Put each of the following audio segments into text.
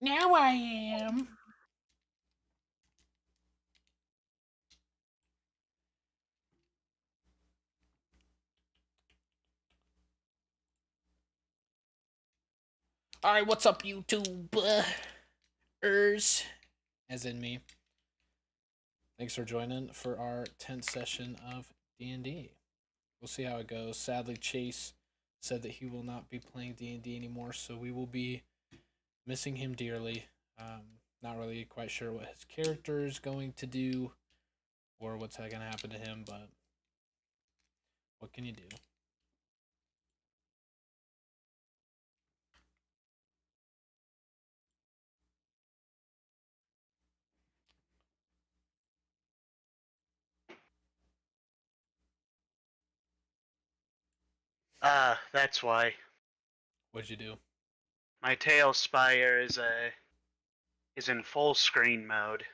Now I am. Alright, what's up, YouTubers? As in me. Thanks for joining for our 10th session of D&D. We'll see how it goes. Sadly, Chase said that he will not be playing D&D anymore, so we will be missing him dearly. Not really quite sure what his character is going to do or what's going to happen to him, but what can you do? That's why. What'd you do? My tail spire is in full screen mode,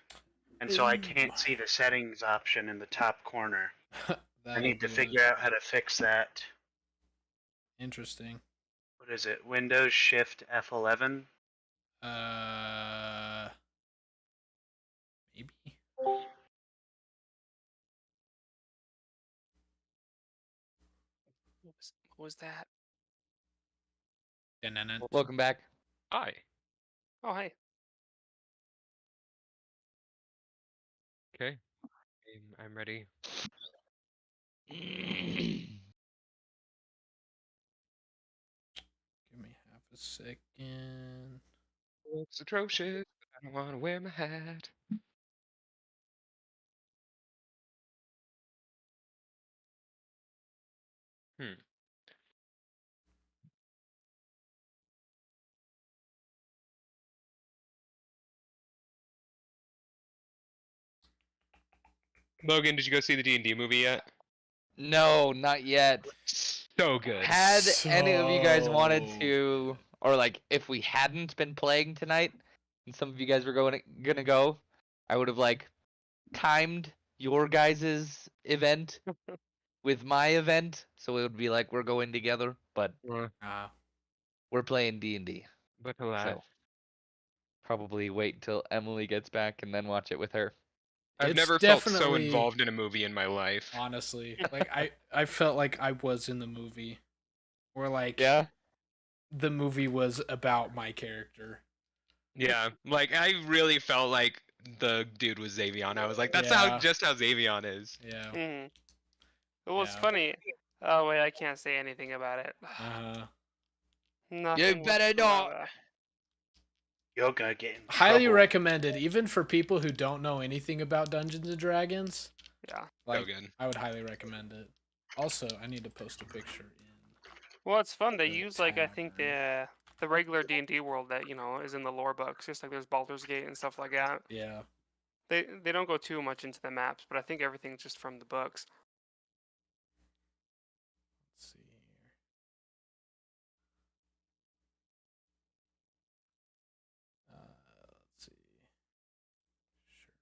and so I can't see the settings option in the top corner. I need to figure out how to fix that. Interesting. What is it? Windows Shift F11? Maybe. What was that? Welcome back. Hi. Oh, hi. Okay. I'm ready. Give me half a second. It's atrocious. I don't want to wear my hat. Logan, did you go see the D&D movie yet? No, not yet. So good. Had any of you guys wanted to, or like if we hadn't been playing tonight, and some of you guys were gonna go, I would have like timed your guys' event with my event, so it would be like we're going together. But we're playing D&D, But alas. so probably wait till Emily gets back and then watch it with her. I've never felt so involved in a movie in my life. Honestly, like I felt like I was in the movie, or like Yeah. the movie was about my character. Yeah, like I really felt like the dude was Xavion. I was like, that's just how Xavion is. Yeah. It was funny. Oh wait, I can't say anything about it. Nothing. You better not. You're gonna get in Highly trouble. recommended, even for people who don't know anything about Dungeons and Dragons. Yeah. Like, so good. I would highly recommend it. Also, I need to post a picture in. Well, it's fun. They use like I think the regular D&D world that is in the lore books, just like there's Baldur's Gate and stuff like that. Yeah. They don't go too much into the maps, but I think everything's just from the books. Let's see here. Let's see. Sure.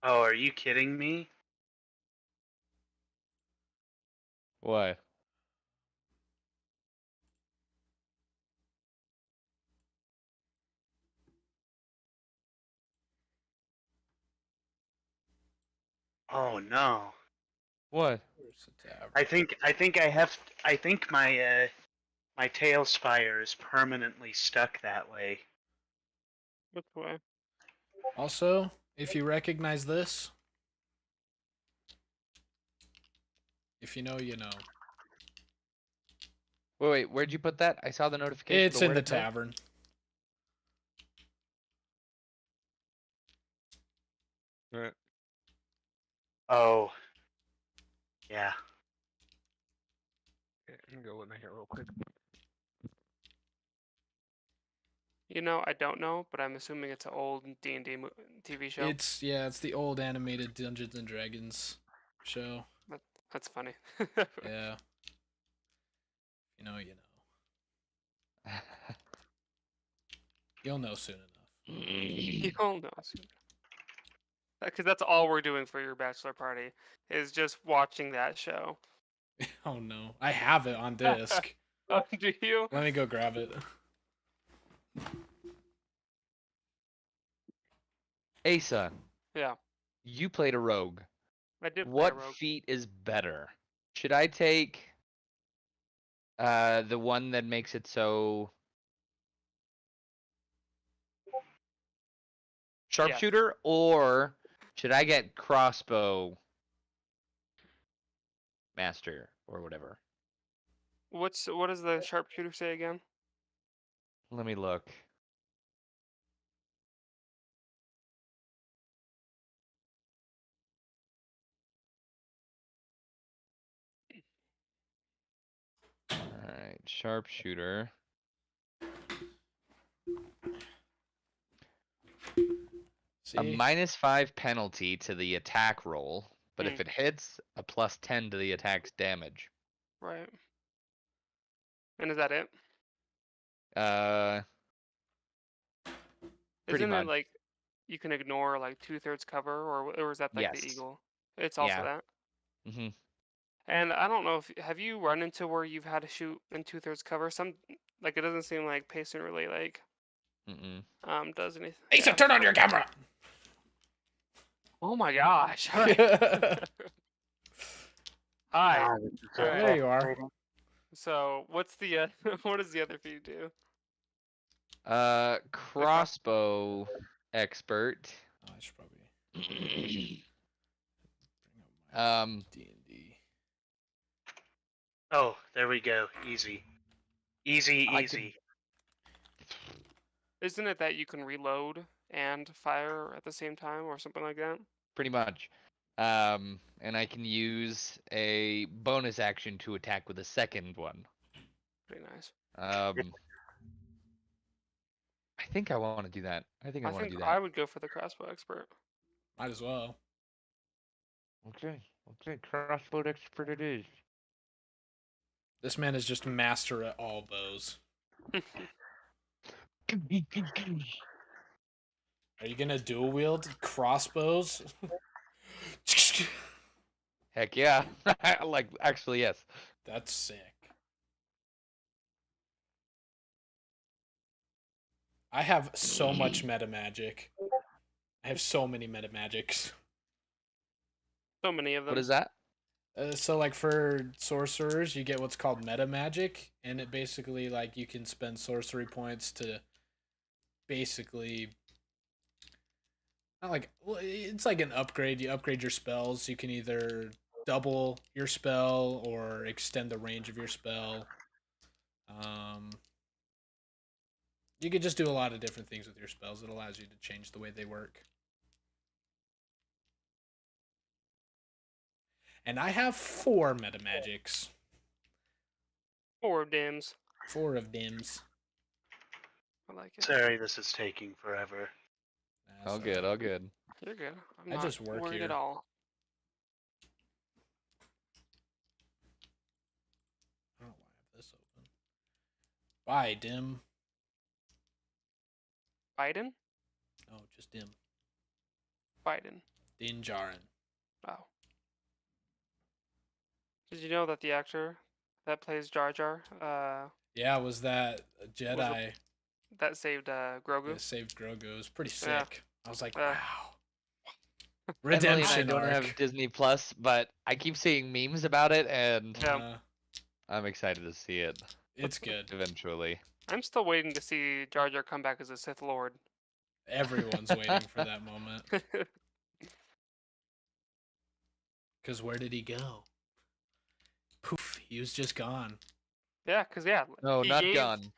Oh, are you kidding me? What? Oh no. What? Where's the tab? I think my tail spire is permanently stuck that way. Which way? Also, if you recognize this, if you know, you know. Wait, where'd you put that? I saw the notification. It's in the tavern. Right. Oh. Yeah. Okay, I'm gonna go with my hair real quick. I don't know, but I'm assuming it's an old D&D TV show. It's the old animated Dungeons and Dragons show. That's funny. Yeah. You know, you know. You'll know soon enough. You'll know soon. Because that's all we're doing for your bachelor party is just watching that show. Oh no, I have it on disc. Oh, do you? Let me go grab it. Asa, Yeah, you played a rogue. I did play a What rogue. feat is better? Should I take the one that makes it so sharpshooter, or should I get crossbow master or whatever? What does the sharpshooter say again? Let me look. Alright, sharpshooter. See? A -5 penalty to the attack roll, but Hmm. if it hits, a +10 to the attack's damage. Right. And is that it? Uh, pretty Isn't it much. like you can ignore like 2/3 cover, or is that like the Yes. eagle? It's also Yeah. that. hmm And I don't know if have you run into where you've had to shoot in 2/3 cover? Some like it doesn't seem like Payson really like Mm-mm. does anything. Asa, Yeah. turn on your camera. Oh my gosh! All right. Hi. Ah, this is so Alright. There you are. frustrating. So what's the what does the other feat do? Crossbow expert. Oh, I should probably bring up my um, D&D. Oh, there we go. Easy. Easy, I easy. Isn't it that you can reload and fire at the same time or something like that? pretty much. And I can use a bonus action to attack with a second one. Pretty nice. I think I want to do that. I think I want to do that. I would go for the crossbow expert. Might as well. Okay, crossbow expert it is. This man is just master at all bows. Are you gonna dual wield crossbows? Heck yeah. Like, actually, yes. That's sick. I have so much meta magic. I have so many meta magics. So many of them. What is that? So like for sorcerers, you get what's called meta magic, and it basically like you can spend sorcery points to basically not like it's like an upgrade. You upgrade your spells. You can either double your spell or extend the range of your spell. You could just do a lot of different things with your spells. It allows you to change the way they work. And I have 4 meta magics. 4 dims. 4 of dims. I like it. Sorry, this is taking forever. All good, all good. You're good. I'm I not just work worried here. at all. I don't know why I have this open. Bye, dim. Biden? Oh, just dim. Biden. Din Djarin. Oh. Did you know that the actor that plays Jar Jar, Yeah, was that a Jedi that saved Grogu? that saved Grogu? It was pretty sick. Yeah. I was like, Yeah. wow. Emily and I Redemption don't arc. have Disney Plus, but I keep seeing memes about it, and Yeah. I'm excited to see it It's good. eventually. I'm still waiting to see Jar Jar come back as a Sith Lord. Everyone's waiting for that moment. Because where did he go? Poof, he was just gone. Yeah, because yeah. No, he not gave- gone.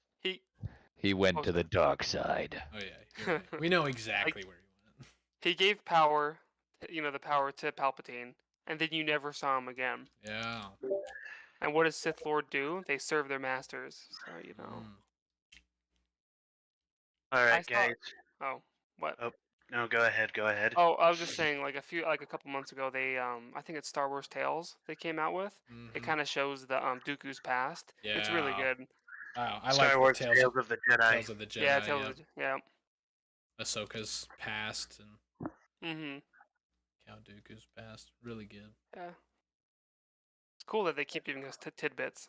He went Oh, to the dark side. Oh, yeah. You're right. We know exactly where he went. He gave power, the power to Palpatine, and then you never saw him again. Yeah. And what does Sith Lord do? They serve their masters. So, Mm. All right, saw- guys. Oh, what? No, go ahead. Go ahead. Oh, I was just saying, like a couple months ago, they I think it's Star Wars Tales they came out with. It Mhm. kind of shows the Dooku's past. It's really Yeah. good. Wow, I Star like Wars the Tales of the Jedi. Tales of the Jedi. yeah, Yeah, yeah. Ahsoka's past and Mhm. Count Dooku's past. Really good. Yeah. It's cool that they keep giving us tidbits.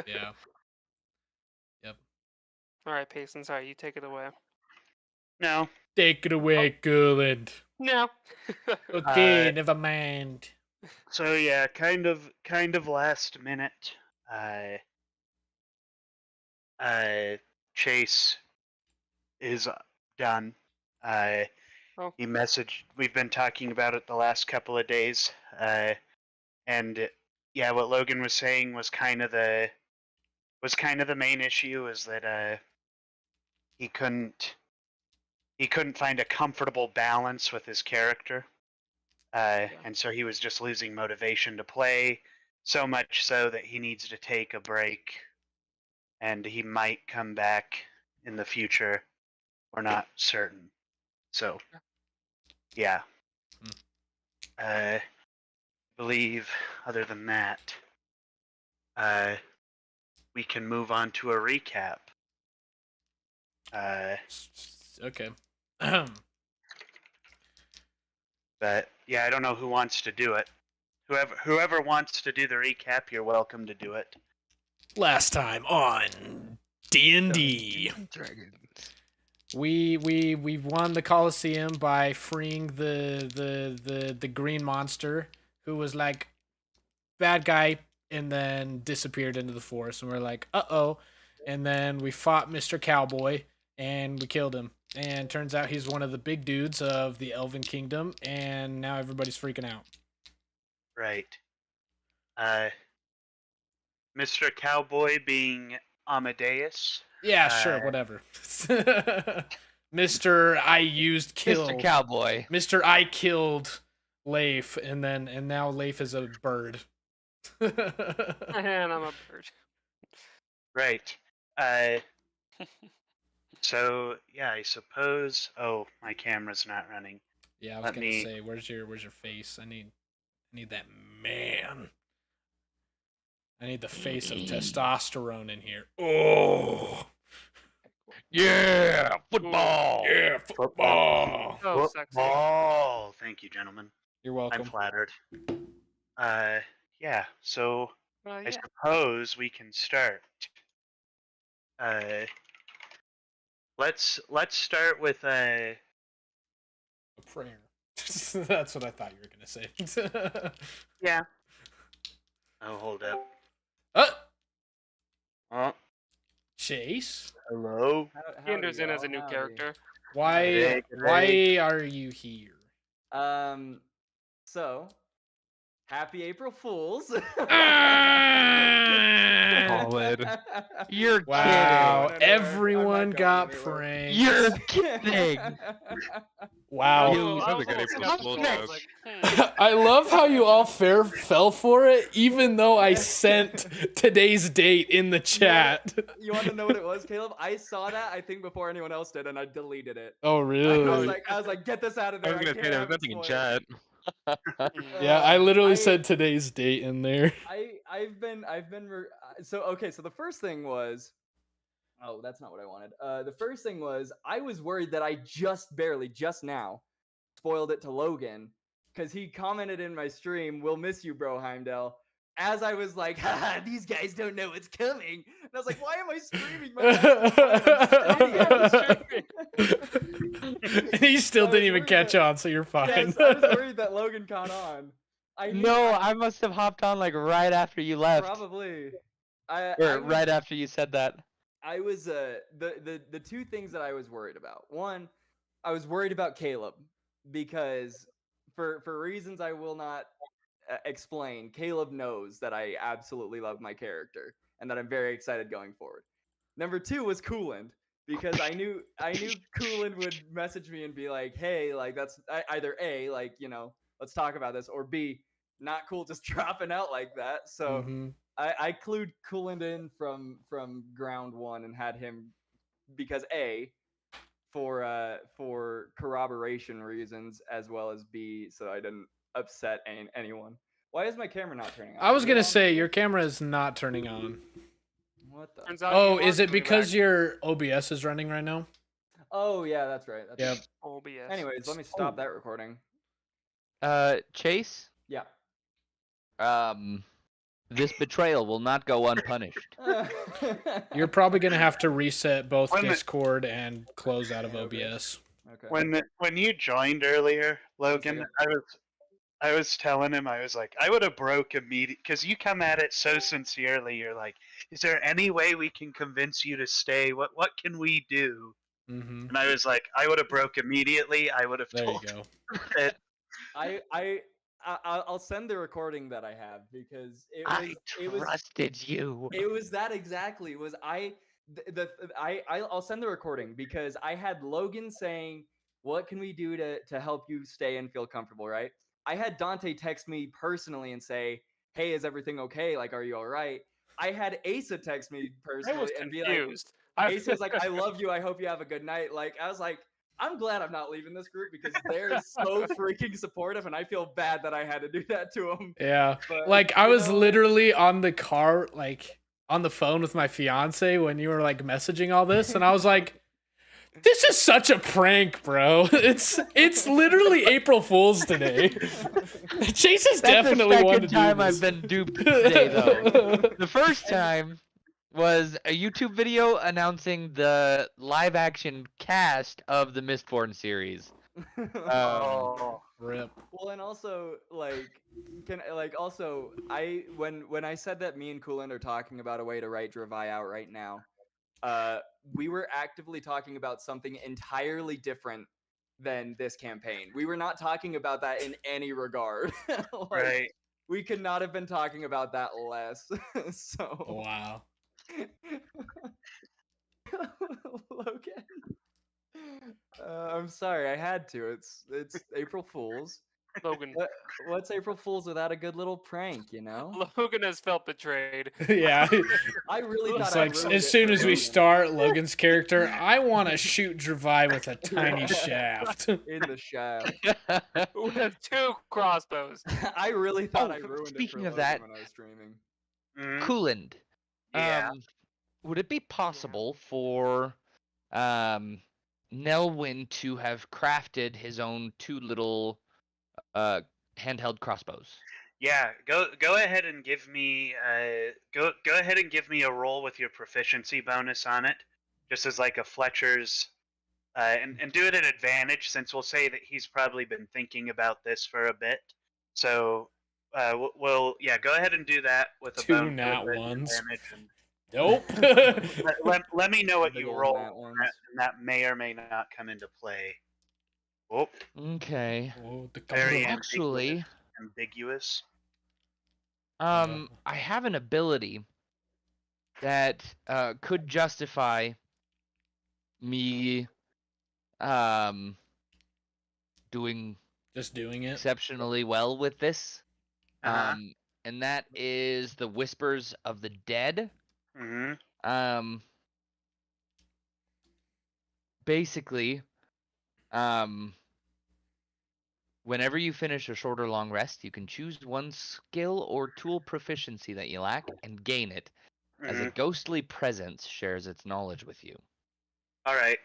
Yeah. Yep. All right, Payson. Sorry, you take it away. No. Take it away, Coolant. No. Okay, never mind. So yeah, kind of last minute. Chase is done. Oh. He messaged. We've been talking about it the last couple of days. And yeah, what Logan was saying was kind of the main issue is that he couldn't find a comfortable balance with his character. And so he was just losing motivation to play, so much so that he needs to take a break, and he might come back in the future. We're not certain. So, yeah. I believe, other than that, we can move on to a recap. Okay. But yeah, I don't know who wants to do it. Whoever wants to do the recap, you're welcome to do it. Last time on D&D. We've won the Coliseum by freeing the green monster who was like bad guy and then disappeared into the forest, and we're like, uh-oh. And then we fought Mr. Cowboy and we killed him. And turns out he's one of the big dudes of the Elven Kingdom, and now everybody's freaking out. Right. Mr. Cowboy being Amadeus. Yeah, sure, whatever. Mr. I used kill. Mr. Cowboy. Mr. I killed Leif, and now Leif is a bird. And I'm a bird. Right. So yeah, I suppose. Oh, my camera's not running. Yeah, I was Let gonna me- say, where's your face? I need that man. I need the face of testosterone in here. Oh, Yeah, football. yeah, football. Oh, sexy. Football. Thank you, gentlemen. You're I'm welcome. flattered. Yeah. So I Yeah. suppose we can start. Let's start with A prayer. That's what I thought you were gonna say. yeah. Oh, hold up. Oh, Chase, hello. He enters in as a new character. why are you here? So, happy April Fools. Solid. You're Wow, kidding. everyone I'm not got going anywhere. pranked. You're kidding. Wow. You I sound was like an almost April skeptical. Fool's I was joke. like, I love how you all fell for it, even though I sent today's date in the chat. You want to know what it was, Caleb? I saw that I think before anyone else did, and I deleted it. Oh, I really? was like, get this out of I there. was gonna can't say there have was it nothing in spoiled." chat. Yeah, I literally I- said today's date in there. So the first thing was, oh, that's not what I wanted. The first thing was I was worried that I just now spoiled it to Logan because he commented in my stream, "We'll miss you, bro, Heimdall." As I was like, haha, these guys don't know what's coming. And I was like, why am I streaming? My dad's And he still I didn't was even worried catch that- on, so you're fine. Yes, I was worried that Logan caught on. I knew No, I must have hopped on like right after you left. probably. Or was- right after you said that. I was the two things that I was worried about. One, I was worried about Caleb because for reasons I will not explain, Caleb knows that I absolutely love my character and that I'm very excited going forward. Number two was Cooland because I knew Cooland would message me and be like, "Hey, like that's either A, like, you know, let's talk about this," or B, not cool just dropping out like that. So Mhm. I clued Cooland in from ground one and had him because A, for corroboration reasons, as well as B, so I didn't upset anyone. Why is my camera not turning on? I was Is it gonna on? say your camera is not turning on. What the? turns out Oh, you are is it coming because back. your OBS is running right now? Oh yeah, that's right. That's Yep. right. OBS. Anyways, let me stop that recording. Chase, Yeah. This betrayal will not go unpunished. You're probably gonna have to reset both When the- Discord and close out of And OBS. Okay. When you joined earlier, Logan, I was telling him, I was like, I would have broke immediately because you come at it so sincerely. You're like, is there any way we can convince you to stay? What can we do? Mm-hmm. And I was like, I would have broke immediately. I would have There you told go. it. I'll send the recording that I have because I trusted you. it was that exactly. It was I'll send the recording because I had Logan saying, "What can we do to help you stay and feel comfortable?" Right? I had Dante text me personally and say, "Hey, is everything okay? Like, are you all right?" I had Asa text me I was personally and be like, confused. Asa was like, "I love you. I hope you have a good night." Like, I was like, I'm glad I'm not leaving this group because they're so freaking supportive, and I feel bad that I had to do that to them. Yeah. But, Like I you was know, literally on the car, like on the phone with my fiance when you were like messaging all this, and I was like, "This is such a prank, bro. It's literally April Fool's today." Chase is That's definitely the one to second do time this. I've been duped today, though. The first time was a YouTube video announcing the live-action cast of the Mistborn series. Oh, Rip. Well, and also when I said that me and Cooland are talking about a way to write Dravai out right now, we were actively talking about something entirely different than this campaign. We were not talking about that in any regard. Like, right. we could not have been talking about that less. So Wow. Logan. I'm sorry, I had to. It's April Fool's. Logan. What's April Fool's without a good little prank, you know? Logan has felt betrayed. Yeah. I really It's thought I like ruined as it soon for as we Logan. start Logan's character, I want to shoot Dravai with a tiny Yeah. shaft. In the shaft. With 2 crossbows. I really thought Oh, I ruined it for speaking of Logan that- when I was streaming. Mhm. Cooland. Yeah. Would it be possible for Nelwyn to have crafted his own 2 little handheld crossbows? Yeah, go ahead and give me go ahead and give me a roll with your proficiency bonus on it, just as like a Fletcher's, and do it at advantage since we'll say that he's probably been thinking about this for a bit. So we'll go ahead and do that with a 2 bonus nat with ones. advantage. And Nope. let me know what Big you ol' roll, nat ones. and that may or may not come into play. Oh, Okay. Whoa, the very combo. Actually, ambiguous. I have an ability that could justify me doing Just doing it. exceptionally well with this. Uh-huh. And that is the Whispers of the Dead. Mm-hmm. Basically, whenever you finish a short or long rest, you can choose one skill or tool proficiency that you lack and gain it as a Mm-hmm. ghostly presence shares its knowledge with you. All right.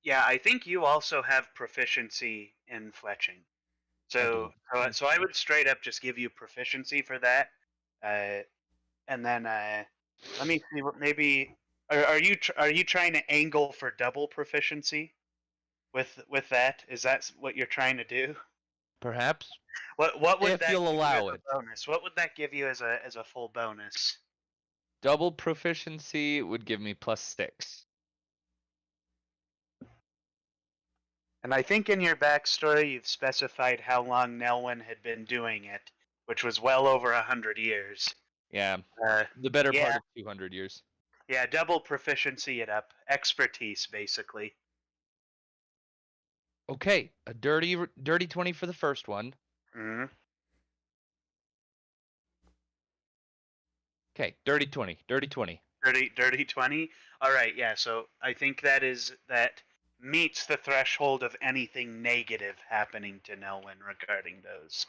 Yeah, I think you also have proficiency in fletching. So I would straight up just give you proficiency for that. And then let me see what maybe are you trying to angle for double proficiency with that? Is that what you're trying to do? Perhaps? What would If that you'll give you allow as it. a bonus? What would that give you as a full bonus? Double proficiency would give me +6. And I think in your backstory you've specified how long Nelwyn had been doing it, which was well over 100 years. Yeah, Uh, the better yeah. part of 200 years. Yeah, double proficiency it up. Expertise, basically. Okay, a dirty 20 for the first one. Mm-hmm. Okay, dirty 20. Dirty 20. All right, yeah. So I think that meets the threshold of anything negative happening to Nelwyn regarding those.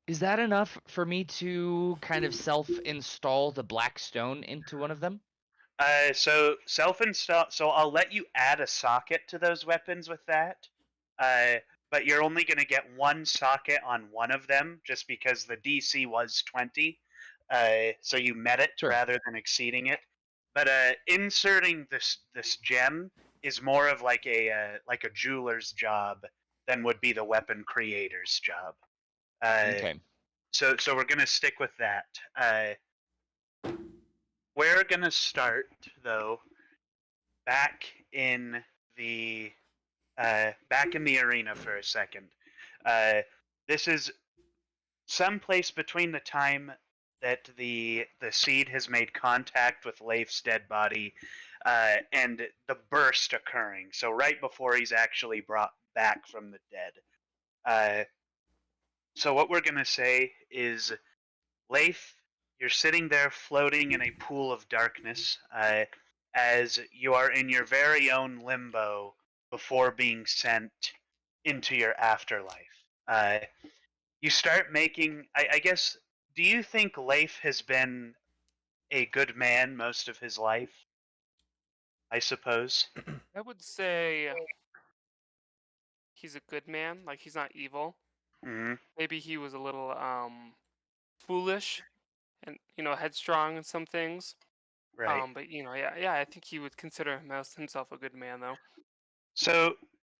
Is that enough for me to kind of self-install the black stone into one of them? So self-install. So I'll let you add a socket to those weapons with that. but you're only going to get one socket on one of them just because the DC was 20. So you met it Sure. rather than exceeding it. But inserting this gem is more of like a jeweler's job than would be the weapon creator's job. Okay. So we're gonna stick with that. We're gonna start though back in the arena for a second. This is someplace between the time that the seed has made contact with Leif's dead body and the burst occurring. So right before he's actually brought back from the dead. So what we're gonna say is, Leif, you're sitting there floating in a pool of darkness as you are in your very own limbo before being sent into your afterlife. You start making, I guess, do you think Leif has been a good man most of his life? I suppose. I would say he's a good man. Like he's not evil. Mm-hmm. Maybe he was a little foolish and headstrong in some things. Right. But yeah, I think he would consider himself a good man though. So,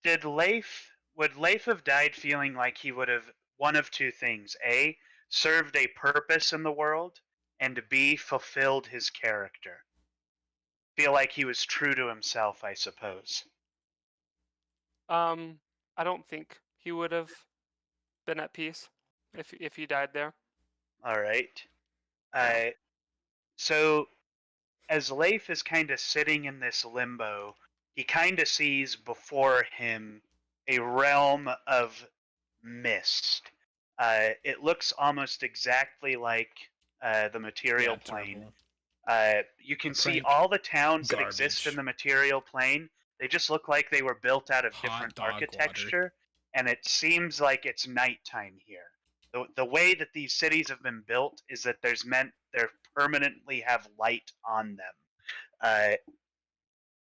would Leif have died feeling like he would have one of two things: A, served a purpose in the world, and B, fulfilled his character? Feel like he was true to himself, I suppose. I don't think he would have been at peace if he died there. All right. Yeah. So, as Leif is kind of sitting in this limbo, he kind of sees before him a realm of mist. It looks almost exactly like the material plane. You can see Crank all the towns that exist garbage. in the material plane. They just look like they were built out of Hot different dog architecture, and it seems like it's nighttime here. The way that these cities have been built is that they permanently have light on them.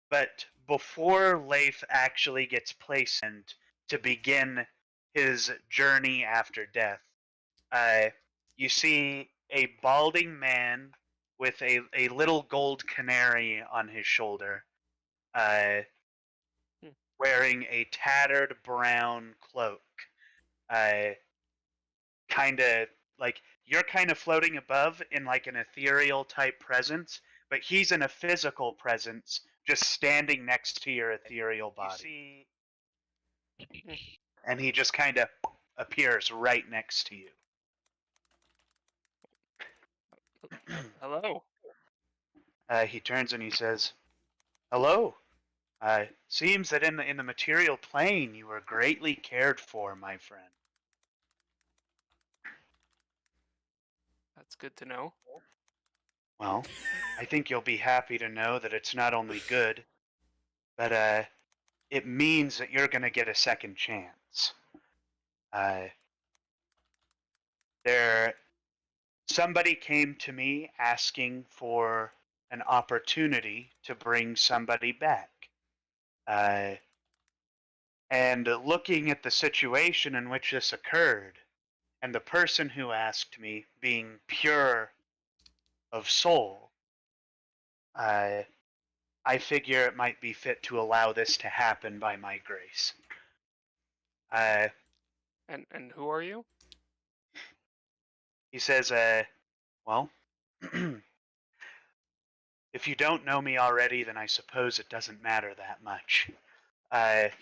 But before Leif actually gets placed and to begin his journey after death, you see a balding man with a little gold canary on his shoulder, uh, Hmm. wearing a tattered brown cloak. Kind of like you're kind of floating above in like an ethereal type presence, but he's in a physical presence just standing next to your ethereal body. And he just kind of appears right next to you. Hello. He turns and he says, "Hello. Seems that in the material plane you were greatly cared for, my friend." That's good to know. Well, I think you'll be happy to know that it's not only good, but it means that you're going to get a second chance. Somebody came to me asking for an opportunity to bring somebody back. And looking at the situation in which this occurred, and the person who asked me being pure of soul, I figure it might be fit to allow this to happen by my grace. And who are you? He says, well, if you don't know me already, then I suppose it doesn't matter that much. Yes.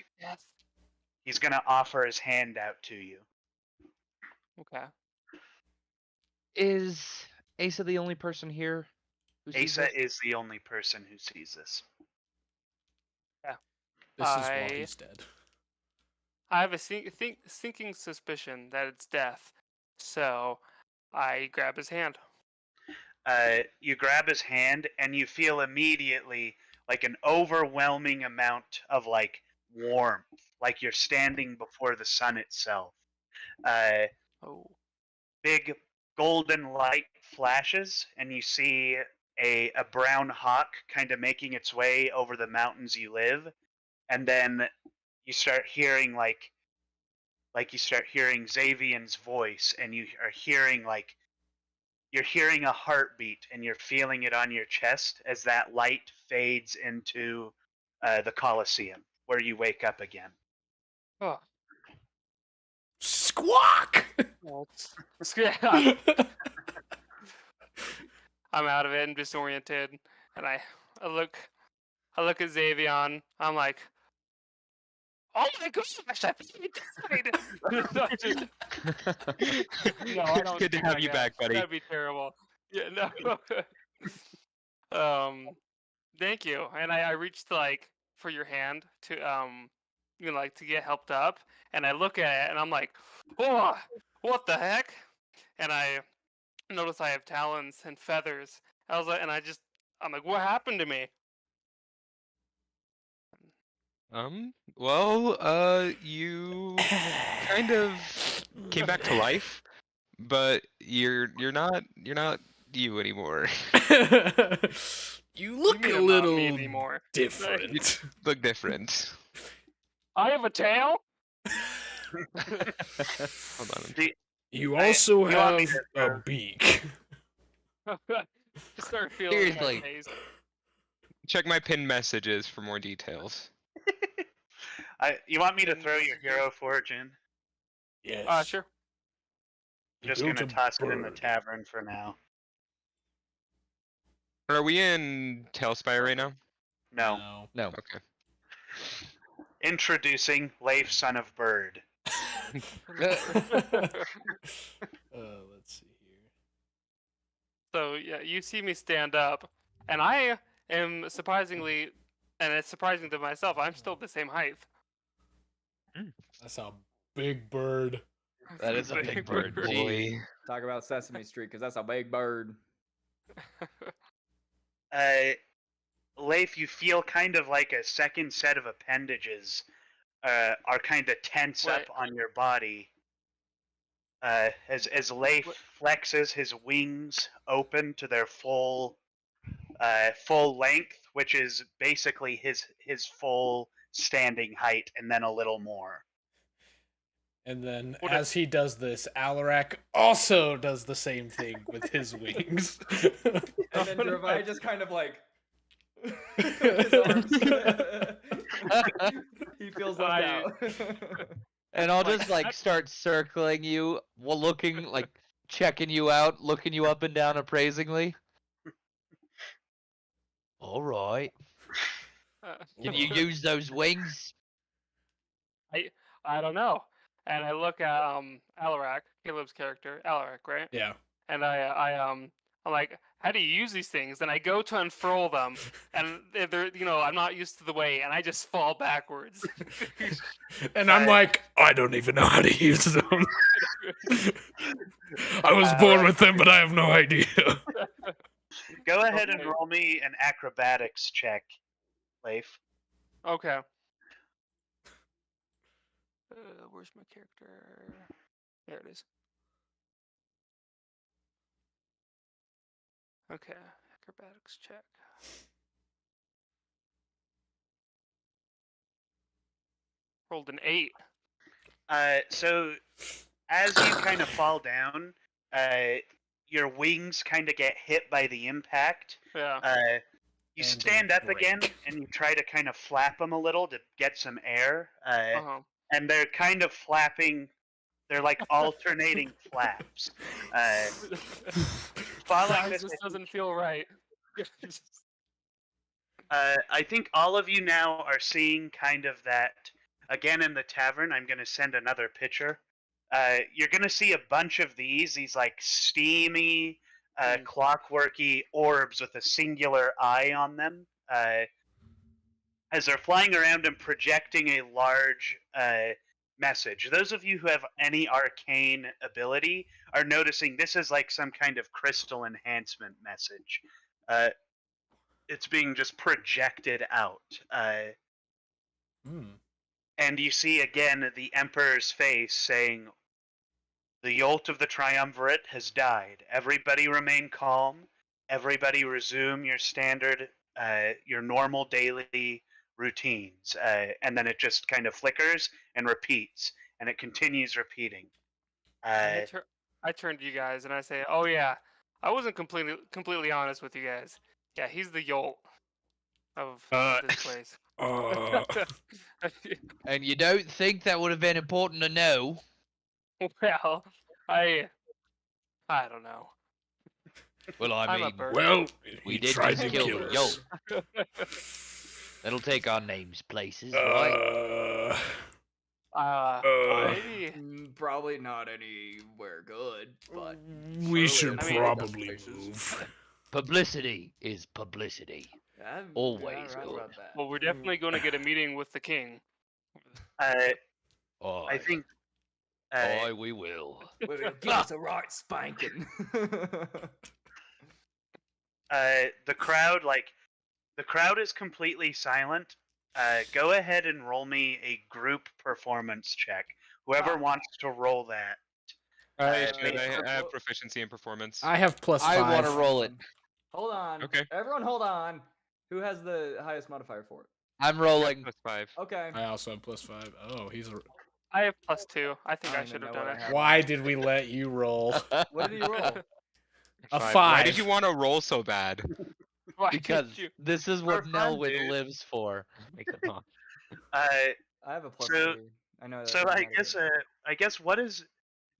He's going to offer his hand out to you. Okay. Is Asa the only person here who sees Asa this? is the only person who sees this. This is while he's dead. I have a sinking suspicion that it's death, so I grab his hand. You grab his hand and you feel immediately like an overwhelming amount of like warmth, like you're standing before the sun itself. Oh. Big golden light flashes and you see a brown hawk kind of making its way over the mountains you live, and then you start hearing like like you start hearing Xavion's voice, and you are hearing like you're hearing a heartbeat, and you're feeling it on your chest as that light fades into the Colosseum, where you wake up again. Oh, Squawk! well, yeah. I'm out of it and disoriented, and I look at Xavion. I'm like, oh my gosh, I died. No, just, no, I don't. Good to do have that, you guys. back, buddy. That'd be terrible. Yeah, no. Thank you. And I reached like for your hand to like to get helped up, and I look at it and I'm like, oh, what the heck? And I notice I have talons and feathers. I was like, and I'm like, what happened to me? Well, you kind of came back to life, but you're not you anymore. You look mean a I'm not me little anymore? different. Look different. I have a tail. Hold on. You also you want me have to a beak. Start feeling my Seriously. face. Check my pinned messages for more details. You want me to throw your hero forge in? Yes. Sure. I'm just gonna toss it in the tavern for now. Are we in Tailspire right now? No. No. Okay. Introducing Leif, son of Bird. Let's see here. So yeah, you see me stand up, and I am surprisingly, and it's surprising to myself, I'm still the same height. That's a big bird. That is a big bird. Boy. Talk about Sesame Street, because that's a big bird. Leif, you feel kind of like a second set of appendages are kind of tense up Wait. on your body. As Leif flexes his wings open to their full length, which is basically his full standing height, and then a little more. And then What as he does this, Alarak also does the same thing with his wings. And then Dravai just kind of like his arms. He feels left out. And I'll just like start circling you, while looking like checking you out, looking you up and down appraisingly. All right. Can you use those wings? I don't know. And I look at Alarak, Caleb's character, Alarak, right? Yeah. And I'm like, how do you use these things? And I go to unfurl them, and they're I'm not used to the way, and I just fall backwards. And I'm like, I don't even know how to use them. I was born with them, but I have no idea. Go ahead and Okay. roll me an acrobatics check, Leif. Okay. Where's my character? There it is. Okay, acrobatics check. Rolled an 8. So as you kind of fall down, your wings kind of get hit by the impact. Yeah. You And stand they up again, break. and you try to kind of flap them a little to get some air. Uh-huh. And they're kind of flapping. They're like alternating flaps. Following That this, just doesn't feel right. I think all of you now are seeing kind of that again in the tavern. I'm going to send another picture. You're going to see a bunch of these like steamy, clockworky orbs with a singular eye on them. As they're flying around and projecting a large message. Those of you who have any arcane ability are noticing this is like some kind of crystal enhancement message. It's being just projected out. And you see again the Emperor's face saying, "The Yolt of the Triumvirate has died. Everybody remain calm. Everybody resume your standard, your normal daily routines." And then it just kind of flickers and repeats. and it continues repeating. And I turn to you guys and I say, "Oh yeah, I wasn't completely honest with you guys. Yeah, he's the Yolt of this place." And you don't think that would have been important to know? Well, I don't know. Well, I I'm a mean, bird. Well, We he did tried just to kill kill the us. That'll take our names places, right? Maybe. Probably not anywhere good, but We surely should it'll take us probably places. move. Publicity is publicity. Yeah, Always right good. about that. Well, we're definitely going to get a meeting with the king. I Aye. think Aye, we will. We're gonna give us a right spanking. the crowd is completely silent. Go ahead and roll me a group performance check. Whoever wants to roll that. I have proficiency in performance. I have +5. I want to roll it. Hold on. Okay. Everyone, hold on. Who has the highest modifier for it? I'm rolling. +5. Okay. I also have +5. Oh, he's. I have +2. I think I I don't should even have know done what I it. have. Why did we let you roll? What did he roll? A 5. Why did you want to roll so bad? Why did Because you? this is For what fun, Nelwyn dude. lives for. Make it not. I have a plus So- 3. I know that. So doesn't I matter, guess what is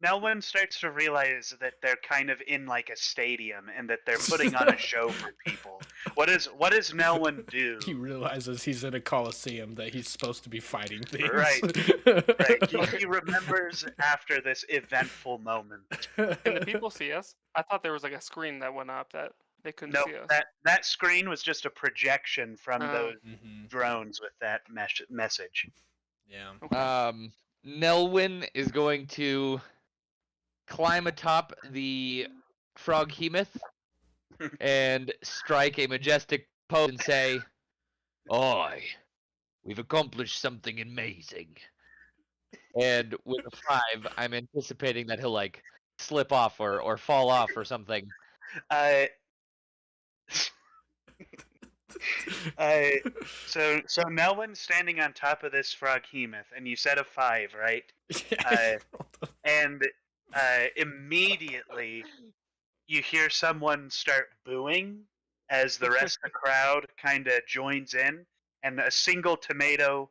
Nelwyn starts to realize that they're kind of in like a stadium and that they're putting on a show for people. What does Nelwyn do? He realizes he's in a coliseum that he's supposed to be fighting things. Right. Right. He remembers after this eventful moment. Can the people see us? I thought there was like a screen that went up that they couldn't No, see us. that screen was just a projection from Oh. those Mhm. drones with that message. Yeah. Okay. Nelwyn is going to climb atop the froghemoth and strike a majestic pose and say, "Aye, we've accomplished something amazing." And with a 5, I'm anticipating that he'll like slip off or fall off or something. So Nelwyn's standing on top of this froghemoth, and you said a 5, right? And immediately you hear someone start booing as the rest of the crowd kind of joins in, and a single tomato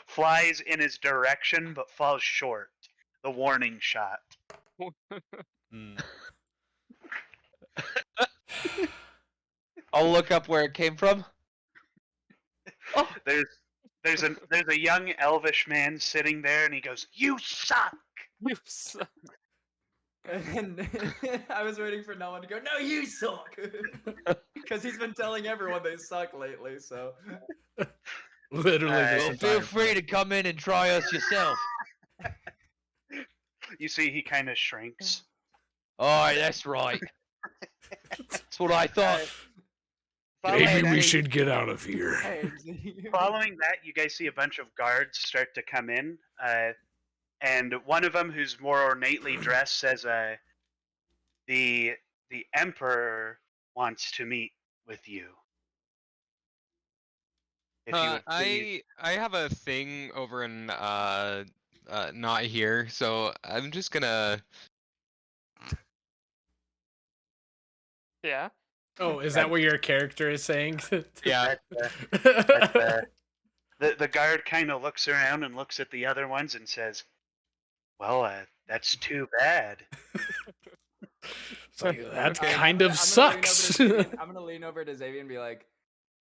flies in his direction but falls short. The warning shot. Mm. I'll look up where it came from. Oh, There's a young elvish man sitting there, and he goes, "You suck." You suck. And I was waiting for no one to go, "No, you suck," because he's been telling everyone they suck lately. So Literally this well, entire feel free to come in and try us yourself. You see, he kind of shrinks. Aye, that's right. That's what I thought. Maybe Following we that- should get out of here. Following that, you guys see a bunch of guards start to come in, and one of them, who's more ornately dressed, says, "The emperor wants to meet with you." If you would please. I have a thing over in not here, so I'm just gonna. Yeah. Oh, is that what your character is saying? Yeah. The guard kind of looks around and looks at the other ones and says, "Well, that's too bad." It's like, that Okay. kind of sucks. I'm gonna lean over to Xavier and be like,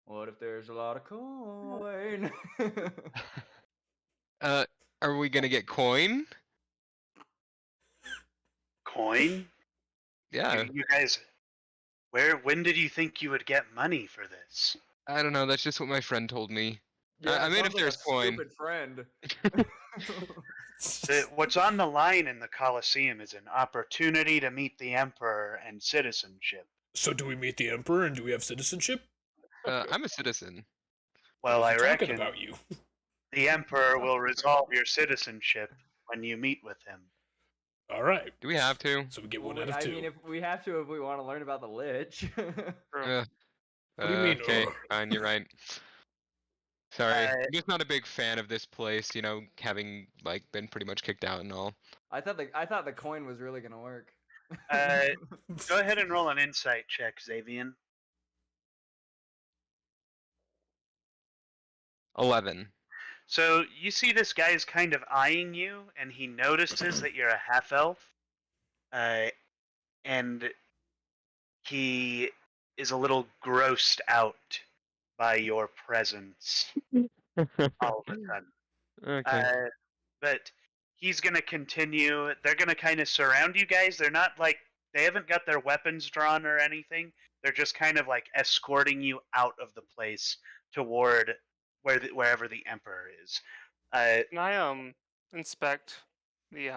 "What if there's a lot of coin?" Are we gonna get coin? Coin? Yeah. You guys, when did you think you would get money for this? I don't know. That's just what my friend told me. I it mean, if sounds like there's a coin. stupid friend. What's on the line in the Colosseum is an opportunity to meet the Emperor and citizenship. So do we meet the Emperor and do we have citizenship? I'm a citizen. Well, I We're talking reckon about you. the Emperor will resolve your citizenship when you meet with him. All right. Do we have to? So we get Well, one out of I 2. mean, if we have to, if we want to learn about the Lich. True. Uh, What do you mean, Okay, ugh? fine. You're right. Sorry, Uh, I'm just not a big fan of this place. You know, having like been pretty much kicked out and all. I thought the coin was really gonna work. Go ahead and roll an insight check, Xavian. 11. So you see this guy is kind of eyeing you, and he notices that you're a half elf, and he is a little grossed out by your presence all of a sudden. Okay. But he's gonna continue. They're gonna kind of surround you guys. They're not like they haven't got their weapons drawn or anything. They're just kind of like escorting you out of the place toward wherever the emperor is. Can I inspect the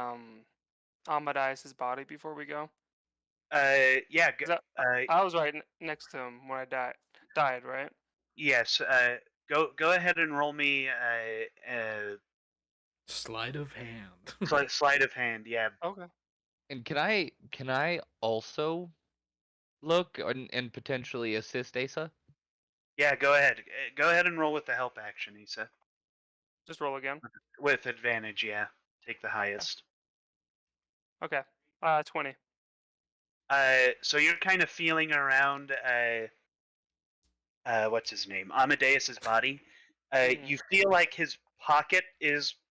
Amadeus's body before we go? Yeah. 'Cause I was right next to him when I died, right? Yes. Go ahead and roll me Sleight of hand. sleight of hand. Yeah. Okay. And can I also look and potentially assist Asa? Yeah. Go ahead. Go ahead and roll with the help action, Issa. Just roll again. With advantage. Yeah. Take the highest. Okay. 20. So you're kind of feeling around. What's his name? Amadeus's body. You feel like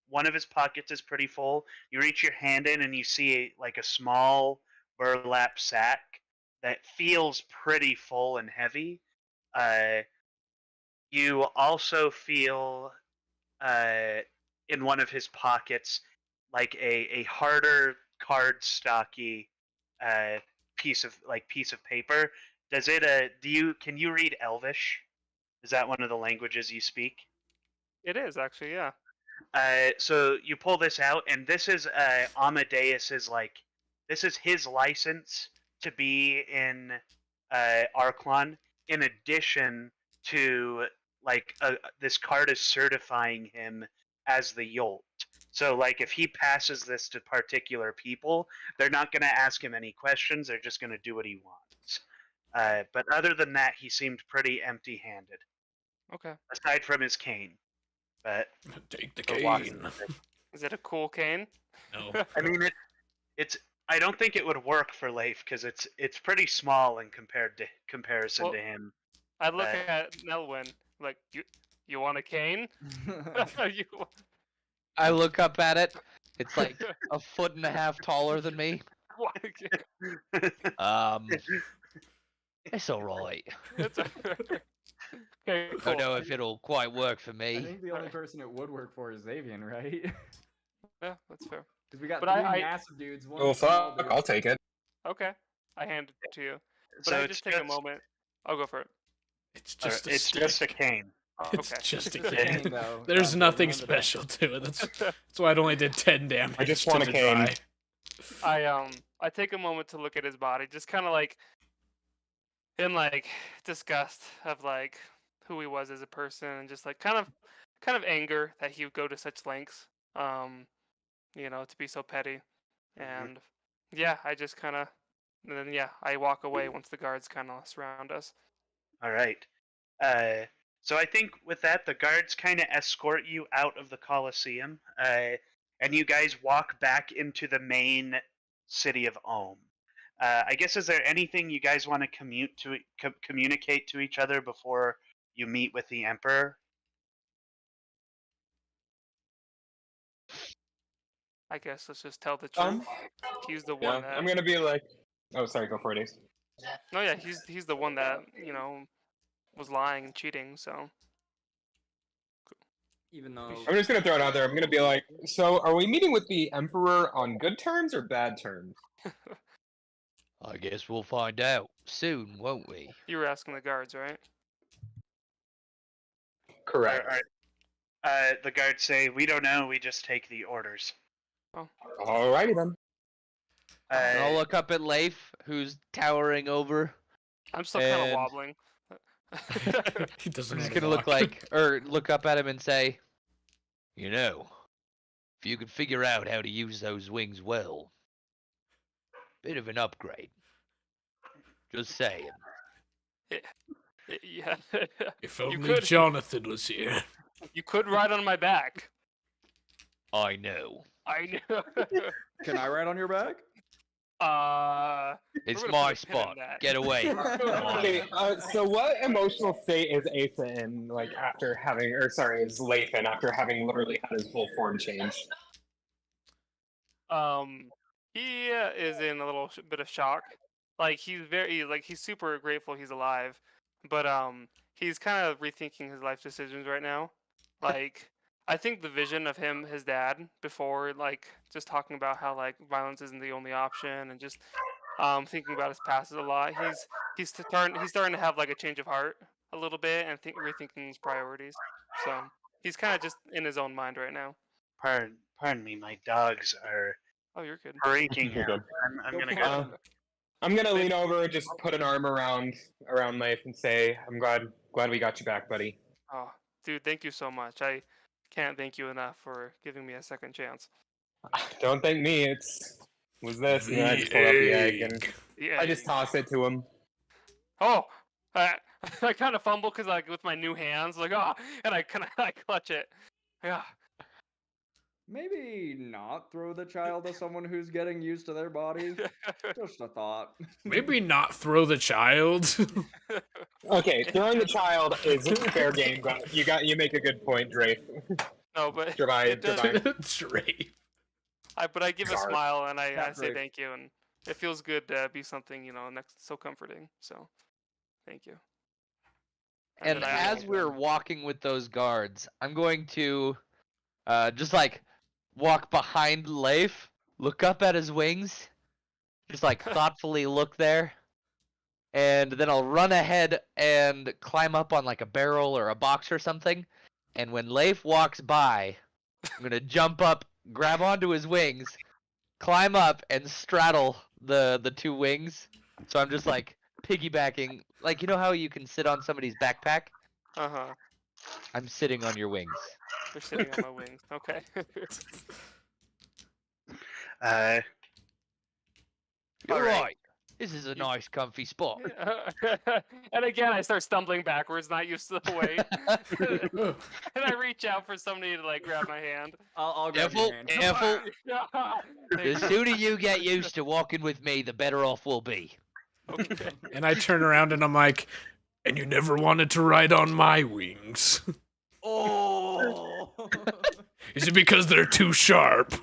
one of his pockets is pretty full. You reach your hand in and you see like a small burlap sack that feels pretty full and heavy. You also feel in one of his pockets like a harder cardstocky piece of paper. Does it can you read Elvish? Is that one of the languages you speak? It is actually, yeah. So you pull this out, and this is Amadeus's this is his license to be in Arklon. In addition to this card is certifying him as the Yolt. So like if he passes this to particular people, they're not going to ask him any questions. They're just going to do what he wants. But other than that, he seemed pretty empty-handed, Okay. aside from his cane. But Take the or walking cane. with it. Is it a cool cane? No. I mean, it's. I don't think it would work for Leif because it's pretty small in comparison Well, to him. I look at Nelwyn like, you want a cane? You- I look up at it. It's like a foot and a half taller than me. want a cane? It's all right. It's okay, I cool. don't know if it'll quite work for I me. think the only person it would work for is Xavian, right? Yeah, that's fair. Because we got But three I- massive dudes. One Oh small fuck! dude. I'll take it. Okay. I hand it to you. But So I it's just take a moment. I'll go for it. It's just a it's stick. just a cane. Oh, It's okay. just a It's a cane. cane, though. There's God, nothing remember that. special to it. That's why it only did 10 damage. I just to want a the cane. dry. I take a moment to look at his body, just kind of like in like disgust of like who he was as a person, and just like kind of anger that he would go to such lengths, to be so petty, and yeah, I just kind of, and then yeah, I walk away once the guards kind of surround us. All right. So I think with that, the guards kind of escort you out of the Colosseum, and you guys walk back into the main city of Ohm. I guess, is there anything you guys want to communicate to each other before you meet with the Emperor? I guess let's just tell the truth. He's the Yeah, one that. I'm gonna be like. Oh, sorry. Go for it, Ace. No, yeah, he's the one that was lying and cheating. So Even though I'm just gonna throw it out there. I'm gonna be like, so are we meeting with the Emperor on good terms or bad terms? I guess we'll find out soon, won't we? you were asking the guards, right? Correct. The guards say, "We don't know. We just take the orders." Alrighty then. And I'll Uh, look up at Leif, who's towering over. I'm still kind of And- wobbling. He doesn't I'm know just to gonna look walk. look up at him and say, if you could figure out how to use those wings well, bit of an upgrade. Just saying. Yeah. If You only could- Jonathan was here. You could ride on my back. I know. I know. Can I ride on your back? It's gonna my put a pin in spot. that. Get away. Okay, so what emotional state is Asa in, like, after having, or sorry, is Leif in after having literally had his whole form changed? He is in a little bit of shock. Like he's super grateful he's alive, but he's kind of rethinking his life decisions right now. Like I think the vision of him, his dad, before like just talking about how like violence isn't the only option, and just thinking about his past a lot. He's starting to have like a change of heart a little bit and rethinking his priorities. So he's kind of just in his own mind right now. Pardon me, my dogs are Oh, you're good. freaking You're out. good. I'm Go gonna for go. it. I'm gonna lean over and just put an arm around Leif and say, "I'm glad we got you back, buddy." Oh, dude, thank you so much. I can't thank you enough for giving me a second chance. Don't thank me. Was this? The I just pulled out the egg and egg. Yeah. I just toss it to him. Oh, I kind of fumble because like with my new hands, like and I kind of like clutch it. Yeah. Maybe not throw the child to someone who's getting used to their body. Just a thought. Maybe not throw the child. Okay, throwing the child is fair game, but you make a good point, Drafe. No, but Dravi, it does. Dravi. Straight. But I give a Sorry. smile and I Not say great. thank you, and it feels good to be something so comforting. So, thank you. And then I as we're walking with those guards, I'm going to just like walk behind Leif, look up at his wings, just like thoughtfully look there, and then I'll run ahead and climb up on like a barrel or a box or something. And when Leif walks by, I'm gonna jump up, grab onto his wings, climb up, and straddle the two wings. So I'm just like piggybacking, like you know how you can sit on somebody's backpack? Uh-huh. I'm sitting on your wings. They're sitting on my wings. Okay. Uh, You're All right. right. This is a nice, comfy spot. And again, I start stumbling backwards, not used to the weight. And I reach out for somebody to like grab my hand. I'll grab Careful, your hand. careful. The Thank you. sooner you get used to walking with me, the better off we'll be. Okay. And I turn around and I'm like, and you never wanted to ride on my wings. Oh! Is it because they're too sharp?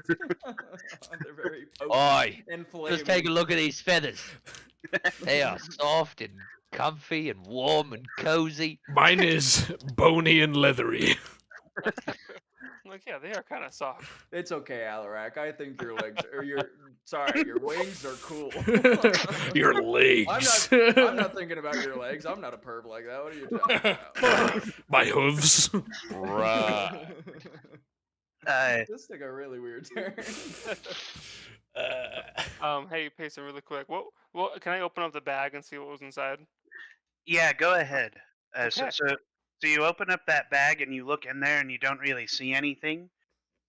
They're very potent Oi, and flaming. just take a look at these feathers. They are soft and comfy and warm and cozy. Mine is bony and leathery. Like, yeah, they are kind of soft. It's okay, Alarak. I think your legs, or your wings are cool. Your legs. I'm not thinking about your legs. I'm not a perv like that. What are you talking about? My hooves. Right. This took a really weird turn. Hey, Payson, really quick. What? Can I open up the bag and see what was inside? yeah, go ahead. Okay. So you open up that bag and you look in there and you don't really see anything.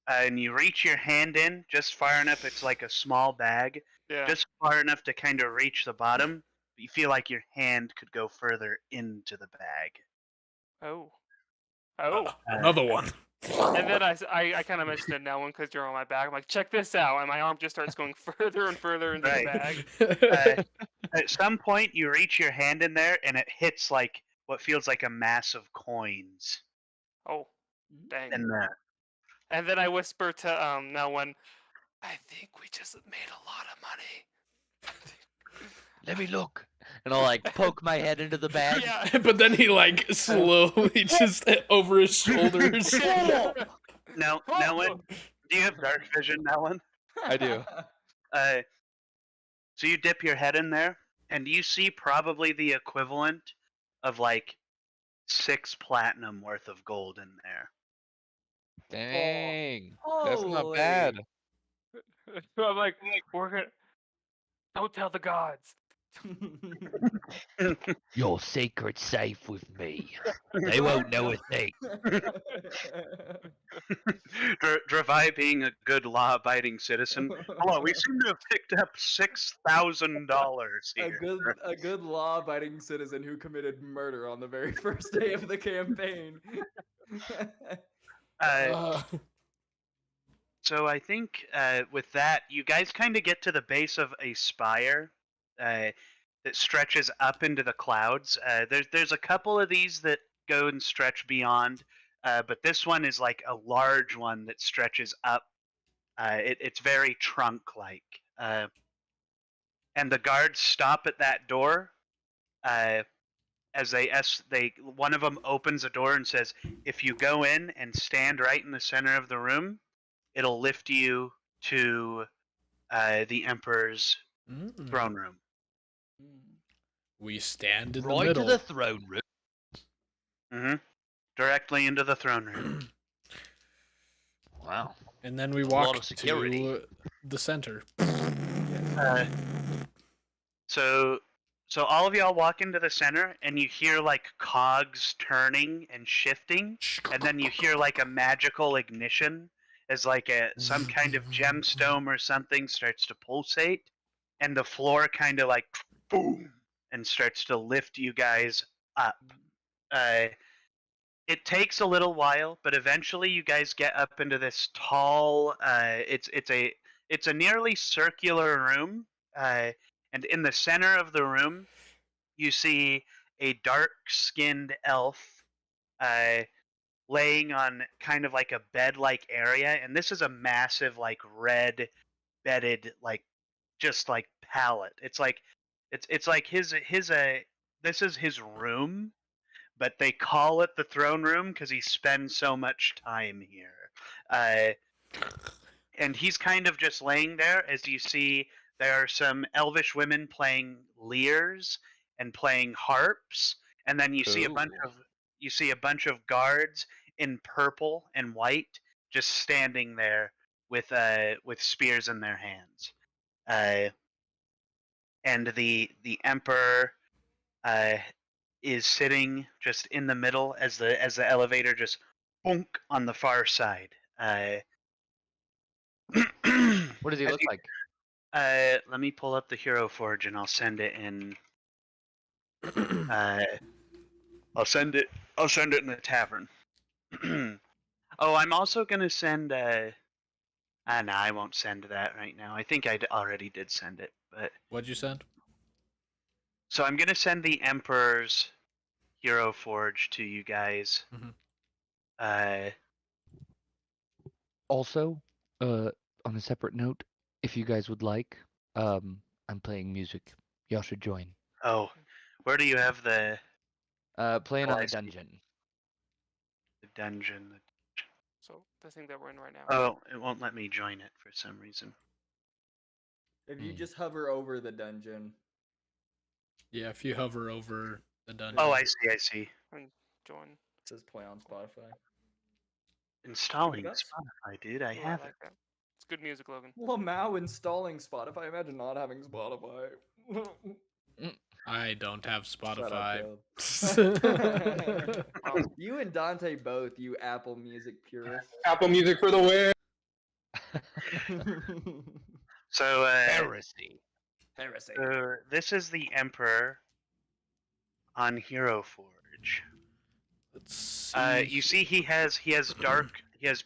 And you reach your hand in just far enough. It's like a small bag, Yeah. just far enough to kind of reach the bottom. But you feel like your hand could go further into the bag. Oh. Another one. And then I kind of mentioned it now one because you're on my back. I'm like, check this out, and my arm just starts going further and further into Right. the bag. At some point, you reach your hand in there and it hits like what feels like a mass of coins. Oh, dang. And And then I whisper to Nelwyn, I think we just made a lot of money. Let me look. And I'll like poke my head into the bag. Yeah. But then he like slowly just over his shoulders. Now, do you have dark vision, Nellen? I do. So you dip your head in there, and you see probably the equivalent of like 6 platinum worth of gold in there. Dang. That's not Holy. bad. So I'm like, we're gonna. Don't tell the gods. Your secret's safe with me. They won't know a thing. Dravai, being a good law-abiding citizen, hello, we seem to have picked up $6,000 here. a good law-abiding citizen who committed murder on the very first day of the campaign. Uh, so I think with that, you guys kind of get to the base of a spire that stretches up into the clouds. There's a couple of these that go and stretch beyond, but this one is like a large one that stretches up. It's very trunk-like, and the guards stop at that door. As they one of them opens a door and says, "If you go in and stand right in the center of the room, it'll lift you to the Emperor's throne room." We stand in the Right to middle. the throne room. Mm-hmm. Directly into the throne room. Wow. And then we lot walk of security. to the center. So all of y'all walk into the center, and you hear like cogs turning and shifting, and then you hear like a magical ignition as like some kind of gemstone or something starts to pulsate, and the floor kind of like boom and starts to lift you guys up. It takes a little while, but eventually you guys get up into this tall. It's a nearly circular room, and in the center of the room, you see a dark-skinned elf laying on kind of like a bed-like area, and this is a massive, like red bedded, like just like pallet. It's like his this is his room, but they call it the throne room because he spends so much time here. And he's kind of just laying there. As you see, there are some elvish women playing lyres and playing harps, and then you see a bunch of guards in purple and white just standing there with spears in their hands. And the emperor is sitting just in the middle as the elevator just bonk on the far side. What does he look like? Let me pull up the Hero Forge and I'll send it in. I'll send it in the tavern. Oh, I'm also gonna send. No, I won't send that right now. I think I already did send it, but. What'd you send? So I'm gonna send the Emperor's Hero Forge to you guys. Also, on a separate note, if you guys would like, I'm playing music. Y'all should join. Oh, where do you have the Playing Oh, on I the see. dungeon. dungeon? So the thing that we're in right now. Oh, it won't let me join it for some reason. If you just hover over the dungeon. Yeah, if you hover over the dungeon. Oh, I see. And join. It says play on Spotify. Installing That's- Spotify, dude. I Ooh, have like it. that. It's good music, Logan. Lamau installing Spotify. Imagine not having Spotify. I don't have Spotify. Shut up, Caleb. You and Dante both, you Apple Music purists. Apple Music for the win. So, Heresy. Heresy. this is the Emperor on Hero Forge. Let's see. You see, he has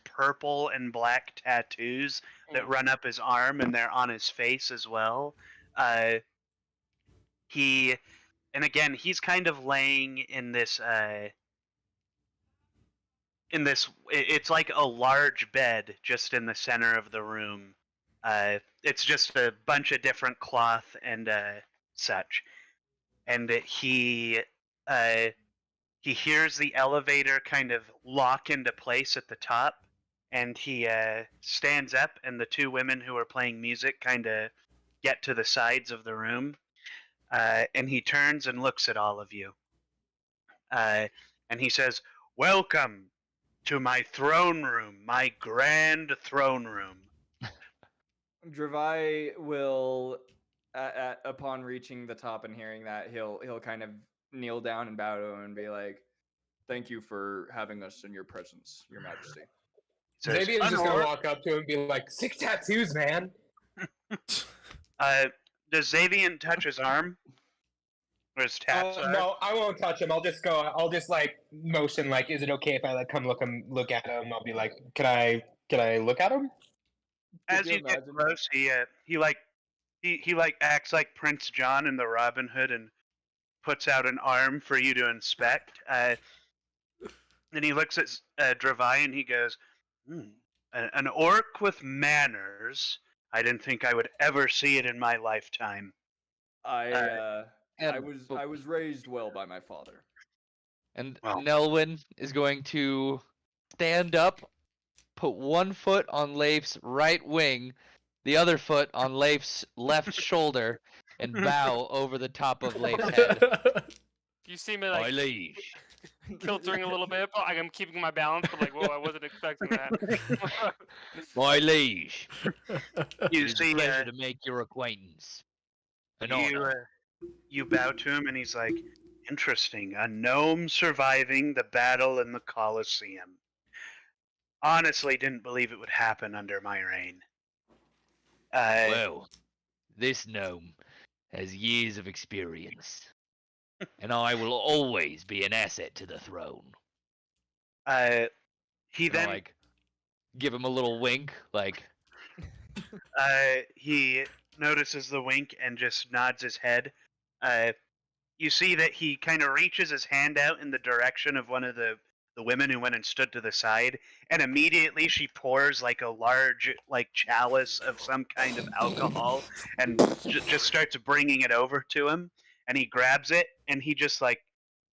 purple and black tattoos that run up his arm, and they're on his face as well. He's kind of laying in this. It's like a large bed just in the center of the room. It's just a bunch of different cloth and such, and he hears the elevator kind of lock into place at the top, and he stands up, and the two women who are playing music kind of get to the sides of the room, and he turns and looks at all of you, and he says, "Welcome to my throne room, my grand throne room." Dravai will, upon reaching the top and hearing that, he'll kind of kneel down and bow to him and be like, "Thank you for having us in your presence, Your Majesty." Says, Xavier's just gonna "Honor." walk up to him and be like, "Sick tattoos, man." Does Xavier touch his arm? Where his taps are. No, I won't touch him. I'll just go. I'll just like motion. Like, is it okay if I like come look at him? I'll be like, can I look at him? As Could you you get imagine? close, he acts like Prince John in the Robin Hood and puts out an arm for you to inspect. Then he looks at Dravai and he goes, "An orc with manners. I didn't think I would ever see it in my lifetime." I And was raised well by my father. and Well. Nelwyn is going to stand up, put one foot on Leif's right wing, the other foot on Leif's left shoulder, and bow over the top of Leif's head. You see me My like liege. kiltering a little bit, but like, I'm keeping my balance. But like, whoa, I wasn't expecting that. My liege. You It is see, a pleasure to make your acquaintance. An honor. you bow to him and he's like, "Interesting. A gnome surviving the battle in the Colosseum. Honestly, didn't believe it would happen under my reign." Well, this gnome has years of experience, and I will always be an asset to the throne. He And I'll, then like give him a little wink, like he notices the wink and just nods his head. You see that he kind of reaches his hand out in the direction of one of the women who went and stood to the side, and immediately she pours like a large like chalice of some kind of alcohol and just starts bringing it over to him, and he grabs it and he just like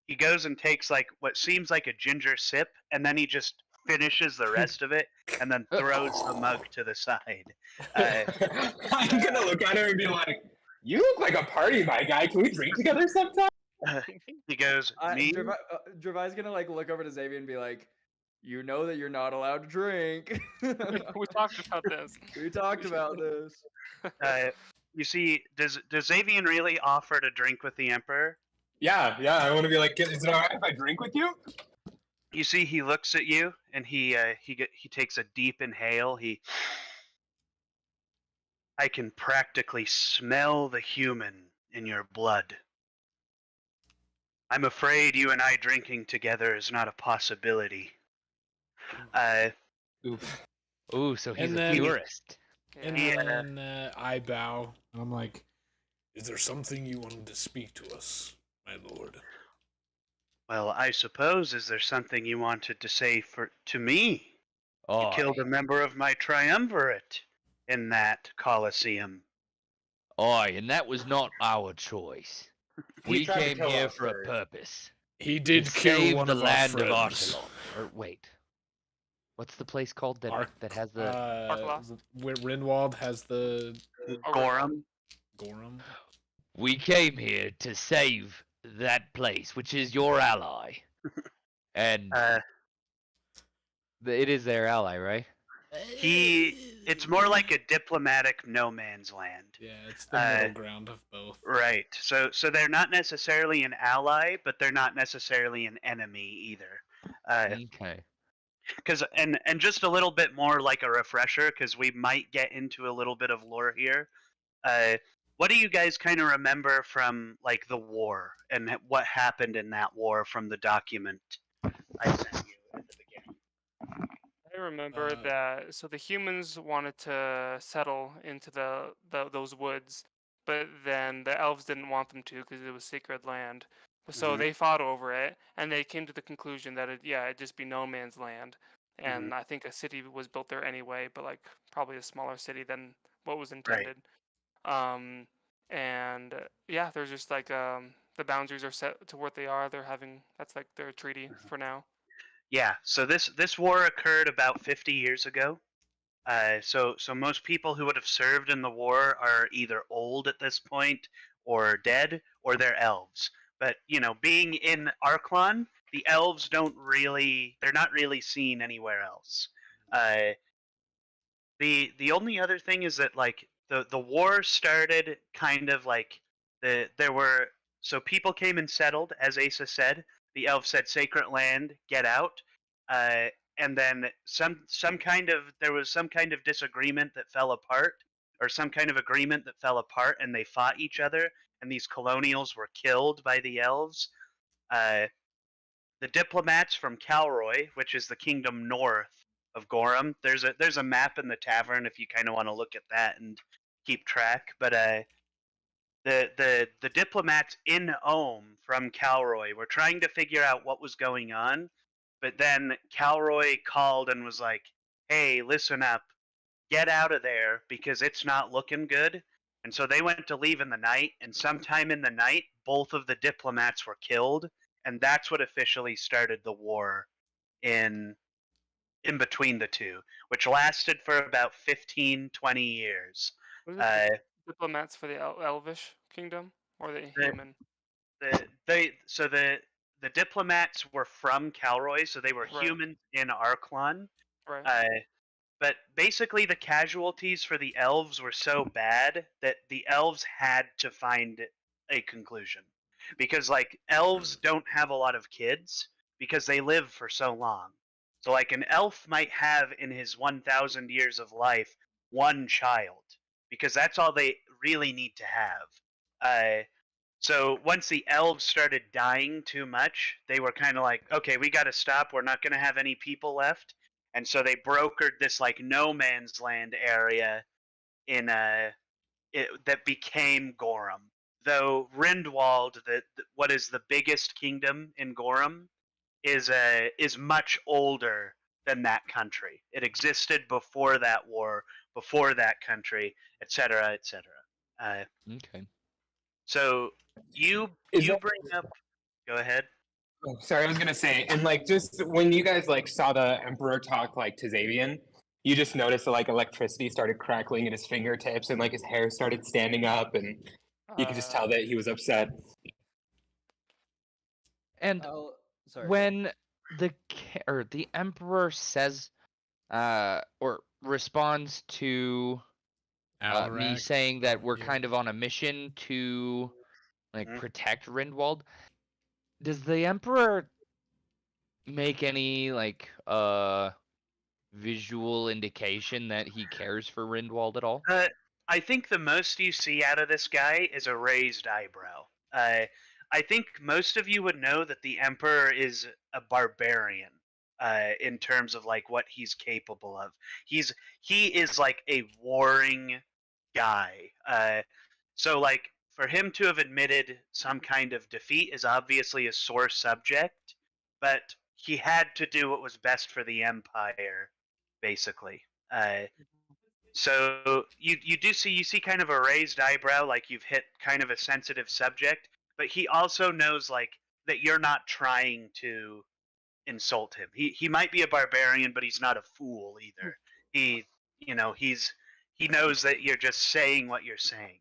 he goes and takes like what seems like a ginger sip, and then he just finishes the rest of it and then throws the mug to the side. I'm gonna look at her and be like, "You look like a party, my guy. Can we drink together sometime?" He goes, "Me?" Dravai's gonna like look over to Xavier and be like, "You know that you're not allowed to drink." We talked about this. We talked about this. You see, does Xavian really offer to drink with the Emperor? Yeah. I want to be like, "Is it alright if I drink with you?" You see, he looks at you and he takes a deep inhale. I can practically smell the human in your blood. I'm afraid you and I drinking together is not a possibility. Oof. ooh, so he's And a then- purist. And Yeah. then I bow. And I'm like, "Is there something you wanted to speak to us, my lord?" Well, I suppose, is there something you wanted to say to me? You Aye. killed a member of my triumvirate in that Colosseum. Aye, and that was not our choice. He We tried to came kill here us for a first. purpose. He To did kill save one the of land our of friends. Arcelon. Or wait, what's the place called that Arc- that has the? Where Rinwald has the Gorham? Gorham. We came here to save that place, which is your ally, and it is their ally, right? It's more like a diplomatic no man's land. Yeah, it's the middle ground of both. Right. So they're not necessarily an ally, but they're not necessarily an enemy either. Okay. And just a little bit more like a refresher, because we might get into a little bit of lore here. What do you guys kind of remember from like the war and what happened in that war from the document I sent you at the beginning? I remember that. So the humans wanted to settle into those woods, but then the elves didn't want them to because it was sacred land. So Mhm. they fought over it, and they came to the conclusion that it'd just be no man's land. And I think a city was built there anyway, but like probably a smaller city than what was intended. And yeah, there's just like the boundaries are set to what they are. That's like their treaty for now. Yeah, so this war occurred about 50 years ago. So most people who would have served in the war are either old at this point, or dead, or they're elves. But being in Arclon, the elves they're not really seen anywhere else. The only other thing is that like the war started kind of like so people came and settled, as Asa said. The elf said, "Sacred land, get out." And then there was some kind of disagreement that fell apart, or some kind of agreement that fell apart, and they fought each other. and these colonials were killed by the elves. The diplomats from Calroy, which is the kingdom north of Gorham. There's a map in the tavern if you kind of want to look at that and keep track. But the diplomats in Ohm from Calroy were trying to figure out what was going on, but then Calroy called and was like, "Hey, listen up, get out of there because it's not looking good." And so they went to leave in the night, and sometime in the night, both of the diplomats were killed, and that's what officially started the war in between the two, which lasted for about 15, 20 years. Was it Uh, diplomats for the Elvish kingdom or the The- human? the diplomats were from Calroy, so they were Right. humans in Arklon. Right. But basically, the casualties for the elves were so bad that the elves had to find a conclusion. Because, like, elves don't have a lot of kids because they live for so long. So, like, an elf might have in his 1,000 years of life one child because that's all they really need to have. So once the elves started dying too much, they were kind of like, okay, we got to stop. We're not going to have any people left. And so they brokered this like no man's land area in that became Gorham. Though Rindwald, what is the biggest kingdom in Gorham, is much older than that country. It existed before that war, before that country, etc., etc. Okay. So you Is you that- bring up. Go ahead. Oh, sorry, I was gonna say, and like just when you guys like saw the Emperor talk like to Xavian, you just noticed that like electricity started crackling at his fingertips and like his hair started standing up, and you could just tell that he was upset. And Sorry. when the emperor says or responds to me Alvarac. saying that we're Yeah. kind of on a mission to like Mhm. protect Rindwald, does the emperor make any like visual indication that he cares for Rindwald at all? I think the most you see out of this guy is a raised eyebrow. I think most of you would know that the Emperor is a barbarian in terms of like what he's capable of. He is like a warring guy. So like for him to have admitted some kind of defeat is obviously a sore subject, but he had to do what was best for the Empire, basically. So you see kind of a raised eyebrow, like you've hit kind of a sensitive subject, but he also knows like that you're not trying to insult him. He might be a barbarian, but he's not a fool either. He he knows that you're just saying what you're saying.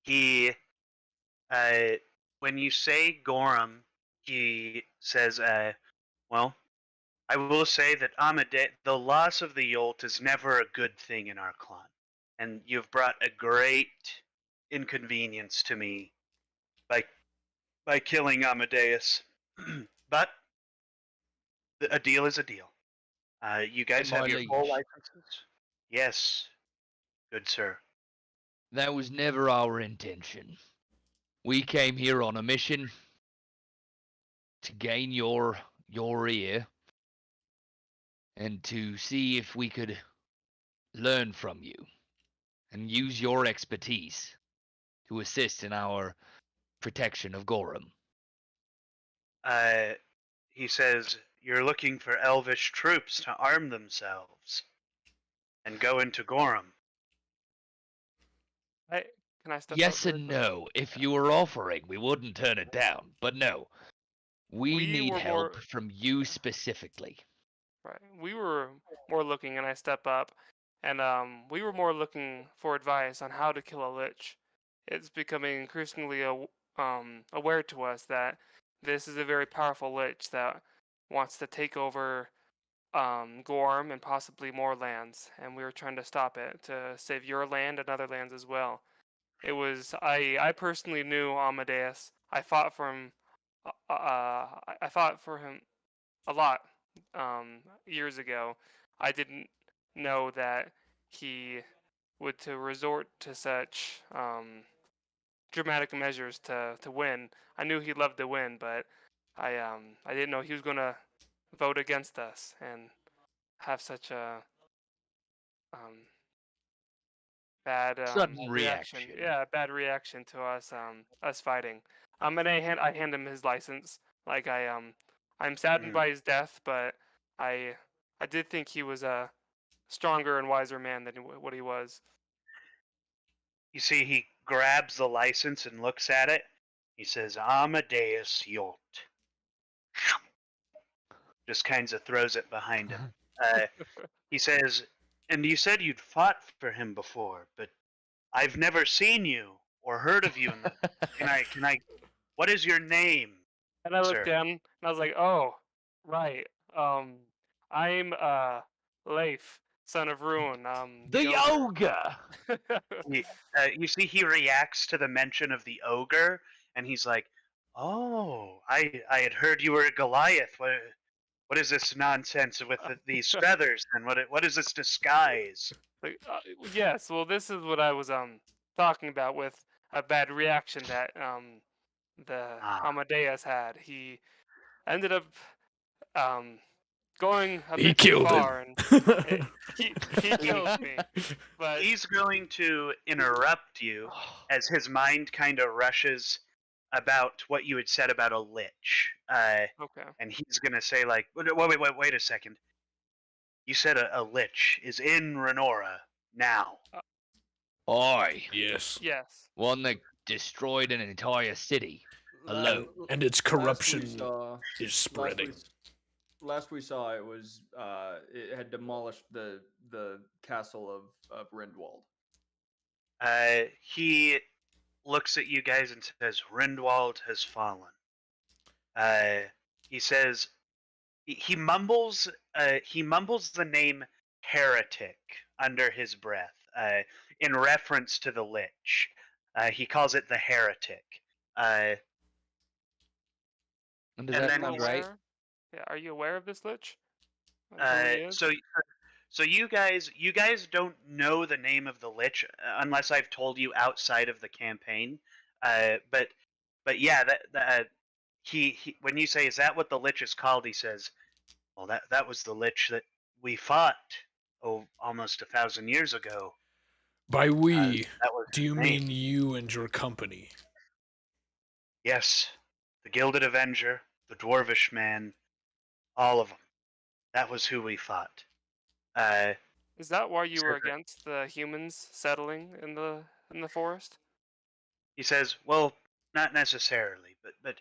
He when you say Gorham, he says, well, I will say that the loss of the Yolt is never a good thing in our clan, and you've brought a great inconvenience to me by killing Amadeus. But a deal is a deal. You guys My have your full liege. licenses? Yes, good sir. That was never our intention. We came here on a mission to gain your ear and to see if we could learn from you and use your expertise to assist in our protection of Gorham. He says you're looking for elvish troops to arm themselves and go into Gorham. Can I step Yes up and really quick? no. If you were offering, we wouldn't turn it down. But no, we We need were help more- from you specifically. Right. We were more looking, and I step up, and we were more looking for advice on how to kill a lich. It's becoming increasingly aware to us that this is a very powerful lich that wants to take over Gorm and possibly more lands, and we were trying to stop it to save your land and other lands as well. It was I personally knew Amadeus. I fought for him. I fought for him a lot years ago. I didn't know that he would to resort to such dramatic measures to win. I knew he loved to win, but I didn't know he was gonna vote against us and have such a bad Sudden reaction. reaction. Yeah, bad reaction to us fighting. And I hand him his license. Like I'm saddened by his death, but I I did think he was a stronger and wiser man than what he was. You see, he grabs the license and looks at it. He says, Amadeus Yolt. Just kind of throws it behind him. He says, and you said you'd fought for him before, but I've never seen you or heard of you in the. Can I? What is your name, And I looked sir? down and I was like, oh, right. I'm Leif, son of Ruin. The ogre. You see, he reacts to the mention of the ogre, and he's like, "Oh, I had heard you were a Goliath. What is this nonsense with these feathers? And what is this disguise?" Like, yes, well, this is what I was talking about with a bad reaction that the Ah. Amadeus had. He ended up going a He bit too killed far, him. and he killed me. But He's going to interrupt you as his mind kind of rushes about what you had said about a lich. okay, And he's going to say, like, wait a second. You said a lich is in Renora now. Aye. Yes. yes, One that destroyed an entire city. Alone. And its Last we corruption saw- is spreading. Last we saw, it was it had demolished the castle of Rindwald. He looks at you guys and says, Rindwald has fallen. He says, he mumbles the name heretic under his breath in reference to the lich. He calls it the heretic. And does And that then sound he's- right? Yeah, are you aware of this lich? Like, who he is? So you guys don't know the name of the lich unless I've told you outside of the campaign. But yeah, that he when you say, is that what the lich is called? He says, well, that was the lich that we fought almost 1,000 years ago. By we, That was do his you name. mean you and your company? Yes, the Gilded Avenger, the Dwarvish Man, all of them. That was who we fought. Is that why you were Sure. against the humans settling in the forest? He says, well, not necessarily, but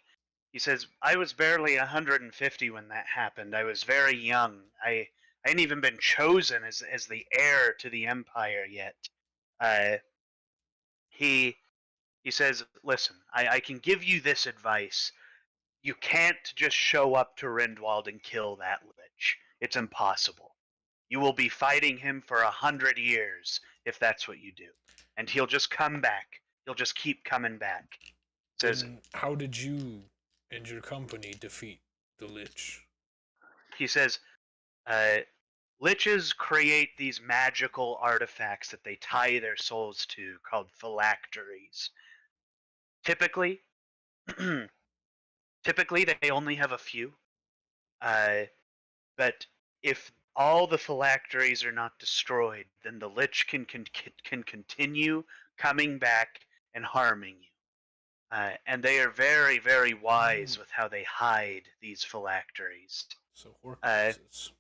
he says, I was barely 150 when that happened. I was very young. I hadn't even been chosen as the heir to the Empire yet. He says, listen, I can give you this advice. You can't just show up to Rindwald and kill that lich. It's impossible. You will be fighting him for 100 years if that's what you do. And he'll just come back. He'll just keep coming back. Says, Then how did you and your company defeat the Lich? he says, liches create these magical artifacts that they tie their souls to called phylacteries. Typically, they only have a few. But if all the phylacteries are not destroyed, then the lich can continue coming back and harming you. And they are very, very wise with how they hide these phylacteries. So Horcruxes.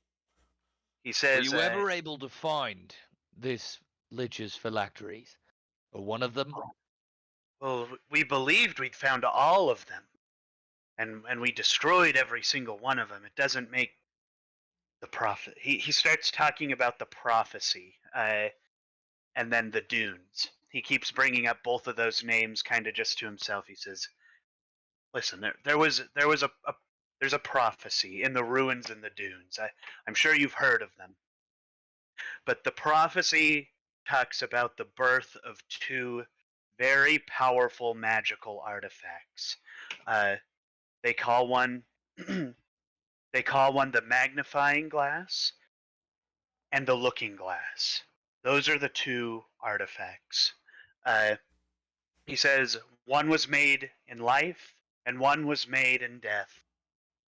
He Were says, you ever able to find this Lich's phylacteries? Or one of them? well, we believed we'd found all of them. And we destroyed every single one of them. It doesn't make the prophet. He starts talking about the prophecy, and then the dunes. He keeps bringing up both of those names, kind of just to himself. He says, "Listen, there's a prophecy in the ruins in the dunes. I'm sure you've heard of them, but the prophecy talks about the birth of two very powerful magical artifacts. They call one." They call one the magnifying glass and the looking glass. Those are the two artifacts. He says one was made in life, and one was made in death.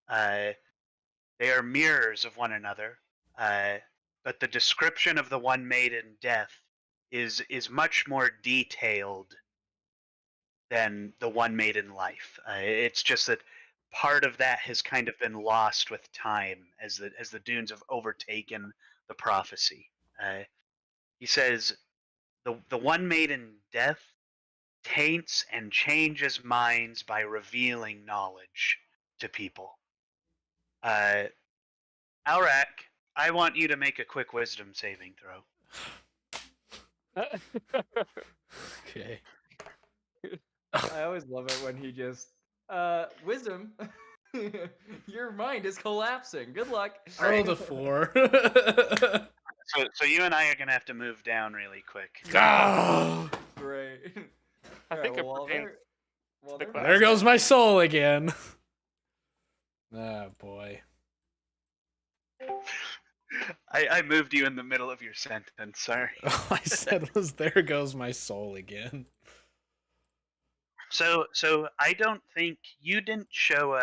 They are mirrors of one another, but the description of the one made in death is much more detailed than the one made in life. It's just that part of that has kind of been lost with time as the dunes have overtaken the prophecy. He says the one made in death taints and changes minds by revealing knowledge to people. Aurak, I want you to make a quick wisdom saving throw. Okay. I always love it when he just wisdom. Your mind is collapsing. Good luck. Roll the 4. So you and I are gonna have to move down really quick. Ah! Great. I Alright, think it well, pertains while the they're class. There goes my soul again. Oh boy. I moved you in the middle of your sentence. Sorry. All I said was, "There goes my soul again." So I don't think you didn't show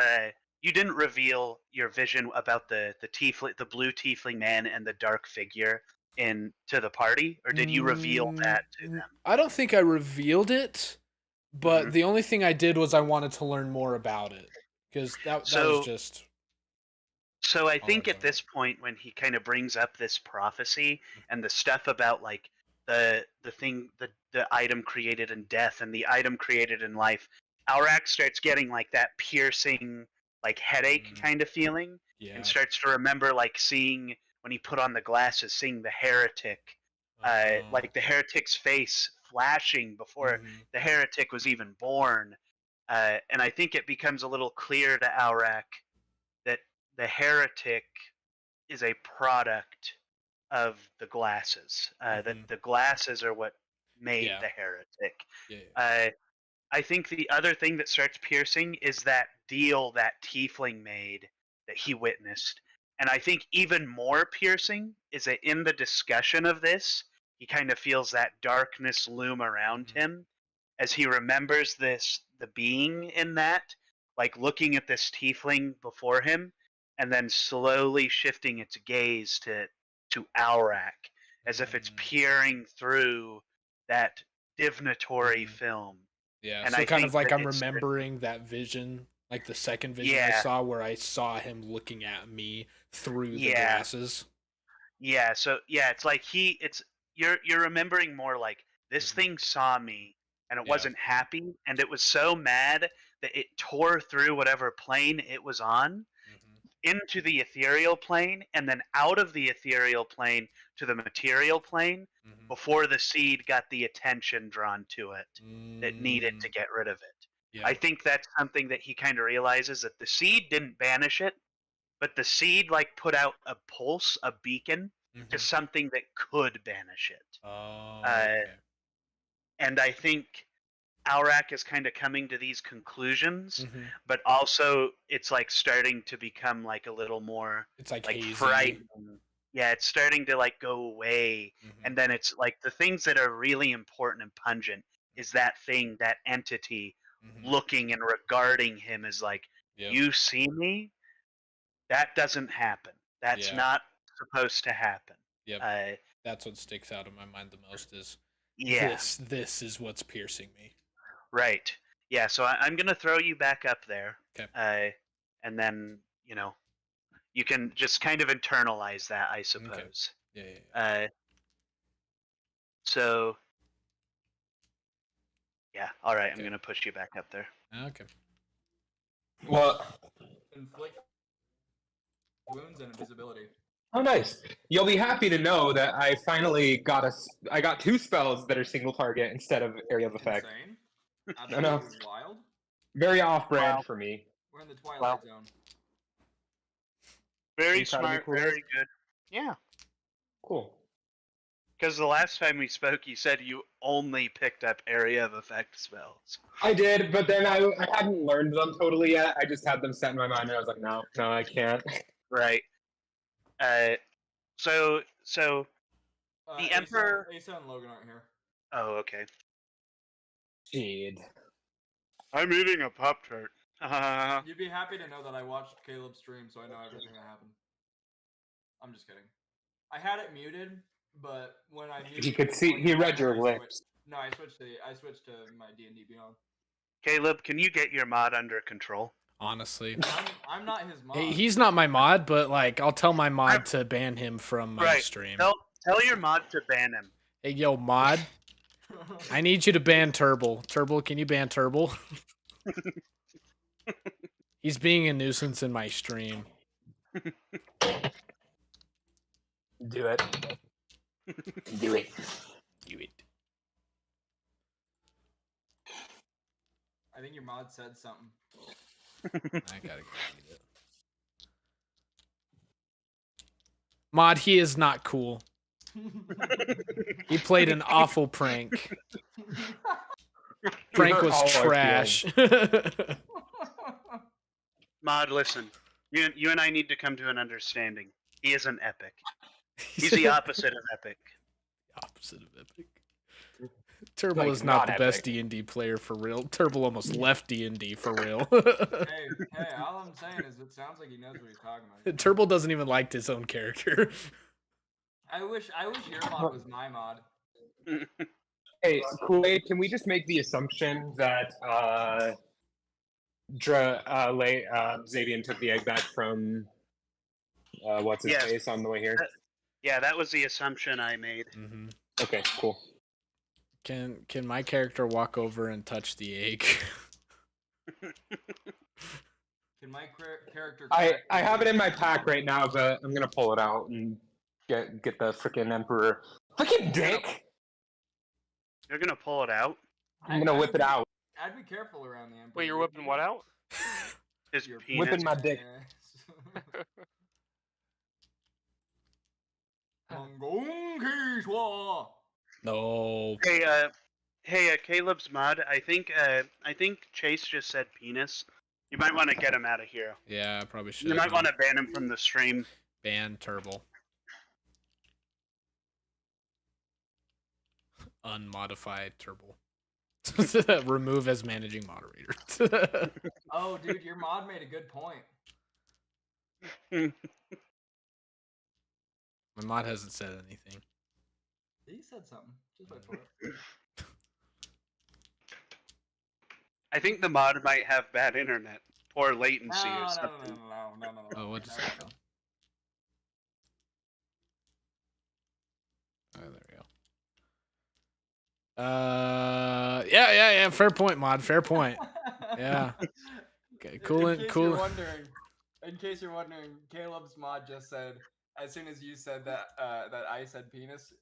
you didn't reveal your vision about the tiefling, the blue tiefling man and the dark figure to the party, or did you reveal that to them? I don't think I revealed it, but Mhm. the only thing I did was I wanted to learn more about it because that was So- just. So I All think I at this point, when he kind of brings up this prophecy and the stuff about like the thing, the item created in death and the item created in life, Aurak starts getting like that piercing, like headache kind of feeling, Yeah. and starts to remember like seeing when he put on the glasses, seeing the heretic, like the heretic's face flashing before the heretic was even born, and I think it becomes a little clear to Aurak that the heretic is a product of the glasses. That the glasses are what made Yeah. the heretic. Yeah. I think the other thing that starts piercing is that deal that Tiefling made that he witnessed. And I think even more piercing is that in the discussion of this, he kind of feels that darkness loom around him as he remembers the being in that, like looking at this Tiefling before him, and then slowly shifting its gaze to Aurak, as if it's peering through that divinatory film. Yeah, And so I kind think of like that I'm it's- remembering that vision, like the second vision I Yeah. saw where I saw him looking at me through the Yeah. glasses. Yeah, so yeah, it's like you're remembering more like this thing saw me and it Yeah. wasn't happy and it was so mad that it tore through whatever plane it was on into the ethereal plane and then out of the ethereal plane to the material plane before the seed got the attention drawn to it that needed to get rid of it. Yeah. I think that's something that he kind of realizes, that the seed didn't banish it, but the seed like put out a pulse, a beacon to something that could banish it. Oh, Uh, okay. And I think Aurak is kind of coming to these conclusions, Mhm. but also it's like starting to become like a little more It's like like hazy. frightening. Yeah, it's starting to like go away, and then it's like the things that are really important and pungent is that thing, that entity looking and regarding him as like, Yep. you see me? That doesn't happen. That's Yeah. not supposed to happen. Yep. That's what sticks out in my mind the most is Yeah, this is what's piercing me. right. Yeah, so I'm going to throw you back up there. Okay. And then, you can just kind of internalize that, I suppose. Yeah, yeah, yeah. So, yeah, all right, I'm Okay. going to push you back up there. Okay. Well, Inflict wounds and invisibility. oh nice. You'll be happy to know that I finally I got 2 spells that are single target instead of area of effect. Insane. I know. Absolutely wild. Very off-brand Wow. for me. We're in the Twilight Zone. Very You proud of me, smart, Kool-Aid? very good. Yeah, Cool. because the last time we spoke, you said you only picked up area of effect spells. I did, but then I hadn't learned them totally yet. I just had them set in my mind, and I was like, no, I can't. Right. So the Emperor. Asa and Logan aren't here. Oh, okay. Shit. I'm eating a Pop-Tart. You'd be happy to know that I watched Caleb's stream, so I know everything that happened. I'm just kidding. I had it muted, but when I muted, He could see. He read your lips. No, I switched to my D&D Beyond. Caleb, can you get your mod under control? Honestly, I'm not his mod. hey, he's not my mod, but like I'll tell my mod to ban him from my stream. Tell your mod to ban him. Hey, yo, mod, I need you to ban Turble. Turble, can you ban Turble? He's being a nuisance in my stream. Do it. Do it. Do it. I think your mod said something. I gotta go eat it. Mod, he is not cool. He played an awful prank. Prank was trash. Mod, listen. You and I need to come to an understanding. He isn't epic. He's the opposite of epic. Opposite of epic. Turbo Like, is not the not best epic. D&D player for real. Turbo almost left D&D for real. hey, all I'm saying is it sounds like he knows what he's talking about. Turbo doesn't even like his own character. I wish your mod was my mod. Hey, Kool-Aid, can we just make the assumption that Xavian took the egg back from what's his Yes. face on the way here? Yeah, that was the assumption I made. Mm-hmm. Okay, cool. Can my character walk over and touch the egg? Can my character? I have it in my pack right now, but I'm gonna pull it out and get the freaking Emperor. Freaking dick! You're gonna pull it out? I'm gonna whip it out. I'd be careful around the Emperor. Wait, you're whipping what out? His Your penis. Whipping my dick. No. Hey, Caleb's mod. I think Chase just said penis. You might want to get him out of here. Yeah, I probably should. You might want to ban him from the stream. ban Turbo. Unmodified Turbo. Remove as managing moderator. Oh, dude, your mod made a good point. My mod hasn't said anything. He said something. Just wait for it. I think the mod might have bad internet, poor latency or No. something. Oh, what just No, no, happened? Oh, there we go. Yeah. Fair point, mod. Fair point. Yeah. Okay, cool. In case you're wondering, Caleb's mod just said, as soon as you said that that I said penis,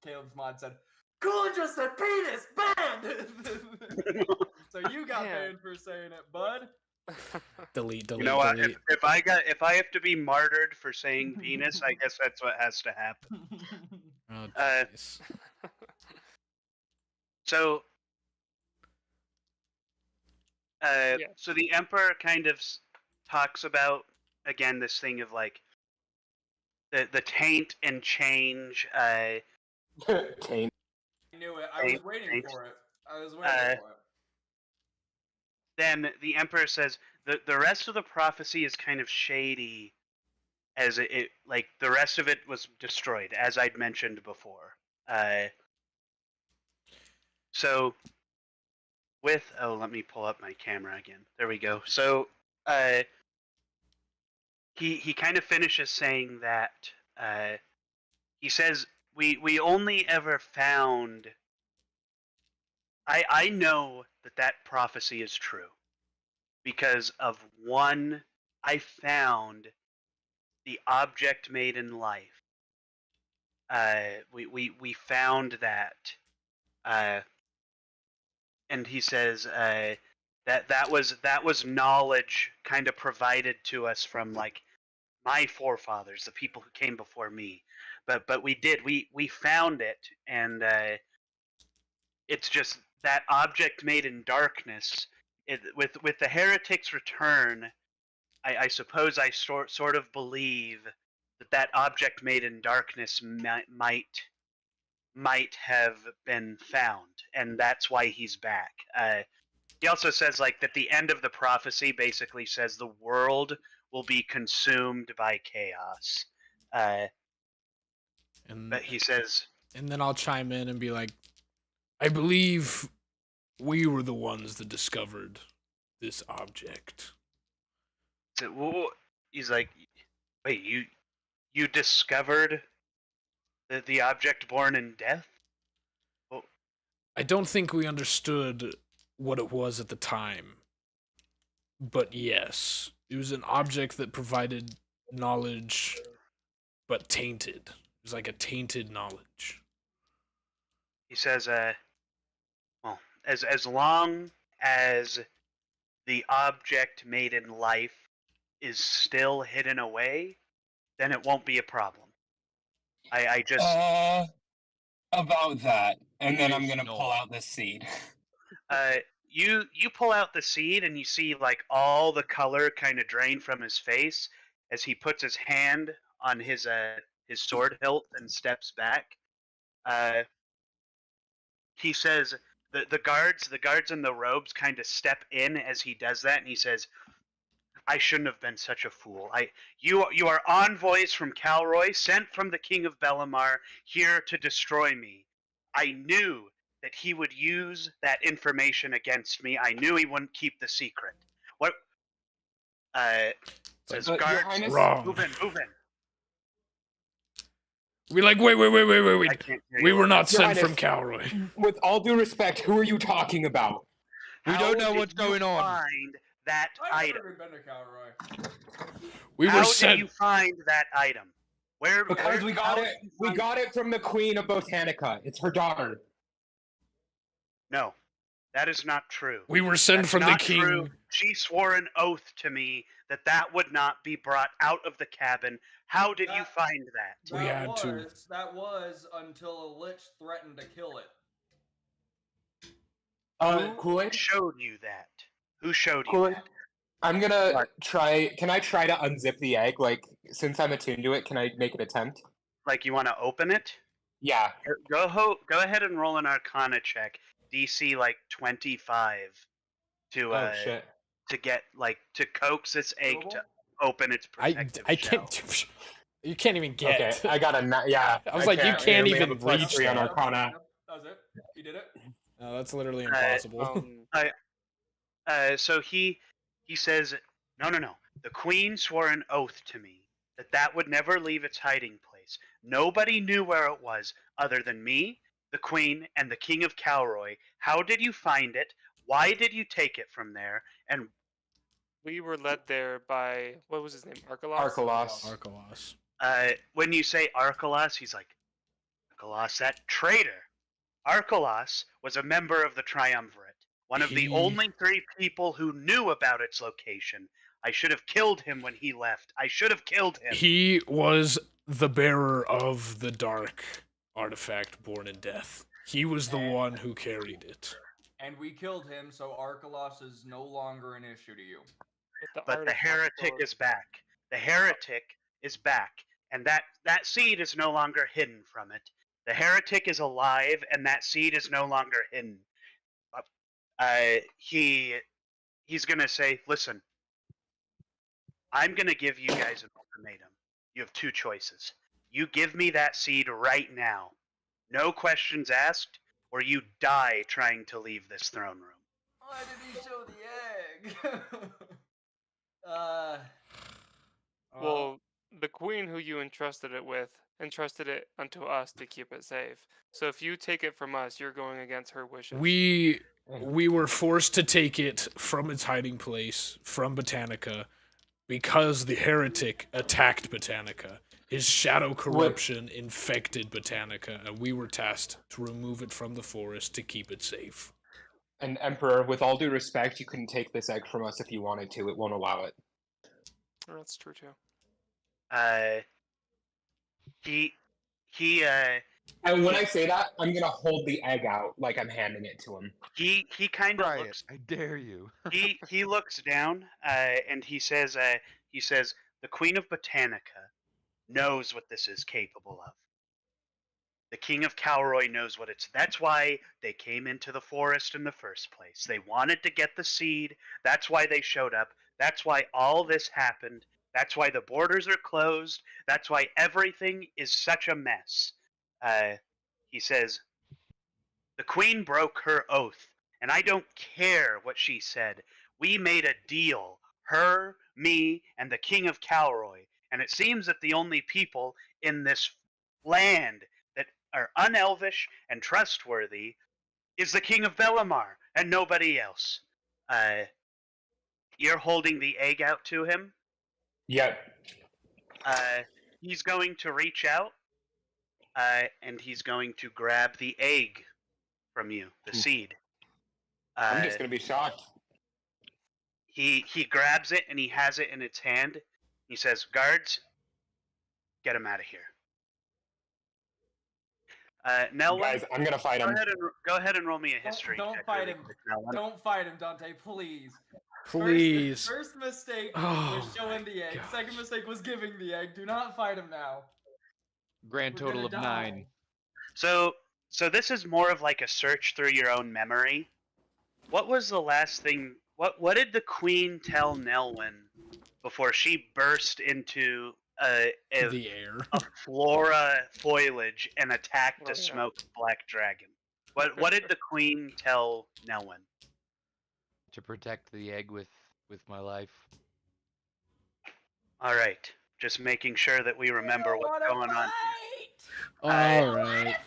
Caleb's mod said, Coolin just said penis, banned! So you got banned for saying it, bud. Delete. You know what? Delete. If I have to be martyred for saying penis, I guess that's what has to happen. Oh, jeez. So, so the Emperor kind of talks about again this thing of like the taint and change. Taint. I knew it. I was waiting for it. Then the Emperor says the rest of the prophecy is kind of shady, as it like the rest of it was destroyed, as I'd mentioned before. So let me pull up my camera again. There we go. So he kind of finishes saying that he says we only ever found. I know that prophecy is true because of one. I found the object made in life. We found that, and he says that was knowledge kind of provided to us from like my forefathers, the people who came before me. But we found it, and it's just that object made in darkness. With the heretic's return, I suppose I sort of believe that object made in darkness might have been found, and that's why he's back. He also says like that the end of the prophecy basically says the world will be consumed by chaos. And But he says, and then I'll chime in and be like, I believe we were the ones that discovered this object. he's like, wait, you discovered the object born in death? Well, I don't think we understood what it was at the time. But yes, it was an object that provided knowledge, but tainted. It was like a tainted knowledge. he says, well, as long as the object made in life is still hidden away, then it won't be a problem. I just About that, and then I'm It's gonna pull not. out this seed. you pull out the seed and you see like all the color kind of drain from his face as he puts his hand on his sword hilt and steps back. He says the guards in the robes kind of step in as he does that, and he says, I shouldn't have been such a fool. You are envoys from Calroy, sent from the King of Bellamar here to destroy me. I knew that he would use that information against me. I knew he wouldn't keep the secret. What? Says Your guards, Highness, Wrong. move in. We're like, wait. I can't hear We you. were not Your sent from Highness. Calroy. with all due respect, who are you talking about? We How don't know did what's you going on. Find that item. been to Calroy. We How were did sent. you find that item? Because we got how it. did you We find got it from the Queen of Botanica. It's her daughter. No, that is not true. We were sent That's from the not king. true. She swore an oath to me that would not be brought out of the cabin. How did you find that? We had to. That was until a lich threatened to kill it. Who Kool-Aid? showed you that? Who showed you Kool-Aid? that? I'm gonna What? try. Can I try to unzip the egg? Like, since I'm attuned to it, can I make an attempt? Like you want to open it? Yeah. Go ahead and roll an Arcana check, DC like 25, to Oh shit. to get like to coax this egg to open its protective I shell. can't. You can't even get. Okay, I got a yeah. I was like, you can't only even have a plus reach 3 on that. Arcana. That was it. You did it. No, that's literally impossible. So he says, no. The Queen swore an oath to me that would never leave its hiding place. Nobody knew where it was other than me, the Queen, and the King of Calroy. How did you find it? Why did you take it from there? And We were led there by what was his name? Arkalos? Arkalos. Arkalos. when you say Arkalos, he's like, Arkalos, that traitor. Arkalos was a member of the Triumvirate, one of the He- only 3 people who knew about its location. I should have killed him when he left. I should have killed him. He was the bearer of the dark artifact born in death. He was the one who carried it. And we killed him, so Arkalos is no longer an issue to you. But the artifact heretic was- is back. The heretic is back, and that seed is no longer hidden from it. The heretic is alive, and that seed is no longer hidden. He's gonna say, listen, I'm gonna give you guys an ultimatum. You have 2 choices. You give me that seed right now, no questions asked, or you die trying to leave this throne room. Why did he show the egg? Well, the queen who you entrusted it with entrusted it unto us to keep it safe. So if you take it from us, you're going against her wishes. We were forced to take it from its hiding place, from Botanica, because the heretic attacked Botanica. His shadow corruption infected Botanica, and we were tasked to remove it from the forest to keep it safe. And Emperor, with all due respect, you couldn't take this egg from us if you wanted to. It won't allow it. That's true too. And when I say that, I'm gonna hold the egg out like I'm handing it to him. He kind of Try looks. it. I dare you. he looks down and he says the Queen of Botanica knows what this is capable of. The King of Calroy knows what it's. That's why they came into the forest in the first place. They wanted to get the seed. That's why they showed up. That's why all this happened. That's why the borders are closed. That's why everything is such a mess. He says, the Queen broke her oath, and I don't care what she said. We made a deal. Her, me, and the King of Calroy. And it seems that the only people in this land that are unelvish and trustworthy is the King of Bellamar and nobody else. You're holding the egg out to him. Yep. He's going to reach out, and he's going to grab the egg from you, the seed. I'm just gonna be shocked. He grabs it and he has it in its hand. He says, "Guards, get him out of here." Nelwyn, Guys, I'm gonna fight him. go ahead and roll me a history. Don't check fight really him. quick, Nelwyn. Don't fight him, Dante, please. Please. First mistake Oh, was showing the egg. gosh. Second mistake was giving the egg. Do not fight him now. Grand We're total gonna of die. 9. So this is more of like a search through your own memory. What was the last thing? What did the Queen tell Nelwyn before she burst into a The air. flora foliage and attacked Oh, a yeah. smoked black dragon? What did the Queen tell Nelwyn? To protect the egg with my life. All right, just making sure that we remember what's going on. All right.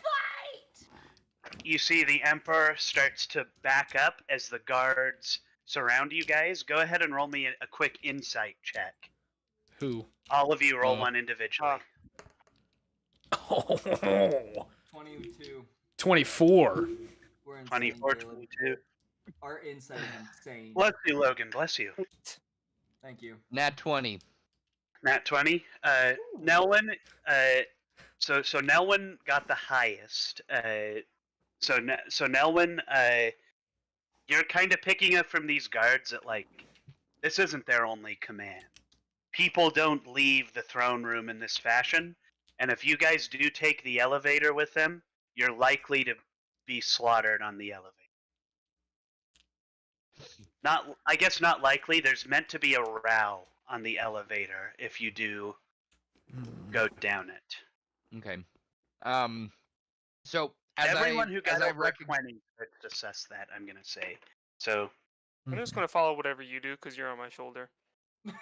You see the Emperor starts to back up as the guards surround you guys. Go ahead and roll me a quick insight check. Who? All of you roll one individually. Oh, 22. 24. We're insane, 24, Caleb. 22. Our insight is insane. Bless you, Logan. Bless you. Thank you. Nat 20. Nat 20. Nelwyn. So Nelwyn got the highest. So Nelwyn, you're kind of picking up from these guards that like this isn't their only command. People don't leave the throne room in this fashion, and if you guys do take the elevator with them, you're likely to be slaughtered on the elevator. I guess not likely. There's meant to be a row on the elevator if you do go down it. Okay. So as Everyone who got I over 20 starts to assess that, I'm gonna say. So I'm just gonna follow whatever you do because you're on my shoulder. He's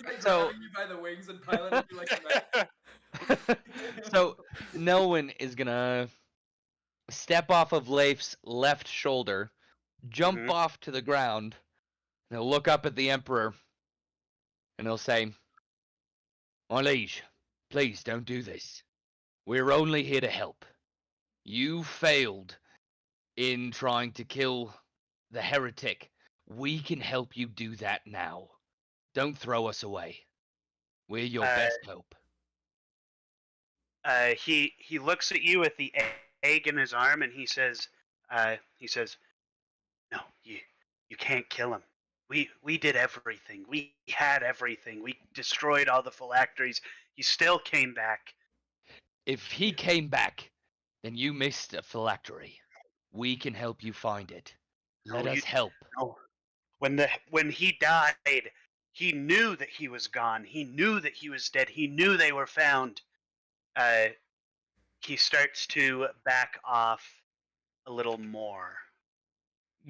like grabbing you by the wings and piloting you like a man. So Nelwyn is gonna step off of Leif's left shoulder, jump Mhm. off to the ground, and he'll look up at the Emperor, and he'll say, "My liege, please don't do this. We're only here to help. You failed in trying to kill the heretic. We can help you do that now. Don't throw us away. We're your best hope." He looks at you with the egg in his arm and he says, "No, you can't kill him. We did everything. We had everything. We destroyed all the phylacteries. He still came back." If he came back, then you missed a phylactery. We can help you find it. Let No, us help. No. When he died, he knew that he was gone. He knew that he was dead. He knew they were found. He starts to back off a little more.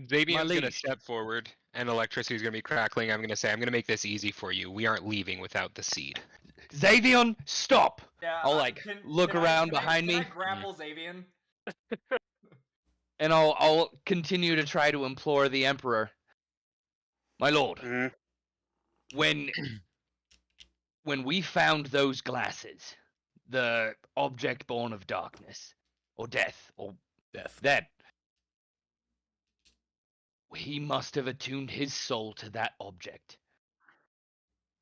Xavier's gonna liege. step forward, and electricity's gonna be crackling. I'm gonna say, I'm gonna make this easy for you. We aren't leaving without the seed. Xavion, stop! Yeah, I'll like look around behind can me, I grapple Xavian? and I'll continue to try to implore the Emperor. My lord, Mhm. when we found those glasses, the object born of darkness, or death, or Death. that, he must have attuned his soul to that object.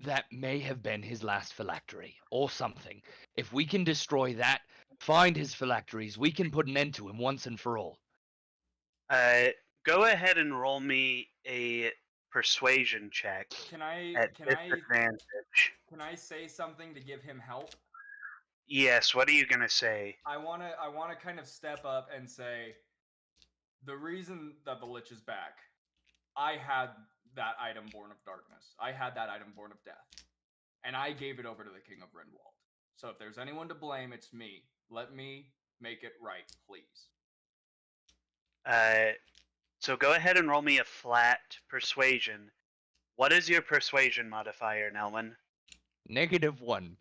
That may have been his last phylactery, or something. If we can destroy that, find his phylacteries, we can put an end to him once and for all. Go ahead and roll me a persuasion check Can I at can I disadvantage. can I say something to give him help? Yes, what are you gonna say? I wanna kind of step up and say, the reason that the Lich is back, I had that item Born of Darkness. I had that item Born of Death. And I gave it over to the King of Rinwald. So if there's anyone to blame, it's me. Let me make it right, please. So go ahead and roll me a flat persuasion. What is your persuasion modifier, Nelman? -1.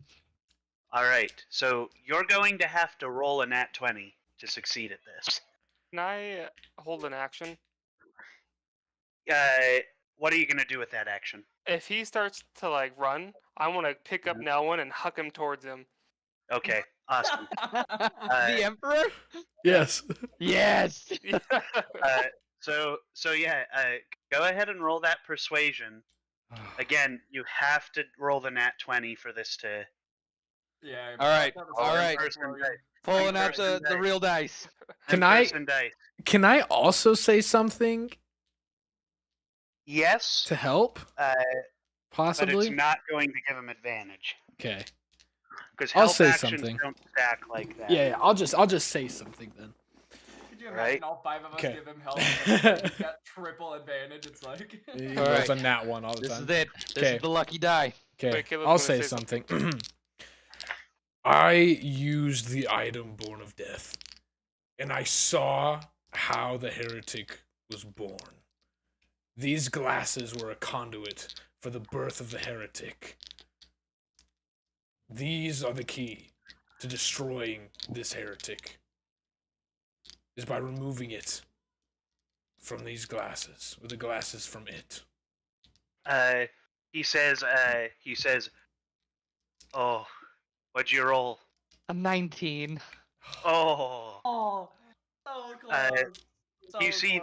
Alright, so you're going to have to roll a nat 20 to succeed at this. Can I hold an action? What are you going to do with that action? If he starts to like run, I want to pick up Nelwyn and huck him towards him. Okay, awesome. The Emperor? Yes. Yes. So yeah, go ahead and roll that persuasion. Again, you have to roll the nat 20 for this to... Yeah. All right, that was all the right. first one. Pulling out person the dice. real dice. Can I- person dice. Can I also say something Yes, to help? but Possibly. it's not going to give him advantage. Okay. Because I'll help say actions something. don't stack like that. Yeah, I'll just say something then. Could you imagine Right? all 5 of us Okay. give him help? And he's got triple advantage. It's like. He All rolls right. a nat 1 all the This time. is it. This Okay. is the lucky die. Okay, Wait, Caleb's I'll gonna say say something. I used the item Born of Death, and I saw how the heretic was born. These glasses were a conduit for the birth of the heretic. These are the key to destroying this heretic, is by removing it from these glasses, or the glasses from it. He says, oh, what'd you roll? A 19. Oh, Oh, so close. you see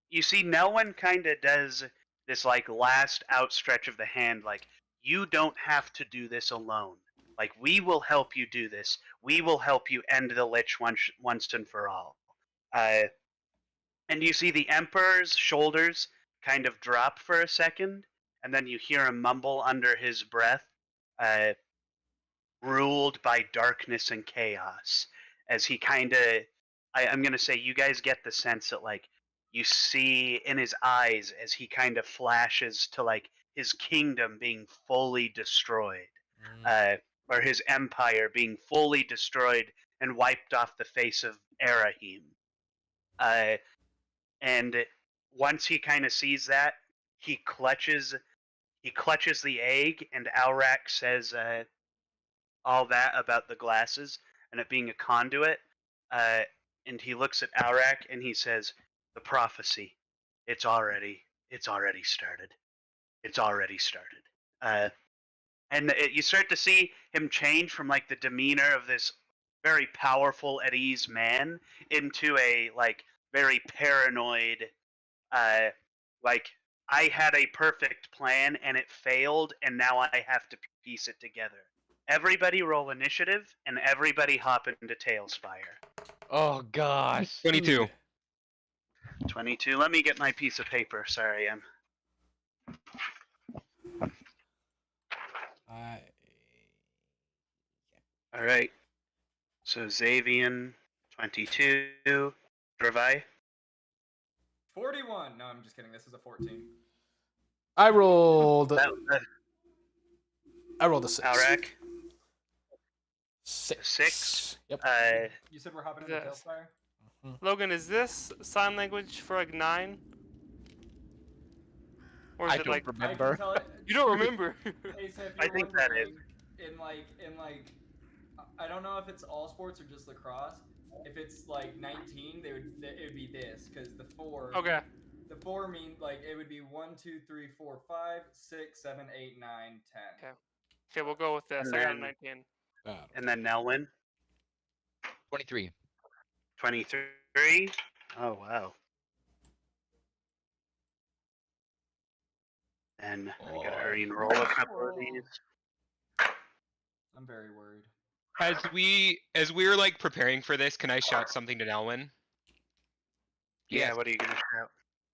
you see, no one kind of does this like last outstretch of the hand, like, you don't have to do this alone. Like, we will help you do this. We will help you end the Lich once and for all. And you see the Emperor's shoulders kind of drop for a second, and then you hear him mumble under his breath, ruled by darkness and chaos, as he kind of, I'm going to say, you guys get the sense that, like, you see in his eyes as he kind of flashes to, like, his kingdom being fully destroyed, or his empire being fully destroyed and wiped off the face of Arahim. And once he kind of sees that, he clutches the egg, and Alrak says all that about the glasses and it being a conduit. And he looks at Alrak and he says, "The prophecy, it's already started. It's already started." And you start to see him change from like the demeanor of this very powerful at ease man into a like very paranoid, like, I had a perfect plan and it failed and now I have to piece it together. Everybody roll initiative and everybody hop into Tailspire. Oh gosh. 22. 22. Let me get my piece of paper. Sorry, I'm... All right. So Xavian, 22. Dravai? 41. No, I'm just kidding. This is a 14. I rolled. That, I rolled a 6. Alrak? 6. 6? Yep. You said we're hopping into Yes. Tailspire? Logan, is this sign language for like 9? Or is I it don't like I can remember. tell it. you don't remember? Hey, so if I you're think that is. wondering, in like, I don't know if it's all sports or just lacrosse. If it's like 19, it would be this, because the 4. Okay. The 4 mean like it would be 1, 2, 3, 4, 5, 6, 7, 8, 9, 10. Okay. Okay, we'll go with this. And I got a then- 19. And then Nelwyn? 23. 23? Oh, wow. And I gotta hurry and roll a couple of these. I'm very worried. As we were like preparing for this, can I shout something to Nelwyn? Yeah, Yes. what are you gonna shout?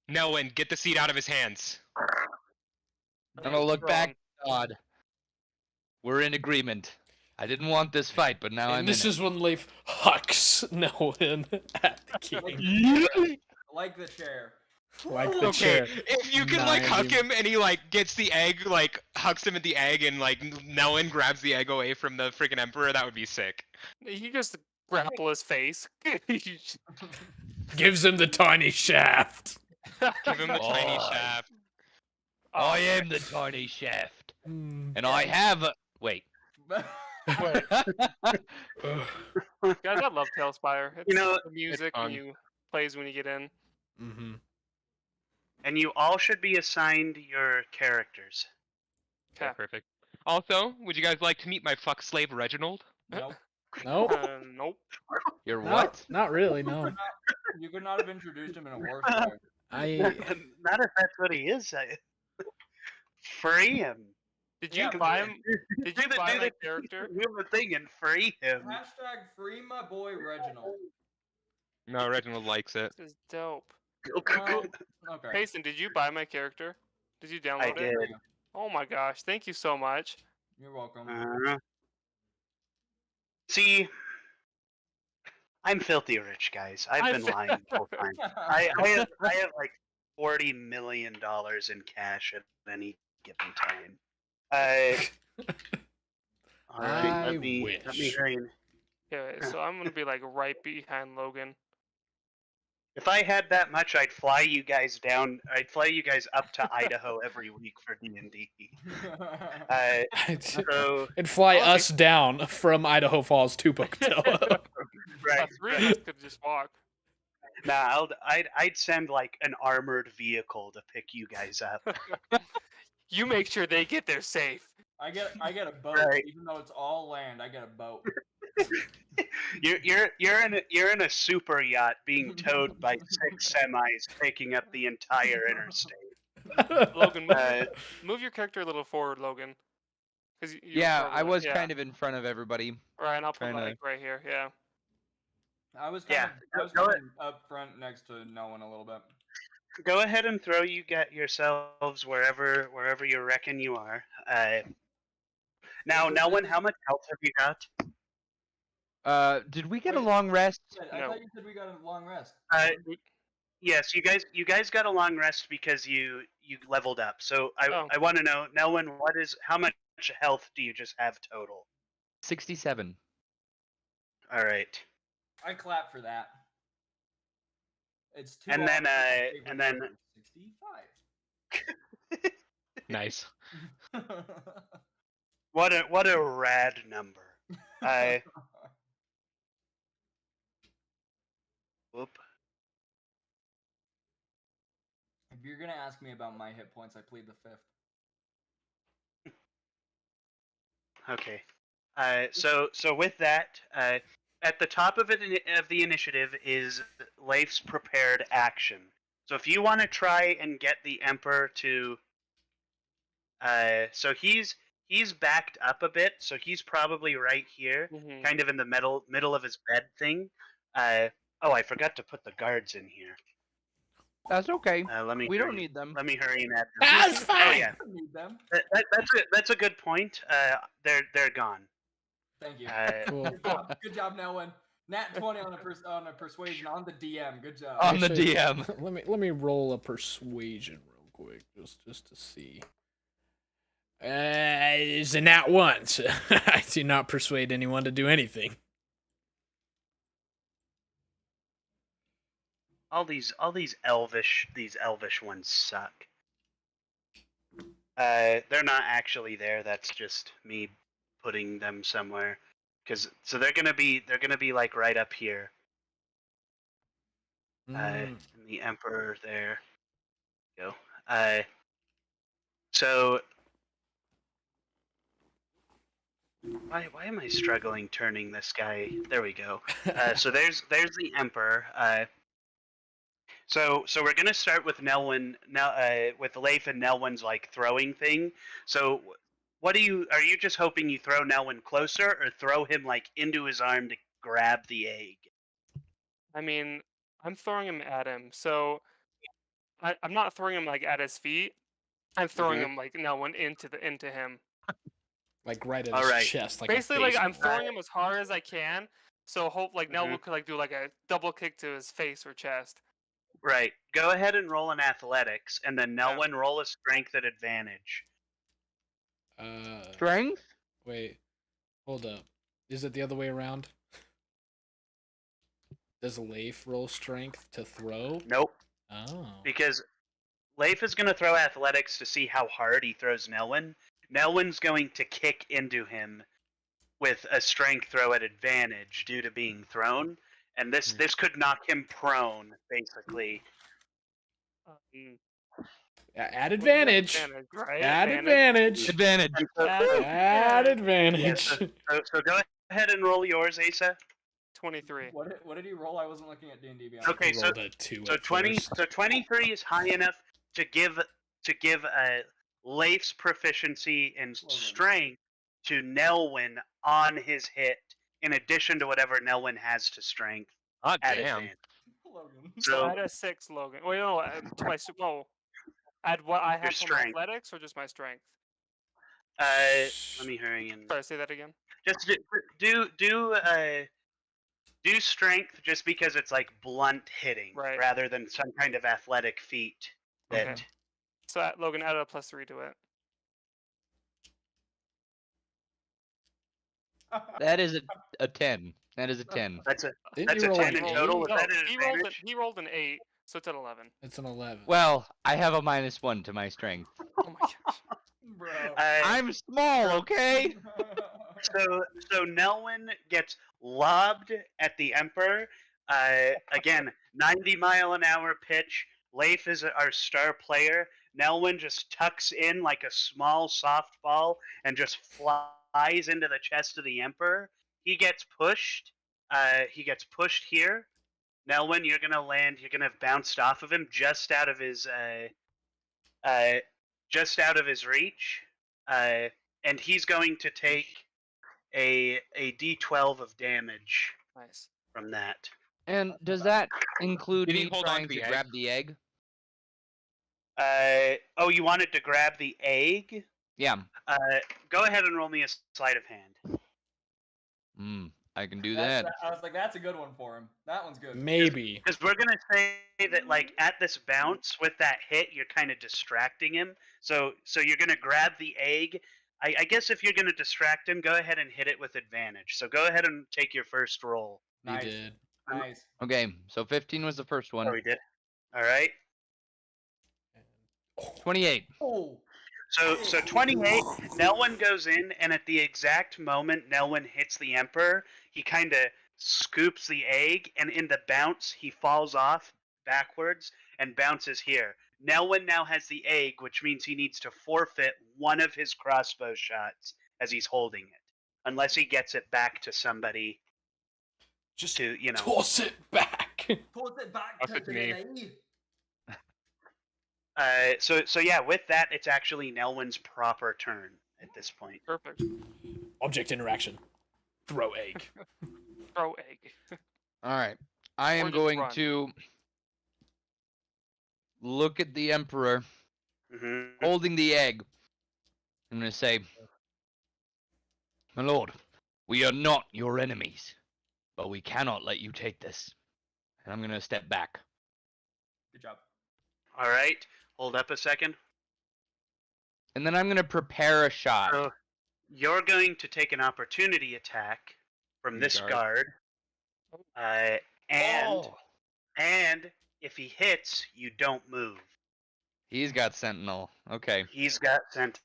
Nelwyn, get the seed out of his hands. I'm gonna look back. God. We're in agreement. I didn't want this fight, but now I'm And this in is when Leif hucks Nolan at the king. Like the chair. Like the Okay, chair. if you can like huck 90. him and he like gets the egg, like hucks him at the egg, and like Nellen grabs the egg away from the freaking emperor, that would be sick. You just grapple his face. Gives him the tiny shaft. Give him the tiny Oh. shaft. I am the tiny shaft, Mm. and I have a wait. Ugh. Guys, I love Tailspire. It's know, the music fun. when you plays when you get in. Mm-hmm. And you all should be assigned your characters. Okay. Perfect. Also, would you guys like to meet my fuck slave Reginald? Nope. Nope. Nope. You're Not- what? Not really, no. You could not have introduced him in a worse way. I Not if that's what he is. Free him. Did you Yeah, buy him? Did Do you the- buy do my the- character? Do the thing and free him. Hashtag free my boy Reginald. No, Reginald likes it. This is dope. Well, okay. Payson, did you buy my character? Did you download I it? did. Oh my gosh, thank you so much. You're welcome. See, I'm filthy rich, guys. I've I'm been fi- lying the whole time. I have like $40 million in cash at any given time. All right, I let me wish. hurry. in. Yeah, so I'm gonna be like right behind Logan. If I had that much, I'd fly you guys down. I'd fly you guys up to Idaho every week for D&D. So and fly Honestly- us down from Idaho Falls to Pocatello. right, Three of us could just walk. nah, I'd send like an armored vehicle to pick you guys up. You make sure they get there safe. I get a boat, Right. even though it's all land. I get a boat. You're in a super yacht being towed by 6 semis taking up the entire interstate. Logan, Uh, move your character a little forward, Logan. Yeah, I was kind of in front of everybody. Right, and I'll put trying my to- like right here. Yeah. I was Yeah, kind of up front next to no one a little bit. Go ahead and throw you get yourselves wherever you reckon you are. Now, Nelwyn, how much health have you got? Did we get a Wait. long rest? I No. thought you said we got a long rest. Yes, you guys got a long rest because you leveled up. So Oh. I want to know, Nelwyn, how much health do you just have total? 67. All right. I clap for that. It's two. And then, offers, and then- 65. Nice. What a rad number. Whoop. If you're gonna ask me about my hit points, I plead the fifth. Okay. So with that, at the top of the initiative is Leif's prepared action. So if you want to try and get the Emperor to, so he's backed up a bit, so he's probably right here, Mhm. kind of in the middle of his bed thing. Oh, I forgot to put the guards in here. That's okay. Let me. We don't hurry- need them. Let me hurry and add them. That's Oh fine. yeah, I don't need them. that's a good point. They're gone. Thank you. Cool. Good job, Nolan. Nat 20 on a persuasion on the DM. Good job. On the Actually, DM. Let me roll a persuasion real quick, just to see. It's a nat once. I do not persuade anyone to do anything. All these elvish ones suck. They're not actually there. That's just me putting them somewhere. So they're gonna be like right up here. And the Emperor there. Go. So why am I struggling turning this guy? There we go. So there's the Emperor. So we're gonna start with Nelwyn now, with Leif and Nelwyn's like throwing thing. So are you just hoping you throw Nelwyn closer, or throw him like into his arm to grab the egg? I mean, I'm throwing him at him, so I'm not throwing him like at his feet. I'm throwing Mhm. him like no one into him. Like right at All his right. chest, like Basically, a like I'm baseball. throwing him as hard as I can, so hope like Mhm. Nelwood could like do like a double kick to his face or chest. Right. Go ahead and roll an athletics, and then Yeah. Nelwyn roll a strength at advantage. Strength? Wait, hold up. Is it the other way around? Does Leif roll strength to throw? Nope. Oh. Because Leif is going to throw athletics to see how hard he throws Nelwyn. Nelwyn's going to kick into him with a strength throw at advantage due to being thrown, and this could knock him prone, basically. At advantage. Right? At advantage. Advantage. And so, At yeah, advantage. so go ahead and roll yours, Asa. 23. What did he roll? I wasn't looking at D&D Beyond. Okay, He so rolled a 2 so at 20 first. so 23 is high enough to give Leif's proficiency in strength to Nelwyn on his hit, in addition to whatever Nelwyn has to strength God at damn. advantage. Logan. So So add a 6, Logan. Wait, no, to my add what I have Your for my strength. athletics or just my strength? let me hurry in. Sorry, say that again. Just do strength just because it's like blunt hitting Right. rather than some kind of athletic feat. That Okay. So Logan, add a +3 to it. That is a 10. That is a 10. that's a Didn't that's you a roll 10 an in 8? total. Was No, that an advantage? he rolled an 8, so it's at 11. It's an 11. Well, I have a -1 to my strength. Oh my gosh. Bro. I'm small, okay? So Nelwyn gets lobbed at the Emperor. Again, 90-mile-an-hour pitch. Leif is our star player. Nelwyn just tucks in like a small softball and just flies into the chest of the Emperor. He gets pushed. He gets pushed here. Nelwyn, you're gonna land. You're gonna have bounced off of him just out of his reach, and he's going to take a D12 of damage Nice. from that. And does that include Did he me hold on trying to to the egg? grab the egg? Oh, you wanted to grab the egg? Yeah. Go ahead and roll me a sleight of hand. I can do That's- that. I was like, that's a good one for him. That one's good. Maybe. Because we're gonna say that like at this bounce with that hit, you're kind of distracting him. So you're gonna grab the egg. I guess if you're gonna distract him, go ahead and hit it with advantage. So go ahead and take your first roll. He Nice. did. Nice. Okay, so 15 was the first Oh, one. we did. All right. 28. Oh. So 28, Nelwyn goes in, and at the exact moment Nelwyn hits the Emperor, he kind of scoops the egg, and in the bounce, he falls off backwards and bounces here. Nelwyn now has the egg, which means he needs to forfeit one of his crossbow shots as he's holding it, unless he gets it back to somebody. Just to toss it back. Toss it back Toss it to me. me. So yeah, with that, it's actually Nelwyn's proper turn at this point. Perfect. Object interaction. Throw egg. Throw egg. All right. I Or am just going run. to look at the Emperor Mm-hmm. holding the egg. I'm going to say, My lord, we are not your enemies, but we cannot let you take this. And I'm going to step back. Good job. All right, hold up a second. And then I'm going to prepare a shot. So you're going to take an opportunity attack from this guard, and if he hits, you don't move. He's got Sentinel. Okay. He's got Sentinel.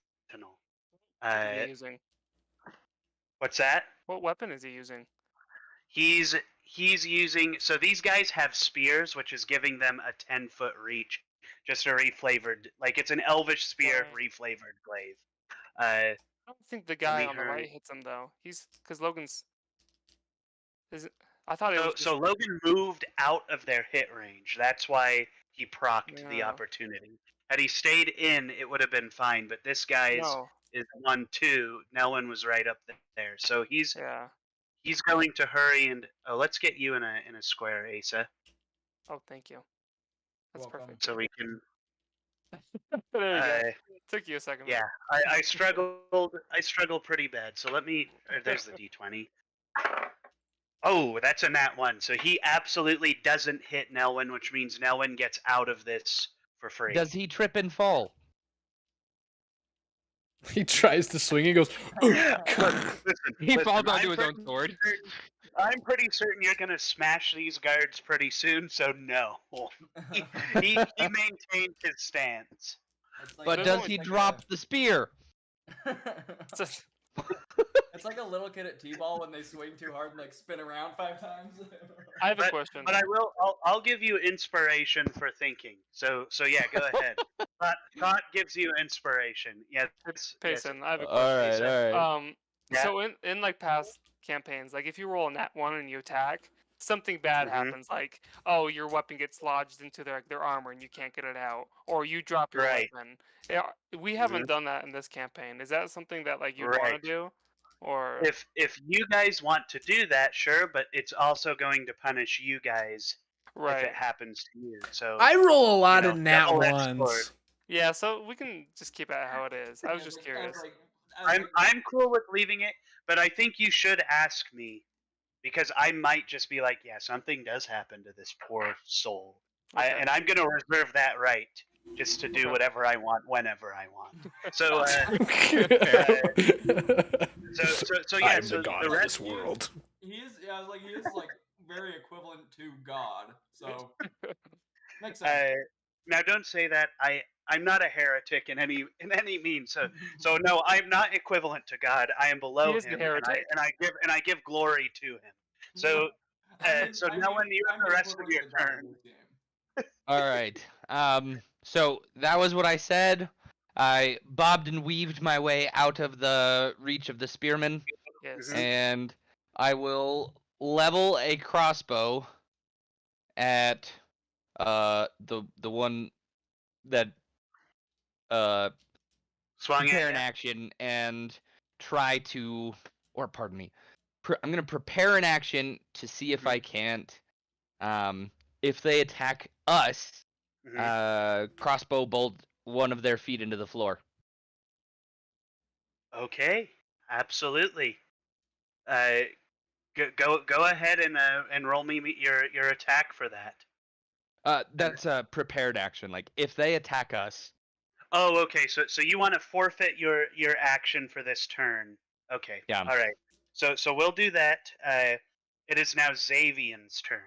What is he using? What's that? What weapon is he using? He's using. So these guys have spears, which is giving them a 10-foot reach. Just a reflavored, like it's an elvish spear, Right. reflavored glaive. I don't think the guy me on the hurry. right hits him though. He's because Logan's. I thought it So, was. so Logan moved out of their hit range. That's why he procced the Yeah. opportunity. Had he stayed in, it would have been fine. But this guy's No. is 1-2. Nelwyn was right up there, so he's Yeah. going to hurry and let's get you in a square, Asa, Oh, thank you. That's Welcome. perfect. so we can. There you go. Took you a second. Yeah, I struggled. I struggled pretty bad. So let me. There's the d20. Oh, that's a nat 1. So he absolutely doesn't hit Nelwyn, which means Nelwyn gets out of this for free. Does he trip and fall? He tries to swing. He goes. Listen, He listen, falls onto I'm his own pretty sword. I'm pretty certain you're gonna smash these guards pretty soon. So no, he maintained his stance. But There's does only he like drop the spear? Just- It's like a little kid at T-ball when they swing too hard and like spin around 5 times. I have a question. But I'll give you inspiration for thinking. So yeah, go ahead. Thought gives you inspiration. Yes, yes. Payson, I have a All question. right, all right. Yeah. So in like past campaigns, like if you roll a nat 1 and you attack, something bad Mhm. happens. Like, oh, your weapon gets lodged into their armor and you can't get it out, or you drop your Right. weapon. Yeah, we haven't done that in this campaign. Is that something that like you want Right. to do, or If you guys want to do that, sure, but it's also going to punish you guys if right? it happens to you. So I roll a lot of know, nat double-edged ones. sword. Yeah, so we can just keep it how it is. I was just curious. I'm cool with leaving it, but I think you should ask me because I might just be like, yeah, something does happen to this poor soul, Okay. and I'm gonna reserve that right just to do Okay. whatever I want whenever I want. So so yeah, I'm so the god the of rest this world. He is, yeah, like he is like very equivalent to God. So makes sense. now don't say that. I'm not a heretic in any means. So no, I'm not equivalent to God. I am below He is the him, heretic. and I give glory to him. So so now when you have the rest of your turn. All right. So that was what I said. I bobbed and weaved my way out of the reach of the spearman, Yes. Mhm. and I will level a crossbow at the one that Swung prepare at an ya? action and try to, or pardon me, I'm gonna prepare an action to see if I can't, if they attack us, crossbow bolt one of their feet into the floor. Okay, absolutely. Go ahead and roll me your attack for that. That's a prepared action. Like if they attack us, Oh, okay. So you want to forfeit your action for this turn? Okay. Yeah. All right. So we'll do that. It is now Xavian's turn.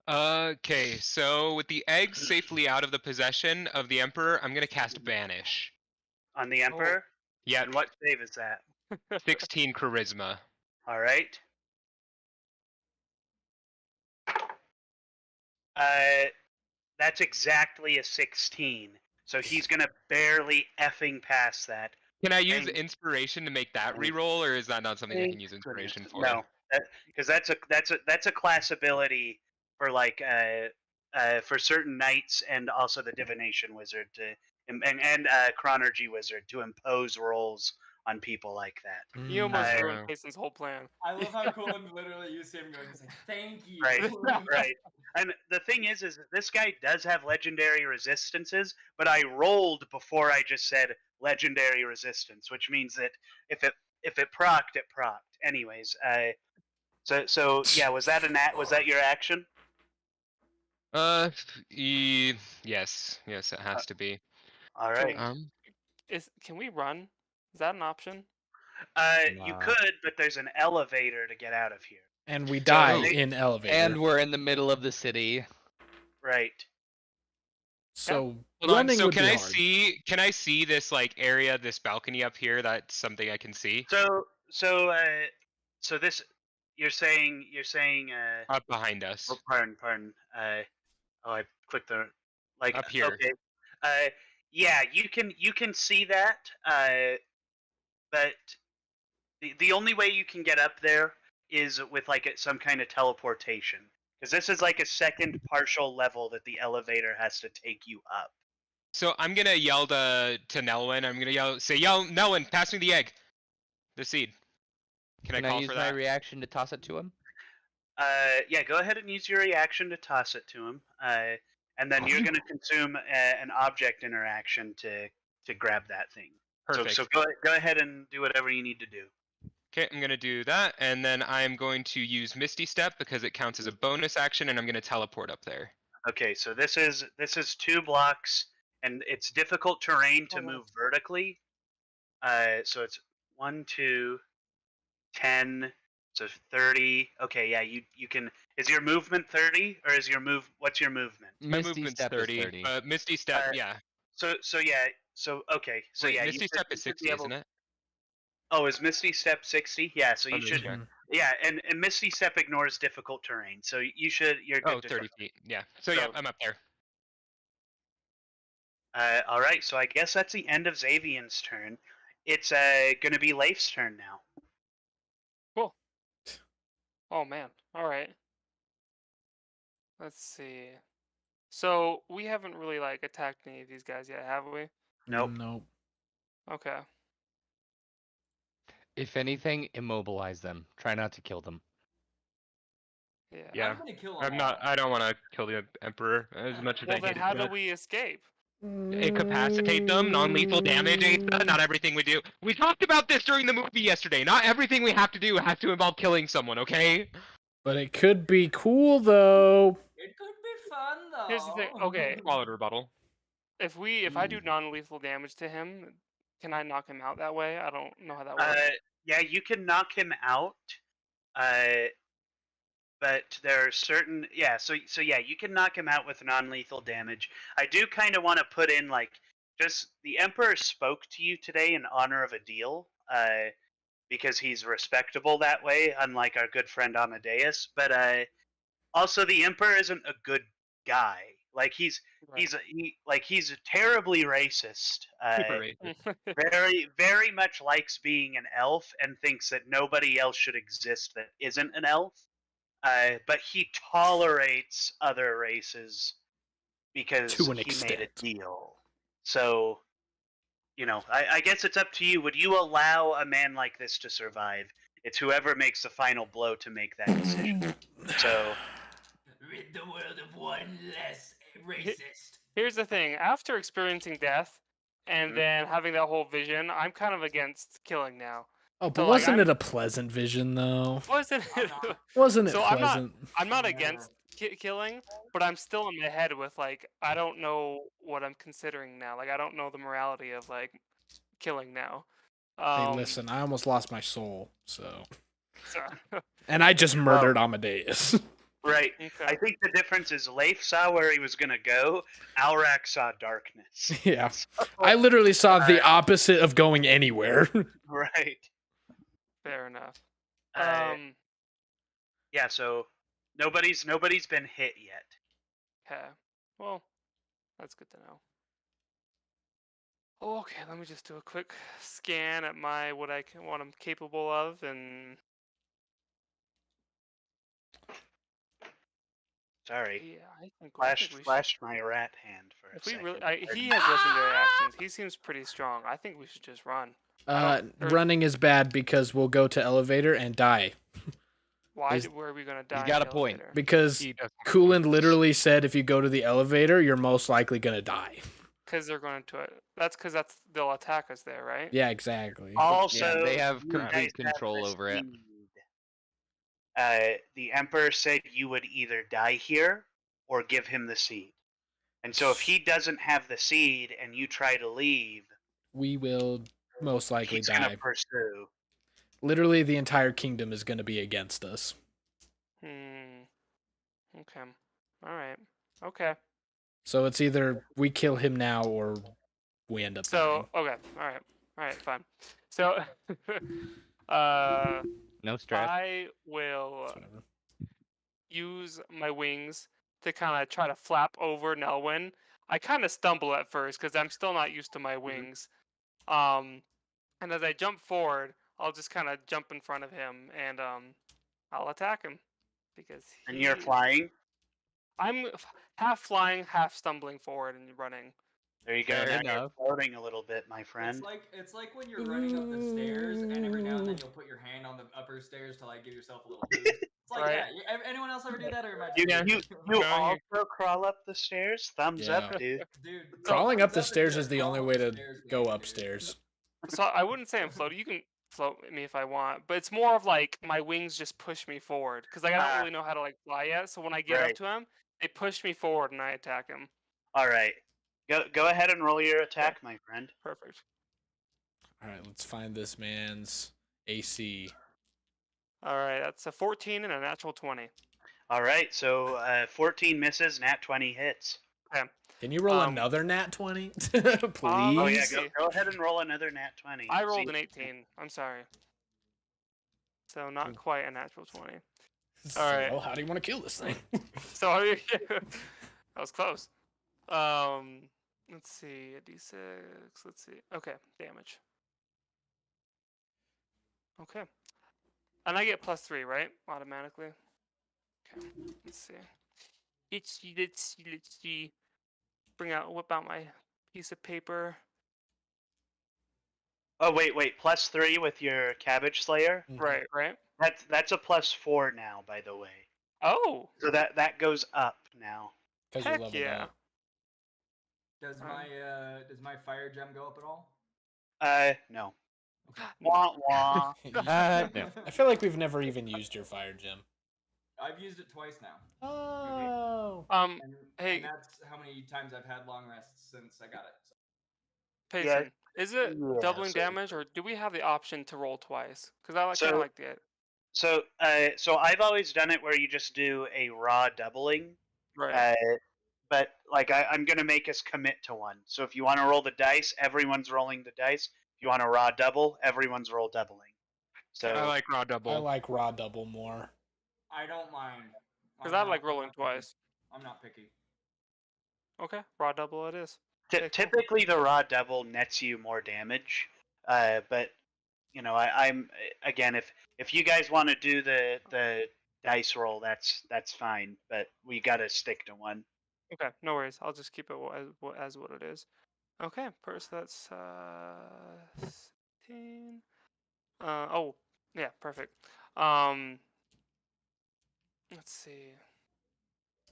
Okay, so with the eggs safely out of the possession of the Emperor, I'm gonna cast Banish. On the Emperor. Yeah, And what save is that? 16 Charisma. All right. That's exactly a 16. So he's gonna barely effing pass that. Can I use Thank- inspiration to make that reroll, or is that not something I can use inspiration for? No, because that's a class ability for like for certain knights and also the divination wizard to and chronergy wizard to impose rolls on people like that. You almost Uh, ruined Payson's whole plan. I love how Colin literally you see him going, he's like, thank you. Right, right. And the thing is that this guy does have legendary resistances, but I rolled before I just said legendary resistance, which means that if it procced, it procced. Anyways, so yeah, was that your action? Yes, it has to be. All right. Can we run? Is that an option? You Nah. could, but there's an elevator to get out of here. And we die they- in elevator. and we're in the middle of the city. Right. so Hold on, running so would can be I hard. can I see this like area, this balcony up here? That's something I can see. So this you're saying Up behind us. oh, pardon. I clicked the like Up here. Okay. Yeah, you can see that. But the only way you can get up there is with like some kind of teleportation, because this is like a second partial level that the elevator has to take you up. So I'm gonna yell to Nelwyn. I'm gonna yell Nelwyn, pass me the egg. The seed. Can I Can I call use for my that? reaction to toss it to him? Yeah, go ahead and use your reaction to toss it to him. And then you're going to consume an object interaction to to grab that thing. Perfect. So go ahead and do whatever you need to do. Okay, I'm gonna do that, and then I'm going to use Misty Step because it counts as a bonus action, and I'm gonna teleport up there. Okay, so this is 2 blocks, and it's difficult terrain to move vertically. So it's 1, 2, 10, so 30. Okay, yeah, you can. Is your movement 30, or is your move? What's your movement? My Misty movement's Step 30, is 30. but Misty Step, yeah. So yeah, so okay, so Wait, yeah, Misty Step is 60, isn't it? Oh, is Misty Step 60? Yeah, so you Let me should. check. Yeah, and Misty Step ignores difficult terrain, so you're good Oh, to 30 go. feet. Yeah. So yeah, I'm up there. All right, so I guess that's the end of Xavian's turn. It's gonna be Leif's turn now. Cool. Oh man. All right. Let's see. So we haven't really like attacked any of these guys yet, have we? Nope. Nope. Okay. If anything, immobilize them. Try not to kill them. Yeah. Yeah. I'm gonna kill them I'm not. all. I don't want to kill the Emperor as much as Well, I then hate how it. do But we escape? incapacitate them, non-lethal damage, Asa. Not everything we do. We talked about this during the movie yesterday. Not everything we have to do has to involve killing someone. Okay. But it could be cool though. It could be fun though. Here's the thing. Okay, Solid rebuttal. if I do non-lethal damage to him, can I knock him out that way? I don't know how that works. Yeah, you can knock him out. But there are certain so yeah, you can knock him out with non-lethal damage. I do kind of want to put in like just the Emperor spoke to you today in honor of a deal, because he's respectable that way, unlike our good friend Amadeus. But also the Emperor isn't a good guy. Like he's terribly racist. Super racist. Very very much likes being an elf and thinks that nobody else should exist that isn't an elf. But he tolerates other races because To an he made a extent. deal. So, I guess it's up to you. Would you allow a man like this to survive? It's whoever makes the final blow to make that decision. So, Rid the world of one less racist. Here's the thing. After experiencing death and Mhm. then having that whole vision, I'm kind of against killing now. Oh, but So, like, wasn't I'm- it a pleasant vision though? Wasn't it? Wasn't it So I'm not- pleasant? I'm not Yeah. against killing, but I'm still in my head with like I don't know what I'm considering now. Like I don't know the morality of like killing now. Hey, listen, I almost lost my soul, so. so- And I just murdered Amadeus. right. okay. I think the difference is Leif saw where he was going to go, Alrak saw darkness. Yeah. I literally saw the opposite of going anywhere. Right. Fair enough. Yeah, so nobody's been hit yet. Okay. Well, that's good to know. Okay, let me just do a quick scan at what I'm capable of, and Sorry. yeah, I think we should. Flashed my rat hand for a If we second. really, he has legendary actions. He seems pretty strong. I think we should just run. Running is bad because we'll go to elevator and die. Why? He's- Where are we gonna die? He's in got the a point. elevator? Because He does have Kulin points. literally said if you go to the elevator, you're most likely gonna die. Because they're going to it. That's because they'll attack us there, right? Yeah, exactly. Also, they have you complete guys have control the over it. seed. The Emperor said you would either die here or give him the seed. And so if he doesn't have the seed and you try to leave, We will most likely he's die. going to pursue. Literally, the entire kingdom is gonna be against us. Okay. All right. Okay. So it's either we kill him now or we end up So dying. okay. All right. All right. Fine. So, No stress. I will It's whatever. use my wings to kind of try to flap over Nelwyn. I kind of stumble at first because I'm still not used to my wings. And as I jump forward, I'll just kind of jump in front of him and I'll attack him because And you're flying? I'm half flying, half stumbling forward and running. There you go. Fair Now enough. you're floating a little bit, my friend. It's like when you're running up the stairs and every now and then you'll put your hand on the upper stairs to like give yourself a little boost. It's like Right. that. Anyone else ever do that, or am I You just you, weird? you No, you- also crawl up the stairs. Thumbs Yeah. up, dude. Dude, Crawling up the thumbs stairs into is the only crawl way up the to stairs go game, dude. upstairs. So I wouldn't say I'm floating. You can float me if I want, but it's more of like my wings just push me forward because like, I don't Ah. really know how to like fly yet. So when I get Right. up to him, they push me forward and I attack him. All right. Go ahead and roll your attack, my friend. Perfect. All right, let's find this man's AC. All right, that's a 14 and a natural 20. All right. So 14 misses, nat 20 hits. Okay. Can you roll Um, another nat 20? Oh yeah, Please? see. go ahead and roll another nat 20. I rolled See- an 18. I'm sorry. So not quite a natural 20. All right. So, how do you want to kill this thing? So that was close. Let's see, a d6. Let's see. Okay, damage. Okay, and I get +3, right? Automatically. Okay. Let's see. Let's see. Whip out my piece of paper. Oh wait, +3 with your cabbage slayer. Right. That's a +4 now, by the way. Oh, So that goes up now. Because you heck leveled yeah. up. Does my fire gem go up at all? No. No. Wah wah. No. I feel like we've never even used your fire gem. I've used it twice now. Oh. And, Hey. and that's how many times I've had long rests since I got it. So. Payson, is it Yeah, doubling so- damage, or do we have the option to roll twice? Because I kind So- of like it. So I've always done it where you just do a raw doubling. Right. But like I'm gonna make us commit to one. So if you want to roll the dice, everyone's rolling the dice. If you want a raw double, everyone's roll doubling. So I like raw double. I like raw double more. I don't mind. Because I'm I not- like I'm rolling not picky. twice. I'm not picky. Okay, raw double it is. Okay, cool. typically the raw double nets you more damage. But you know I'm again if you guys want to do the dice roll, that's fine. But we gotta stick to one. Okay, no worries. I'll just keep it as what it is. Okay, first that's 16. Oh, yeah, perfect. Let's see.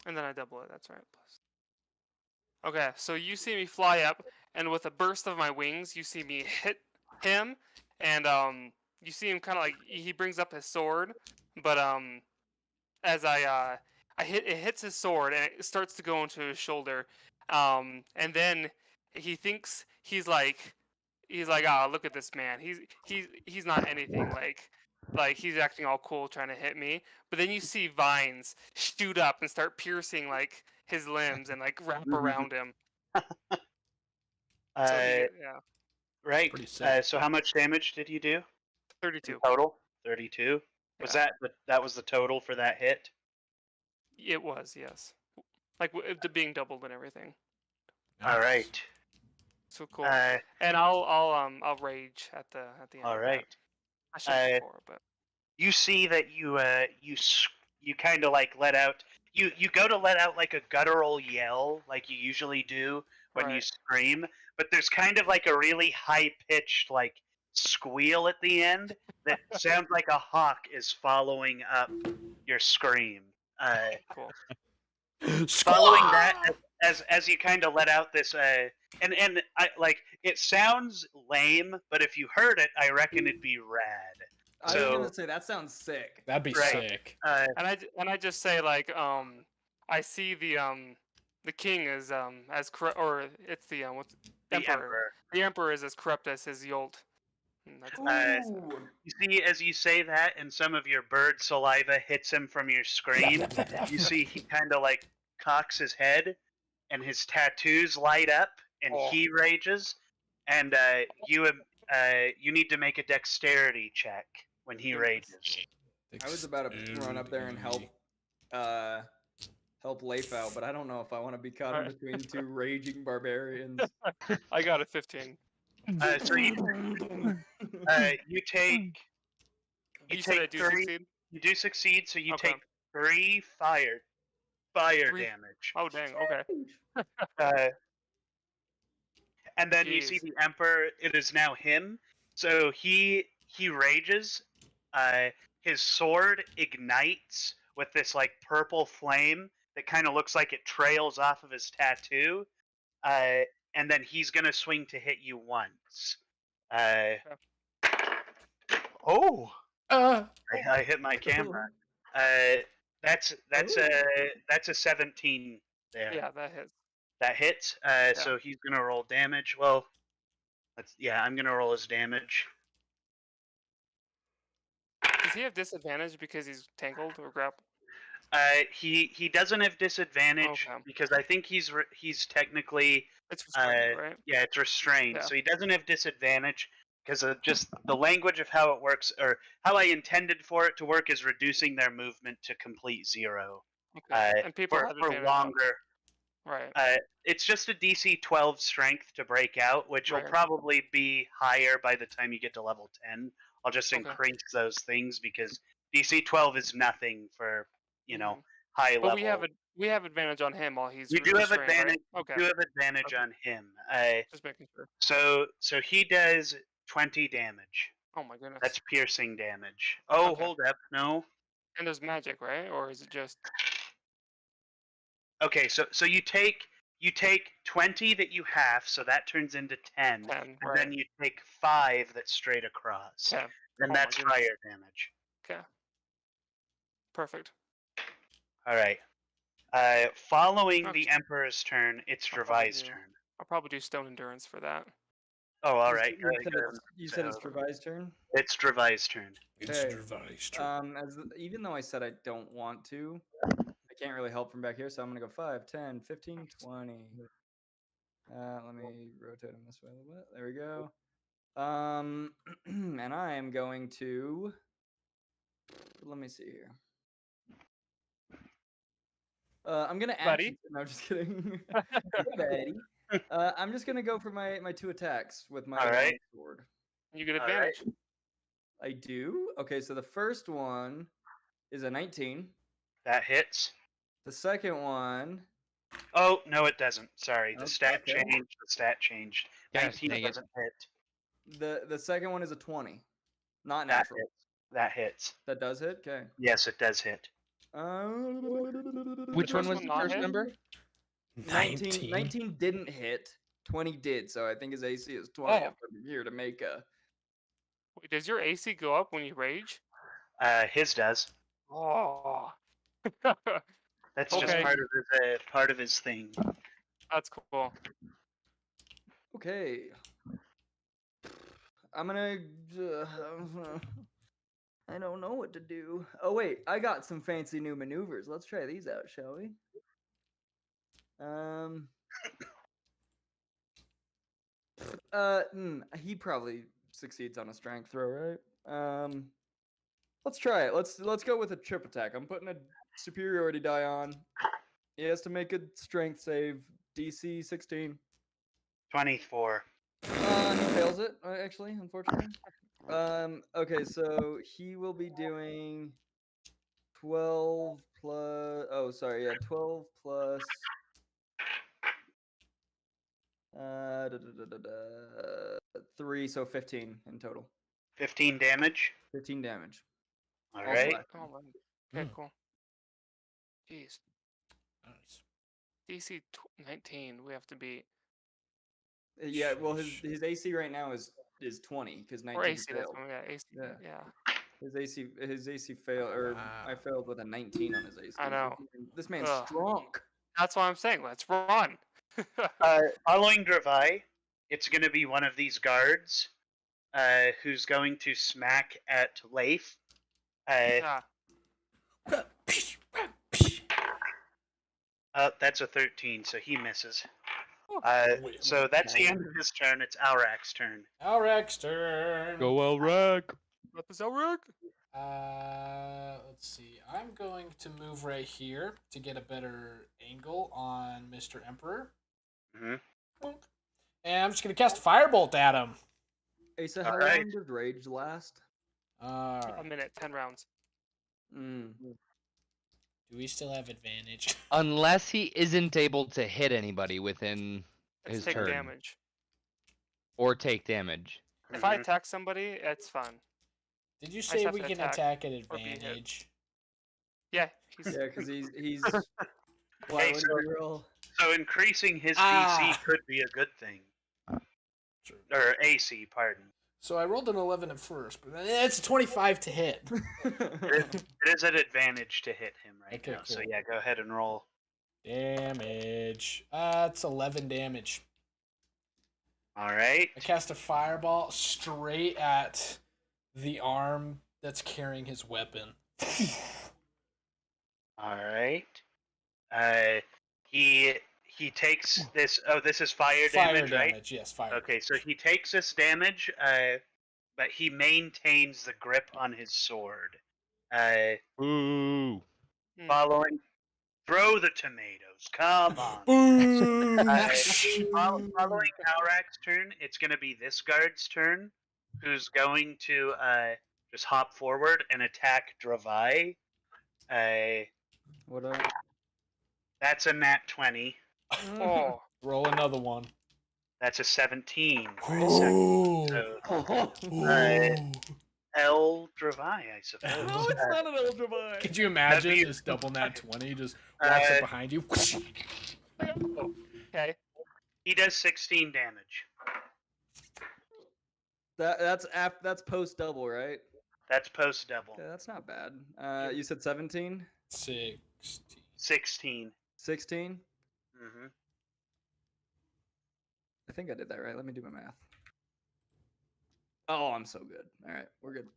And then I double it. That's right. Plus. Okay, so you see me fly up, and with a burst of my wings, you see me hit him, and you see him kind of like he brings up his sword, but as I hit, it hits his sword and it starts to go into his shoulder, and then he thinks he's like ah, look at this man, he's not anything, like he's acting all cool trying to hit me, but then you see vines shoot up and start piercing like his limbs and like wrap around him. So yeah, Right. Pretty sick. So how much damage did you do 32. total? 32. Was Yeah. that was the total for that hit? It was, yes, like being doubled and everything. All right. So cool. And I'll rage at the end. All of right. That. I should have before, but You see that you kind of like let out. You go to let out like a guttural yell, like you usually do when you Right. scream, but there's kind of like a really high pitched like squeal at the end that sounds like a hawk is following up your scream. cool. Following that, as you kind of let out this, and I like it sounds lame, but if you heard it, I reckon it'd be rad. I was So- gonna say that sounds sick. That'd be Right. sick. And I just say like I see the king is as corrupt, or it's the what's The emperor. Emperor. The emperor is as corrupt as his yolt. And that's Ooh. You see, as you say that, and some of your bird saliva hits him from your scream, you see he kind of like cocks his head, and his tattoos light up, and Oh. he rages, and you need to make a dexterity check when he rages. I was about to run up there and help Leif out, but I don't know if I want to be caught in Alright. between two raging barbarians. I got a 15. So you take You said I do three. succeed? You do succeed, so you Okay. take 3 fire Three- damage. Oh dang, okay. And then you see Jeez. the Emperor. It is now him. So he rages. his sword ignites with this like purple flame that kind of looks like it trails off of his tattoo, and then he's gonna swing to hit you once. Oh, I hit my camera. That's a 17 there. Yeah, that hits. That hits. So he's gonna roll damage. Well, I'm gonna roll his damage. Does he have disadvantage because he's tangled or grappled? He doesn't have disadvantage Okay. because I think he's technically It's restrained, right? yeah, it's restrained, Yeah. so he doesn't have disadvantage because of just the language of how it works, or how I intended for it to work is reducing their movement to complete 0. Okay. And people have for advantage on- longer. Right. It's just a DC 12 strength to break out, which will Right. probably be higher by the time you get to level 10. I'll just Okay. increase those things because DC 12 is nothing for, high But level. we have advantage on him while he's You do have restrained, right? advantage. Okay. You do have advantage Okay. on him. Just making sure. So he does 20 damage. Oh my goodness. That's piercing damage. Oh, Okay. hold up, no. And there's magic, right? Or is it just Okay, so you take 20 that you half, so that turns into 10, 10? and Right. then you take 5 that's straight across. 10. Then Oh my that's goodness. fire damage. Okay. Perfect. All right. Following the Okay. Emperor's turn, it's I'll probably Dravai's do- turn. I'll probably do stone endurance for that. Oh, all You right. said you said it's Travai's turn. It's Dravai's turn. It's Okay. Dravai's turn. Even though I said I don't want to, I can't really help from back here, so I'm gonna go 5, 10, 15, 20. Let me rotate him this way a little bit. There we go. And I am going to. Let me see here. I'm gonna Buddy? No, I'm just kidding. Buddy. I'm just gonna go for my 2 attacks with my All right. sword. You get All right. advantage. I do. Okay, so the first one is a 19. That hits. The second one. Oh, no, it doesn't. Sorry. The stat Okay. changed. The stat changed. Gosh, 19 dang it. doesn't hit. The second one is a 20. Not That natural. hits. That hits. That does hit. Okay. Yes, it does hit. Which one first was one the not first hit? number? 19 didn't hit. 20 did. So I think his AC is 20 Oh. from here to make a. Wait, does your AC go up when you rage? His does. Oh. That's just Okay. part of his thing. That's cool. Okay. I'm gonna. I don't know what to do. Oh wait, I got some fancy new maneuvers. Let's try these out, shall we? He probably succeeds on a strength throw, right? Let's try it. Let's go with a trip attack. I'm putting a superiority die on. He has to make a strength save. DC 16. 24. He fails it, actually, unfortunately. Okay, so he will be doing 12 plus. Oh, sorry, yeah, 12 plus. 3, so 15 in total. 15 damage. 15 damage. All Also right. active. Oh, man. Okay, cool. Jeez. Nice. DC 19, we have to beat. Yeah, well, his AC right now is 20 because 19 Or AC, that's failed. one. Yeah, AC. Yeah. Yeah. His AC failed, or I Wow. failed with a 19 on his AC. I know. This man's Ugh. strong. That's why I'm saying let's run. Following Dravai, it's going to be one of these guards who's going to smack at Leif. Yeah. That's a 13, so he misses. Wait, So that's the end of his turn. It's Aurak's turn. Alrek's turn. Go Elrek. What the Zelruk? Let's see. I'm going to move right here to get a better angle on Mr. Emperor. Mhm. Boink. And I'm just going to cast a firebolt at him. Asa, how Alright. long does rage last? A Alright. minute, 10 rounds. Do we still have advantage? Unless he isn't able to hit anybody within Let's his take turn damage. or take damage. If I attack somebody, it's fun. Did you just say have we to can attack attack at or be hit. advantage? Yeah, he's Yeah, because he's. Why Hey, would so- he roll? So increasing his Ah. DC could be a good thing. True. Or AC, pardon. So I rolled an 11 at first, but it's 25 to hit. It is an advantage to hit him right Okay, now. So cool. yeah, go ahead and roll. Damage. It's 11 damage. All right. I cast a fireball straight at the arm that's carrying his weapon. All right. He takes this. Oh, this is fire damage, right? Yes, fire. Okay, so he takes this damage, but he maintains the grip on his sword. Ooh. Following, throw the tomatoes. Come on. Boom! Following Alrak's turn, it's going to be this guard's turn, who's going to just hop forward and attack Dravai. What up? That's a nat 20. Oh, Roll another one. That's a 17 for his second. So, El Dravai, I suppose. No, it's not an Elder Mind. Could you imagine That'd be- this double nat 20 just walks up behind you? okay. He does 16 damage. That's post double, right? That's post double. Yeah, that's not bad. You said 17? 16. 16. 16? Mm-hmm. I think I did that right. Let me do my math. Oh, I'm so good. All right, we're good.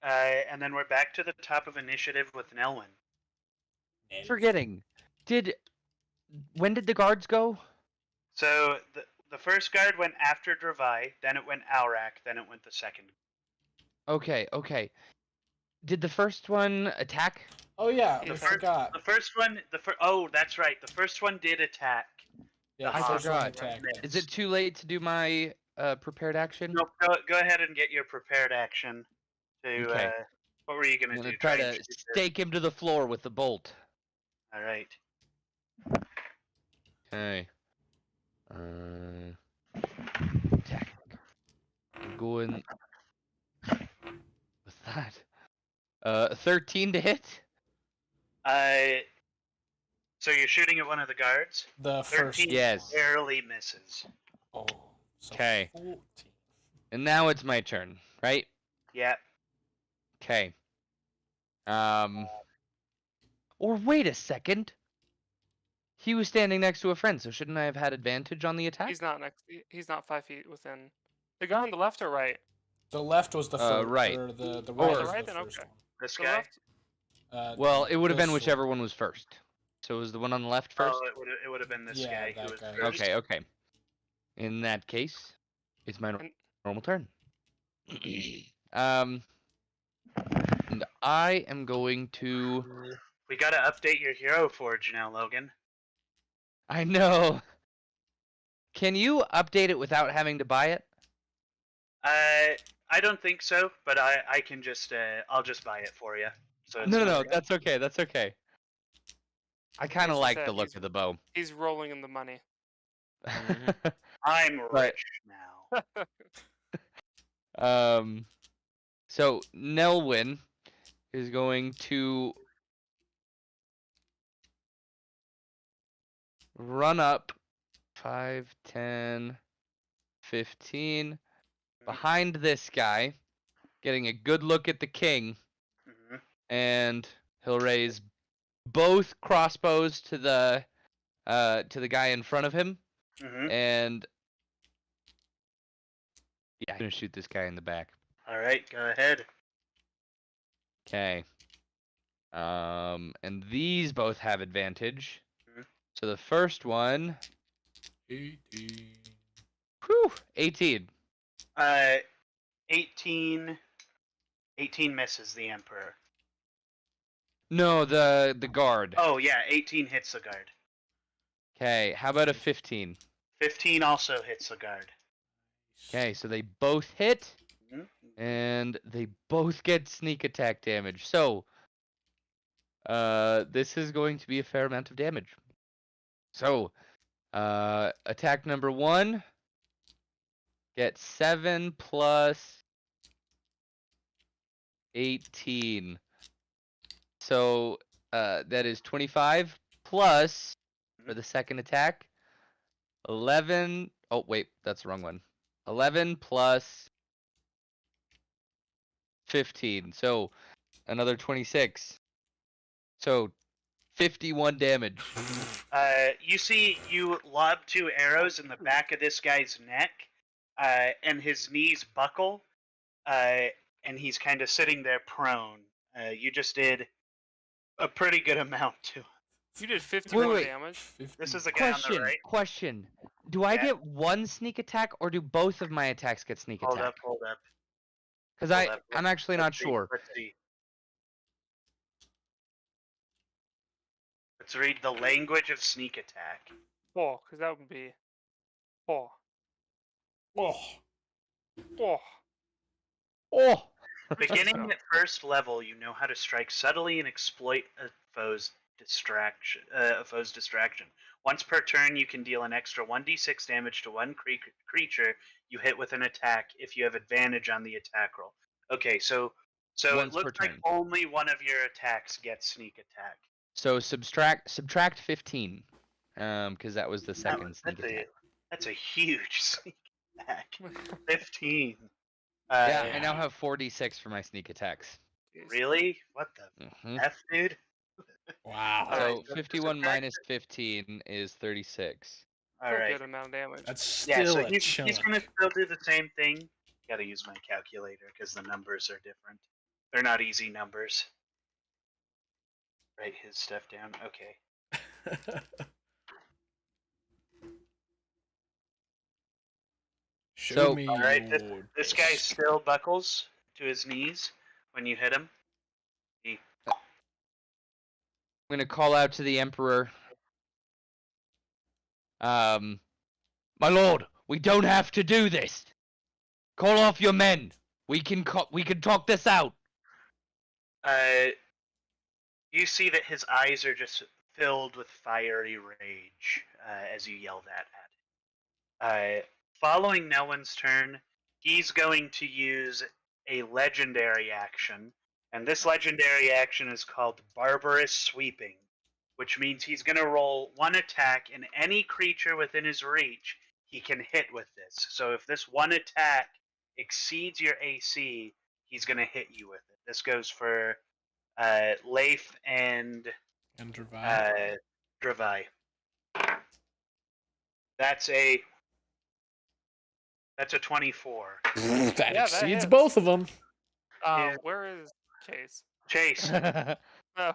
And then we're back to the top of initiative with Nelwyn. Forgetting. When did the guards go? So the first guard went after Dravai, then it went Alrak, then it went the second. Okay. Did the first one attack? Oh yeah, The I first- forgot. The first one, oh, that's right. The first one did attack. Yeah, I the first one forgot. attacked. Is it too late to do my prepared action? No, go ahead and get your prepared action. To Okay. what were you I'm gonna gonna do? try and to shoot this? stake him to the floor with the bolt. All right. Okay. Attack. I'm going with that. 13 to hit. So you're shooting at one of the guards. The first. 13 Yes. barely misses. Oh. So 'Kay. 14. And now it's my turn, right? Yeah. Okay. Or wait a second. He was standing next to a friend, so shouldn't I have had advantage on the attack? He's not next. He's not 5 feet within. The guy on the left or right? The left was the first. right. Or the Oh, right the was right the then, first okay. This The guy. left. one. Well, it would have been this whichever one was first. So it was the one on the left first? Oh, it would have been this Yeah, guy that who was guy. first. Okay. In that case, it's my And- normal turn. And I am going to. We gotta update your hero forge now, Logan. I know. Can you update it without having to buy it? I don't think so, but I can just I'll just buy it for you. So it's No, not- that's okay. That's okay. I kind of As you like said, the look he's- of the bow. He's rolling in the money. I'm But- rich now. So Nelwyn is going to run up 5, 10, 15 behind this guy, getting a good look at the king, Mhm. and he'll raise both crossbows to the guy in front of him, Mhm. and yeah, I'm gonna shoot this guy in the back. All right, go ahead. Okay. And these both have advantage. Mhm. So the first one, 18. 18. 18 misses the Emperor. No, the guard. Oh yeah, 18 hits the guard. Okay, how about a 15? 15 also hits the guard. Okay, so they both hit, Mhm. and they both get sneak attack damage. So, this is going to be a fair amount of damage. So, attack number 1, get 7 plus 18. So that is 25 plus for the second attack. 11. Oh wait, that's the wrong one. 11 plus 15. So another 26. So 51 damage. You see, you lob 2 arrows in the back of this guy's neck, and his knees buckle, and he's kind of sitting there prone. You just did a pretty good amount to him. You did 51 wait. damage. 50. This is the guy on the right. Question. Do I Yeah. get one sneak attack or do both of my attacks get sneak Hold attack? up, hold up. Because hold up. I'm actually not Let's see, sure. Let's see. Let's read the language of sneak attack. 4, because that would be 4. Oh, 4. Oh! Beginning So- at first level, you know how to strike subtly and exploit a foe's distraction. Once per turn, you can deal an extra 1d6 damage to one creature you hit with an attack if you have advantage on the attack roll. Okay, so Once it per looks like turn. only one of your attacks gets sneak attack. So subtract 15. Because that was the second sneak attack. That's a huge sneak attack. 15. Yeah, I now have 46 for my sneak attacks. Really? What the Mhm. F, dude? wow. Alright, So so 51 subtract- minus 15 is 36. All Still a right. good amount of damage. That's Yeah, still so a he's chunk. gonna still do the same thing. Gotta use my calculator because the numbers are different. They're not easy numbers. Write his stuff down. Okay. Show So- me Alright, your This guy disc. still buckles to his knees when you hit him. I'm gonna call out to the Emperor. My lord, we don't have to do this. Call off your men. We can talk this out. You see that his eyes are just filled with fiery rage as you yell that at him. Following Nelwyn's turn, he's going to use a legendary action, and this legendary action is called Barbarous Sweeping, which means he's going to roll one attack, and any creature within his reach he can hit with this. So if this one attack exceeds your AC, he's going to hit you with it. This goes for Leif and And Dravai. Dravai. That's a 24. That that exceeds hits. both of them. Yeah. Where is Chase? Chase, Oh,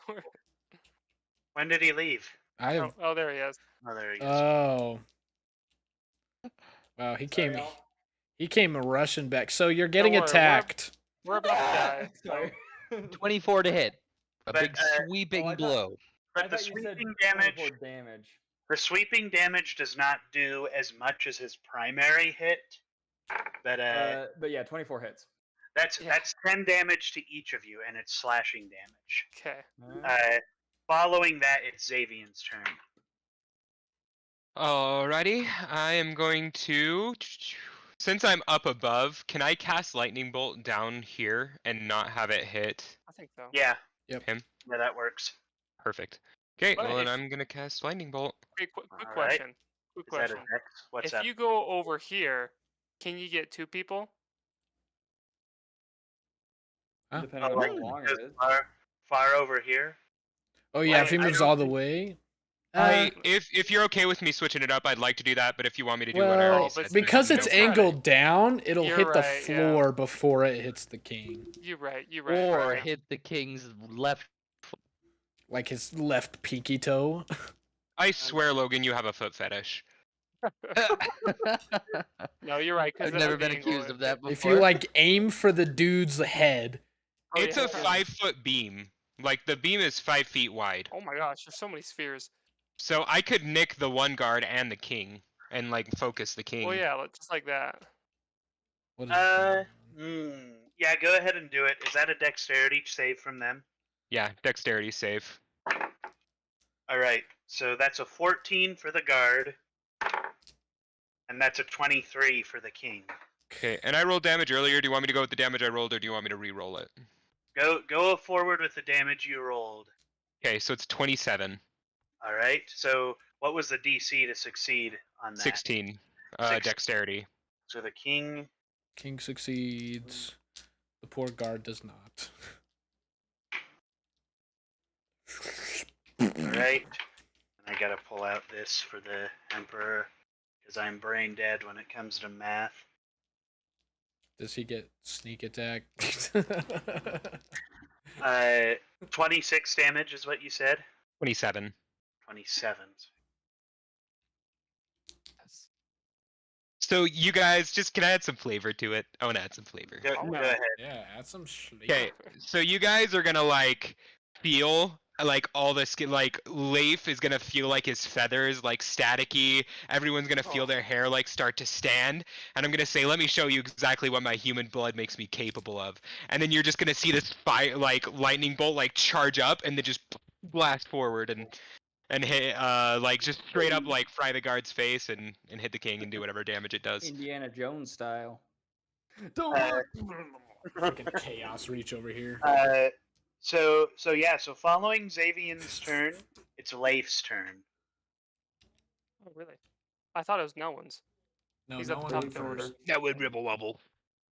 when did he leave? I have. oh, there he is. Oh, there he is. Oh. Wow, he came. He came rushing back. So you're getting worry, we're- attacked. We're about to die. Sorry. 24 to hit. A But, big sweeping oh, I thought- blow. I But the thought you said sweeping damage, 24 damage. the sweeping damage does not do as much as his primary hit. But Yeah, 24 hits. that's Yeah. that's 10 damage to each of you, and it's slashing damage. Okay. Following that, it's Xavion's turn. Alrighty, I am going to. Since I'm up above, can I cast Lightning Bolt down here and not have it hit? I think so. Yeah. Yep. Him? Yeah, that works. Perfect. Okay, But well then if- I'm gonna cast Lightning Bolt. Quick Alright. question. Quick Is that question. a dex? What's If up? you go over here, can you get 2 people? Huh? Depending on how long Goes it is. far over here. Oh yeah, if he I moves don't all the think- way. If you're okay with me switching it up, I'd like to do that. But if you want me to do what I Well, already but said, because then it's no. Friday. angled down, it'll You're hit the right, yeah. floor before it hits the king. You're right. Or right. hit the king's left. Like his left pinky toe. I swear, Logan, you have a foot fetish. No, you're right. I've never been accused of that before. If you like aim for the dude's head. It's a 5-foot beam. Like the beam is 5 feet wide. Oh my gosh, there's so many spheres. So I could nick the one guard and the king, and like focus the king. Oh yeah, just like that. What is Yeah, go ahead and do it. Is that a dexterity save from them? Yeah, dexterity save. All right. So that's a 14 for the guard, and that's a 23 for the king. Okay, and I rolled damage earlier. Do you want me to go with the damage I rolled, or do you want me to re-roll it? Go forward with the damage you rolled. Okay, so it's 27, All right. So what was the DC to succeed on that? 16, 16. dexterity. So the king. King succeeds. The poor guard does not. All right. And I gotta pull out this for the emperor because I'm brain dead when it comes to math. Does he get sneak attack? 26 damage is what you said. 27. 27. So you guys, just can I add some flavor to it? I want to add some flavor. Go ahead. Yeah, add some flavor. Okay, so you guys are gonna like feel like all this, like Leif is gonna feel like his feathers like staticky. Everyone's gonna feel their hair like start to stand, and I'm gonna say, "Let me show you exactly what my human blood makes me capable of." And then you're just gonna see this fire, like lightning bolt, like charge up, and then just blast forward and hit, like just straight up like fry the guard's face and hit the king and do whatever damage it does. Indiana Jones style. Don't Uh, work. Freaking chaos reach over here. So following Xavion's turn, it's Leif's turn. Oh, really? I thought it was no one's. No, He's no at the one top went of the order. first. That would ribble wobble.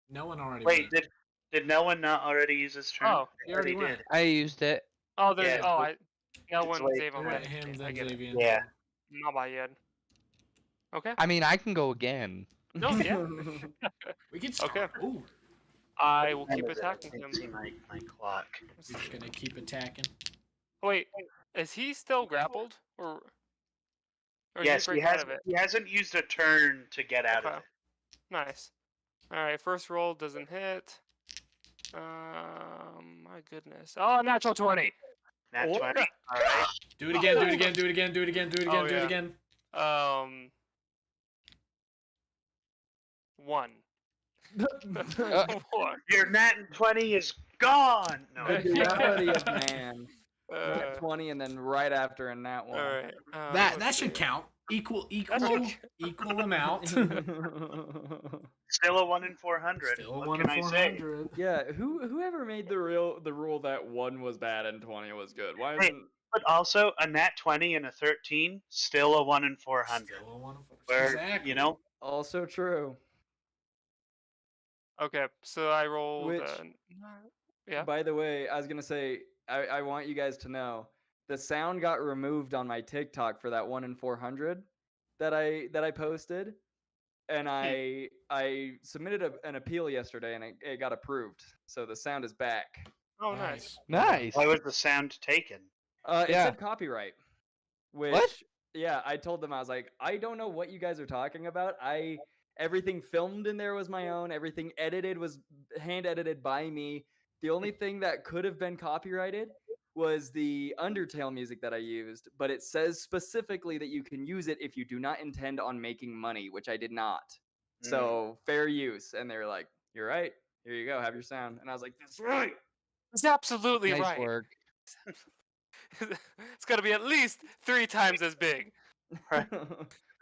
No one already Wait, went. did no one not already use his turn? Oh, he already went. did. I used it. Oh, there's. Yeah, oh, it's no one. like- Xavier It went. went him, I then get it. Xavier. Yeah. Not by yet. Okay. I mean, I can go again. No, yeah. We can start Okay. over. I will When keep is it? attacking I him. can't see my clock. We're just gonna keep attacking. Wait, is he still grappled, or Yes, did he he break out has. of it? He hasn't used a turn to get out of Okay. it. Nice. All right, first roll doesn't hit. My goodness. Oh, natural 20. Nat Oh. 20. All right. Do it again, do it again, do it again, do it again, do it again, Oh, do it yeah. again. 1. One. Your nat 20 is gone. No. The duality of man. Uh, Nat 20 and then right after in that one. all right. That let's should see. count. Equal should amount. Still a 1 in 400. Still what 1 can in I say? 400. Yeah, whoever made the rule that 1 was bad and 20 was good? Why Hey, isn't But also a nat 20 and a 13, still a 1 in 400. Still a 1 in 400. Where, Exactly. you know, also true? Okay, so I rolled. Which- Yeah. By the way, I was gonna say I want you guys to know the sound got removed on my TikTok for that 1 in 400 that I posted, and I submitted an appeal yesterday and it got approved. So the sound is back. Oh, nice. Nice. why was the sound taken? It Yeah. said copyright. Which yeah, I told them I was like, I don't know what you guys are talking about. Everything filmed in there was my own. Everything edited was hand edited by me. The only thing that could have been copyrighted was the Undertale music that I used, but it says specifically that you can use it if you do not intend on making money, which I did not. So fair use. And they were like, "You're right. Here you go. Have your sound." And I was like, "That's right." It's absolutely Nice right. work. It's got to be at least 3 times as big.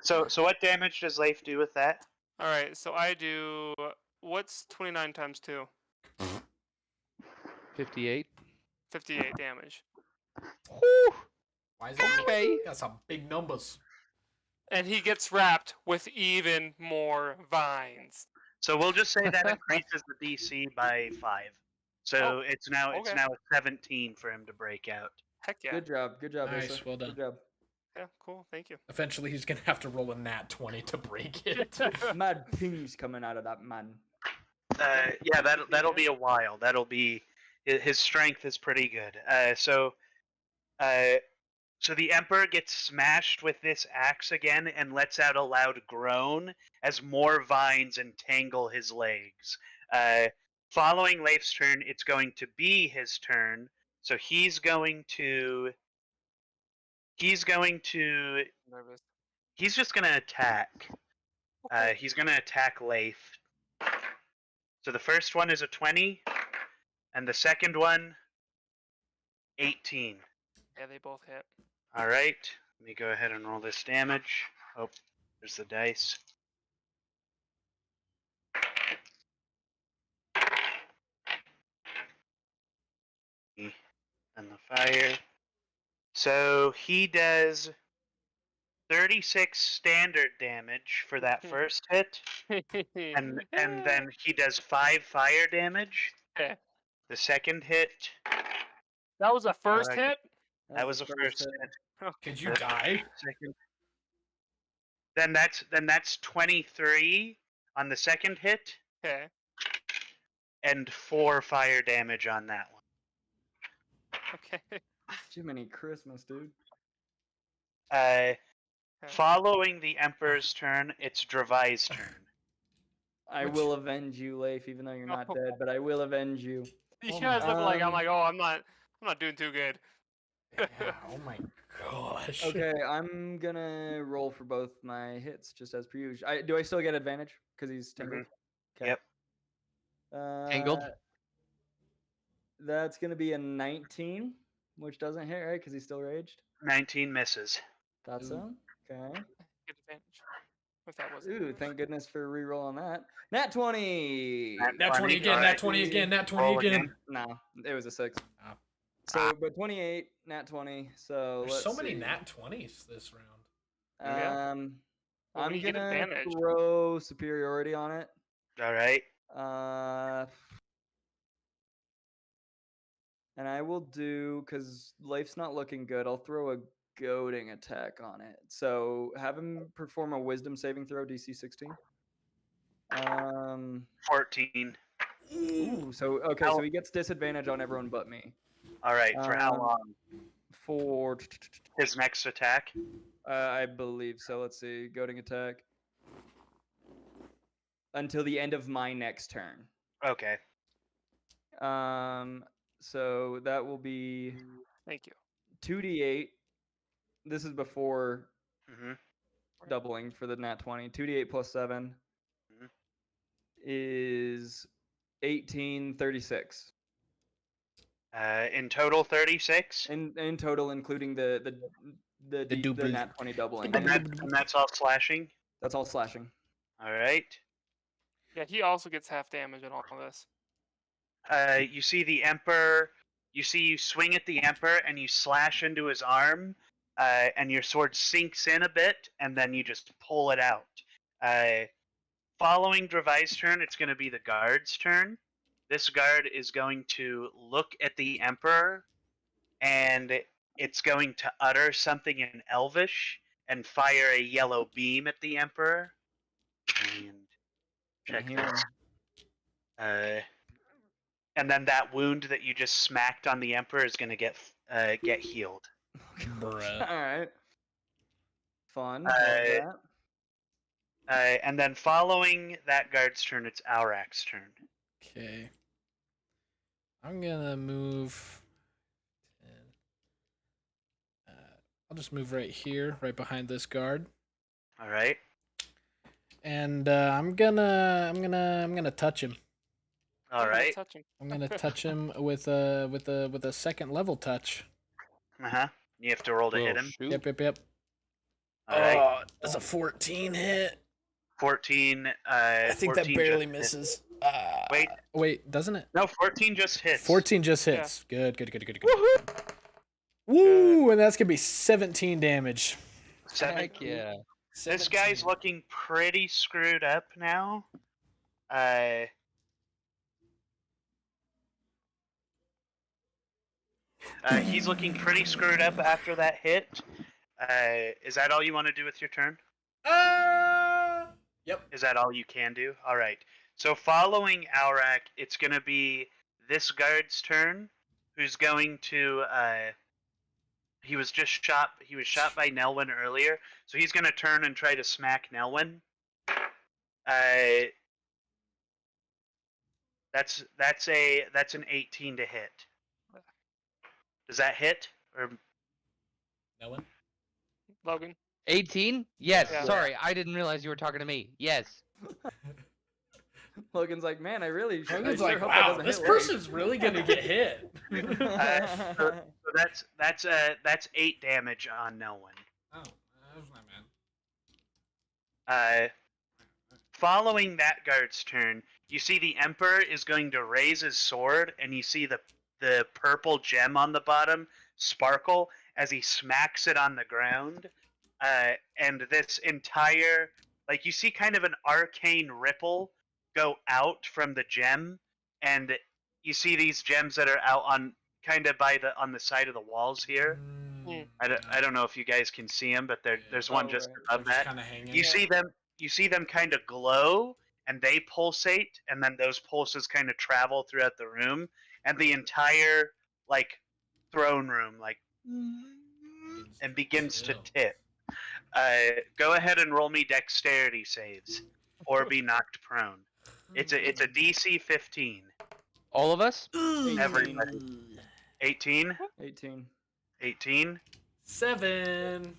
So what damage does Leif do with that? All right, so I do. What's 29 times 2? 58. 58 damage. Whew. Why is that? Okay. Got some big numbers. And he gets wrapped with even more vines. So we'll just say that increases the DC by 5. So it's now okay. a 17 for him to break out. Heck yeah. Good job. Good job, Nice, Asa. well done. Good job. Yeah, cool. Thank you. Eventually, he's gonna have to roll a nat 20 to break it. Mad things coming out of that man. Yeah, that'll be a while. That'll be his strength is pretty good. So the Emperor gets smashed with this axe again and lets out a loud groan as more vines entangle his legs. Following Leif's turn, it's going to be his turn. So he's just going to attack. He's going to attack Leif. So the first one is a 20, and the second one, 18. Yeah, they both hit. All right, let me go ahead and roll this damage. Oh, there's the dice. And the fire. So he does 36 standard damage for that first hit, and then he does 5 fire damage. Okay. The second hit. That was a first Okay. hit. That was the first hit. hit. Could you The die? Second. Then that's 23 on the second hit, Okay. and 4 fire damage on that one. Okay. Jiminy Christmas, dude. Following the Emperor's turn, it's Dravai's turn. I will avenge you, Leif, even though you're not Oh. dead, but I will avenge you. You Oh guys my- look like I'm like, oh, I'm not doing too good. Yeah, oh my gosh. Okay, I'm gonna roll for both my hits, just as per usual. Do I still get advantage because he's tangled? Yep. Tangled? That's gonna be a 19, which doesn't hit, right? Because he's still raged. 19 misses. That's Ooh. him. Okay. Get advantage. If that was Ooh, thank goodness for reroll on that. Nat 20. Nat 20 again, nat 20 again, nat 20 Roll again. No, it was a 6. Ah. So, but 28, nat 20. So There's let's so many see. nat 20s this round. Yeah. Well, when I'm you get gonna advantage. throw superiority on it. All right. And I will do, because life's not looking good, I'll throw a goading attack on it. So have him perform a wisdom saving throw, DC 16. 14. Ooh, so okay, so he gets disadvantage on everyone but me. All right. For how long? For His next attack. I believe so. Let's see, goading attack until the end of my next turn. Okay. So that will be Thank you. 2d8. This is before Mm-hmm. doubling for the nat 20. 2d8 plus 7 Mhm. is 18, 36. In total, 36. In total, including the double. nat 20 doubling. And that's all slashing. That's all slashing. All right. Yeah, he also gets half damage in all of this. You see the Emperor. You swing at the Emperor and you slash into his arm, and your sword sinks in a bit, and then you just pull it out. Following Dravai's turn, it's going to be the guard's turn. This guard is going to look at the Emperor, and it's going to utter something in Elvish and fire a yellow beam at the Emperor. And check Heal him. this. And then that wound that you just smacked on the Emperor is going to get healed. Bruh. All right. Fun. Love that. And then following that guard's turn, it's Aurak's turn. Okay. I'm gonna move 10. I'll just move right here, right behind this guard, All right. and I'm gonna touch him. All right. Touch him. I'm gonna touch him with a second level touch. You have to roll to hit him. Shoot. Yep. All right. Oh, that's a 14 hit. 14. I think that 14 barely just hits. misses. Wait, doesn't it? No, 14 just hits. 14 just hits. Good. Woo! And that's gonna be 17 damage. Heck yeah. This guy's 17. looking pretty screwed up now. He's looking pretty screwed up after that hit. Is that all you want to do with your turn? Yep. Is that all you can do? All right. So following Aurak, it's going to be this guard's turn, who's going to. He was shot by Nelwyn earlier, so he's going to turn and try to smack Nelwyn. That's an 18 to hit. Does that hit? Or No one? Logan. 18? Yes. Yeah. Sorry, I didn't realize you were talking to me. Yes. Logan's like, man, I really. Logan's I like, sure hope wow, that doesn't this hit Leif." person's really gonna get hit. so that's 8 damage on Nelwyn. Oh, that's not bad. Following that guard's turn, you see the Emperor is going to raise his sword, and you see the the purple gem on the bottom sparkle as he smacks it on the ground, and this entire, like, you see kind of an arcane ripple go out from the gem, and you see these gems that are out on kind of by the on the side of the walls here. I don't know if you guys can see them, but there's one just above that. Kind of hanging. You see them kind of glow, and they pulsate, and then those pulses kind of travel throughout the room, and the entire like throne room like and begins to tip. Go ahead and roll me dexterity saves, or be knocked prone. It's a DC 15. All of us? Everybody. 18. 18. 7.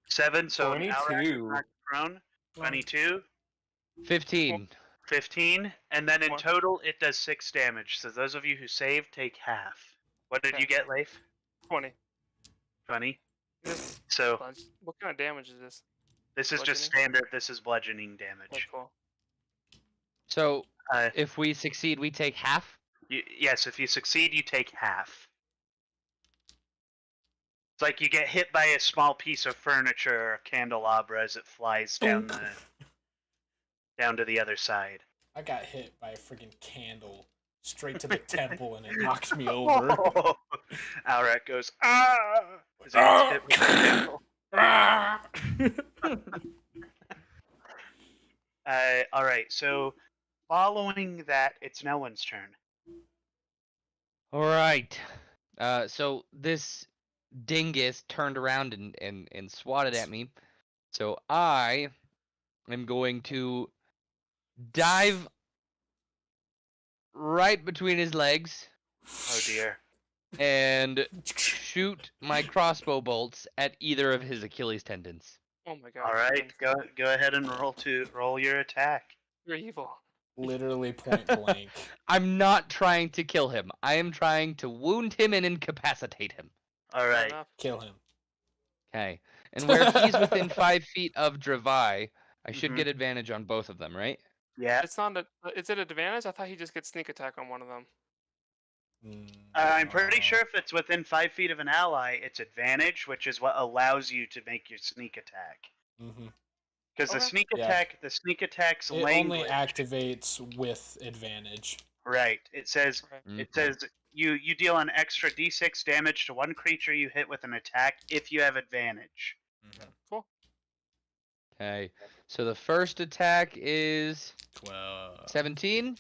7. So now 22. knocked prone. 22. 15. 15, and then in total it does 6 damage. So those of you who saved take half. What did you get, Leif? 20. 20. This So bunch. What kind of damage is this? this is just Bludgeoning? standard. This is bludgeoning Okay, damage. cool. So Uh, if we succeed, we take half. yes, if you succeed, you take half. It's like you get hit by a small piece of furniture or a candelabra as it flies down down to the other side. I got hit by a freaking candle straight to the temple, and it knocked me over. Alric goes, ah! As he gets hit with the candle. All right, so following that, it's no one's turn. All right. So this dingus turned around and swatted at me. So I am going to dive right between his legs Oh dear. and shoot my crossbow bolts at either of his Achilles tendons. Oh my god. All right, go ahead and roll your attack. You're evil. Literally point blank. I'm not trying to kill him. I am trying to wound him and incapacitate him. All Fair right. enough. Kill him. Okay. And where he's within 5 feet of Dravai, I should Mhm. get advantage on both of them, right? Yeah. It's not a. Is it advantage? I thought he just gets sneak attack on one of them. I'm pretty sure if it's within 5 feet of an ally, it's advantage, which is what allows you to make your sneak attack. Mm-hmm. Because Okay. the sneak attack's It language. only activates with advantage. Right. It says Okay. it says you deal an extra d6 damage to one creature you hit with an attack if you have advantage. Okay. So the first attack is 12. 17.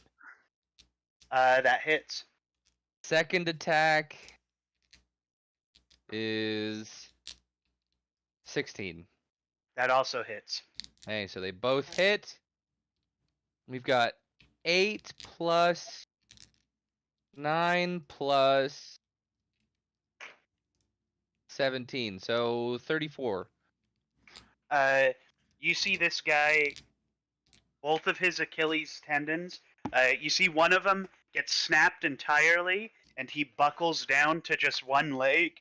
That hits. Second attack is 16. That also hits. Okay, so they both hit. We've got 8 plus 9 plus 17, so 34. You see this guy, both of his Achilles tendons. You see one of them gets snapped entirely, and he buckles down to just one leg.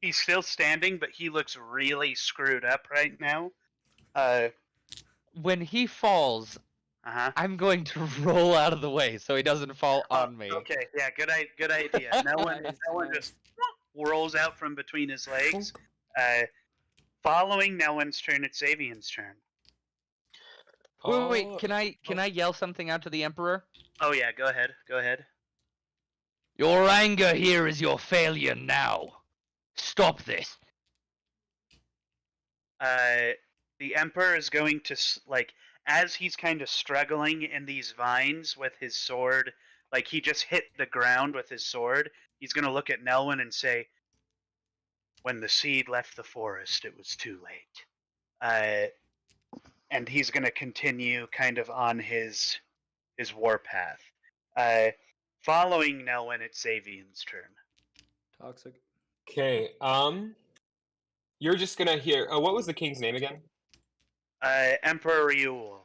He's still standing, but he looks really screwed up right now. When he falls, Uh-huh. I'm going to roll out of the way so he doesn't fall on me. Okay, yeah, good idea. No one just rolls out from between his legs. Following no one's turn, it's Xavian's turn. Wait, can I yell something out to the Emperor? Oh yeah, go ahead. Your anger here is your failure now. Stop this. The Emperor is going to, like, as he's kind of struggling in these vines with his sword, like he just hit the ground with his sword, he's going to look at Nelwyn and say, when the seed left the forest, it was too late. And he's going to continue kind of on his warpath. Following Nelwyn, it's Xavian's turn. Toxic. Okay. You're just gonna hear. What was the king's name again? Emperor Ryul.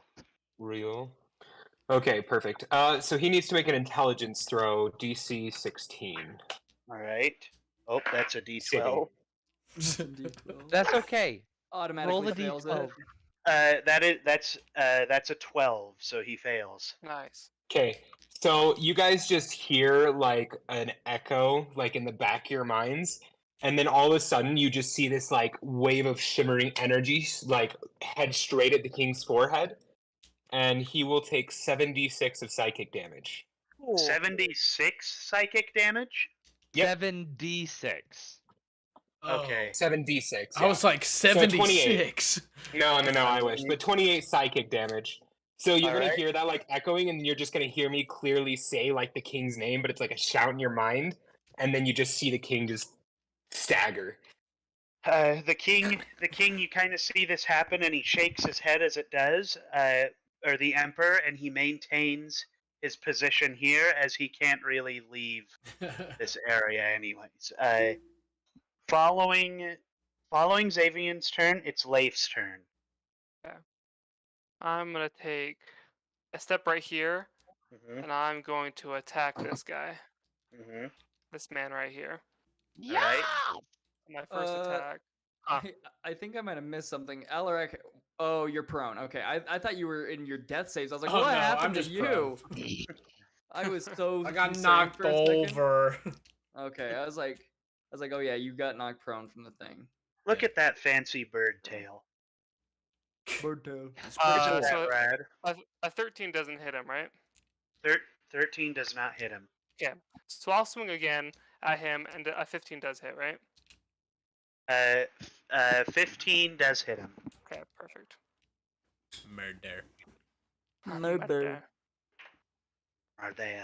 Real. Okay, perfect. So he needs to make an intelligence throw, DC 16. All right. Oh, that's a D12. That's okay. Automatically Roll the fails d12. it. That's a 12, so he fails. Nice. Okay, so you guys just hear like an echo, like in the back of your minds, and then all of a sudden you just see this like wave of shimmering energy, like head straight at the king's forehead, and he will take 7d6 of psychic damage. 76 psychic damage. Yep. 7d6. Okay. 7d6. I was like 76. No, I wish. But 28 psychic damage. So you're gonna Alright. hear that like echoing, and you're just gonna hear me clearly say like the king's name, but it's like a shout in your mind, and then you just see the king just stagger. The king, you kind of see this happen, and he shakes his head as it does, or the emperor, and he maintains his position here as he can't really leave this area anyways. Following Xavier's turn, it's Leif's turn. I'm gonna take a step right here, Mm-hmm. and I'm going to attack this guy, Mm-hmm. this man right here. Alright. My first attack. I think I might have missed something. Alaric, oh, you're prone. Okay, I thought you were in your death saves. I was like, Oh, what no, happened I'm to just you? I was so I got concerned knocked for a second. over. Okay, I was like, oh yeah, you got knocked prone from the thing. Look at that fancy bird tail. Bird tail. Isn't that So rad? a 13 doesn't hit him, right? 13 does not hit him. So I'll swing again at him, and a 15 does hit, right? 15 does hit him. Okay, perfect. Murder. Murder. Are they?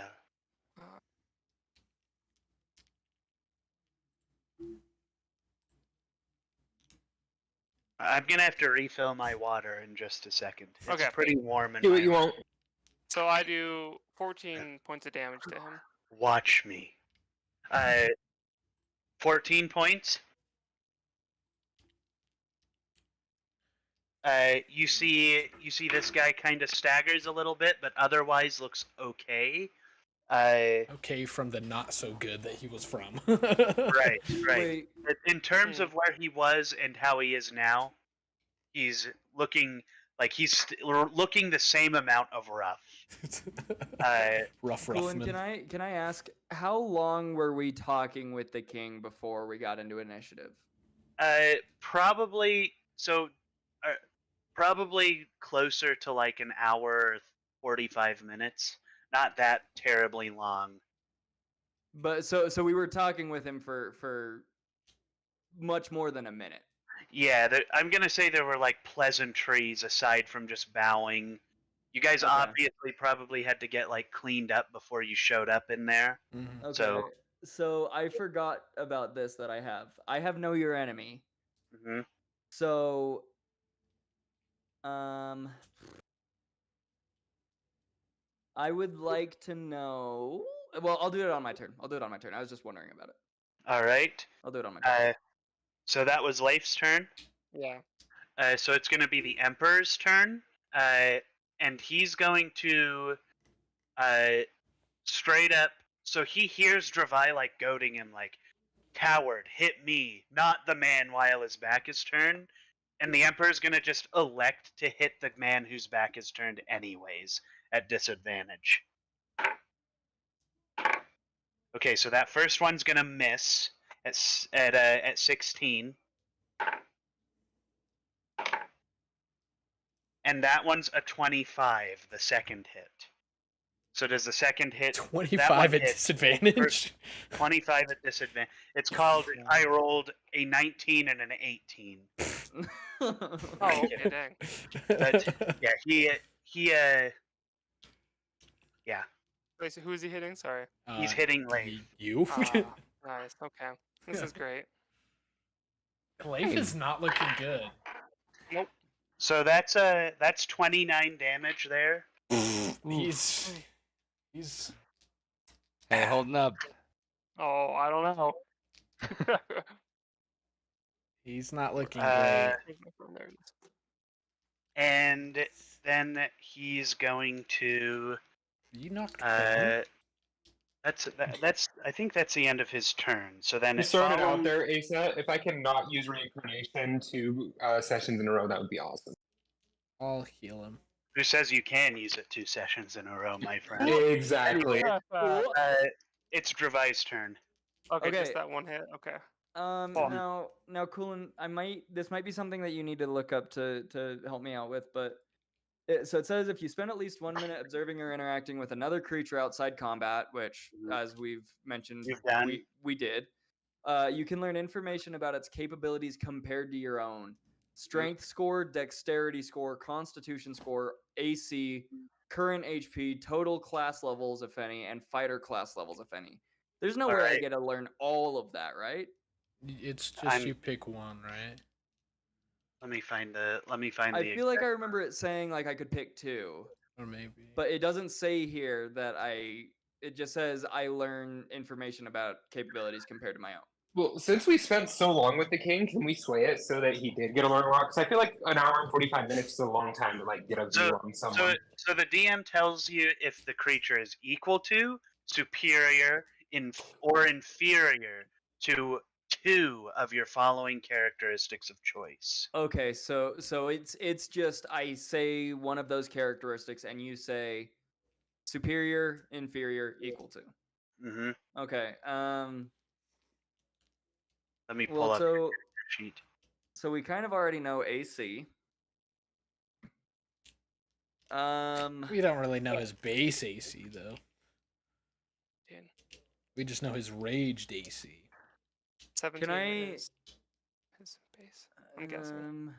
I'm gonna have to refill my water in just a second. It's Okay. pretty warm in Do my what you room. want. So I do 14 points of damage to him. Watch me. 14 points. You see this guy kind of staggers a little bit, but otherwise looks okay. Okay, from the not so good that he was from. Right. Wait, In terms of where he was and how he is now, he's looking like he's looking the same amount of rough. Rough Colin, Ruffman. can I ask how long were we talking with the king before we got into initiative? Probably closer to like an hour, 45 minutes. Not that terribly long. But so we were talking with him for much more than a minute. Yeah, I'm gonna say there were like pleasantries aside from just bowing. You guys Okay. obviously probably had to get like cleaned up before you showed up in there. Mhm. Okay. So I forgot about this that I have. I have know your enemy. Hmm. So I would like to know. Well, I'll do it on my turn. I was just wondering about it. All right. I'll do it on my turn. So that was Leif's turn. Yeah. So it's going to be the Emperor's turn, and he's going to straight up. So he hears Dravai like goading him, like, "Coward, hit me, not the man," while his back is turned. And the Emperor's going to just elect to hit the man whose back is turned anyways at disadvantage. Okay, so that first one's going to miss at 16. And that one's a 25, the second hit. So does the second hit... 25 at disadvantage? 25 at disadvantage. It's called, I rolled a 19 and an 18. Oh, okay, dang. But, yeah, yeah. Wait, so who is he hitting? Sorry. He's hitting Leif. You? Nice. Okay. This is great. Leif is not looking good. So that's 29 damage there. He's Hey, holding up. Oh, I don't know. he's not looking Uh, great. And then he's going to You knocked prone? that's I think that's the end of his turn. So then Just throwing it out there, Asa. If I can not use reincarnation 2 sessions in a row, that would be awesome. I'll heal him. Who says you can use it 2 sessions in a row, my friend? Exactly. Cool. It's Dravai's turn. Okay, Okay. just that one hit. Okay. Now, Coolin, this might be something that you need to look up to help me out with, but so it says if you spend at least 1 minute observing or interacting with another creature outside combat, which, as we've mentioned, You've done. we did, you can learn information about its capabilities compared to your own. Strength score, dexterity score, constitution score, AC, current HP, total class levels, if any, and fighter class levels, if any. There's no way I Alright. get to learn all of that, right? It's just I'm- you pick one, right? Let me find the. I feel like I remember it saying like I could pick 2, Or maybe. but it doesn't say here that it just says I learn information about capabilities compared to my own. Well, since we spent so long with the king, can we sway it so that he did get a learn a lot? Because I feel like an hour and 45 minutes is a long time to like get a view on someone. So the DM tells you if the creature is equal to, superior, or inferior to 2 of your following characteristics of choice. Okay, so it's just I say one of those characteristics and you say superior, inferior, equal to. Mm-hmm. Okay. Let me pull Well, up your so character sheet. so we kind of already know AC. We don't really know his base AC though. Dude. We just know his raged AC. 17 I- is his base. I'm guessing.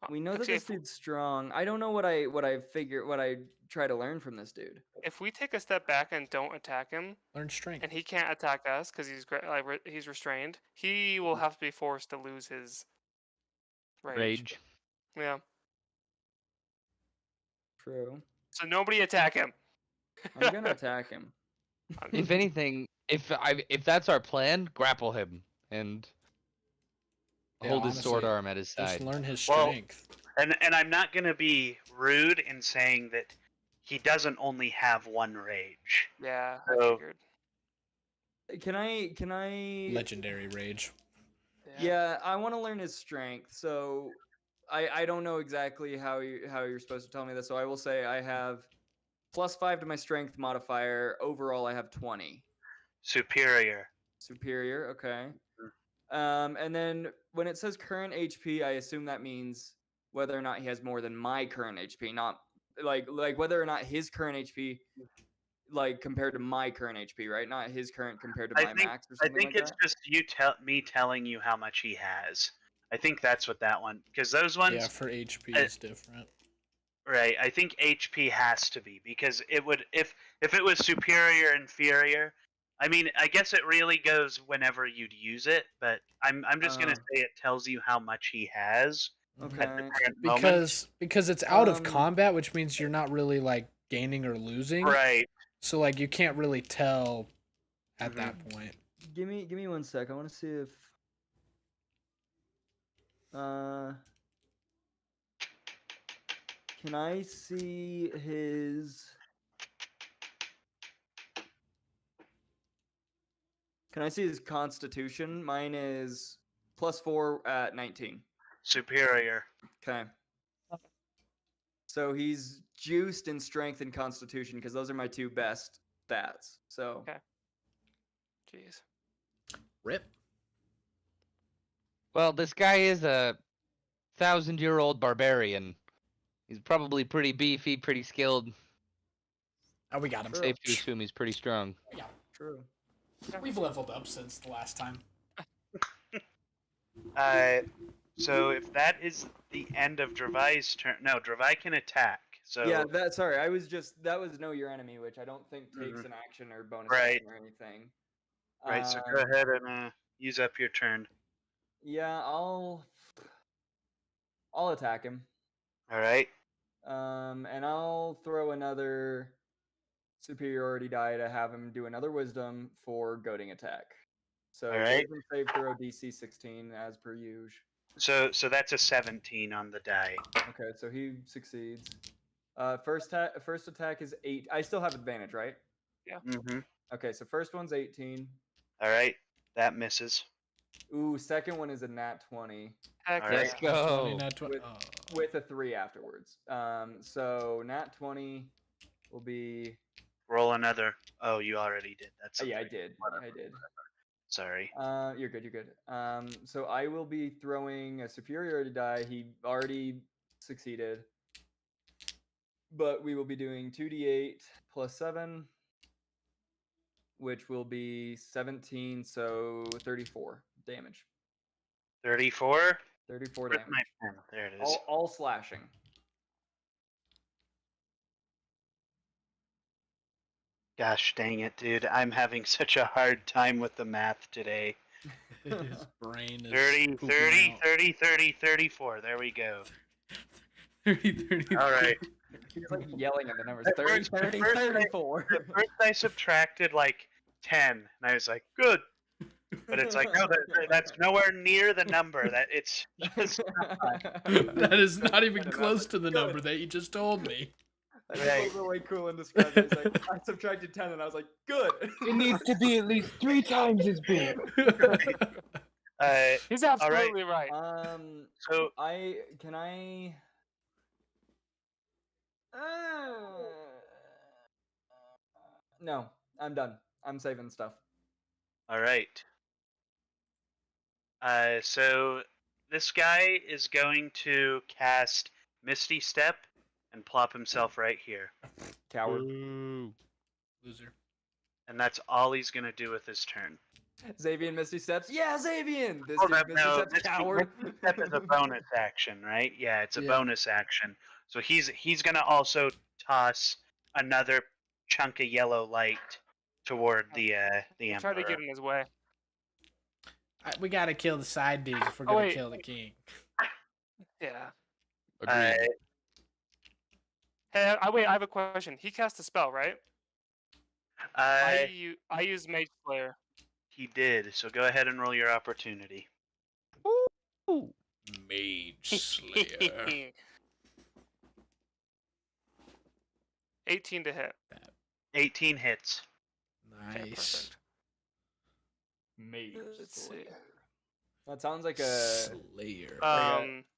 We know that Actually, this dude's strong. I don't know what I try to learn from this dude. if we take a step back and don't attack him, Learn strength. and he can't attack us because he's restrained, he will have to be forced to lose his rage. Yeah. True. So nobody attack him. I'm gonna attack him. If anything, if that's our plan, grapple him and Yeah, hold his sword honestly, arm at his Just side. learn his Well, strength. And I'm not gonna be rude in saying that he doesn't only have 1 rage. Yeah, I So- figured. Can I? Legendary rage. Yeah, I want to learn his strength. So I don't know exactly how you're supposed to tell me this. So I will say I have +5 to my strength modifier. Overall, I have 20. Superior. Superior. Okay. And then when it says current HP, I assume that means whether or not he has more than my current HP, not like whether or not his current HP like compared to my current HP, right? Not his current compared to my max or I something think like it's that. just me telling you how much he has. I think that's what that one, because those ones, Yeah, for HP is different. right? I think HP has to be, because it would if it was superior, inferior. I mean, I guess it really goes whenever you'd use it, but I'm just gonna say it tells you how much he has at the Okay. current moment. Because it's out of Um, combat, which means you're not really like gaining or losing. Right. So like you can't really tell at Mhm. that point. Give me 1 sec. I want to see if can I see his constitution? Mine is +4 at 19. Superior. Okay. So he's juiced in strength and constitution because those are my 2 best stats. So Okay. Jeez. Rip. Well, this guy is a 1,000-year-old barbarian. He's probably pretty beefy, pretty skilled. Oh, we got him. Sure. Safe to assume he's pretty strong. Yeah. true. We've leveled up since the last time. So if that is the end of Dravai's turn, no, Dravai can attack. So Yeah, sorry. That was know your enemy, which I don't think takes an action or bonus Right. action or anything. right. So go ahead and use up your turn. Yeah, I'll attack him. All right. And I'll throw another superiority die to have him do another wisdom for goading attack. So Alright. wisdom save throw DC 16 as per usual. So that's a 17 on the die. Okay, so he succeeds. First attack is 8. I still have advantage, right? Mm-hmm. Okay, so first one's 18. All right. That misses. Ooh, second one is a nat 20 Heck Alright. Let's yeah. go. 20, not 20. With- Oh. with a 3 afterwards. So nat 20 will be. Roll another. Oh, you already did. That's Yeah, I something. did. Whatever. I did. Sorry. You're good. You're good. So I will be throwing a superiority die. He already succeeded, but we will be doing 2d8 plus 7, which will be 17. So 34 damage. 34. 34 Where's damage. my pen? There it is. All slashing. Gosh dang it, dude. I'm having such a hard time with the math today. His brain is 30, pooping 30, out. 30, 30, 34. There we go. 30, 30. All right. He's like yelling at the numbers. At 30, first- 30, at first I- 34. At first I subtracted like 10, and I was like, good. But it's like, no, that's nowhere near the number. That it's just That is not even And I was close like, to the "Good." number that you just told me. I just was way cool and described it. He's like, I subtracted 10, and I was like, good. It needs to be at least 3 times as big. He's absolutely right. So Can I? No, I'm done. I'm saving stuff. all right. So this guy is going to cast Misty Step and plop himself right here, Coward. Loser. and that's all he's gonna do with his turn. Xavian Misty Steps. Yeah, Xavian. This Oh, dude, that, Misty no, Steps, coward. Misty Step is a bonus action, right? Yeah, it's a Yeah. bonus action. So he's gonna also toss another chunk of yellow light toward the Try emperor. to get in his way. We gotta kill the side dudes if we're Oh, gonna wait. kill the king. Yeah. Agreed. Hey, wait. I have a question. He cast a spell, right? I use Mage Slayer. He did. So go ahead and roll your opportunity. Mage Slayer. 18 to hit. 18 hits. Okay, Nice. perfect. Mage Let's see. Slayer. That sounds like a. Slayer.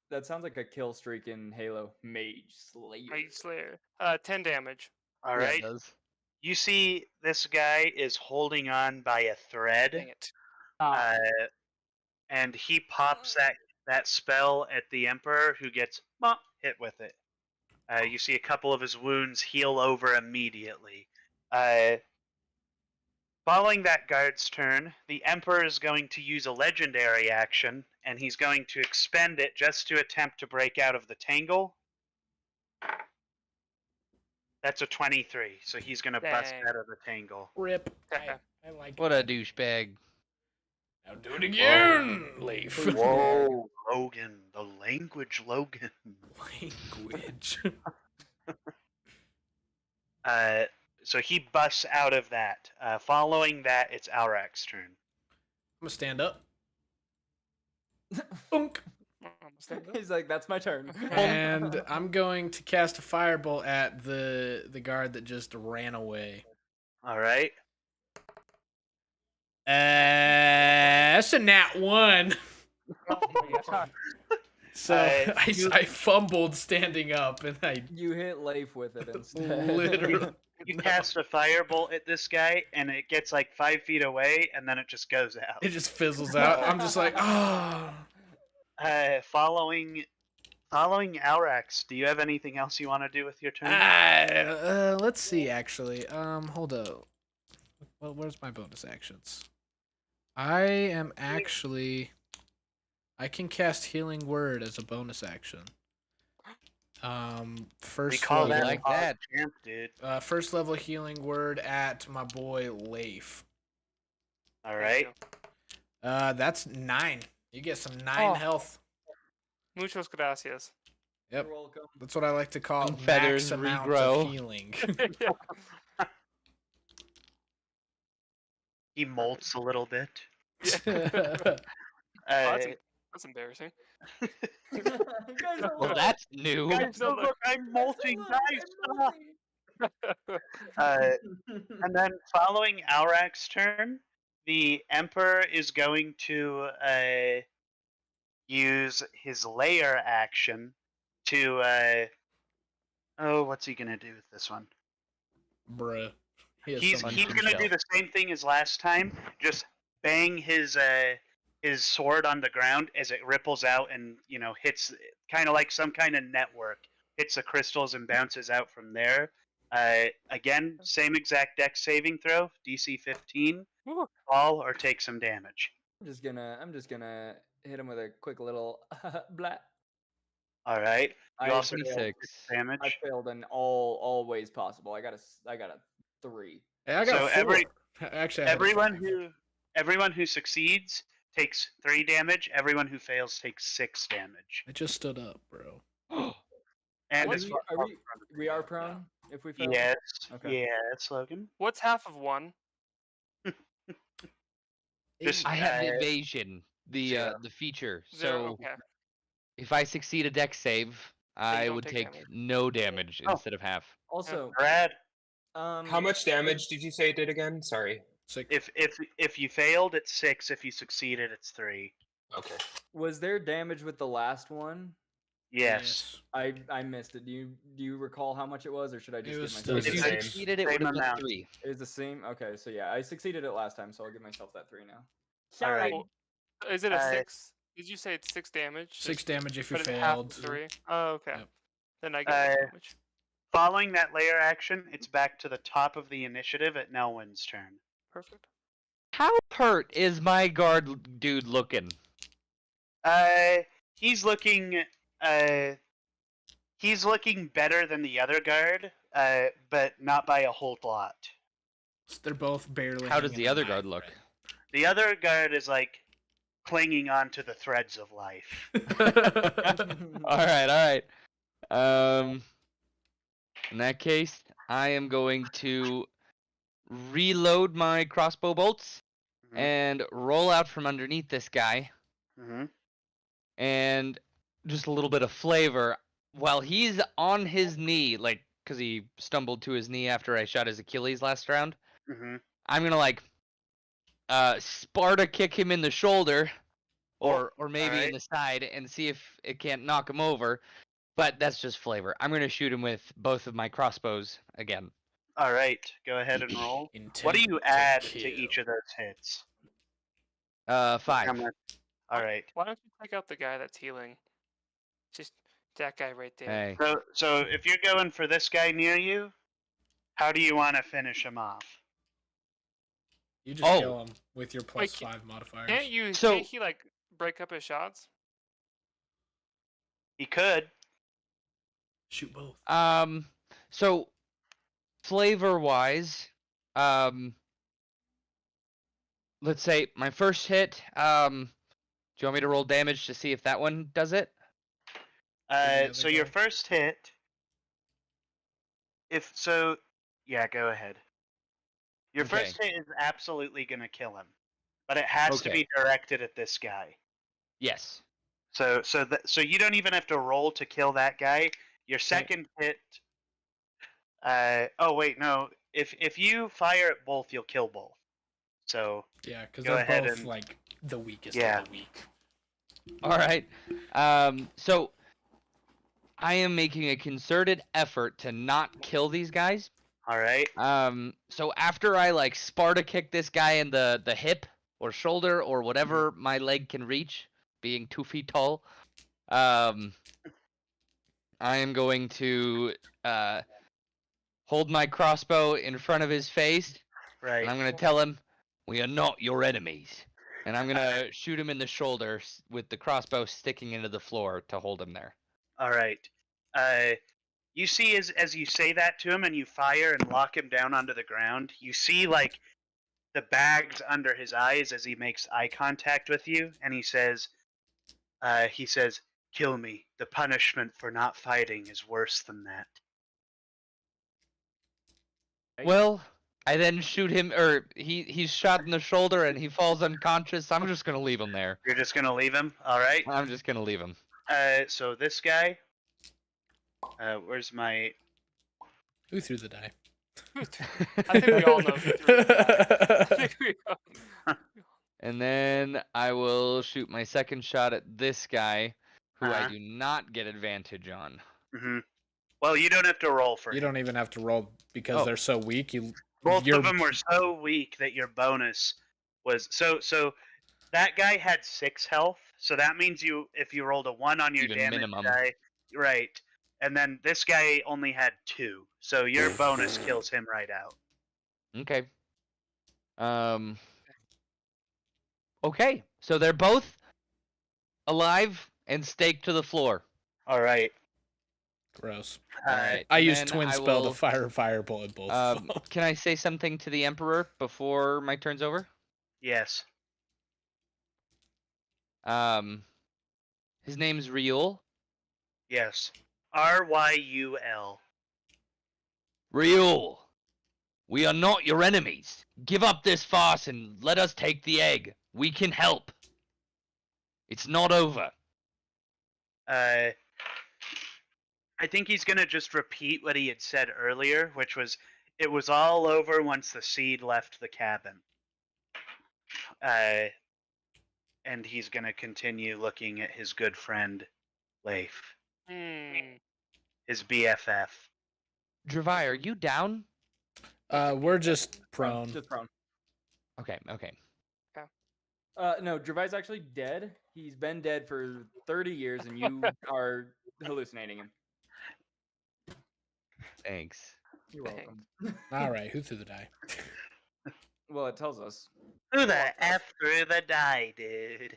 That sounds like a kill streak in Halo. Mage Slayer. Mage Slayer. 10 damage. All Yeah, right. it does. You see, this guy is holding on by a Dang thread, it. and he pops that spell at the emperor, who gets hit with it. You see a couple of his wounds heal over immediately. Following that guard's turn, the emperor is going to use a legendary action, and he's going to expend it just to attempt to break out of the tangle. That's a 23, so he's going to bust Dang. out of the tangle. Rip. Okay. I like What a douchebag. Now do it again, Leaf. Whoa, Logan, the language, Logan. Language. So he busts out of that. Following that, it's Aurak's turn. I'm gonna stand up. Boonk. He's like, that's my turn. And I'm going to cast a firebolt at the guard that just ran away. All right. That's a nat 1. Oh my god. So I fumbled standing up, and I You hit Leif with it instead. literally. You cast a firebolt at this guy, and it gets like 5 feet away, and then it just goes out. It just fizzles out. I'm just like, oh. Following Aurax, do you have anything else you want to do with your turn? Let's see. Actually, hold up. Well, where's my bonus actions? I am actually. I can cast Healing Word as a bonus action. We First call level, that like Hog that. Champ, dude. first level Healing Word at my boy Leif. All right. That's 9. You get some 9 health. Muchos gracias. Yep, You're welcome. that's what I like to call And feathers max amount regrow. of healing. He molts a little bit. Oh, that's embarrassing. Well, that's new. Guys, No, look, I'm molting. Guys, stop. And then following Aurax's turn, the Emperor is going to use his layer action to what's he gonna do with this one? Bruh. He has He's so much he's gonna do detail. the same thing as last time. Just bang his sword on the ground as it ripples out and hits kind of like some kind of network. Hits the crystals and bounces out from there. Again, same exact dex saving throw, DC 15. Woo. Fall or take some damage. I'm just gonna hit him with a quick little blah. All right. You I also failed- take 26. damage. I failed in all ways possible. I got a 3. Hey, I got So a 4. Actually, I had a everyone who succeeds takes 3 damage. Everyone who fails takes 6 damage. I just stood up, bro. And Are as we are prone if we fail? yes, Okay. yes, Logan. What's half of 1? Just I have evasion, the zero. the feature. 0. So Okay. if I succeed a dex save, I don't would take take damage. no damage Oh. instead of half. Also, Brad, How much damage did you say it did again? Sorry. 6. if you failed, it's 6. If you succeeded, it's 3. Okay. was there damage with the last one? Yes. I missed it. Do you recall how much it was, or should I just It give was myself? still If the you same. succeeded, it Same would have been amount. 3. It was the same. Okay, so yeah, I succeeded it last time, so I'll give myself that 3 now. All right. Well, is it a Uh, 6? Did you say it's 6 damage? 6 damage if you But if half failed. is 3. Oh, okay. Yep. Then I get no damage. Following that layer action, it's back to the top of the initiative at Nelwyn's turn. Perfect. How pert is my guard dude looking? He's looking better than the other guard, but not by a whole lot. They're both barely. How does hanging the on other by guard a look? The other guard is like clinging on to the threads of life. thread. All right. In that case, I am going to reload my crossbow bolts Mhm. and roll out from underneath this guy, Mm-hmm. and just a little bit of flavor while he's on his knee, like because he stumbled to his knee after I shot his Achilles last round. Mm-hmm. I'm gonna Sparta kick him in the shoulder, or maybe in alright. the side, and see if it can't knock him over. But that's just flavor. I'm gonna shoot him with both of my crossbows again. All right, go ahead and roll. Intent What do you to add to kill. each of those hits? 5. All right. Why don't you take out the guy that's healing? Just that guy right there. Hey. So if you're going for this guy near you, how do you want to finish him off? You just Oh. kill him with your Wait, +5 modifiers. So- Can't he break up his shots? He could. Shoot both. So flavor wise, let's say my first hit, do you want me to roll damage to see if that one does it? other So your guy? first hit. Yeah, go ahead. Your Okay. first hit is absolutely gonna kill him, but it has to Okay. be directed at this guy. Yes. So you don't even have to roll to kill that guy. Your second hit. Oh wait, no. If you fire at both, you'll kill both. So Yeah, because Go they're ahead both and- like the weakest Yeah. of the weak. All right. So I am making a concerted effort to not kill these guys. all right. So after I Sparta kick this guy in the hip or shoulder or whatever my leg can reach, being 2 feet tall, I am going to hold my crossbow in front of his face, Right. and I'm going to tell him, "We are not your enemies." And I'm going to shoot him in the shoulder with the crossbow sticking into the floor to hold him there. All right. You see, as you say that to him and you fire and lock him down onto the ground, you see the bags under his eyes as he makes eye contact with you, and he says, "Kill me. The punishment for not fighting is worse than that." Well, I then shoot him, or he's shot in the shoulder and he falls unconscious. I'm just going to leave him there. You're just gonna leave him, all right? I'm just going to leave him. So this guy, where's my? Who threw the die? I think we all know who threw the die. I think we all... And then I will shoot my second shot at this guy, who I Uh-huh. do not get advantage on. Mm-hmm. Well, you don't have to roll for You him. don't even have to roll because Oh. they're so weak. Both you're- of them were so weak that your bonus was so. That guy had 6 health, so that means if you rolled a 1 on your Even damage minimum. die, right? And then this guy only had 2, so your bonus kills him right out. Okay. Okay, so they're both alive and staked to the floor. All right. Gross. All right. I and used then twin I spell will, to firebolt at both of them. Can I say something to the Emperor before my turn's over? Yes. His name's Ryul. Yes. Ryul. Ryul, we are not your enemies. Give up this farce and let us take the egg. We can help. It's not over. I think he's gonna just repeat what he had said earlier, which was, it was all over once the seed left the cabin. And he's gonna continue looking at his good friend, Leif, his BFF. Dravai, are you down? We're just prone. Just prone. Okay. No, Dravai's actually dead. He's been dead for 30 years, and you are hallucinating him. Thanks. You're welcome. All right, who threw the die? Well, it tells us. Who the F threw the die, dude?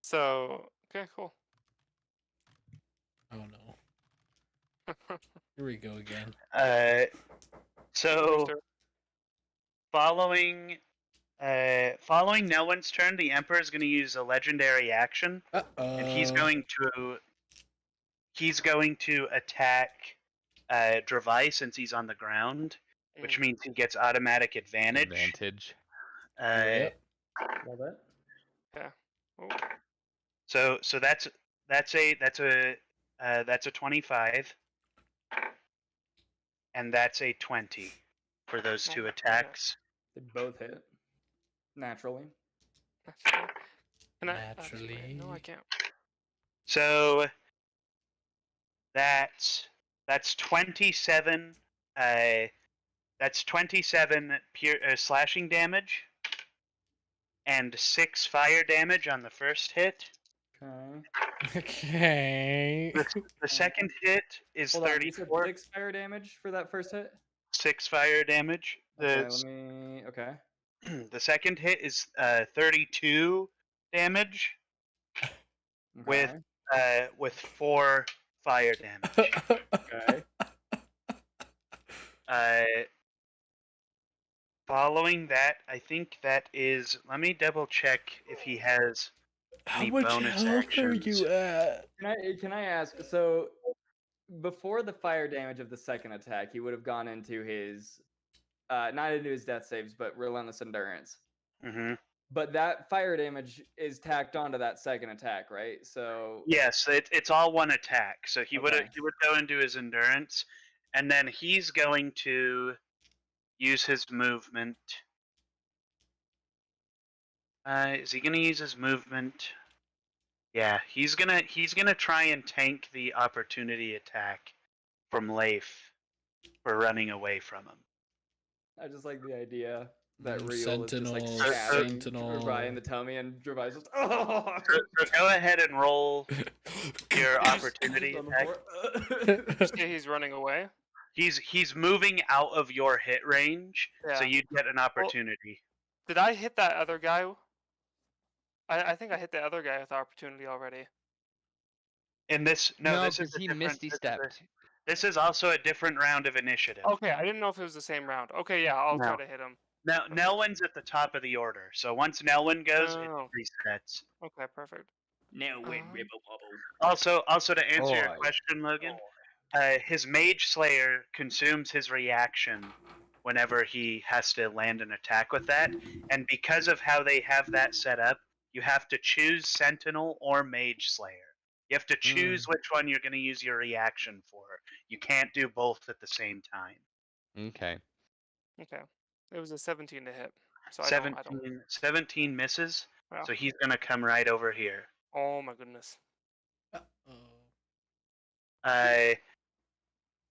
So, okay, cool. Oh no. Here we go again. So following no one's turn, the Emperor is going to use a legendary action, and he's going to attack Dravai since he's on the ground, which means he gets automatic advantage. Yep. Love it. Yeah. Oh. So that's a 25, and that's a 20 for those 2 attacks. They both hit. Naturally. Can I? Naturally. No, I can't. So that's 27. That's 27 pure slashing damage, and 6 fire damage on the first hit. Okay. Okay. The second hit is Hold on, you said 34. 6 fire damage for that first hit? 6 fire damage. Okay, let me... Okay. The second hit is 32 damage with 4 fire damage. Okay. Following that, I think that is. Let me double check if he has How any much bonus health actions. are you at? Can I ask, so before the fire damage of the second attack, he would have gone into his not into his death saves, but relentless endurance. Mm-hmm. But that fire damage is tacked onto that second attack, right? So Yes, it's all one attack. So he would Okay. go into his endurance, and then he's going to use his movement. Is he gonna use his movement? Yeah, he's gonna try and tank the opportunity attack from Leif for running away from him. I just like the idea that Mm, Real is just like Sentinel, stabbing Sentinel. Dravai in the tummy, and Dravai's just oh. So go ahead and roll your opportunity on the attack. floor. Say he's running away. He's moving out of your hit range, so Yeah. you'd get an opportunity. Did I hit that other guy? I think I hit the other guy with opportunity already. In this, No, this because is a he different- misty this is a- stepped. This is also a different round of initiative. Okay, I didn't know if it was the same round. Okay, yeah, I'll try No. to hit him. Now, Nelwyn's at the top of the order, so once Nelwyn goes, Oh. it resets. Okay, perfect. Now win, Ribble Bubble. Also to answer your Oi. question, Logan, his Mage Slayer consumes his reaction whenever he has to land an attack with that, and because of how they have that set up, you have to choose Sentinel or Mage Slayer. You have to choose which one you're going to use your reaction for. You can't do both at the same time. Okay. Okay. It was a 17 to hit. So I 17 misses. Wow. So he's gonna come right over here. Oh my goodness.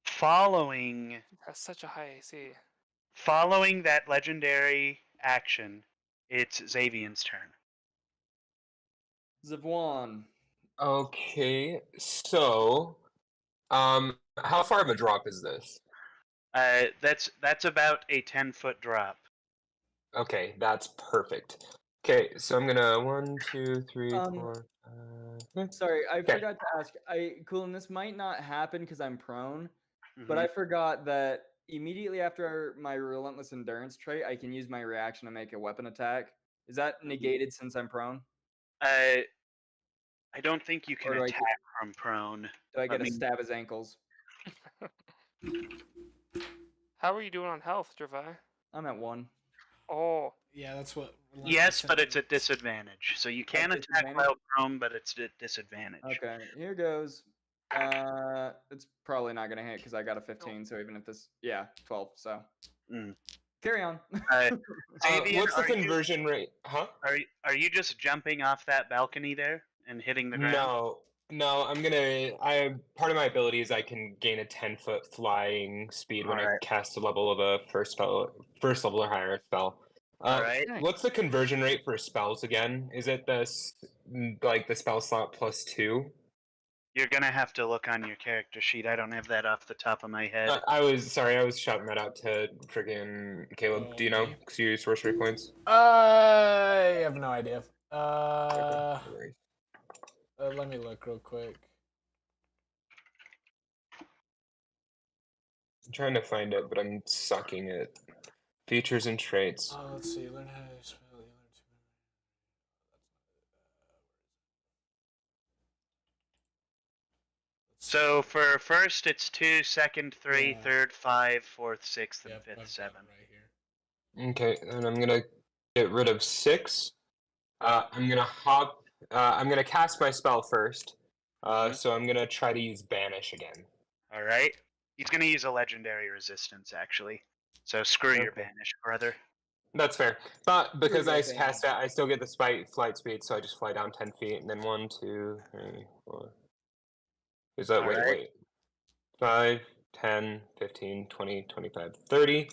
Following That's such a high AC. following that legendary action, it's Xavion's turn. Zavwan. Okay, so, how far of a drop is this? That's about a 10-foot drop. Okay, that's perfect. Okay, so I'm gonna 1, 2, 3, Um, 4, 5. Sorry, I Okay. forgot to ask. Cool, and this might not happen because I'm prone, but Mhm. I forgot that immediately after my relentless endurance trait, I can use my reaction to make a weapon attack. Is that negated since I'm prone? I don't think you can Or do I attack get, from prone. do I get Let a me- stab his ankles? How are you doing on health, Dravai? I'm at 1. Oh, Yeah, that's what. Yes, Relentless but it's Endurance- at disadvantage. So you can attack disadvantage? while prone, but it's at disadvantage. Okay, here goes. It's probably not gonna hit because I got a 15. So even if this, yeah, 12. So Mm. carry on. Xavier, What's the conversion rate? Huh? Are you just jumping off that balcony there and hitting the ground? No, part of my ability is I can gain a 10-foot flying speed when I Alright. cast a level of a first level or higher spell. Alright. What's the conversion rate for spells again? Is it the spell slot +2? You're gonna have to look on your character sheet. I don't have that off the top of my head. I was shouting that out to friggin' Caleb. Do you know? me? Because you use sorcery points. I have no idea. Okay, no worries. Let me look real quick. I'm trying to find it, but I'm sucking at features and traits. Let's see. Learn how to spell. You learn to. So for first, it's 2, second 3, Yeah. third 5, fourth 6, and Yep, fifth I've got 7. it right here. Okay, and I'm gonna get rid of 6. I'm gonna cast my spell first. Mhm. So I'm gonna try to use banish again. Alright. He's gonna use a legendary resistance, actually. So screw your Okay. banish, brother. That's fair. But because I Pretty good cast that, I still get the flight speed, so I just fly down 10 feet, and then 1, 2, 3, 4. Is that Alright. wait. 5, 10, 15, 20, 25, 30.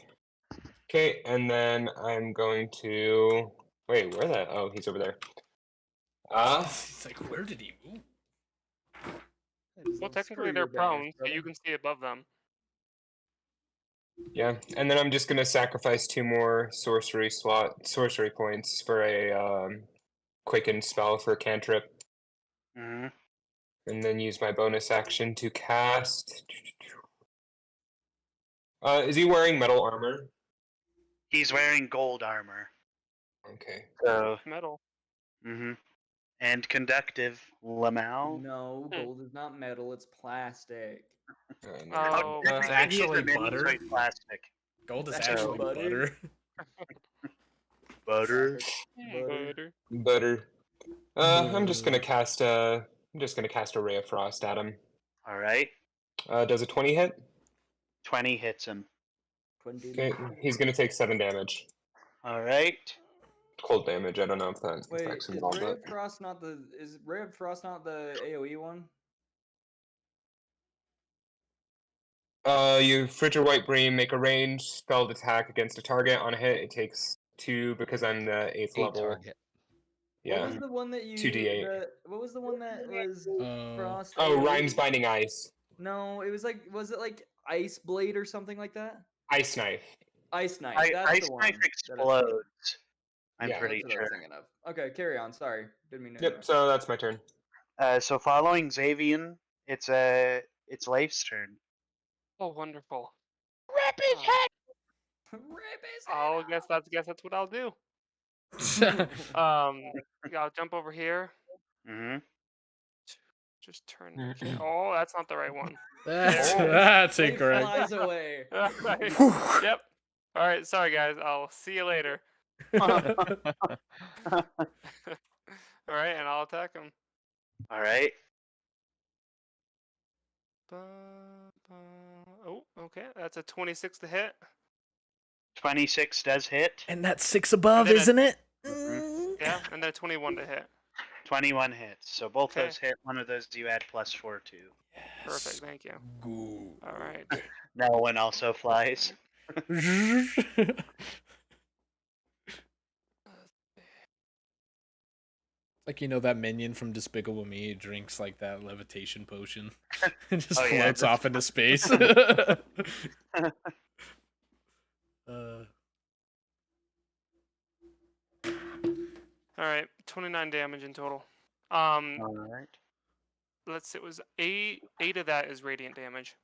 Okay, and then I'm going to wait, where that? Oh, he's over there. It's like, where did he move? well, technically they're prone, so you can see above them. Yeah, and then I'm just gonna sacrifice 2 more sorcery points for a quicken spell for a cantrip, Mm-hmm. and then use my bonus action to cast. Is he wearing metal armor? He's wearing gold armor. Okay. So. Metal. Mm-hmm. And conductive, Lamau. No, gold is not metal. It's plastic. Oh, It's actually He's a butter. mini-side plastic. Gold is That's actually butter. Butter. butter. Butter. I'm just gonna cast a ray of frost at him. All right. Does a 20 hit? 20 hits him. Okay, he's gonna take 7 damage. All right. Cold damage. I don't know if that Wait, affects him is at all, Ray but of Frost not the AoE one? you Frigid White Bream, make a ranged spelled attack against a target. On a hit, it takes 2 because I'm the 8th A level. target. Yeah. What was the one that you 2d8. what was the one that was Frost? Oh, AoE? Rhymes Binding Ice. No, it was like was it like Ice Blade or something like that? Ice Knife. Ice Knife. That's Ice the one. Knife explodes. I'm Yeah. pretty That's what I sure. was thinking of. Okay, carry on. Sorry, didn't mean to. Yep, so that's my turn. So following Xavian, it's Leif's turn. Oh, wonderful. Rip his head. Rip his I'll guess that's what I'll do. butter. Yeah, I'll jump over here. Mm-hmm. Just turn. Oh, that's not the right one. That's There it is. that's He incorrect. flies away. Right. Whew. Yep. All right. Sorry, guys. I'll see you later. All right, and I'll attack him. All right. Oh, okay. That's a 26 to hit. 26 does hit. And that's 6 above, then a- isn't it? Yeah, and then a 21 to hit. 21 hits. So both Okay. those hit. One of those you add +4 to. Perfect. Thank you. Good. All right. No one also flies. Like, that minion from Despicable Me drinks like that levitation potion and just Oh, yeah, floats just- off into space. All right. 29 damage in total. All right. Let's see. It was 8. 8 of that is radiant damage.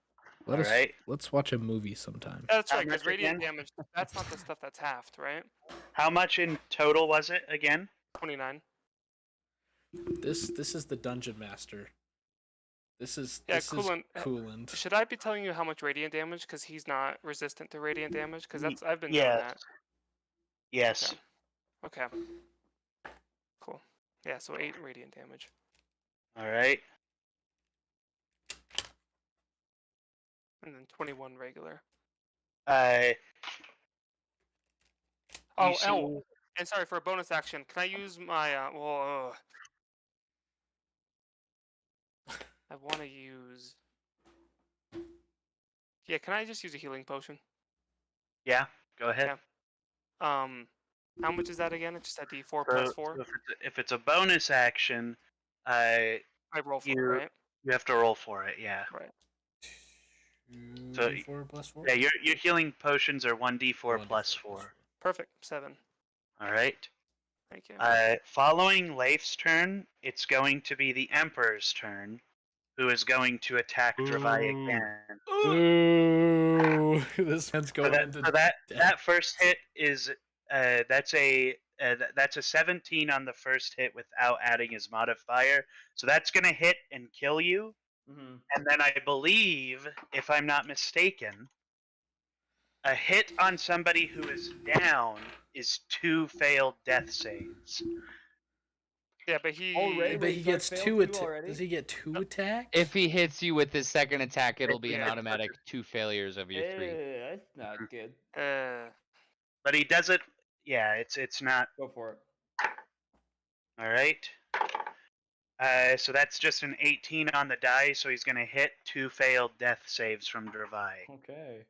Alright. Let's watch a movie sometime. That's How right, because much radiant again? damage, that's not the stuff that's halved, right? How much in total was it again? 29. This is the dungeon master. This is Yeah, this Coolant. is Coolant. Should I be telling you how much radiant damage? Because he's not resistant to radiant damage? Because Ye- that's I've been yes. doing that. Yes. Okay. Cool. Yeah, so 8 radiant damage. Alright. And then 21 regular. You Oh, see- and sorry, for a bonus action, can I use my, I want to use... Yeah, can I just use a healing potion? Yeah, go ahead. Yeah. How much is that again? It's just a D4 So- plus 4? so if it's a bonus action, I roll for it, you- right? you have to roll for it, yeah. Right. So- 4 plus 4? Yeah, your healing potions are 1d4 1d4 plus 4. Perfect. 7. Alright. Thank you. Following Leif's turn, it's going to be the Emperor's turn, who is going to attack Dravai again. Ooh, this man's So going that, into so that, death. that first hit is that's a 17 on the first hit without adding his modifier. So that's gonna hit and kill you. Mm-hmm. And then I believe, if I'm not mistaken, a hit on somebody who is down is 2 failed death saves. Yeah, but he... Already? But Wait, he so I gets failed 2 2 attacks. already? Does he get 2 attacks? If he hits you with his second attack, it'll be an Yeah. automatic 2 failures of your 3. That's not good. But he does it. Yeah, it's not. Go for it. All right. So that's just an 18 on the die, so he's gonna hit 2 failed death saves from Dravai. Okay.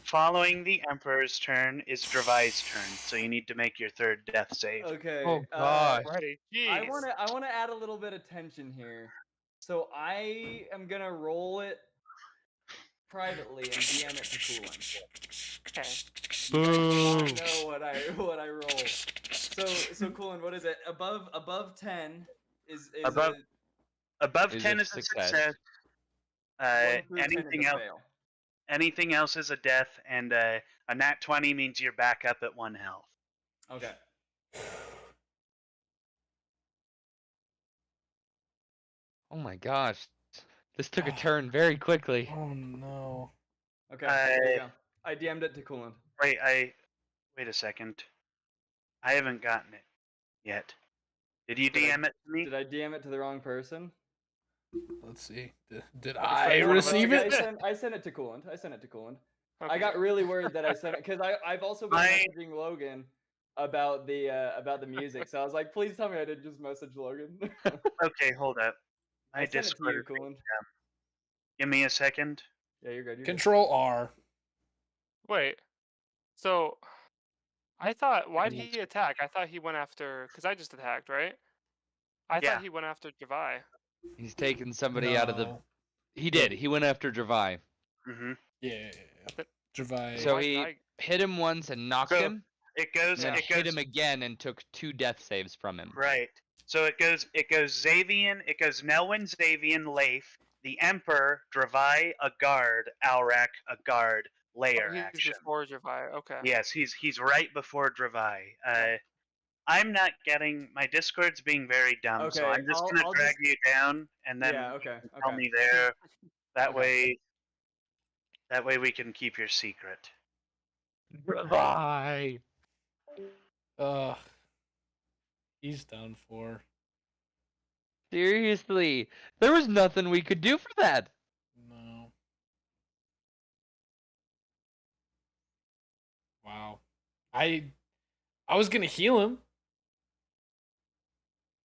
Following the Emperor's turn is Dravai's turn, so you need to make your 3rd death save. Okay. Oh, gosh. Ready. I Jeez. wanna add a little bit of tension here. So I am gonna roll it privately and DM it to Coolant. Okay. I know what I roll. So Coolant, what is it? Above 10 is Above- Above Is 10 a is a success. success. one through 10 is Anything a else? fail. Anything else is a death, and a nat 20 means you're back up at 1 health. Okay. Oh my gosh. This took a turn very quickly. Oh no. Okay. There you go. I DM'd it to Coolant. Wait a second. I haven't gotten it yet. Did you Did I- DM it to me? Did I DM it to the wrong person? Let's see. Did Sorry, I no, no, receive I it? sent it to Coolant. I Okay. I got really worried that I sent it because I've also been I- messaging Logan about the music. So I was like, please tell me I didn't just message Logan. Okay, hold up. I My sent it to you, Discord. Coolant. Give me a second. Yeah, you're good. You're Control R. Wait. So, I thought, why'd he attack? I thought he went after, because I just attacked, right? I Yeah. thought he went after Javai. He's taken somebody out of the. No. He did. He went after Dravai. hmm Yeah. But- Dravai. So Why he did I- hit him once and knocked So, him, It goes. and then It hit goes. him again and took 2 death saves from him. Right. So it goes Xavian, it goes Nelwyn, Xavian, Leif, the Emperor, Dravai, a guard, Alrak, a guard, layer He's action. before Javai. Okay. Yes, he's right before Dravai. I'm not getting my Discord's being very dumb, so Okay, I'm just I'll- gonna I'll drag just- you down and then yeah. Okay. tell Okay. me there. That Okay. way we can keep your secret. Dravai. He's done for. Seriously, there was nothing we could do for that. No. Wow. I was gonna heal him.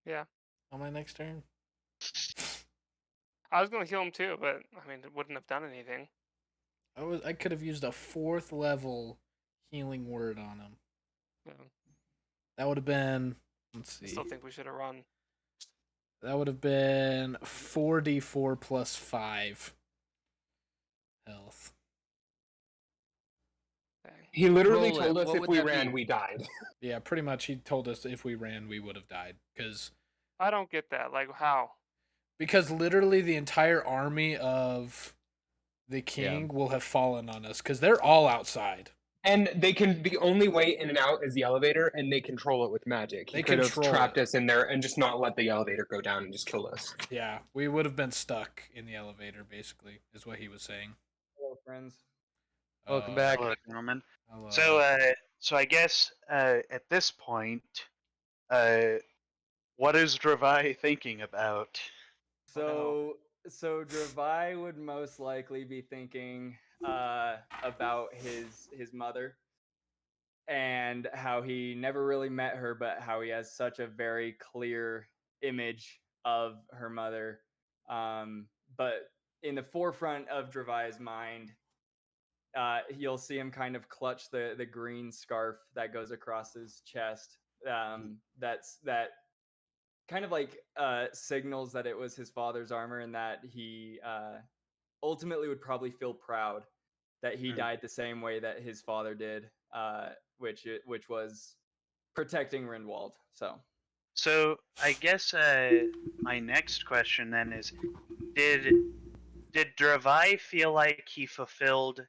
Yeah. On my next turn. I was gonna heal him too, but I mean, it wouldn't have done anything. I could have used a 4th level healing word on him. Yeah. That would have been, let's I see. still think we should have run. That would have been 4d4 plus 5 health. Dang. He literally Roll it. told us What if would we that ran, be? we died. Yeah, pretty much. He told us if we ran, we would have died. I don't get that. Like, how? Because literally the entire army of the king will have fallen on us. Because they're all outside. And the only way in and out is the elevator, and they control it with magic. He They could have control trapped it. us in there and just not let the elevator go down and just kill us. Yeah, we would have been stuck in the elevator, basically, is what he was saying. Hello, friends. Welcome back. Hello, gentlemen. Hello. So I guess at this point, what is Dravai thinking about? So Dravai would most likely be thinking about his mother and how he never really met her, but how he has such a very clear image of her mother. But in the forefront of Dravai's mind, you'll see him kind of clutch the green scarf that goes across his chest. That kind of like signals that it was his father's armor, and that he ultimately would probably feel proud that he died the same way that his father did, which was protecting Rindwald. So I guess my next question then is, did Dravai feel like he fulfilled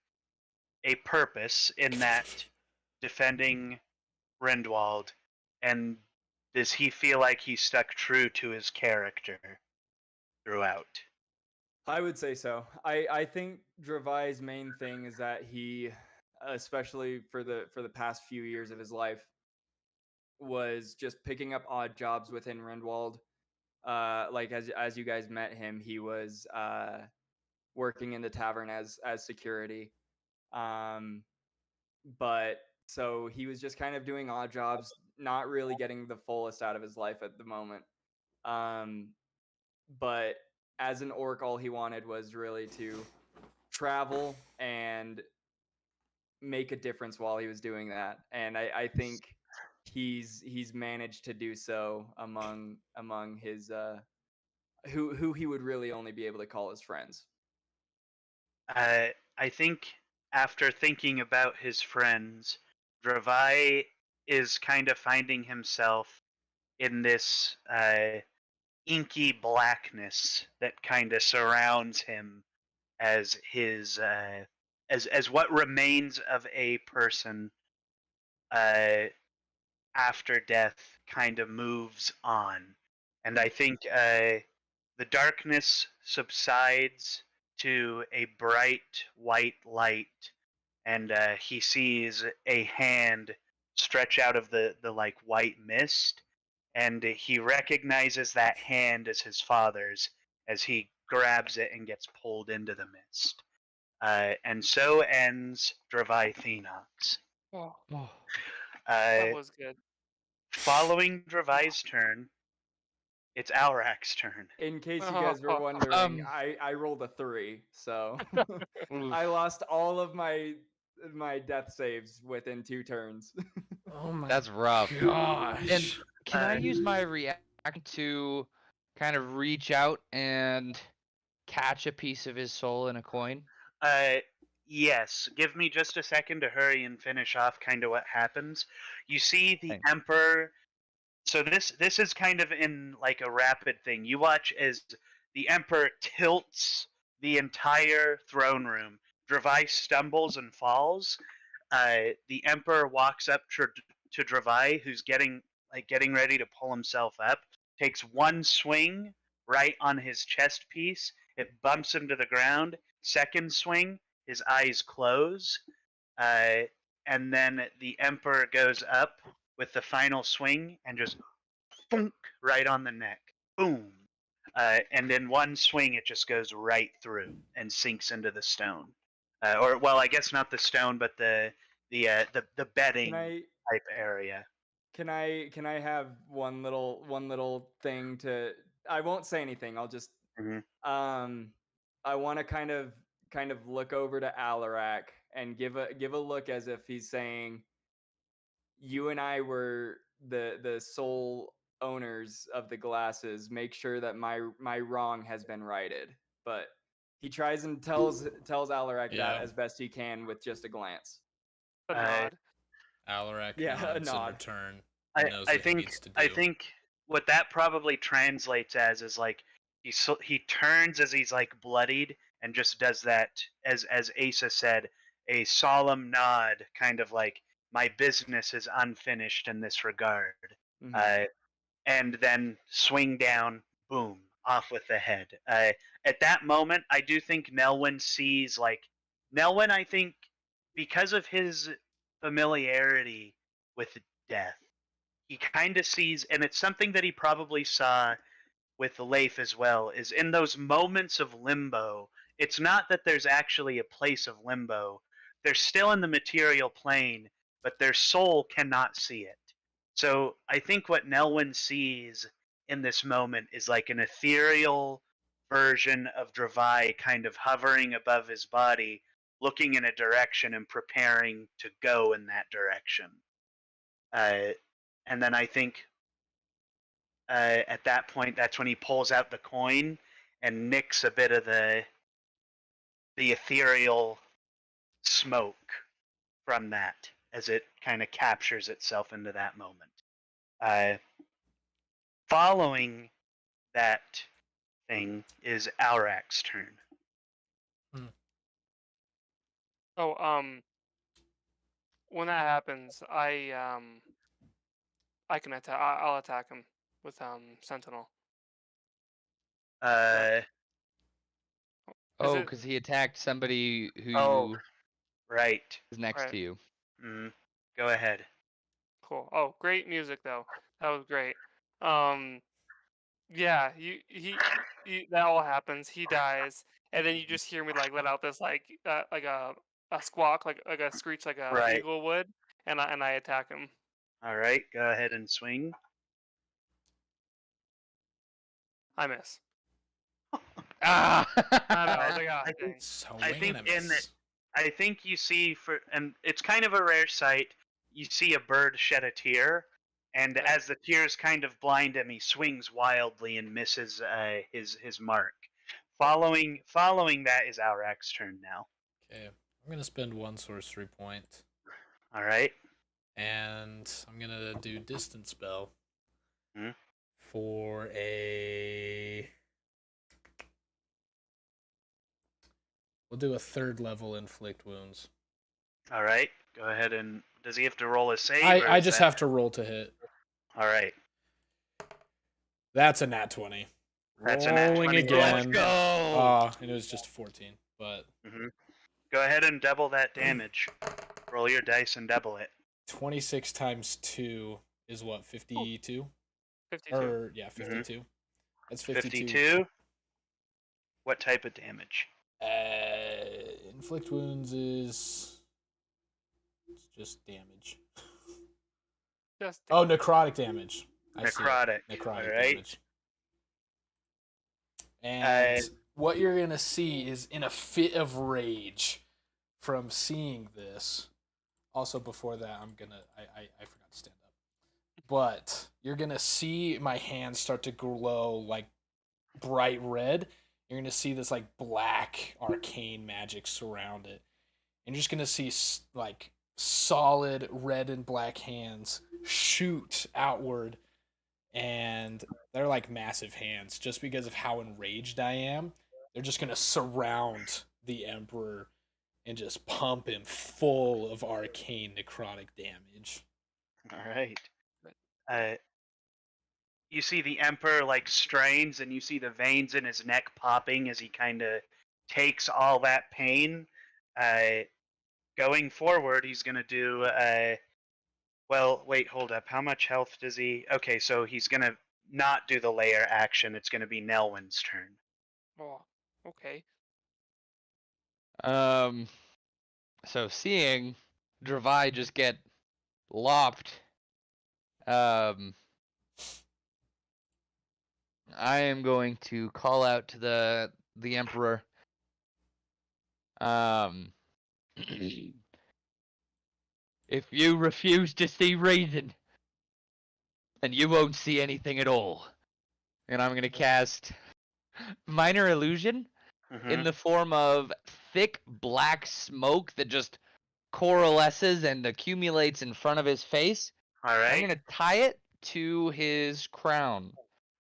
a purpose in that defending Rendwald, and does he feel like he stuck true to his character throughout? I would say so. I think Dravai's main thing is that he, especially for the past few years of his life, was just picking up odd jobs within Rindwald. Like as you guys met him, he was working in the tavern as security. But so he was just kind of doing odd jobs, not really getting the fullest out of his life at the moment. But as an orc, all he wanted was really to travel and make a difference while he was doing that. And I think he's managed to do so among his who he would really only be able to call his friends. I think after thinking about his friends, Dravai is kind of finding himself in this inky blackness that kind of surrounds him as his as what remains of a person after death kind of moves on. And I think the darkness subsides to a bright white light, and he sees a hand stretch out of the like white mist, and he recognizes that hand as his father's as he grabs it and gets pulled into the mist. And so ends Dravai Thenox. Oh, Oh, that Uh, was good. following Dravai's turn, it's Alrak's turn. In case you guys were wondering, I rolled a 3, so oof. I lost all of my death saves within 2 turns. Oh my That's rough. gosh. And can I Uh, use my reaction to kind of reach out and catch a piece of his soul in a coin? Yes. Give me just a second to hurry and finish off kind of what happens. You see the Thanks. Emperor. So this is kind of in like a rapid thing. You watch as the Emperor tilts the entire throne room. Dravai stumbles and falls. The Emperor walks up to Dravai, who's getting ready to pull himself up. Takes one swing right on his chest piece. It bumps him to the ground. Second swing, his eyes close, and then the Emperor goes up with the final swing and just thunk right on the neck. Boom. and in one swing it just goes right through and sinks into the stone. Or well, I guess not the stone, but the bedding Can I type area. can I have one little thing to? I won't say anything. I'll just Mhm. I want to kind of look over to Alarak and give a look as if he's saying, "You and I were the sole owners of the glasses. Make sure that my wrong has been righted." But he tries and tells Alarak that Yeah. as best he can with just a glance. A nod. Alarak Yeah, a nods in nod. return. He knows I what he think needs to do. I think what that probably translates as is like he turns as he's like bloodied and just does that, as Asa said, a solemn nod, kind of like my business is unfinished in this regard, Mhm. and then swing down, boom, off with the head. At that moment, I do think Nelwyn sees like Nelwyn. I think because of his familiarity with death, he kind of sees, and it's something that he probably saw with Leif as well, is in those moments of limbo, it's not that there's actually a place of limbo. They're still in the material plane, but their soul cannot see it. So I think what Nelwyn sees in this moment is like an ethereal version of Dravai kind of hovering above his body, looking in a direction and preparing to go in that direction. And then I think at that point, that's when he pulls out the coin and nicks a bit of the ethereal smoke from that as it kind of captures itself into that moment. Following that thing is Aurak's turn. Oh, when that happens, I can attack. I'll attack him with Sentinel. Uh, Is Oh, it because he attacked somebody oh, who right. is next right? to you. Go ahead. Cool. Oh, great music though. That was great. Um, yeah, that all happens. He dies, and then you just hear me like let out this like a squawk, like a screech, like a Right. eagle would, and I attack him. All right. Go ahead and swing. I miss. Ah! I know. Uh, They got I think I think in Swinginimus. I think you see and it's kind of a rare sight. You see a bird shed a tear, and Yeah. as the tears kind of blind him, he swings wildly and misses his mark. Following that is Aurak's turn now. Okay, I'm gonna spend one sorcery point, All right. and I'm gonna do distance spell Hmm. for a. We'll do a third level inflict wounds. All right. Go ahead and does he have to roll a save? or I is just that- have to roll to hit. All right. That's a nat 20. That's a nat Rolling 20. again. Let's go! And it was just 14, but Go ahead and double that damage. Roll your dice and double it. 26 times 2 is what, 52? 52. Or yeah, 52. That's 52. 52. What type of damage? Inflict wounds is it's just damage. Just Oh, necrotic damage. I see it. Necrotic. Necrotic All right. damage. And what you're gonna see is in a fit of rage from seeing this. Also, before that, I forgot to stand up. But you're gonna see my hands start to glow like bright red. You're gonna see this like black arcane magic surround it, and you're just gonna see like solid red and black hands shoot outward, and they're like massive hands. Just because of how enraged I am, they're just gonna surround the Emperor and just pump him full of arcane necrotic damage. All right. You see the Emperor like strains, and you see the veins in his neck popping as he kind of takes all that pain. Going forward, he's gonna do. Well, wait, hold up. How much health does he? Okay, so he's gonna not do the layer action. It's going to be Nelwyn's turn. Oh, okay. So seeing Dravai just get lopped, I am going to call out to the Emperor. If you refuse to see reason, then you won't see anything at all. And I'm gonna cast Minor Illusion in the form of thick black smoke that just coalesces and accumulates in front of his face. All right. I'm gonna tie it to his crown.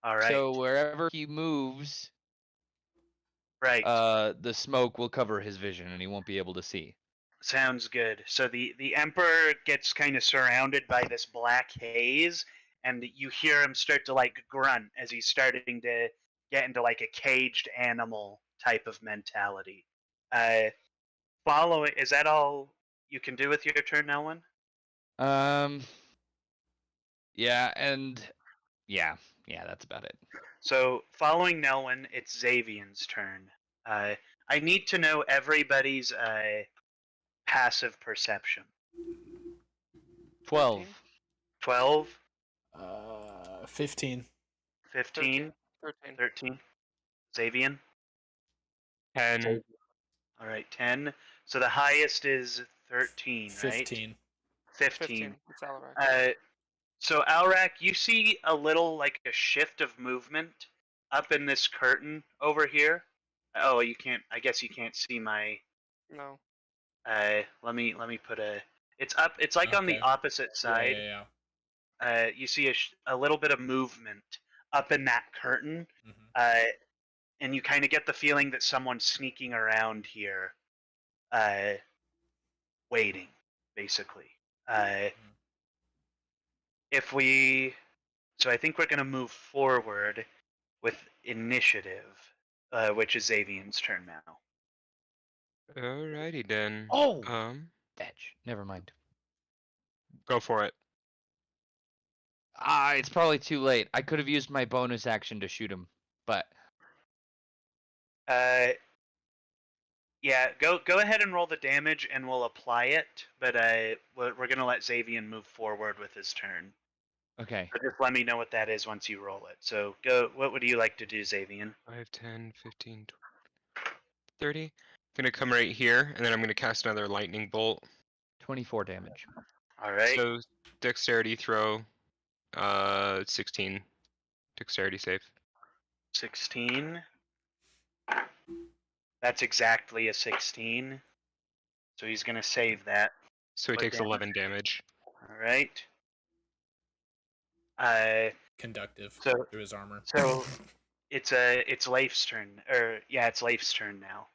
All right. So wherever he moves, right. The smoke will cover his vision and he won't be able to see. Sounds good. So the Emperor gets kind of surrounded by this black haze, and you hear him start to like grunt as he's starting to get into like a caged animal type of mentality. Following, is that all you can do with your turn, Nelwyn? Yeah, that's about it. So following Nelwyn, it's Xavion's turn. I need to know everybody's passive perception. 12. 12. 15. 15. 13. Xavion. 10. All right, 10. So the highest is 13, 15. right? 15. It's Alarak. So Alrak, you see a little like a shift of movement up in this curtain over here. Oh, you can't. I guess you can't see my. No. Let me put a. It's up. It's like on the Okay. opposite side. Yeah. You see a little bit of movement up in that curtain. Mhm. And you kind of get the feeling that someone's sneaking around here, waiting, basically. So I think we're going to move forward with initiative, which is Xavion's turn now. Alrighty then. Oh! Fetch. Never mind. Go for it. It's probably too late. I could have used my bonus action to shoot him, but Yeah, go ahead and roll the damage, and we'll apply it. But we're gonna let Xavion move forward with his turn. okay. So just let me know what that is once you roll it. So go. What would you like to do, Xavion? 5, 10, 15, 30. I'm gonna come right here, and then I'm gonna cast another lightning bolt. 24 damage. All right. So dexterity throw, 16. Dexterity save. 16. That's exactly a 16. So he's gonna save that. So he What takes damage? 11 damage. All right. Conductive So- through his armor. So it's Leif's turn, or yeah, it's Leif's turn now.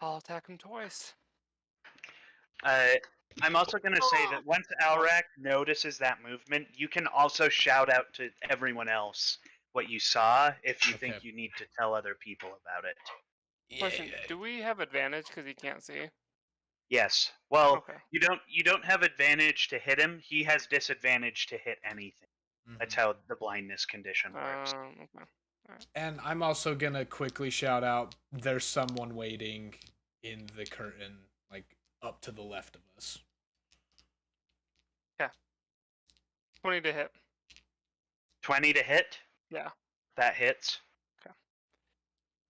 I'll attack him twice. I'm also going to say that once Alrak notices that movement, you can also shout out to everyone else what you saw if you think Okay. you need to tell other people about it. Question: do we have advantage because he can't see? Yes. Well, Okay. you don't have advantage to hit him. He has disadvantage to hit anything. That's how the blindness condition works. Okay. And I'm also gonna quickly shout out, there's someone waiting in the curtain, like up to the left of us. 20 to hit. 20 to hit? Yeah. That hits.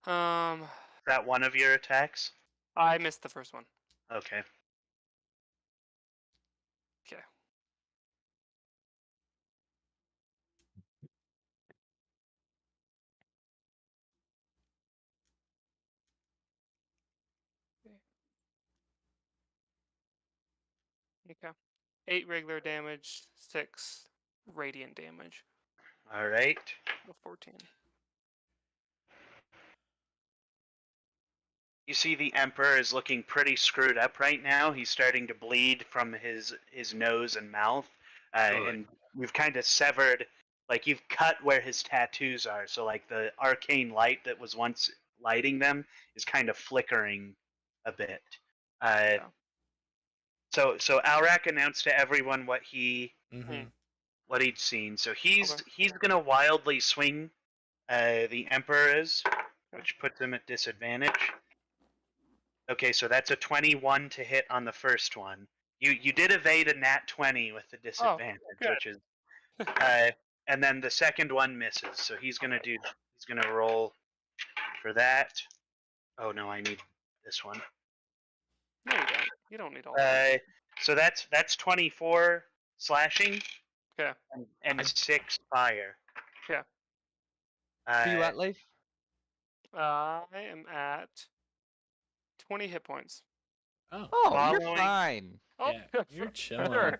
Um, Is that one of your attacks? I missed the first one. Okay. Okay. Okay. 8 regular damage, 6 radiant damage. All right. So 14. You see the Emperor is looking pretty screwed up right now. He's starting to bleed from his nose and mouth. And you've kind of severed, like you've cut where his tattoos are. So like the arcane light that was once lighting them is kind of flickering a bit. So Alrak announced to everyone what he Mm-hmm. what he'd seen. So he's Okay. he's gonna wildly swing. The Emperor is, which puts him at disadvantage. Okay, so that's a 21 to hit on the first one. You did evade a nat 20 with the disadvantage, good. which is, and then the second one misses. So he's gonna roll for that. Oh no, I need this one. No, you don't. You don't need all that. So that's 24 slashing. Okay. And 6 fire. Yeah. Where you at, Leif? I am at 20 hit points. Oh, Oh, you're Following- fine. Oh, yeah, you're chilling. sure.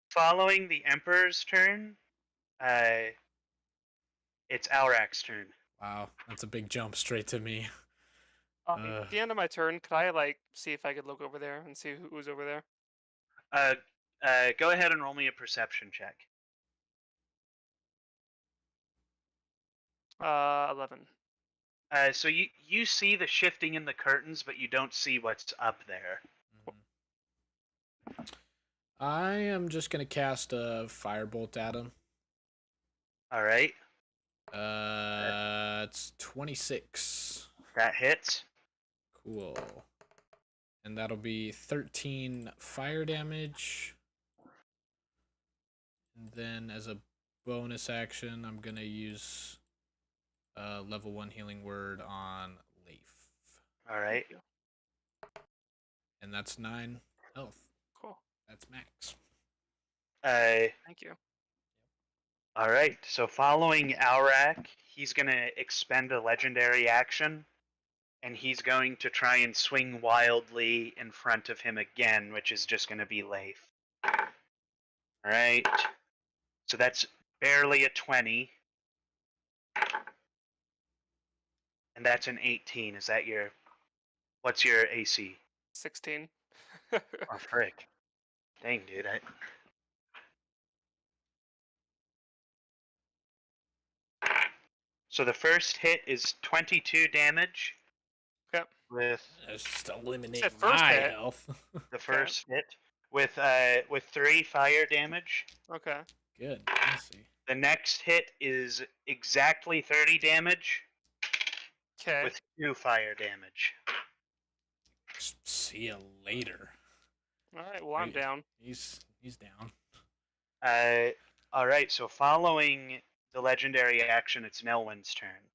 Following the Emperor's turn, it's Alrak's turn. Wow, that's a big jump straight to me. At the end of my turn, could I like see if I could look over there and see who's over there? Go ahead and roll me a perception check. 11. So you see the shifting in the curtains, but you don't see what's up there. I am just gonna cast a firebolt at him. All right, It's 26. that hits. Cool. And that'll be 13 fire damage. And then as a bonus action, I'm gonna use level 1 healing word on Leif. All right. And that's 9 health. Cool. That's max. Thank you. All right. So following Alrak, he's gonna expend a legendary action, and he's going to try and swing wildly in front of him again, which is just gonna be Leif. All right. So that's barely a 20. And that's an 18. Is that what's your AC? 16. Oh, frick. Dang, dude. So the first hit is 22 damage. Yep. With That's just eliminate Said first my hit. health. the first hit. With 3 fire damage. Okay. Good. I see. The next hit is exactly 30 damage. Okay. With 2 fire damage. See you later. All right. Well, I'm Right. down. He's down. All right. So following the legendary action, it's Nelwyn's turn.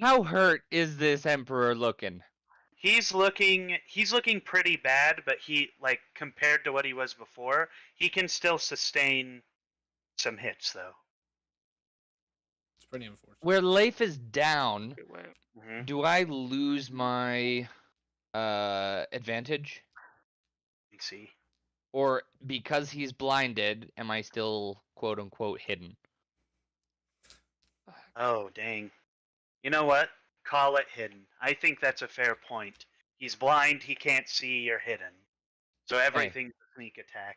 How hurt is this Emperor looking? He's looking pretty bad, but compared to what he was before, he can still sustain some hits though. It's pretty unfortunate. Where Leif is down, Good way. Mm-hmm. do I lose my advantage? Let's see. Or because he's blinded, am I still quote unquote hidden? Oh dang! You know what? Call it hidden. I think that's a fair point. He's blind. He can't see. You're hidden. So everything's a sneak attack.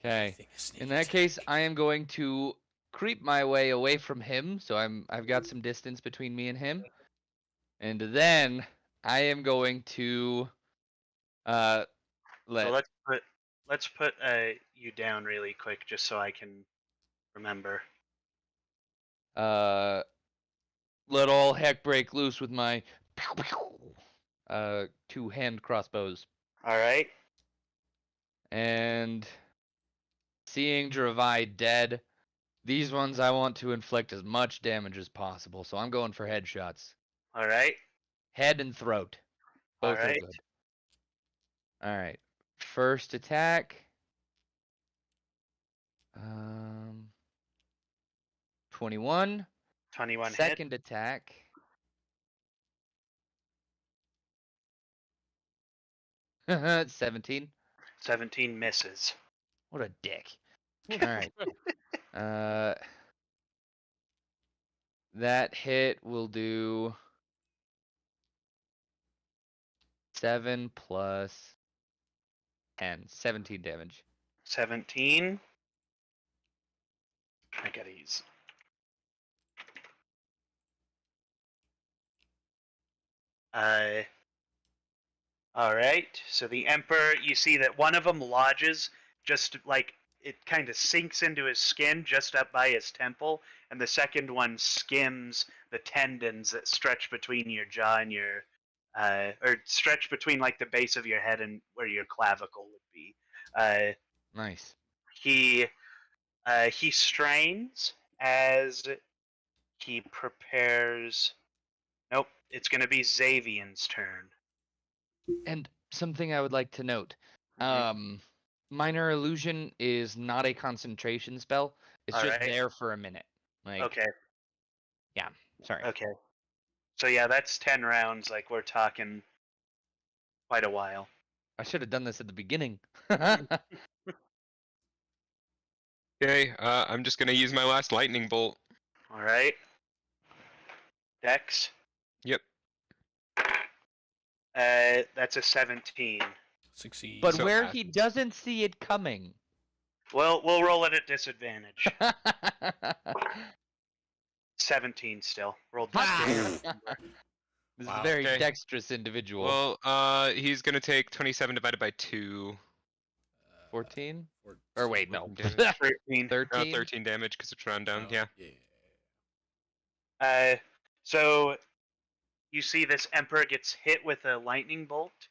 Okay. Everything is sneak In that attack. case, I am going to creep my way away from him, so I've got some distance between me and him. And then I am going to So let's put you down really quick just so I can remember. let all heck break loose with my 2 hand crossbows. All right. And seeing Dravai dead, these ones I want to inflict as much damage as possible, so I'm going for headshots. All right. Head and throat. Both Alright. are good. Alright. First attack. 21. 21 hit. Second attack. It's 17. 17 misses. What a dick. Alright. That hit will do 7 plus 10. 17 damage. 17. I gotta use. Alright, so the Emperor, you see that one of them lodges just like it kind of sinks into his skin just up by his temple, and the second one skims the tendons that stretch between your jaw and your or stretch between like the base of your head and where your clavicle would be. Nice. He strains as he prepares. Nope, it's going to be Xavian's turn. And something I would like to note. Mhm. Minor illusion is not a concentration spell. It's just Alright. there for a minute. Like, Okay. sorry. Okay. So yeah, that's 10 rounds. Like we're talking quite a while. I should have done this at the beginning. Okay, I'm just gonna use my last lightning bolt. All right. Dex. Yep. That's a 17. Succeed. But So where fast. he doesn't see it coming. Well, we'll roll it at disadvantage. 17 still. Rolled This is Wow. a very Okay. dexterous individual. Well, he's gonna take 27 divided by 2. 14? 14. Or wait, no. 14 damage. 13. 13? 13 damage because it's round down. Oh, Yeah. So you see this Emperor gets hit with a lightning bolt,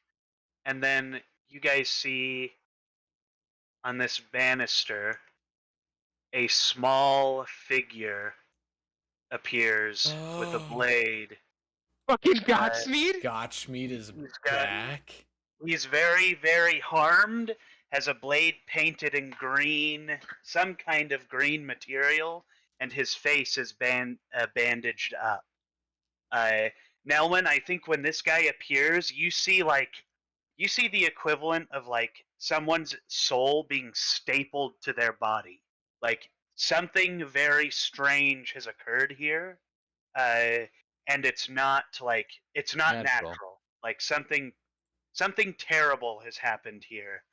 and then you guys see on this banister a small figure appears with a blade. Fucking Godspeed. Gotchmeat is He's got- back. He's very, very harmed, has a blade painted in green, some kind of green material, and his face is bandaged up. Nelwyn, I think when this guy appears, you see the equivalent of like someone's soul being stapled to their body. Like something very strange has occurred here, and it's not natural. Like something terrible has happened here.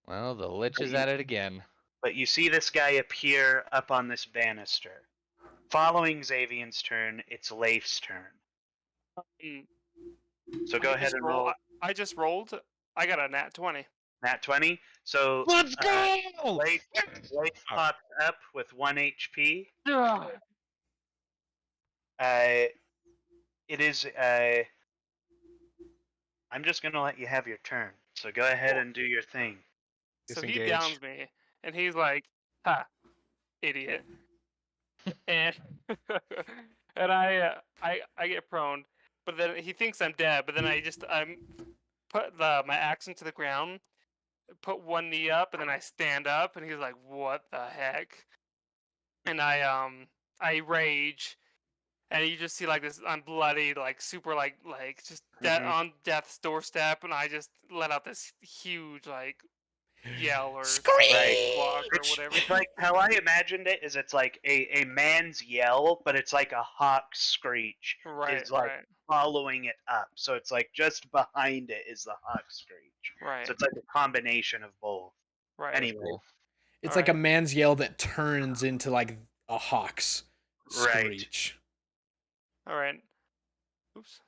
Well, the Lich is at it again. But you see this guy appear up on this banister. Following Xavian's turn, it's Leif's turn. Mm, So go ahead and roll I just rolled. I got a nat 20. nat 20. So Let's go! Leif pops up with 1 HP. Ugh. It is. I'm just gonna let you have your turn. So go ahead and do your thing. So he Disengage. downs me, and he's like, "Ha, idiot," and and I get prone, but then he thinks I'm dead. But then I'm put my axe into the ground, put one knee up, and then I stand up, and he's like, "What the heck?" And I rage, and you just see like this, I'm bloody, like super, like just on death's doorstep, and I just let out this huge like yell or squawk or whatever. It's like how I imagined it is it's like a man's yell, but it's like a hawk's screech. Right, Is like right, following it up. So it's like just behind it is the hawk screech. right, So it's like a combination of both. right. Anyway, Cool. It's like a man's yell that turns into like a hawk's Right. screech. All right. Oops.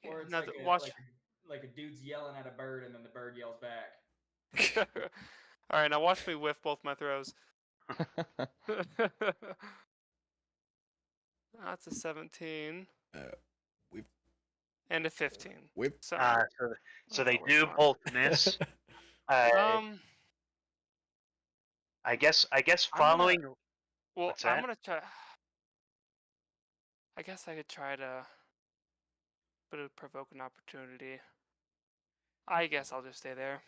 Or it's Now like, watch. like a dude's yelling at a bird and then the bird yells back. All right, now watch me whiff both my throws. That's a 17 Whip. and a 15. Whip. So, so they Oh, do fine. both miss. I guess I'm gonna- following. well, What's I'm that? gonna try. I guess I could try to, but it provoke an opportunity. I guess I'll just stay there.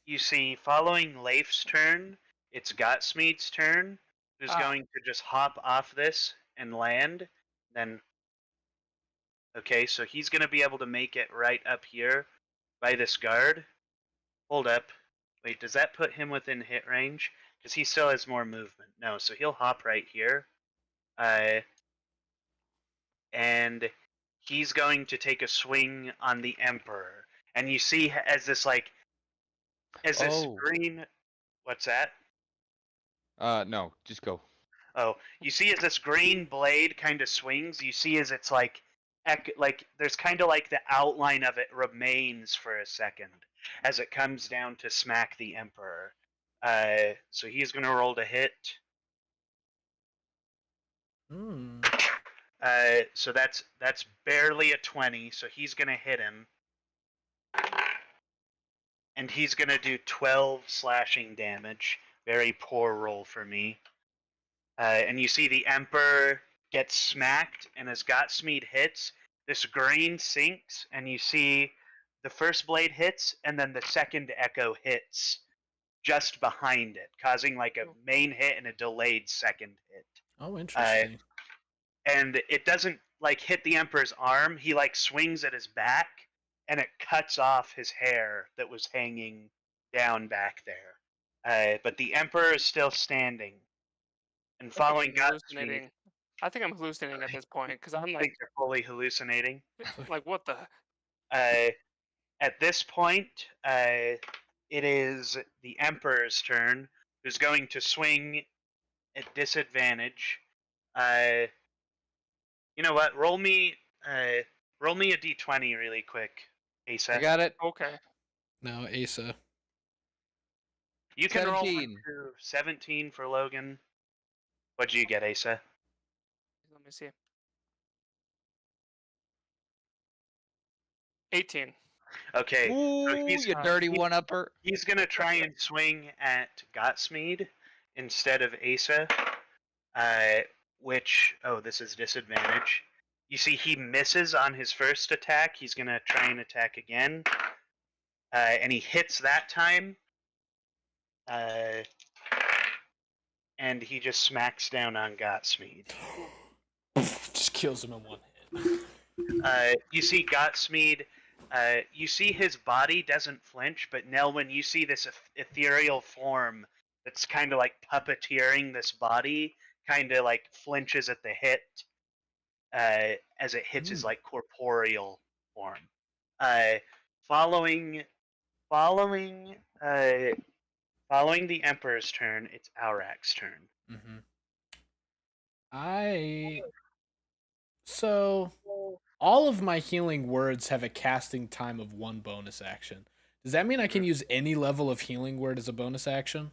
You see, following Leif's turn, it's Gotsmead's turn, who's going to just hop off this and land. Then, okay, so he's going to be able to make it right up here by this guard. Hold up. Wait, does that put him within hit range? Because he still has more movement. No, so he'll hop right here. And he's going to take a swing on the Emperor. And you see as this green. What's that? No, just go. Oh, you see as this green blade kind of swings, you see as it's like like there's kind of like the outline of it remains for a second as it comes down to smack the Emperor. So he's gonna roll to hit. Hmm. So that's barely a 20. So he's gonna hit him, and he's gonna do 12 slashing damage. Very poor roll for me. And you see the Emperor gets smacked, and as Gotsmeed hits, this green sinks, and you see the first blade hits, and then the second echo hits just behind it, causing like a main hit and a delayed second hit. Oh, interesting. And it doesn't like hit the Emperor's arm. He like swings at his back, and it cuts off his hair that was hanging down back there. But the Emperor is still standing. And following Godspeed, I think I'm hallucinating at this point because I'm I like, think you're fully hallucinating. like what the? At this point, it is the Emperor's turn, who's going to swing at disadvantage. You know what? Roll me a d20 really quick, Asa. I got it. Okay. No, Asa. You can 17. roll 17 for Logan. What'd you get, Asa? Let me see. 18. Okay. Ooh, he's- you dirty one-upper. He's gonna try and swing at Gotsmeed instead of Asa, which this is disadvantage. You see, he misses on his first attack. He's gonna try and attack again, and he hits that time, and he just smacks down on Gotsmeed. Just kills him in one hit. You see Gotsmeed. You see his body doesn't flinch, but Nelwyn, you see this ethereal form that's kind of like puppeteering this body, kind of like flinches at the hit as it hits his like corporeal form. Following the Emperor's turn, it's Aurak's turn. Mm-hmm. So all of my healing words have a casting time of 1 bonus action. Does that mean I can use any level of healing word as a bonus action?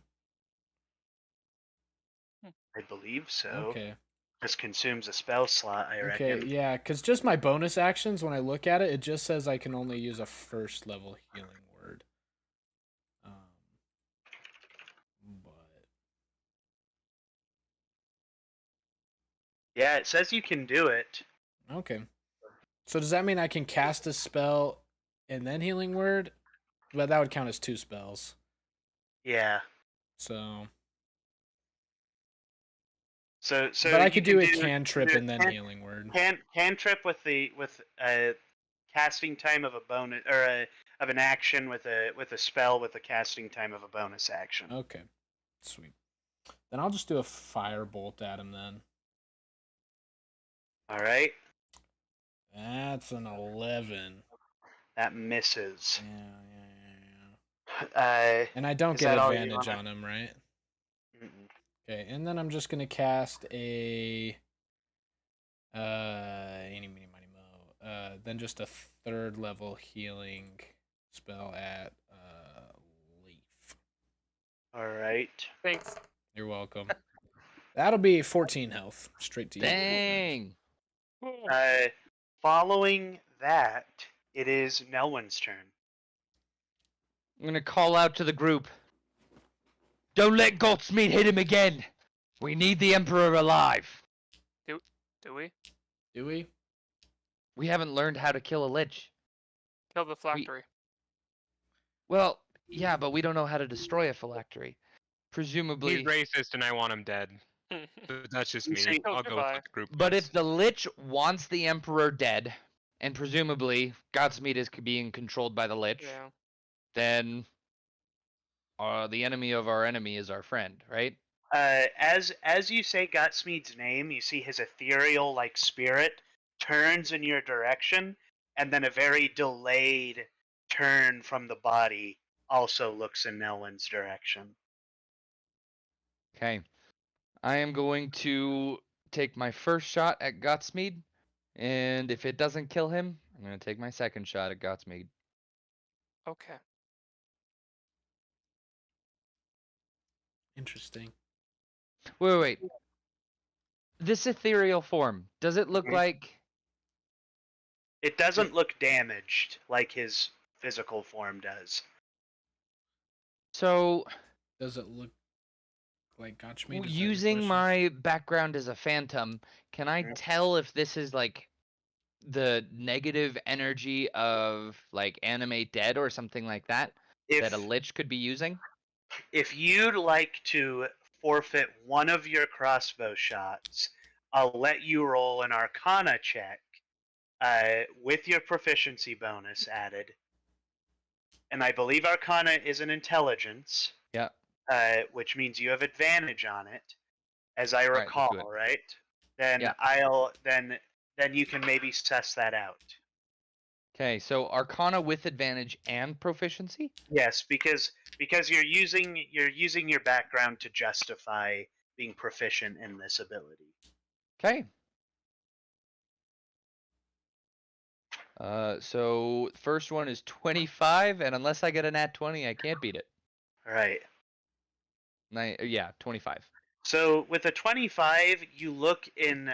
I believe so. Okay. Just consumes a spell slot, I reckon. Okay, yeah, because just my bonus actions, when I look at it, it just says I can only use a first level healing word. But Yeah, it says you can do it. okay. So does that mean I can cast a spell and then healing word? But that would count as 2 spells. Yeah. So But I could do a cantrip and then healing word. Cantrip with a casting time of a bonus or of an action with a spell with a casting time of a bonus action. Okay. Sweet. Then I'll just do a firebolt at him then. All right. That's an 11. That misses. Yeah. And I don't Is get that all you advantage wanna- on him, right? Mm-mm. Okay, and then I'm just gonna cast a eeny, meeny, miny, mo. Then just a 3rd level healing spell at Leaf. All right. Thanks. You're welcome. That'll be 14 health straight to you. Dang. Following that, it is Nelwyn's turn. I'm gonna call out to the group. Don't let Gotsmeed hit him again. We need the Emperor alive. Do we? Do we? We haven't learned how to kill a lich. Kill the phylactery. Well, yeah, but we don't know how to destroy a phylactery. Presumably. He's racist and I want him dead. But that's just me. See- I'll go Goodbye. with the group. But guys. if the lich wants the Emperor dead, and presumably Godsmeed is being controlled by the lich, Yeah. then the enemy of our enemy is our friend, right? As you say Gotsmeed's name, you see his ethereal like spirit turns in your direction, and then a very delayed turn from the body also looks in Nelwyn's direction. Okay. I am going to take my first shot at Godsmeed And if it doesn't kill him, I'm gonna take my second shot at Godsmead. Okay. Interesting. Wait. This ethereal form, does it look Mhm. like? It doesn't look damaged like his physical form does. So Does it look like Gotchmeat? using my background as a phantom, can I Mhm. tell if this is like the negative energy of like animate dead or something like that that a If lich could be using? if you'd like to forfeit one of your crossbow shots, I'll let you roll an Arcana check with your proficiency bonus added. And I believe Arcana is an intelligence, Yeah. which means you have advantage on it, as I right, let's do recall, it. right? Then Yeah. then you can maybe suss that out. Okay, so Arcana with advantage and proficiency? Yes, because you're using your background to justify being proficient in this ability. Okay. So first one is 25, and unless I get a nat 20, I can't beat it. All right. Yeah, 25. So with a 25, you look in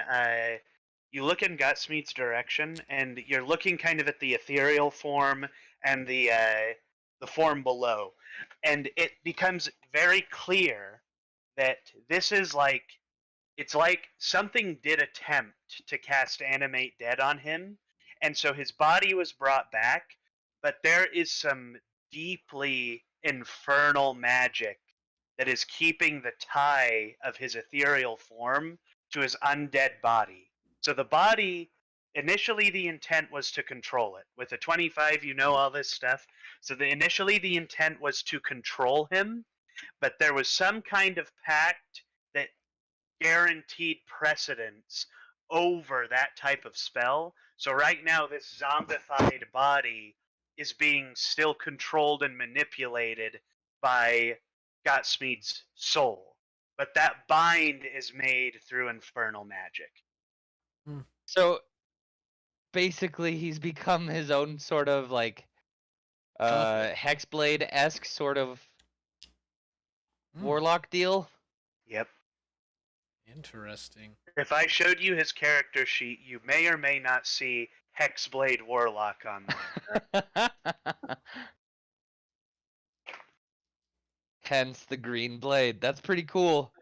Gutsmeat's direction, and you're looking kind of at the ethereal form and the form below, and it becomes very clear that this is like it's like something did attempt to cast Animate Dead on him, and so his body was brought back, but there is some deeply infernal magic that is keeping the tie of his ethereal form to his undead body. So the body, initially the intent was to control it. With a 25, you know all this stuff. So initially the intent was to control him, but there was some kind of pact that guaranteed precedence over that type of spell. So right now, this zombified body is being still controlled and manipulated by Gotsmead's soul. But that bind is made through infernal magic. So basically, he's become his own sort of like Hexblade-esque sort of warlock deal. Yep. Interesting. If I showed you his character sheet, you may or may not see Hexblade Warlock on there. Hence the green blade. That's pretty cool.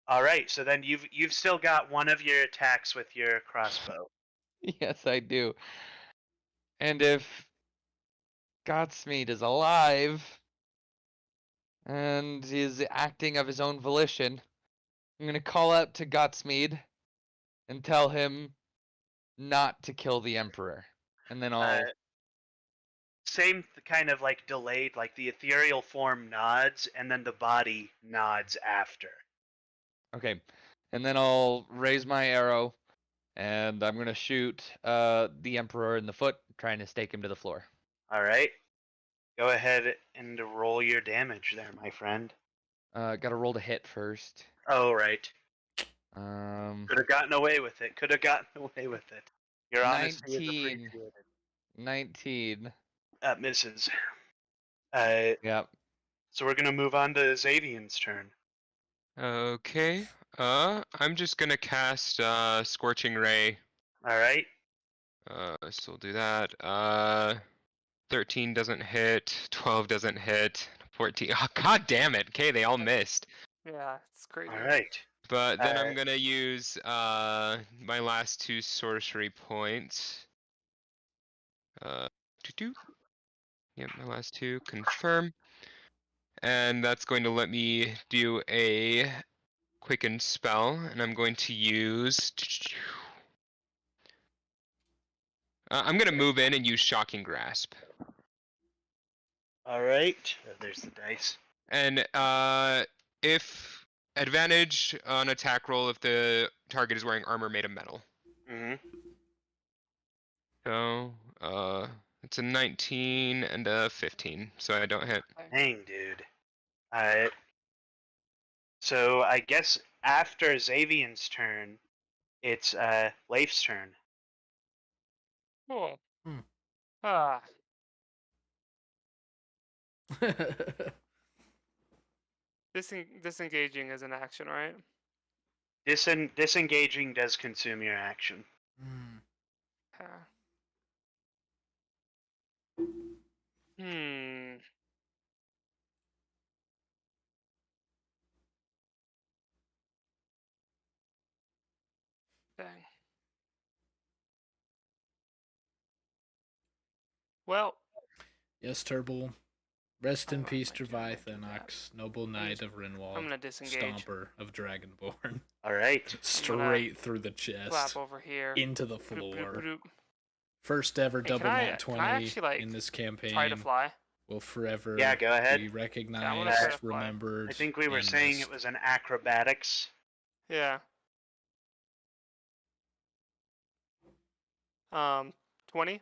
All right, so then you've still got one of your attacks with your crossbow. Yes, I do. And if Godsmead is alive and is acting of his own volition, I'm gonna call out to Godsmead and tell him not to kill the Emperor. And then I'll Same kind of like delayed, like the ethereal form nods and then the body nods after. okay. And then I'll raise my arrow and I'm gonna shoot the Emperor in the foot, trying to stake him to the floor. All right, go ahead and roll your damage there, my friend. Gotta roll to hit first. Oh right, Um, could have gotten away with it. Could have gotten away with it. Your honesty is 19. appreciated. 19. Misses. Yep. So we're gonna move on to Xavian's turn. Okay. I'm just gonna cast Scorching Ray. All right. So we'll do that. 13 doesn't hit. 12 doesn't hit. 14. Oh, God damn it. Okay, they all missed. Yeah, it's crazy. All right. But then I'm gonna use my last 2 sorcery points. Yep, my last 2. Confirm. And that's going to let me do a quicken spell, and I'm going to use. I'm gonna move in and use Shocking Grasp. All right. There's the dice. And if advantage on attack roll if the target is wearing armor made of metal. Mm-hmm. So it's a 19 and a 15, so I don't hit. Dang, dude. So I guess after Xavian's turn, It's Leif's turn. Cool. Hmm. Ah, disengaging is an action, right? Disengaging does consume your action. Hmm. Ah. Hmm. Dang. Well, Yes, Turble. Rest in I peace, might do Travaithanox, noble knight of I'm Rinwald, gonna disengage. stomper of Dragonborn. All right. Straight through the chest, Flap over here. into the Bloop, bloop, floor. bloop. First ever Hey, double nat 20 can I actually, like, in this campaign. try to fly? Will forever Yeah, go ahead. be Yeah, I'm gonna recognized, try to fly. remembered. I think we were and saying missed. it was an acrobatics. Yeah. 20?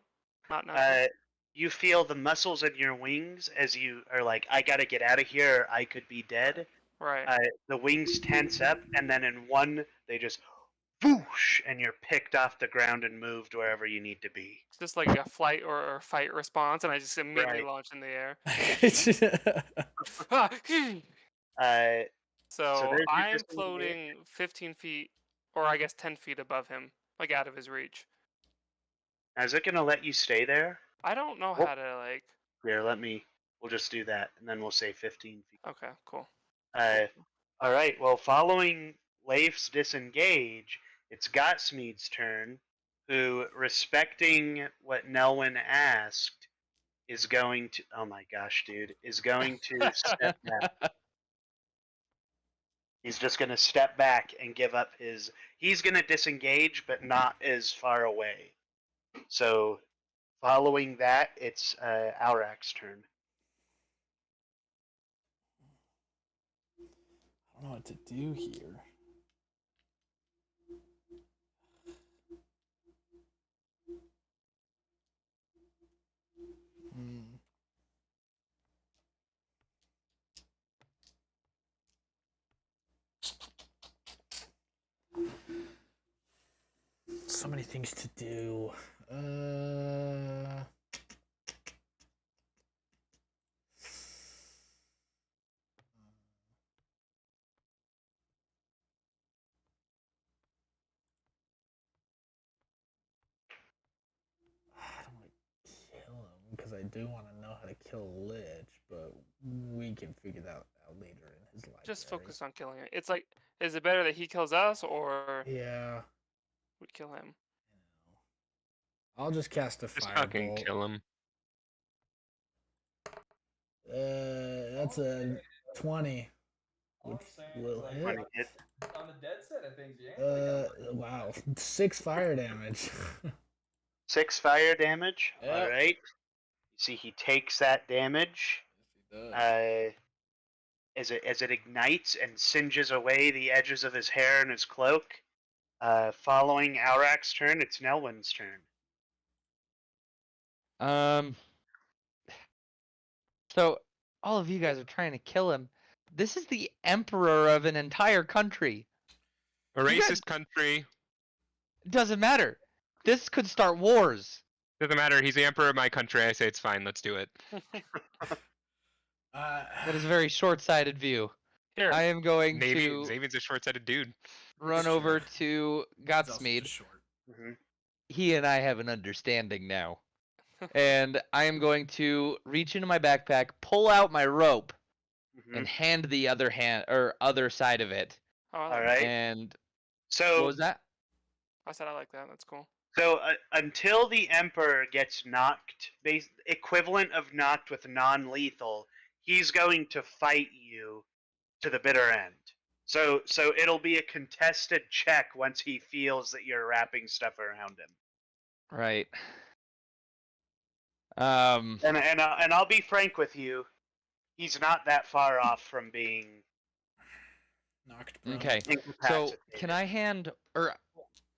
Not natural. You feel the muscles in your wings as you are like, I gotta get out of here, or I could be dead. Right. The wings tense up, and then in one, they just whoosh, and you're picked off the ground and moved wherever you need to be. It's just like a flight or fight response, and I just immediately Right. launch in the air. So So there's your I'm disengage. floating 15 feet, or I guess 10 feet above him, like out of his reach. Now, is it gonna let you stay there? I don't know Oh. how to, like. Here, we'll just do that, and then we'll say 15 feet. Okay, cool. All right. Well, following Leif's disengage, it's Gotsmead's turn, who, respecting what Nelwyn asked, is going to. Oh my gosh, dude! Is going to step back. He's just going to step back and give up his. He's going to disengage, but not as far away. So, following that, it's Aurak's turn. I don't know what to do here. So many things to do. I don't want to kill him because I do want to know how to kill a lich, but we can figure that out later in his library. Just focus on killing it. It's like, is it better that he kills us or Yeah. we kill him? I'll just cast a Just fucking firebolt. kill him. That's a 20, which will hit. On the dead side of things, yeah. Wow, 6 fire damage. 6 fire damage. Yep. All right. You see, he takes that damage. As it ignites and singes away the edges of his hair and his cloak. Following Aurak's turn, it's Nelwyn's turn. So all of you guys are trying to kill him. This is the emperor of an entire country. A You guys- racist country. Doesn't matter. This could start wars. Doesn't matter. He's the emperor of my country. I say it's fine. Let's do it. That is a very short-sighted view. Here. I am going Maybe to Xavier's a short-sighted dude. run over to Godsmead. Mm-hmm. He and I have an understanding now. And I am going to reach into my backpack, pull out my rope, Mm-hmm. and hand the other side of it. Oh, I like All that. right. And what So was that? I said I like that. That's cool. until the Emperor gets knocked, equivalent of knocked with non-lethal, he's going to fight you to the bitter end. So it'll be a contested check once he feels that you're wrapping stuff around him. Right. And I'll be frank with you, he's not that far off from being Knocked prone. Okay. So incapacitated. can I hand, or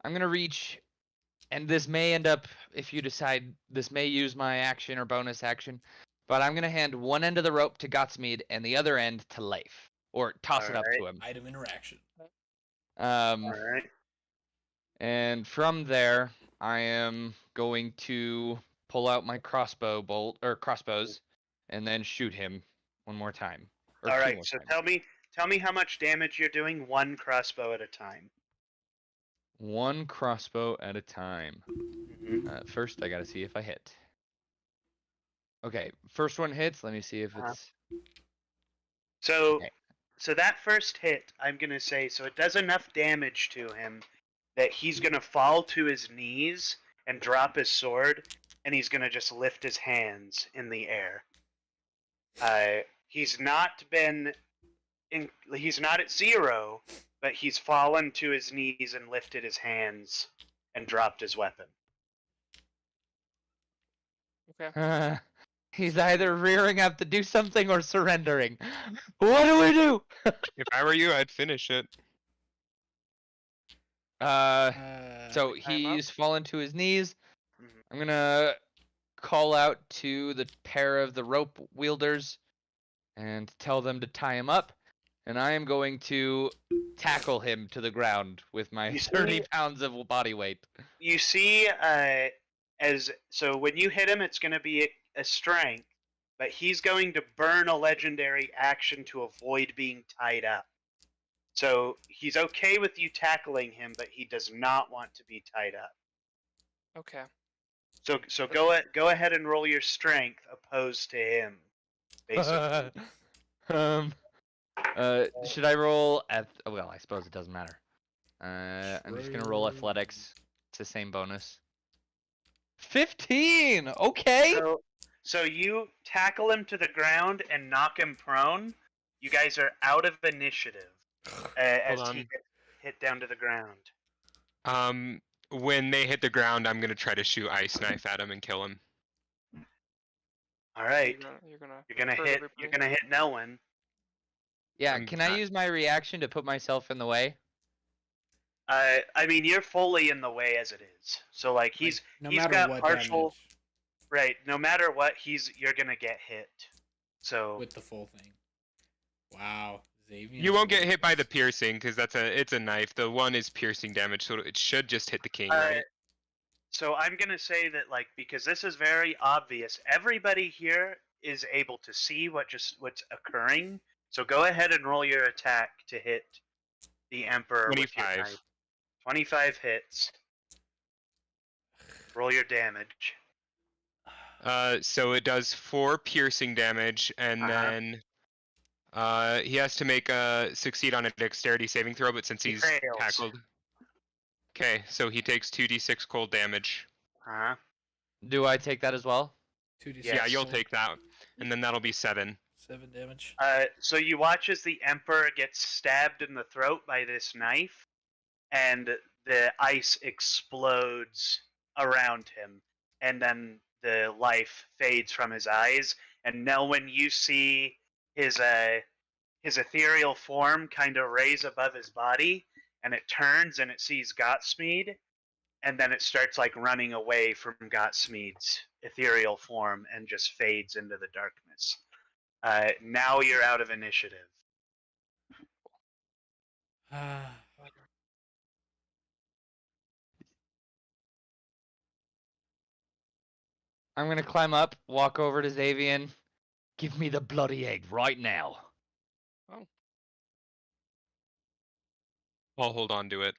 I'm gonna reach, and this may end up, if you decide, this may use my action or bonus action, but I'm gonna hand one end of the rope to Gotsmead and the other end to Leif, or toss it up to him. Item interaction. All right. And from there, I am going to pull out my crossbows, and then shoot him one more time. Or All two right. more So times. tell me how much damage you're doing one crossbow at a time. One crossbow at a time. Mhm. First, I gotta see if I hit. Okay, first one hits. Let me see if Uh-huh. it's. So Okay. so that first hit, I'm gonna say, so it does enough damage to him that he's gonna fall to his knees and drop his sword, and he's gonna just lift his hands in the air. He's not he's not at 0, but he's fallen to his knees and lifted his hands and dropped his weapon. Okay. He's either rearing up to do something or surrendering. What do we do? If I were you, I'd finish it. So Time up. he's fallen to his knees. Mhm. I'm gonna call out to the pair of the rope wielders and tell them to tie him up, and I am going to tackle him to the ground with my You 30 see- pounds of body weight. You see, so when you hit him, it's going to be a strength, but he's going to burn a legendary action to avoid being tied up. So he's okay with you tackling him, but he does not want to be tied up. Okay. So go ahead and roll your strength opposed to him. Basically, Should I roll at? Well, I suppose it doesn't matter. I'm just gonna roll athletics. It's the same bonus. 15. Okay. so you tackle him to the ground and knock him prone. You guys are out of initiative as on. he gets hit down to the ground. When they hit the ground, I'm gonna try to shoot ice knife at him and kill him. All right, You're gonna you're gonna hurt hit. everybody. You're gonna hit no one. Yeah. I'm Can I not- use my reaction to put myself in the way? I mean, you're fully in the way as it is. So like he's no he's matter got what partial. damage Right. No matter what, you're gonna get hit. So with the full thing. Wow, Xavier. You won't get hit by the piercing because it's a knife. The one is piercing damage, so it should just hit the king, right? So I'm gonna say that because this is very obvious, everybody here is able to see what's occurring. So go ahead and roll your attack to hit the Emperor with your 25. knife. 25 hits. Roll your damage. So it does 4 piercing damage, and Uh-huh. then he has to make succeed on a dexterity saving throw, but since He he's fails. tackled. Okay, so he takes 2d6 cold damage. Huh? Do I take that as well? 2d6. Yes. Yeah, you'll take that, and then that'll be 7. 7 damage. So you watch as the Emperor gets stabbed in the throat by this knife, and the ice explodes around him, and then the life fades from his eyes. And now, when you see his ethereal form kind of raise above his body, and it turns and it sees Gotsmead, and then it starts running away from Gotsmead's ethereal form and just fades into the darkness. Now you're out of initiative. I'm gonna climb up, walk over to Xavier. Give me the bloody egg right now. I'll hold on to it.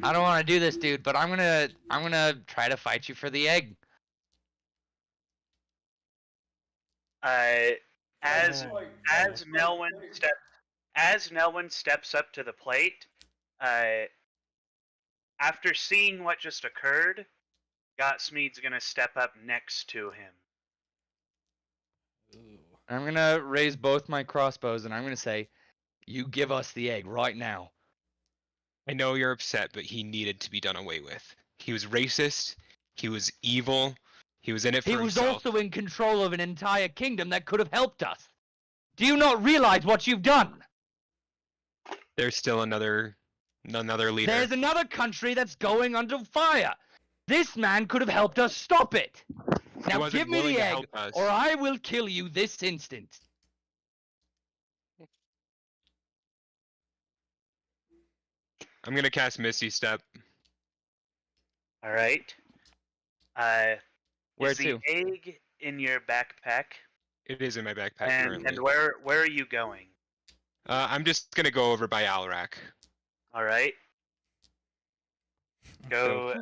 I don't want to do this, dude, but I'm gonna try to fight you for the egg. As Oh, Nelwyn steps up to the plate, after seeing what just occurred, Gotsmead's gonna step up next to him. Ooh. I'm gonna raise both my crossbows and I'm gonna say, "You give us the egg right now." I know you're upset, but he needed to be done away with. He was racist. He was evil. He was in it for He was himself. also in control of an entire kingdom that could have helped us. Do you not realize what you've done? There's still another leader. There's another country that's going under fire. This man could have helped us stop it. He Now wasn't give me willing the to egg, help us. or I will kill you this instant. I'm gonna cast Misty Step. All right. Where Is the to? egg in your backpack? It is in my backpack And currently. where are you going? I'm just gonna go over by Alrak. All right. Go.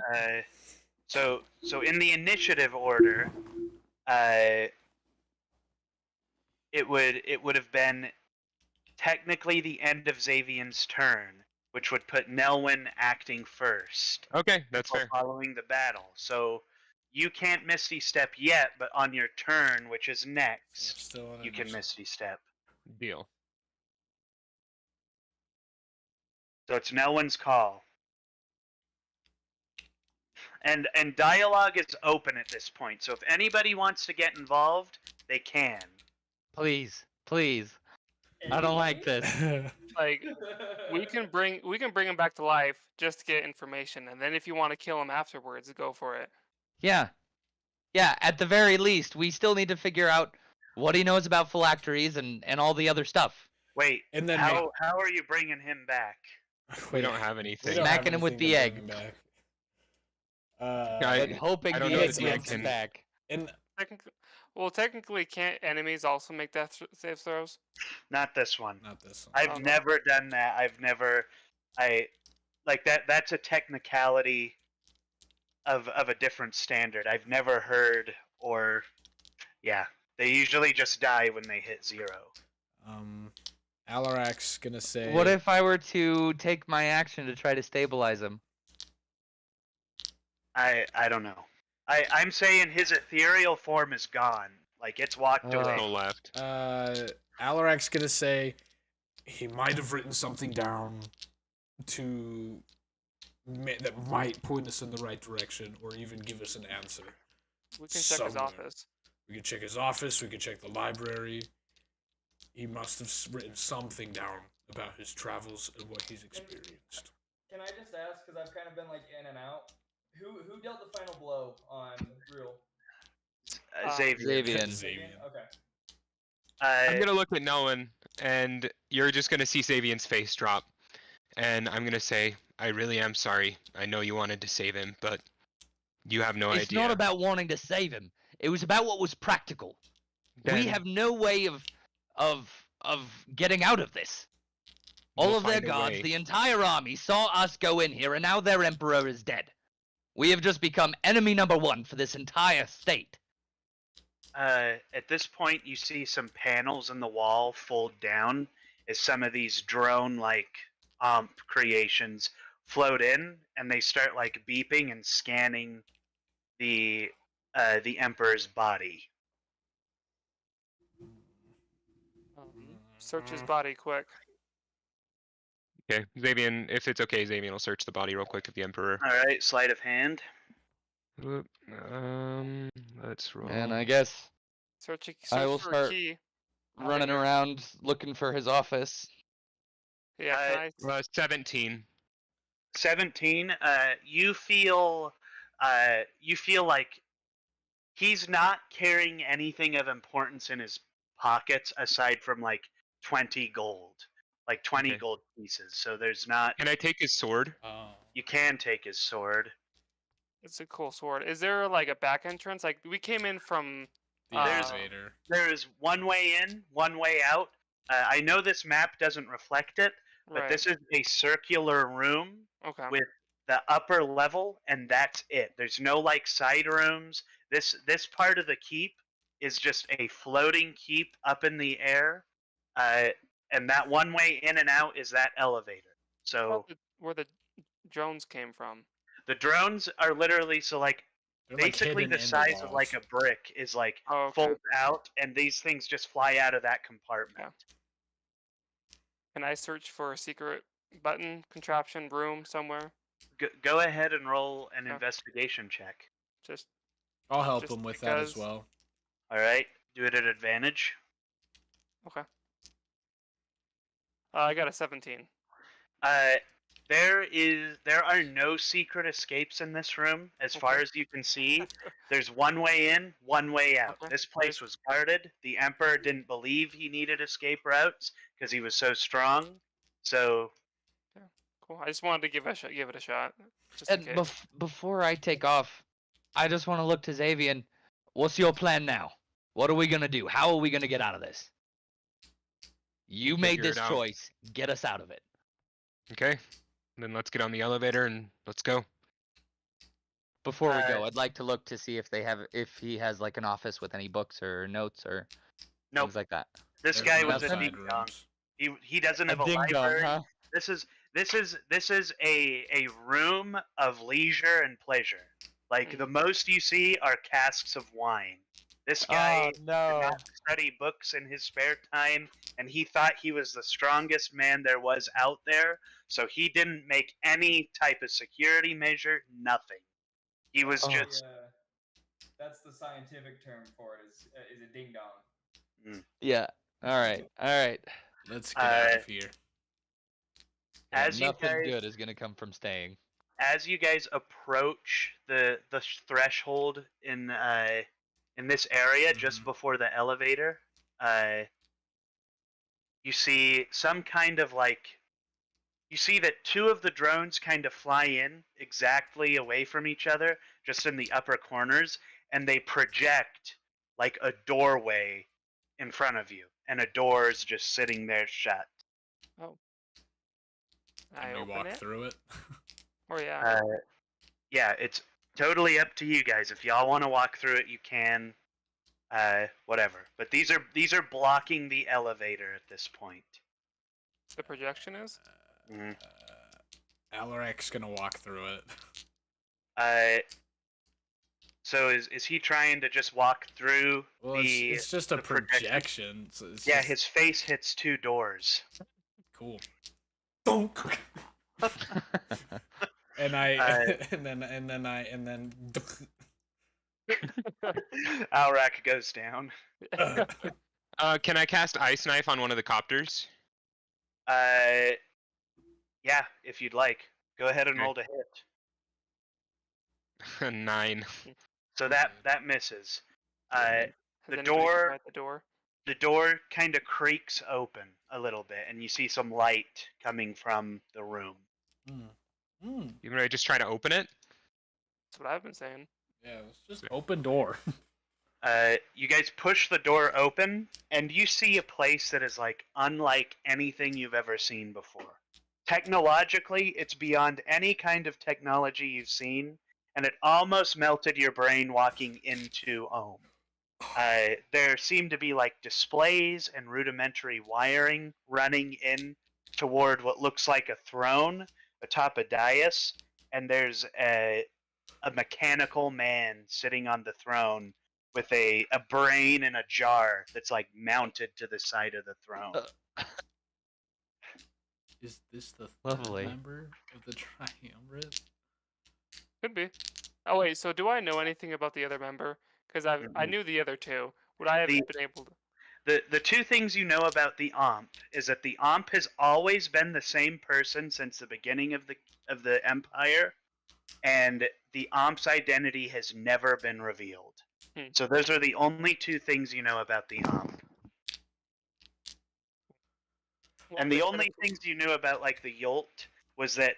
So in the initiative order, it would have been technically the end of Xavian's turn, which would put Nelwyn acting first. Okay, that's before fair. Following the battle, so you can't Misty Step yet, but on your turn, which is next, Still on you can initiative. Misty Step. Deal. So it's Nelwyn's call. And dialogue is open at this point, so if anybody wants to get involved, they can. Please, please. I don't like this. Like, we can bring him back to life just to get information, and then if you want to kill him afterwards, go for it. Yeah. Yeah, at the very least, we still need to figure out what he knows about phylacteries and all the other stuff. Wait, And then how are you bringing him back? We don't have We anything. don't have Smacking him with anything the to egg. bring him back. I- And hoping I don't the know egg if the egg comes can- back. And Technically, can't enemies also make death save throws? Not this one. not this one. I've Okay. never done that. I like that. That's a technicality of a different standard. I've never heard or, yeah. They usually just die when they hit 0. Alarak's gonna say. What if I were to take my action to try to stabilize him? I don't know. I'm saying his ethereal form is gone. Like it's walked Oh. away. Go left. Alarak's gonna say. He might have written something down that might point us in the right direction, or even give us an answer. We can check his Somewhere. office. We could check his office. We could check the library. He must have written something down about his travels and what he's experienced. Can I just ask, because I've kind of been like in and out, who dealt the final blow on Rule? Xavier. Xavian. Okay. I'm gonna look at Nolan, and you're just gonna see Xavian's face drop, and I'm gonna say, I really am sorry. I know you wanted to save him, but you have no It's idea. not about wanting to save him. It was about what was practical. We Then have no way of getting out of this. All we'll of their find a guards, way. the entire army saw us go in here, and now their emperor is dead. We have just become enemy number 1 for this entire state. At this point, you see some panels in the wall fold down as some of these drone-like creations float in, and they start like beeping and scanning the Emperor's body. Search his body quick. Okay, Xavian, if it's okay, Xavian will search the body real quick of the Emperor. All right, sleight of hand. Whoop, let's roll. And I guess Search I will for start a key. running around looking for his office. Yeah, can I 17. 17. You feel like he's not carrying anything of importance in his pockets aside from like 20 gold, like 20 Okay. gold pieces. So there's not. Can I take his sword? You can take his sword. It's a cool sword. Is there like a back entrance? Like we came in from The There's- elevator. There is one way in, one way out. I know this map doesn't reflect it, but right. this is a circular room Okay. with the upper level, and that's it. There's no like side rooms. This part of the keep is just a floating keep up in the air, and that one way in and out is that elevator. So Where the drones came from. the drones are literally like They're, like, basically hidden the in the size of like walls. a brick is like Oh, okay. folds out, and these things just fly out of that compartment. Can I search for a secret button, contraption, room somewhere? Go ahead and roll an Okay. investigation check. Just I'll help just him with that as because- well. All right, do it at advantage. okay. I got a 17. There are no secret escapes in this room, as far Okay. as you can see. There's one way in, one way out. Okay. This place was guarded. The Emperor didn't believe he needed escape routes because he was so strong. So Cool. I just wanted to give it a shot, just in And case. before I take off, I just want to look to Xavier. What's your plan now? What are we gonna do? How are we gonna get out of this? You We'll made figure it this out. choice. Get us out of it. Okay. Then let's get on the elevator and let's go. Before we go, I'd like to look to see if he has like an office with any books or notes or Nope. things like that. This There's guy no was a nothing? side ding dong. rooms. He doesn't A have a ding dong, library. huh? This is a room of leisure and pleasure. Like the most you see are casks of wine. This guy Oh did no. not study books in his spare time, and he thought he was the strongest man there was out there. So he didn't make any type of security measure. Nothing. He was Oh. just That's the scientific term for it. Is a ding dong. Yeah. All right. Let's get out Uh, of here. as you Nothing guys good is gonna come from staying. as you guys approach the threshold in this area just Mhm. before the elevator, you see some kind of you see that two of the drones kind of fly in exactly away from each other, just in the upper corners, and they project like a doorway in front of you, and a door's just sitting there shut. I Can we open walk it. through it? Or yeah. Yeah, it's totally up to you guys. If y'all want to walk through it, you can. Whatever. But these are blocking the elevator at this point. The projection is. Mhm. Alarak's gonna walk through it. So is he trying to just walk through Well, the? it's just a the projection? projection. So it's Yeah, just his face hits two doors. cool. Donk. And I Uh, and then Alrak goes down. Can I cast Ice Knife on one of the copters? Yeah, if you'd like, go ahead and Okay. roll to hit. 9. So that misses. Has The anybody door- tried the door? The door kind of creaks open a little bit, and you see some light coming from the room. You ready to just try to open it? That's what I've been saying. yeah, it's just open door. You guys push the door open, and you see a place that is like unlike anything you've ever seen before. Technologically, it's beyond any kind of technology you've seen, and it almost melted your brain walking into Ohm. There seem to be like displays and rudimentary wiring running in toward what looks like a throne atop a dais, and there's a mechanical man sitting on the throne with a brain in a jar that's like mounted to the side of the throne. Is this the third Lovely. member of the triumvirate? Could be. Oh wait, so do I know anything about the other member? Because I knew the other two. Would I have The- been able to? The two things you know about the Omp is that the Omp has always been the same person since the beginning of the Empire, and the Omp's identity has never been revealed. So those are the only two things you know about the Omp. And the only things you knew about like the Yolt was that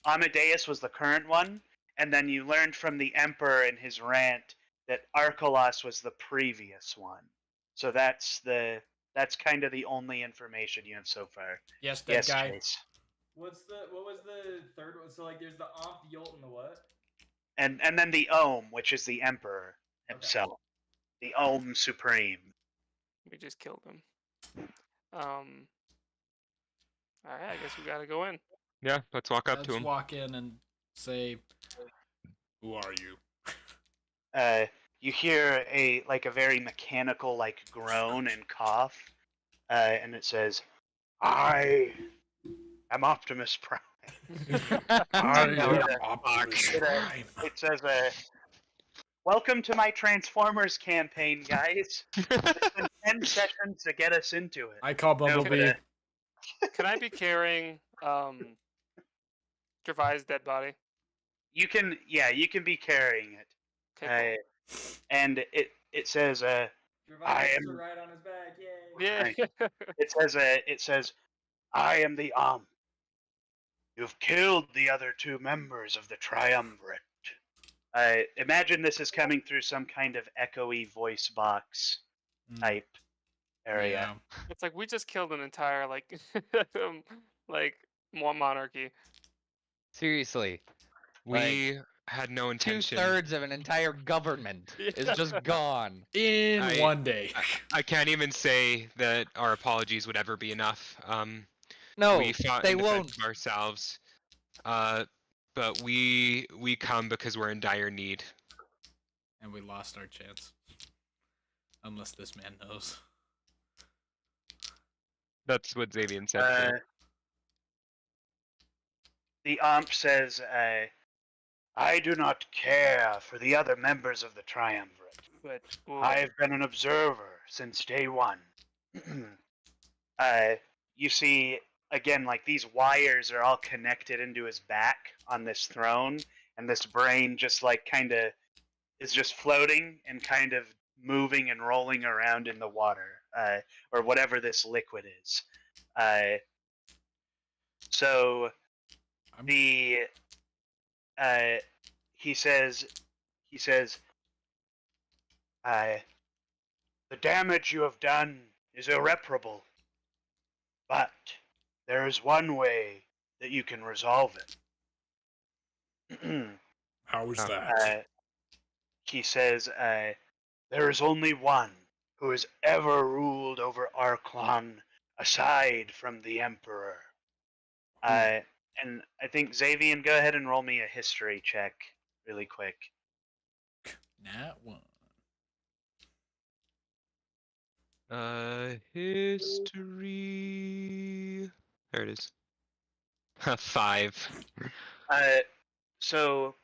Amadeus was the current one, and then you learned from the Emperor in his rant that Archelaus was the previous one. So that's kind of the only information you have so far. Yes, that Yes, guy. Chase. What was the third one? So like, there's the Omp, the Yolt, and the what? And then the Ohm, which is the Emperor himself, the Ohm Supreme. We just killed him. All right, I guess we gotta go in. Yeah, let's walk up Let's to him. walk in and say, "Who are you?" You hear a very mechanical like groan and cough, and it says, "I am Optimus Prime." I No, am it, Optimus Prime. It says, "Welcome to my Transformers campaign, guys. It's been 10 sessions to get us into it." I call Bumblebee. Can I be carrying Gervais' dead body? You can be carrying it. Okay, And it says, I am- to ride on his back, yay! cool. Yeah. it says, "I am the Om. You've killed the other two members of the Triumvirate. I imagine this is coming through some kind of echoey voice box type area. It's like we just killed an entire like monarchy. Seriously, We had no intention. 2/3 of an entire government is just gone. In I- one day. I can't even say that our apologies would ever be enough. No, We fought they in defense won't. of ourselves. But we come because we're in dire need. And we lost our chance. Unless this man knows. That's what Xavier said. too. The Amp says, I do not care for the other members of the Triumvirate. But I've been an observer since day one. You see, again, like these wires are all connected into his back on this throne, and this brain just like kind of is just floating and kind of moving and rolling around in the water, or whatever this liquid is. So the he says the damage you have done is irreparable, but there is one way that you can resolve it. How is that? He says, there is only one who has ever ruled over Arklon aside from the Emperor. And I think, Xavier, go ahead and roll me a history check really quick. Nat 1. History. There it is. 5. So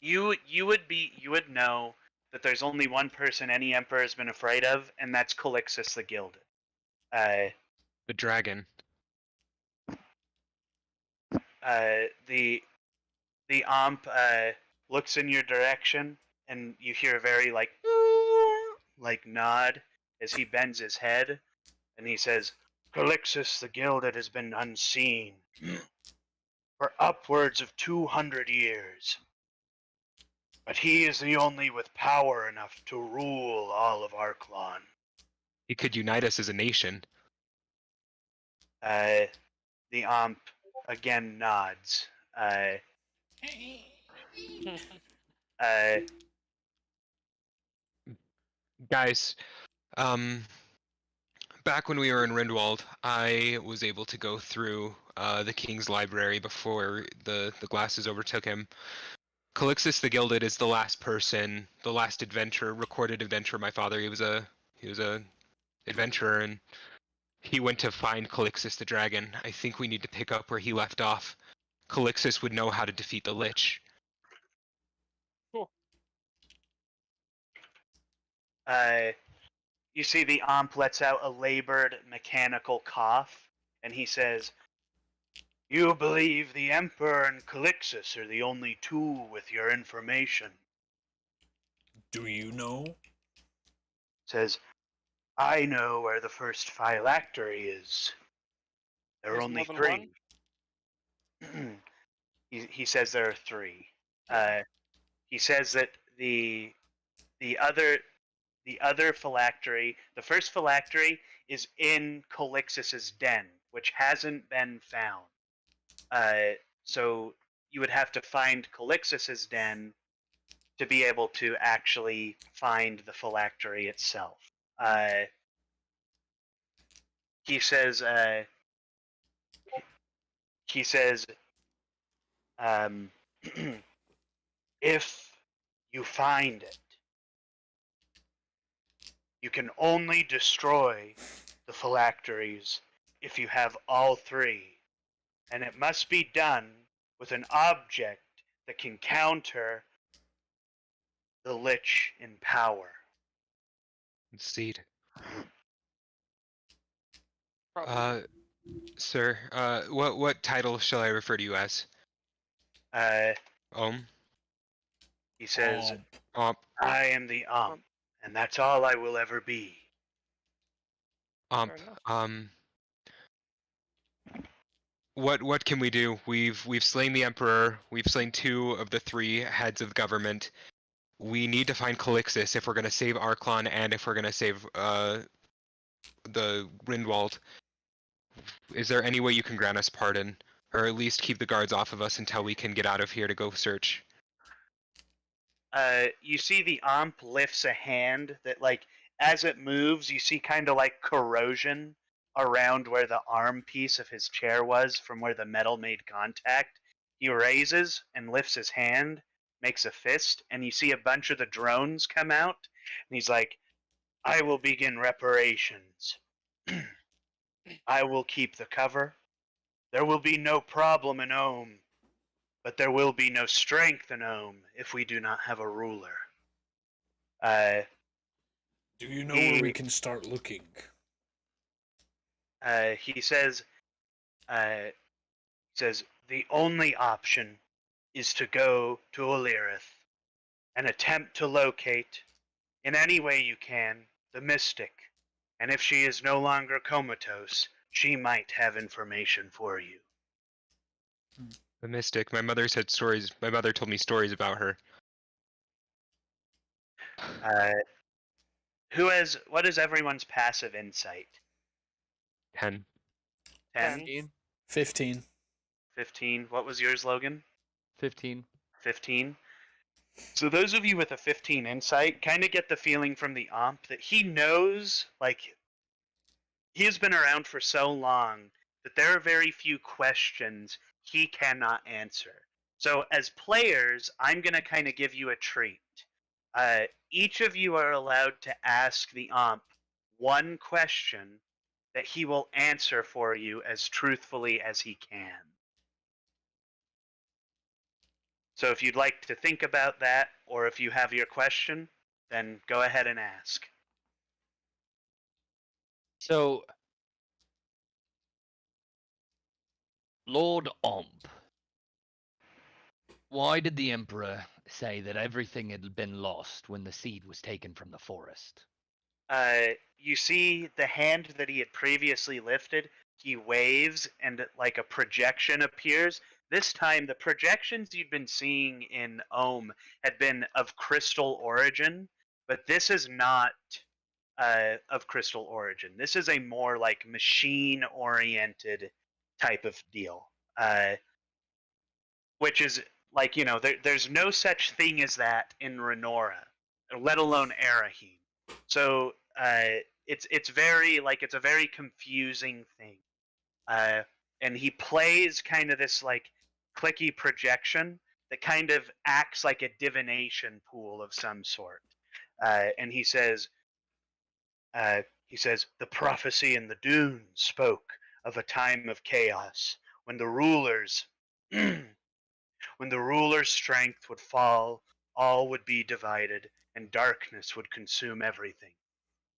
you would know that there's only one person any emperor has been afraid of, and that's Calixus the Gilded. The dragon. The Amp looks in your direction, and you hear a very like nod as he bends his head, and he says, Calixus the Gilded has been unseen for upwards of 200 years. But he is the only with power enough to rule all of Arklon. He could unite us as a nation. The Amp again nods. Guys, back when we were in Rindwald, I was able to go through the King's Library before the glasses overtook him. Calixus the Gilded is the last person, the last recorded adventurer. My father, he was a adventurer, and he went to find Calixus the Dragon. I think we need to pick up where he left off. Calixus would know how to defeat the Lich. You see the Amp lets out a labored mechanical cough, and he says, You believe the Emperor and Calixus are the only two with your information. Do you know? Says, I know where the first phylactery is. There are There's only more than 3. He says there are 3. He says that the other phylactery, the first phylactery, is in Calixus's den, which hasn't been found. So you would have to find Calixus's den to be able to actually find the phylactery itself. He says, if you find it, you can only destroy the phylacteries if you have all 3, and it must be done with an object that can counter the Lich in power. Indeed. probably. Sir, what title shall I refer to you as? He says, Omp. I am the Amp, and that's all I will ever be. Omp. Fair enough. What can we do? We've slain the Emperor. We've slain 2 of the 3 heads of government. We need to find Calixis if we're gonna save Arklon and if we're gonna save the Rindwald. Is there any way you can grant us pardon, or at least keep the guards off of us until we can get out of here to go search? You see the Omp lifts a hand that, like, as it moves, you see kind of like corrosion around where the arm piece of his chair was from where the metal made contact. He raises and lifts his hand, makes a fist, and you see a bunch of the drones come out, and he's like, I will begin reparations. I will keep the cover. There will be no problem in Ohm, but there will be no strength in Ohm if we do not have a ruler. Do you know where we can start looking? He says, the only option is to go to Olirith and attempt to locate, in any way you can, the Mystic. And if she is no longer comatose, she might have information for you. The Mystic. My mother said stories. My mother told me stories about her. What is everyone's passive insight? 10. 10? 15. 15. What was yours, Logan? 15. 15. So those of you with a 15 insight kind of get the feeling from the Omp that he knows, like, he has been around for so long that there are very few questions he cannot answer. So as players, I'm going to kind of give you a treat. Each of you are allowed to ask the Omp one question that he will answer for you as truthfully as he can. So if you'd like to think about that, or if you have your question, then go ahead and ask. So, Lord Omp, why did the Emperor say that everything had been lost when the seed was taken from the forest? You see the hand that he had previously lifted, he waves and like a projection appears. This time the projections you'd been seeing in Ohm had been of crystal origin, but this is not of crystal origin. This is a more like machine-oriented type of deal, which is like, there's no such thing as that in Renora, let alone Arahim. So it's very like it's a very confusing thing, and he plays kind of this like clicky projection that kind of acts like a divination pool of some sort, and he says, the prophecy in the dunes spoke of a time of chaos when the rulers, when the ruler's strength would fall, all would be divided, and darkness would consume everything.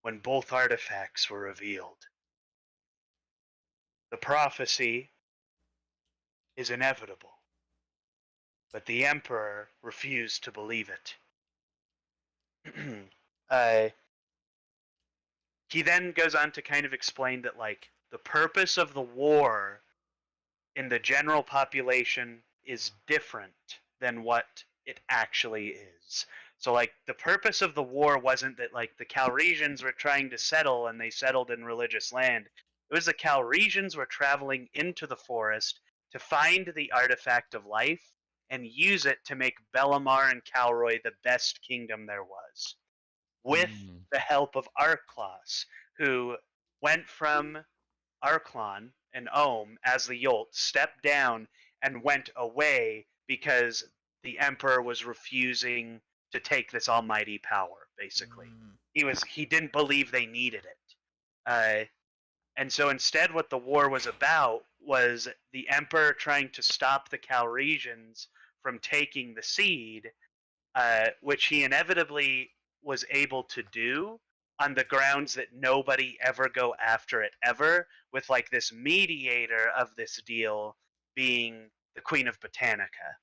When both artifacts were revealed, the prophecy is inevitable, but the Emperor refused to believe it. He then goes on to kind of explain that, like, the purpose of the war in the general population is different than what it actually is. So, like, the purpose of the war wasn't that, like, the Calresians were trying to settle and they settled in religious land. It was the Calresians were traveling into the forest to find the artifact of life and use it to make Bellamar and Calroy the best kingdom there was, with the help of Arklos, who went from Arklon and Ohm as the Yolt, stepped down and went away because the Emperor was refusing to take this almighty power, basically. He didn't believe they needed it. And so instead what the war was about was the Emperor trying to stop the Calresians from taking the seed, which he inevitably was able to do on the grounds that nobody ever go after it ever, with like this mediator of this deal being the Queen of Botanica.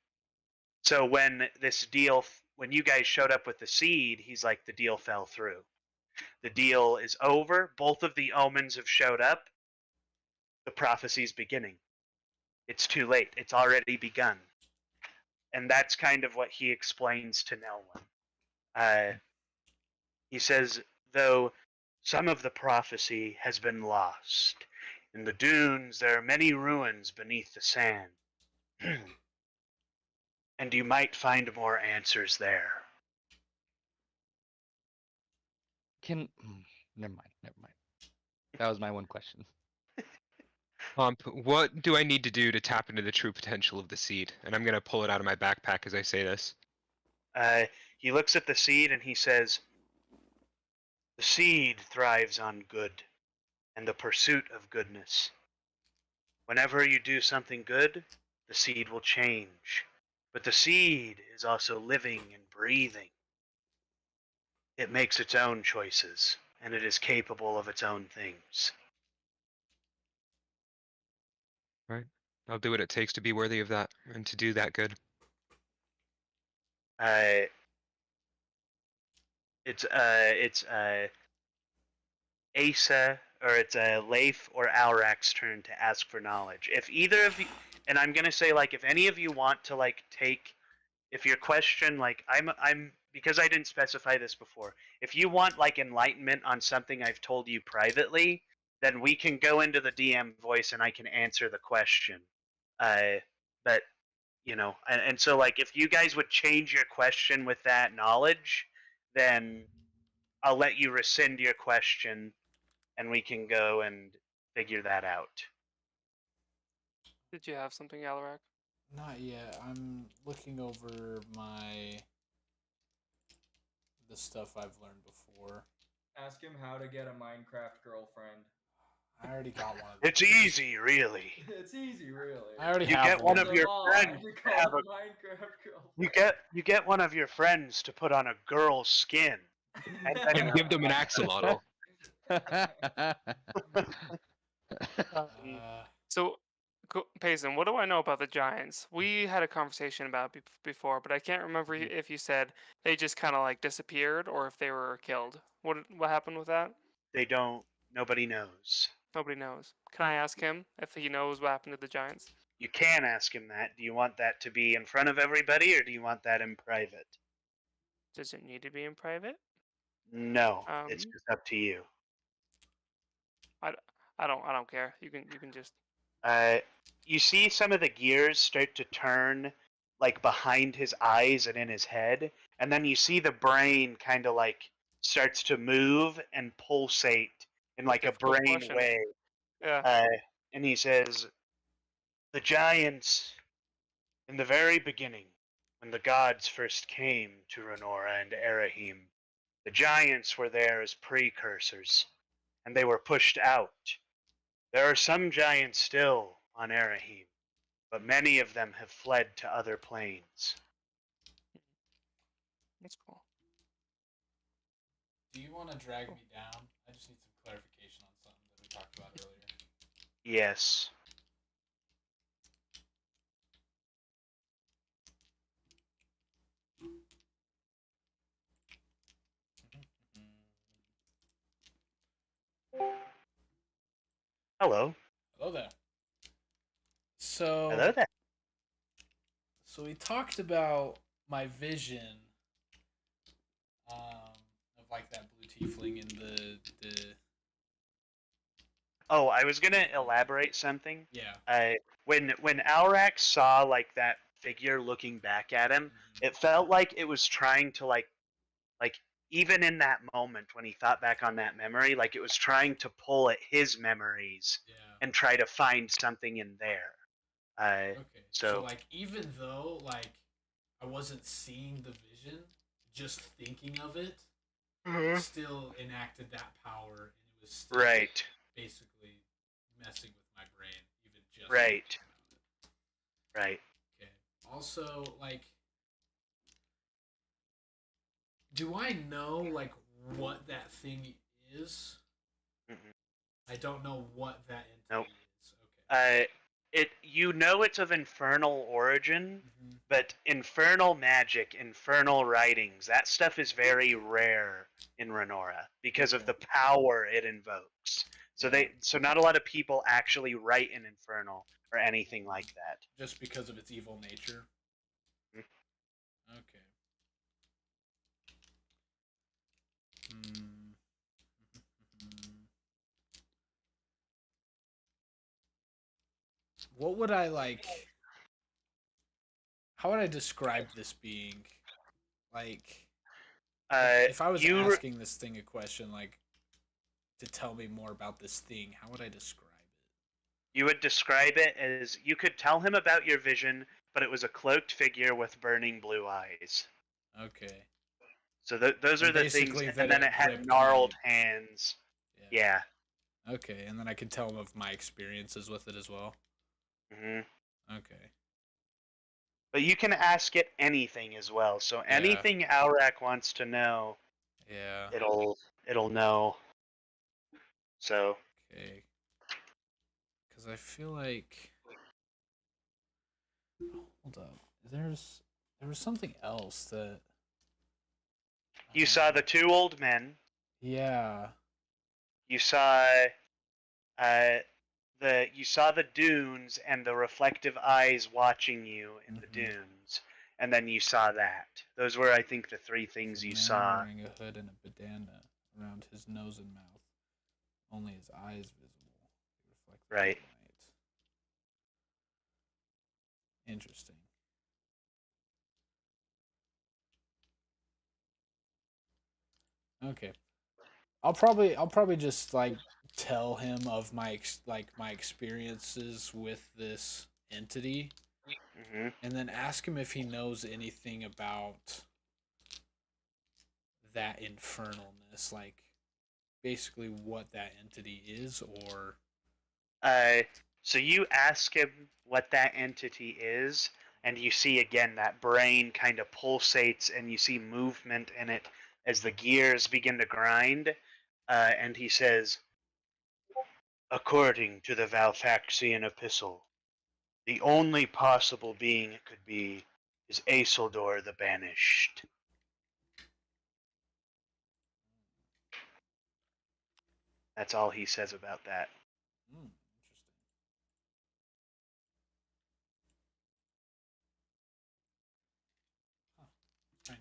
So when you guys showed up with the seed, he's like, the deal fell through. The deal is over. Both of the omens have showed up. The prophecy's beginning. It's too late. It's already begun. And that's kind of what he explains to Nelwyn. He says, though some of the prophecy has been lost, in the dunes there are many ruins beneath the sand, and you might find more answers there. Never mind. That was my one question. What do I need to do to tap into the true potential of the seed? And I'm gonna pull it out of my backpack as I say this. He looks at the seed and he says, the seed thrives on good and the pursuit of goodness. Whenever you do something good, the seed will change. But the seed is also living and breathing. It makes its own choices, and it is capable of its own things. Right. I'll do what it takes to be worthy of that and to do that good. It's Asa, or it's Leif or Alrak's turn to ask for knowledge. If either of you, and I'm gonna say, like, if any of you want to, like, take, if your question, like, I'm because I didn't specify this before. If you want, like, enlightenment on something I've told you privately, then we can go into the DM voice and I can answer the question. But you know, and so, like, if you guys would change your question with that knowledge, then I'll let you rescind your question and we can go and figure that out. Did you have something, Alarak? Not yet. I'm looking over the stuff I've learned before. Ask him how to get a Minecraft girlfriend. I already got one of It's those. easy, really. It's easy, really. I already You have get one of your Come on, friends you to call have it a, Minecraft girlfriend. you get one of your friends to put on a girl's skin. And then And give them an axolotl. So, Payson, what do I know about the Giants? We had a conversation about it before, but I can't remember if you said they just kind of like disappeared or if they were killed. What happened with that? they don't. Nobody knows. Nobody knows. Can I ask him if he knows what happened to the Giants? You can ask him that. Do you want that to be in front of everybody, or do you want that in private? Does it need to be in private? No, it's just up to you. I don't care. You can just. You see some of the gears start to turn, like, behind his eyes and in his head, and then you see the brain kind of, like, starts to move and pulsate in, like, a Difficult brain question. way. Yeah. And he says, the giants, in the very beginning, when the gods first came to Renora and Erahim, the giants were there as precursors, and they were pushed out. There are some giants still on Erahim, but many of them have fled to other planes. That's cool. Do you want to drag me down? I just need some clarification on something that we talked about earlier. Yes. Hello. Hello there. So Hello there. So we talked about my vision of, like, that blue tiefling in the Oh, I was gonna elaborate something. yeah. When Alrak saw, like, that figure looking back at him, it felt like it was trying to, like even in that moment when he thought back on that memory, like, it was trying to pull at his memories Yeah. and try to find something in there. Okay. So, So like, even though, like, I wasn't seeing the vision, just thinking of it still enacted that power, and it was still right, basically messing with my brain, even just Right. thinking about it. right. Okay. Also, like, do I know, like, what that thing is? Mm-mm. I don't know what that entity Nope. is. Okay. You know it's of infernal origin, Mhm. but infernal magic, infernal writings, that stuff is very rare in Renora because of the power it invokes. So Yeah. so not a lot of people actually write in infernal. or anything like that. Just because of its evil nature. Mhm. Okay. Hmm. What would I like? How would I describe this being? Like, if I was asking this thing a question, like, to tell me more about this thing, how would I describe it? You would describe it as you could tell him about your vision, but it was a cloaked figure with burning blue eyes. Okay. So those And are the things, basically and that then it it had gripped gnarled my- hands. Yeah. Yeah. Okay, and then I can tell him of my experiences with it as well. hmm Okay. But you can ask it anything as well. So anything Aurak wants to know, Yeah. it'll know. So Okay. Because I feel like. Hold up. There was something else that. you saw the two old men. Yeah. You saw you saw the dunes and the reflective eyes watching you in the dunes, and then you saw that. Those were, I think, the three things you Man saw. wearing a hood and a bandana around his nose and mouth. Only his eyes visible. They reflect the Right. light. Interesting. Okay. I'll probably just like tell him of my my experiences with this entity, hmm and then ask him if he knows anything about that infernalness, like basically what that entity is, or So you ask him what that entity is, and you see again that brain kind of pulsates, and you see movement in it as the gears begin to grind. And he says, according to the Valfaxian epistle, the only possible being it could be is Aeseldor the Banished. That's all he says about that. interesting. Huh. Fine.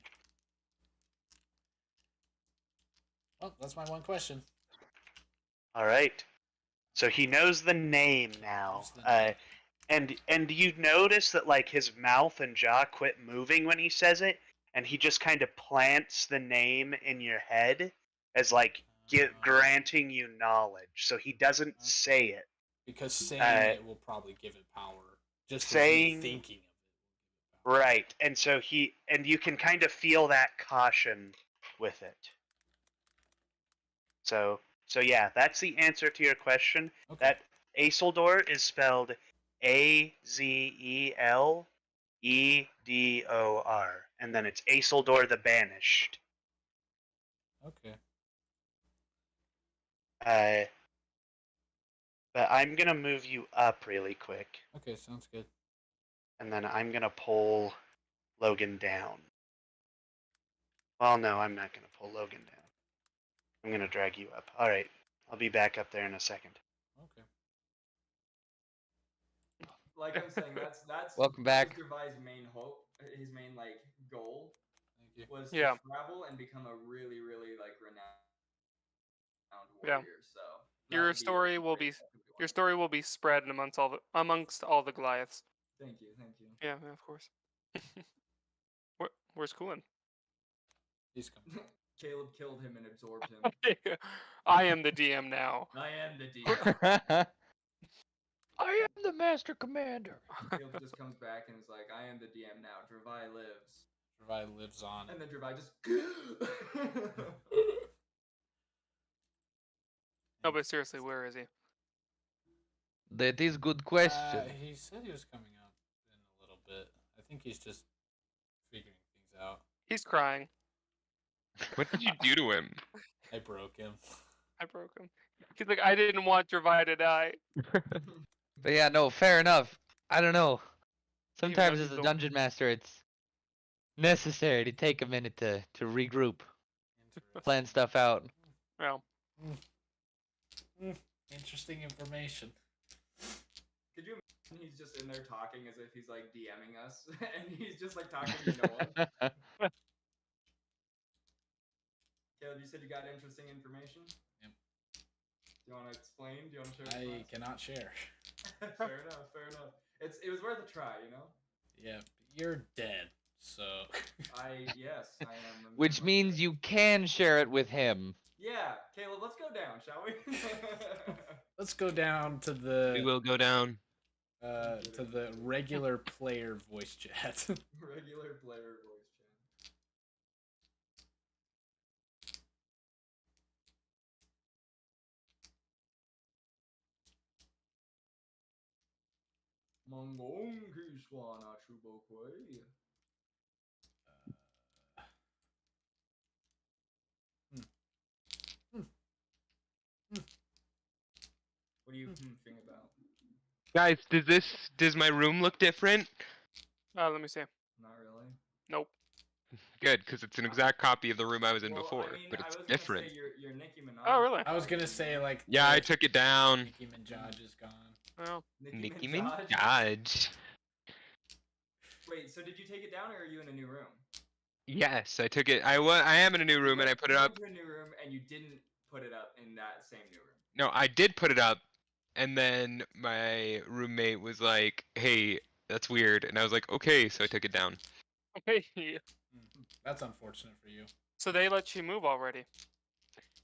Well, that's my one question. All right. So he knows the name now. Knows the name. And you notice that like his mouth and jaw quit moving when he says it, and he just kind of plants the name in your head as like granting you knowledge. So he doesn't say it. Because saying it will probably give it power. Just saying- me thinking of it will give it power. Right. And so you can kind of feel that caution with it. So yeah, that's the answer to your question. Okay. That Aeseldor is spelled Azeldor, and then it's Aeseldor the Banished. Okay. But I'm gonna move you up really quick, Okay, sounds good. and then I'm gonna pull Logan down. Well, no, I'm not gonna pull Logan down. I'm gonna drag you up. All right, I'll be back up there in a second. Okay. Like I'm saying, that's Welcome back. Gervais' main hope, his main like goal Thank you. was Yeah. to travel and become a really, really like renowned Yeah. warrior. So that Your would be story really will great. be That could your one. story will be spread amongst all the Goliaths. Thank you, thank you. Yeah, of course. Where's Coolin? He's coming. Caleb killed him and absorbed him. I am the DM now. I am the DM. I am the master commander. Caleb just comes back and is like, I am the DM now. Gervais lives. Gervais lives on. And then Gervais just. No, but seriously, where is he? That is good question. He said he was coming up in a little bit. I think he's just figuring things out. He's crying. What did you do to him? I broke him. I broke him. He's like, I didn't want Gervais to die. But yeah, no, fair enough. I don't know. Even Sometimes though as he's a the- dungeon master, it's necessary to take a minute to regroup, plan stuff out. Well, Interesting information. Could you And he's just in there talking as if he's like DMing us, and he's just like talking to no one. Caleb, you said you got interesting information. Yep. Do you want to explain? Do you want to share? With I us? cannot share. Fair enough. Fair enough. It was worth a try, you know. Yeah, you're dead. So. Yes, I am. Which means you can share it with him. Yeah, Caleb, let's go down, shall we? Let's go down to We the will go down. to the regular player voice chat. Regular player voice chat. Mongonki Swana Chubokwe. What do you think about? Guys, does my room look different? Let me see. Not really. Nope. Good, because it's an exact copy of the room I was in Well, before, I mean, but I it's was different. Gonna say you're Nicki Minaj. Oh, really? I was gonna say like. Yeah, I took it down. Nicki Minaj is gone. Well, Nicki Minaj. Minaj. Wait, so did you take it down, or are you in a new room? Yes, I took it. I am in a new room, and I put it You up. went to a new room, and you didn't put it up in that same new room. No, I did put it up, and then my roommate was like, "Hey, that's weird," and I was like, "Okay," so I took it down. okay. That's unfortunate for you. So they let you move already.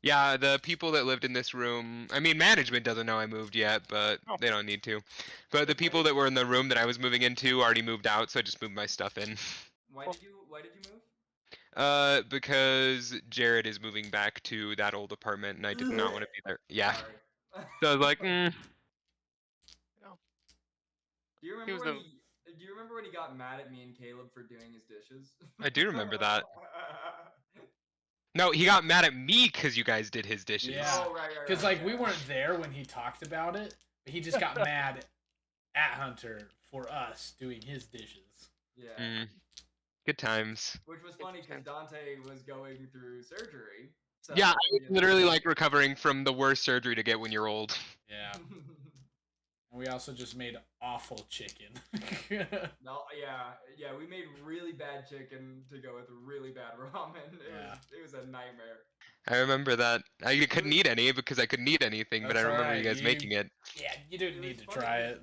Yeah, the people that lived in this room, I mean, management doesn't know I moved yet, but Oh. they don't need to. But the people that were in the room that I was moving into already moved out, so I just moved my stuff in. Why did you move? Because Jared is moving back to that old apartment, and I did not want to be there. Yeah. Sorry. So I was like, Do you He was remember do you remember when he got mad at me and Caleb for doing his dishes? I do remember that. No, he got mad at me because you guys did his dishes. Yeah. Oh, right. Because like we weren't there when he talked about it, but he just got mad at Hunter for us doing his dishes. Yeah. Good times. Which was funny because Dante was going through surgery. So, Yeah, I was literally like recovering from the worst surgery to get when you're old. Yeah. And we also just made awful chicken. No, yeah, we made really bad chicken to go with really bad ramen. It was a nightmare. I remember that. I couldn't eat any because I couldn't eat anything, but I That's remember alright, you guys making it. Yeah, you didn't need to funny try because- it.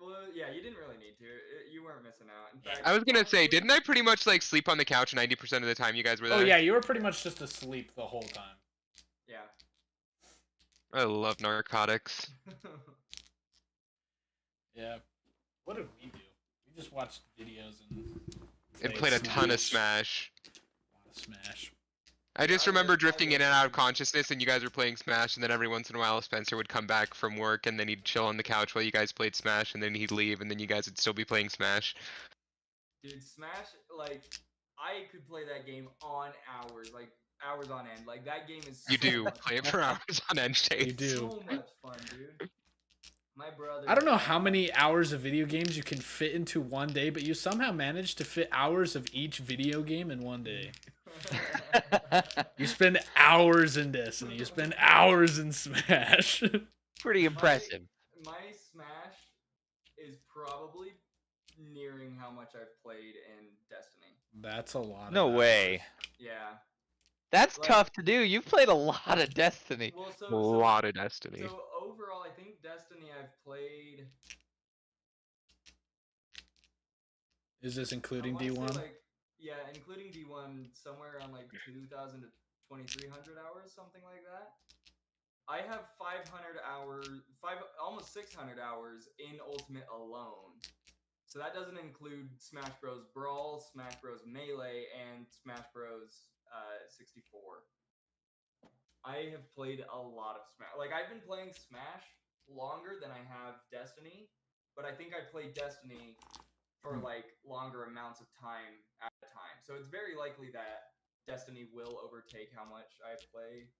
Well, yeah, you didn't really need to. You weren't missing out. In fact, I was gonna say, honestly- didn't I pretty much like sleep on the couch 90% of the time you guys were there? Oh yeah, you were pretty much just asleep the whole time. Yeah. I love narcotics. Yeah. What did we do? We just watched videos And played a ton of Smash. A lot of Smash. I just I remember did- I drifting in did and out of too. consciousness, and you guys were playing Smash, and then every once in a while Spencer would come back from work, and then he'd chill on the couch while you guys played Smash, and then he'd leave, and then you guys would still be playing Smash. Dude, Smash, like, I could play that game on hours, like, hours on end. Like, that game is You so do much play it fun. for hours on end, You Chase. do. So much fun, dude. My brother. I don't know how many hours of video games you can fit into one day, but you somehow managed to fit hours of each video game in one day. You spend hours in Destiny. You spend hours in Smash. Pretty impressive. My Smash is probably nearing how much I've played in Destiny. That's a lot. No of way. hours. Yeah. That's Like- tough to do. You've played a lot of Destiny. Well, A lot of Destiny. So overall, I think Destiny I've played. Is this including I wanna D1? say, like, yeah, including D1, somewhere around like 2,000 to 2,300 hours, something like that. I have 500 hours, almost 600 hours in Ultimate alone. So that doesn't include Smash Bros. Brawl, Smash Bros. Melee, and Smash Bros. 64. I have played a lot of Smash. Like, I've been playing Smash longer than I have Destiny, but I think I played Destiny for like longer amounts of time at a time. So it's very likely that Destiny will overtake how much I play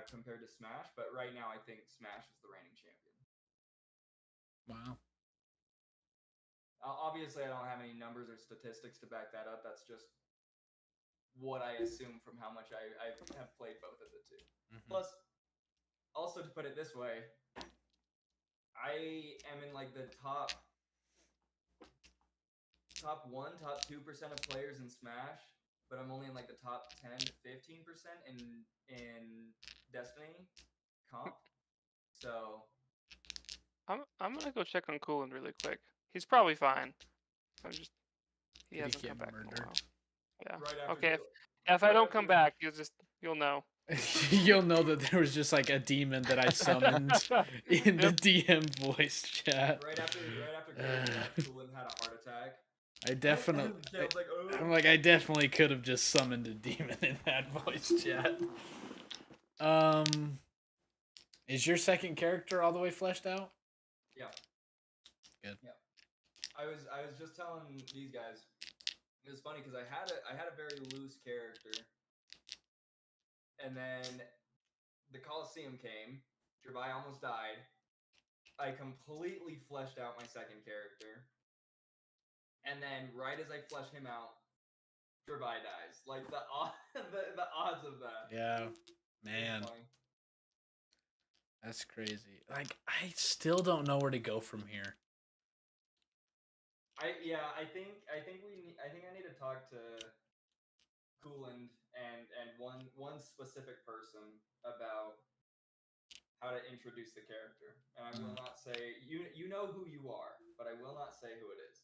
compared to Smash. But right now, I think Smash is the reigning champion. Wow. Obviously, I don't have any numbers or statistics to back that up. That's just what I assume from how much I have played both of the two. Mhm. Plus, also to put it this way, I am in like the top 1, top 2% of players in Smash, but I'm only in like the top 10 to 15% in Destiny comp. So I'm gonna go check on Coolant really quick. He's probably fine. He Did he hasn't get come back in a murdered? while. Yeah. right after Okay. Kill- If I right don't come after- back, you'll know. You'll know that there was just like a demon that I summoned in the DM voice chat. right after Coolant had a heart attack. I definitely. Caleb's like, oh. I'm like, I definitely could have just summoned a demon in that voice chat. Is your second character all the way fleshed out? Yeah. Good. Yeah. I was just telling these guys. It was funny because I had a very loose character, and then the Coliseum came. Gervais almost died. I completely fleshed out my second character, and then right as I flesh him out, Gervais dies. Like the odds of that. Yeah, It's man, funny. that's crazy. Like, I still don't know where to go from here. I think I need to talk to Cooland and one specific person about how to introduce the character. And I will not say you know who you are, but I will not say who it is.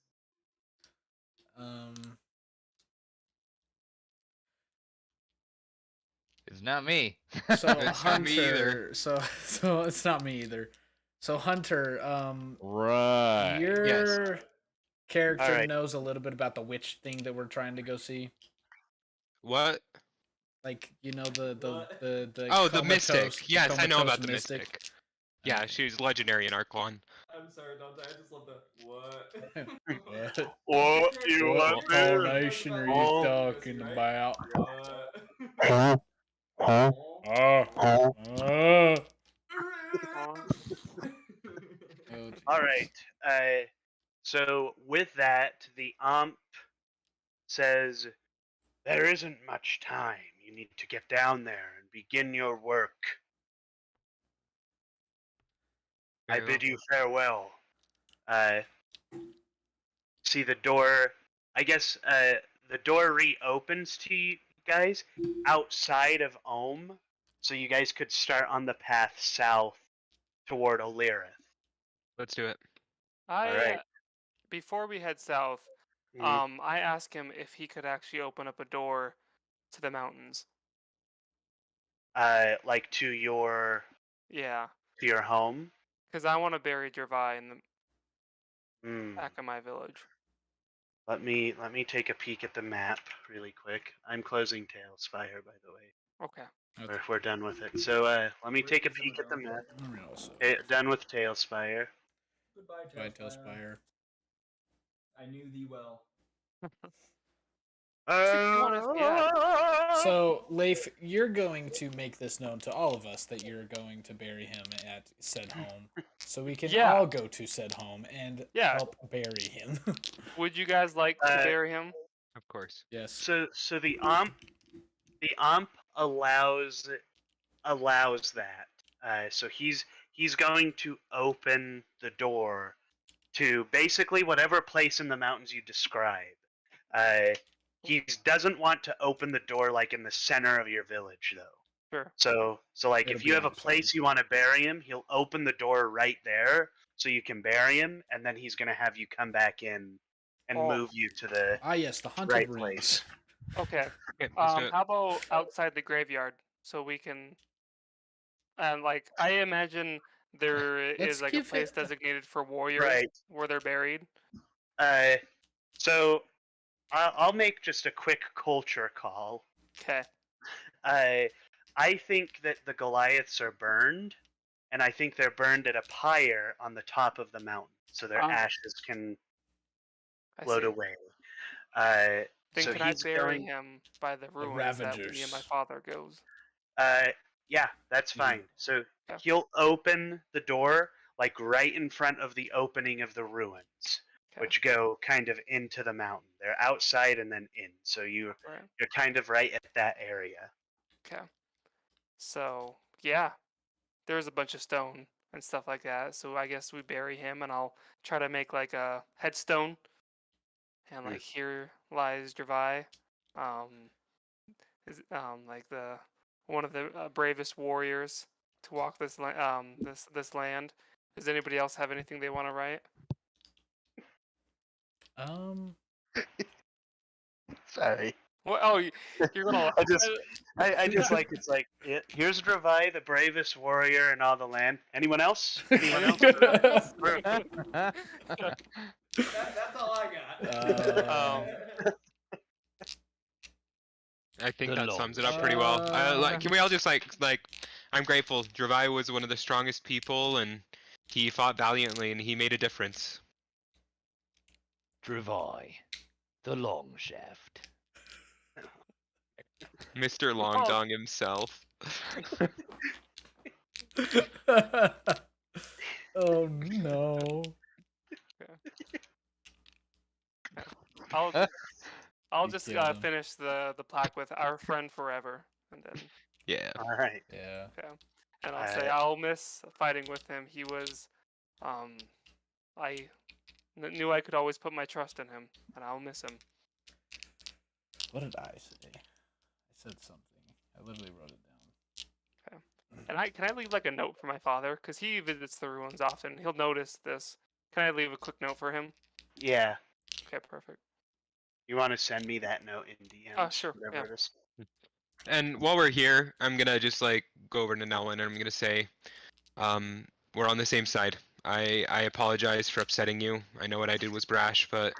It's not me. So It's not me either. Hunter, so it's not me either. So Hunter, Right. your character Alright. knows a little bit about the witch thing that we're trying to go see. What? Like, you know, What? the Oh, the comatose- mystic. Yes, I know comatose about the mystic. Yeah, she was legendary in Arc 1. I'm sorry, Dante. I just love the what? What? What you What want me? coronation are you Oh. talking about? What? Oh, All right. So with that, the Amp says, "There isn't much time. You need to get down there and begin your work. I Very bid well. you farewell." See the door. I guess the door reopens to you guys outside of Ohm, so you guys could start on the path south toward Olirith. Let's do it. Alright. Before we head south, Mhm. I asked him if he could actually open up a door to the mountains. Like to your Yeah, home. because I want to bury Gervais in the Hmm. back of my village. Let me take a peek at the map really quick. I'm closing Tailspire, by the way. Okay. We're done with it. So let me take a peek at the map. Done with Tailspire. Goodbye, Bye, Tailspire. Tailspire. I knew thee well. So, Leif, you're going to make this known to all of us that you're going to bury him at said home, so we can Yeah. all go to said home and Yeah. help bury him. Would you guys like to bury him? Of course. Yes. So the Amp allows that. So he's going to open the door to basically whatever place in the mountains you describe. He doesn't want to open the door like in the center of your village though. Sure. So like It'll if be you have a outside. place you want to bury him, he'll open the door right there so you can bury him, and then he's gonna have you come back in and Oh. move you to the Ah, yes, the haunted right rooms. place. Okay. Okay, let's do it. How about outside the graveyard so we can? And like I imagine there Let's is like a give place it- designated for warriors Right. where they're buried. So I'll make just a quick culture call. Okay. I think that the Goliaths are burned, and I think they're burned at a pyre on the top of the mountain, so their ashes can I float see. away. Then So can I he's bury going. him by the ruins that me and my Ravagers. father goes? Yeah, that's fine. So Yeah. he'll open the door like right in front of the opening of the ruins, Okay. which go kind of into the mountain. They're outside and then in, so you're Right. kind of right at that area. Okay. So yeah, there's a bunch of stone and stuff like that. So I guess we bury him, and I'll try to make like a headstone, and like here lies Dravai, like the one of the bravest warriors to walk this land. Does anybody else have anything they want to write? Sorry. Well, oh, you're gonna. I just like it's like here's Dravai, the bravest warrior in all the land. Anyone else? Anyone else? That's all I got. I think The that Lord. sums it up pretty well. Can we all just like I'm grateful. Dravai was one of the strongest people, and he fought valiantly, and he made a difference. Dravai, the long shaft. Mr. Long Dong himself. Oh no. I'll You just killed him. finish the plaque with "Our friend forever," and then Yeah. All right. Yeah. and I'll say I'll miss fighting with him. He was, I knew I could always put my trust in him, and I'll miss him. What did I say? I said something. I literally wrote it down. And can I leave like a note for my father, because he visits the ruins often. He'll notice this. Can I leave a quick note for him? Yeah. Okay, perfect. You want to send me that note in DM? Sure. Whatever it is. And while we're here, I'm gonna just like go over to Nelwyn and I'm gonna say, we're on the same side. I apologize for upsetting you. I know what I did was brash, but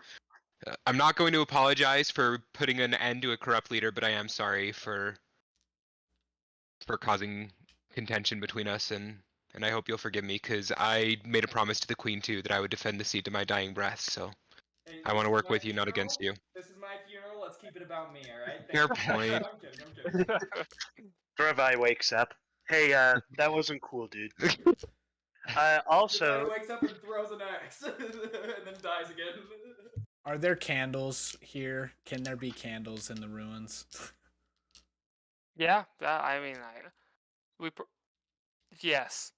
I'm not going to apologize for putting an end to a corrupt leader, but I am sorry for causing contention between us, and I hope you'll forgive me, because I made a promise to the Queen too that I would defend the seat to my dying breath, so I want to work with you, not against you. This is my funeral. Let's keep it about me, all right? Fair Thank you. point. I'm kidding. Dravai wakes up. Hey, that wasn't cool, dude. Also, He wakes up and throws an axe, and then dies again. Are there candles here? Can there be candles in the ruins? Yeah, I mean, yes.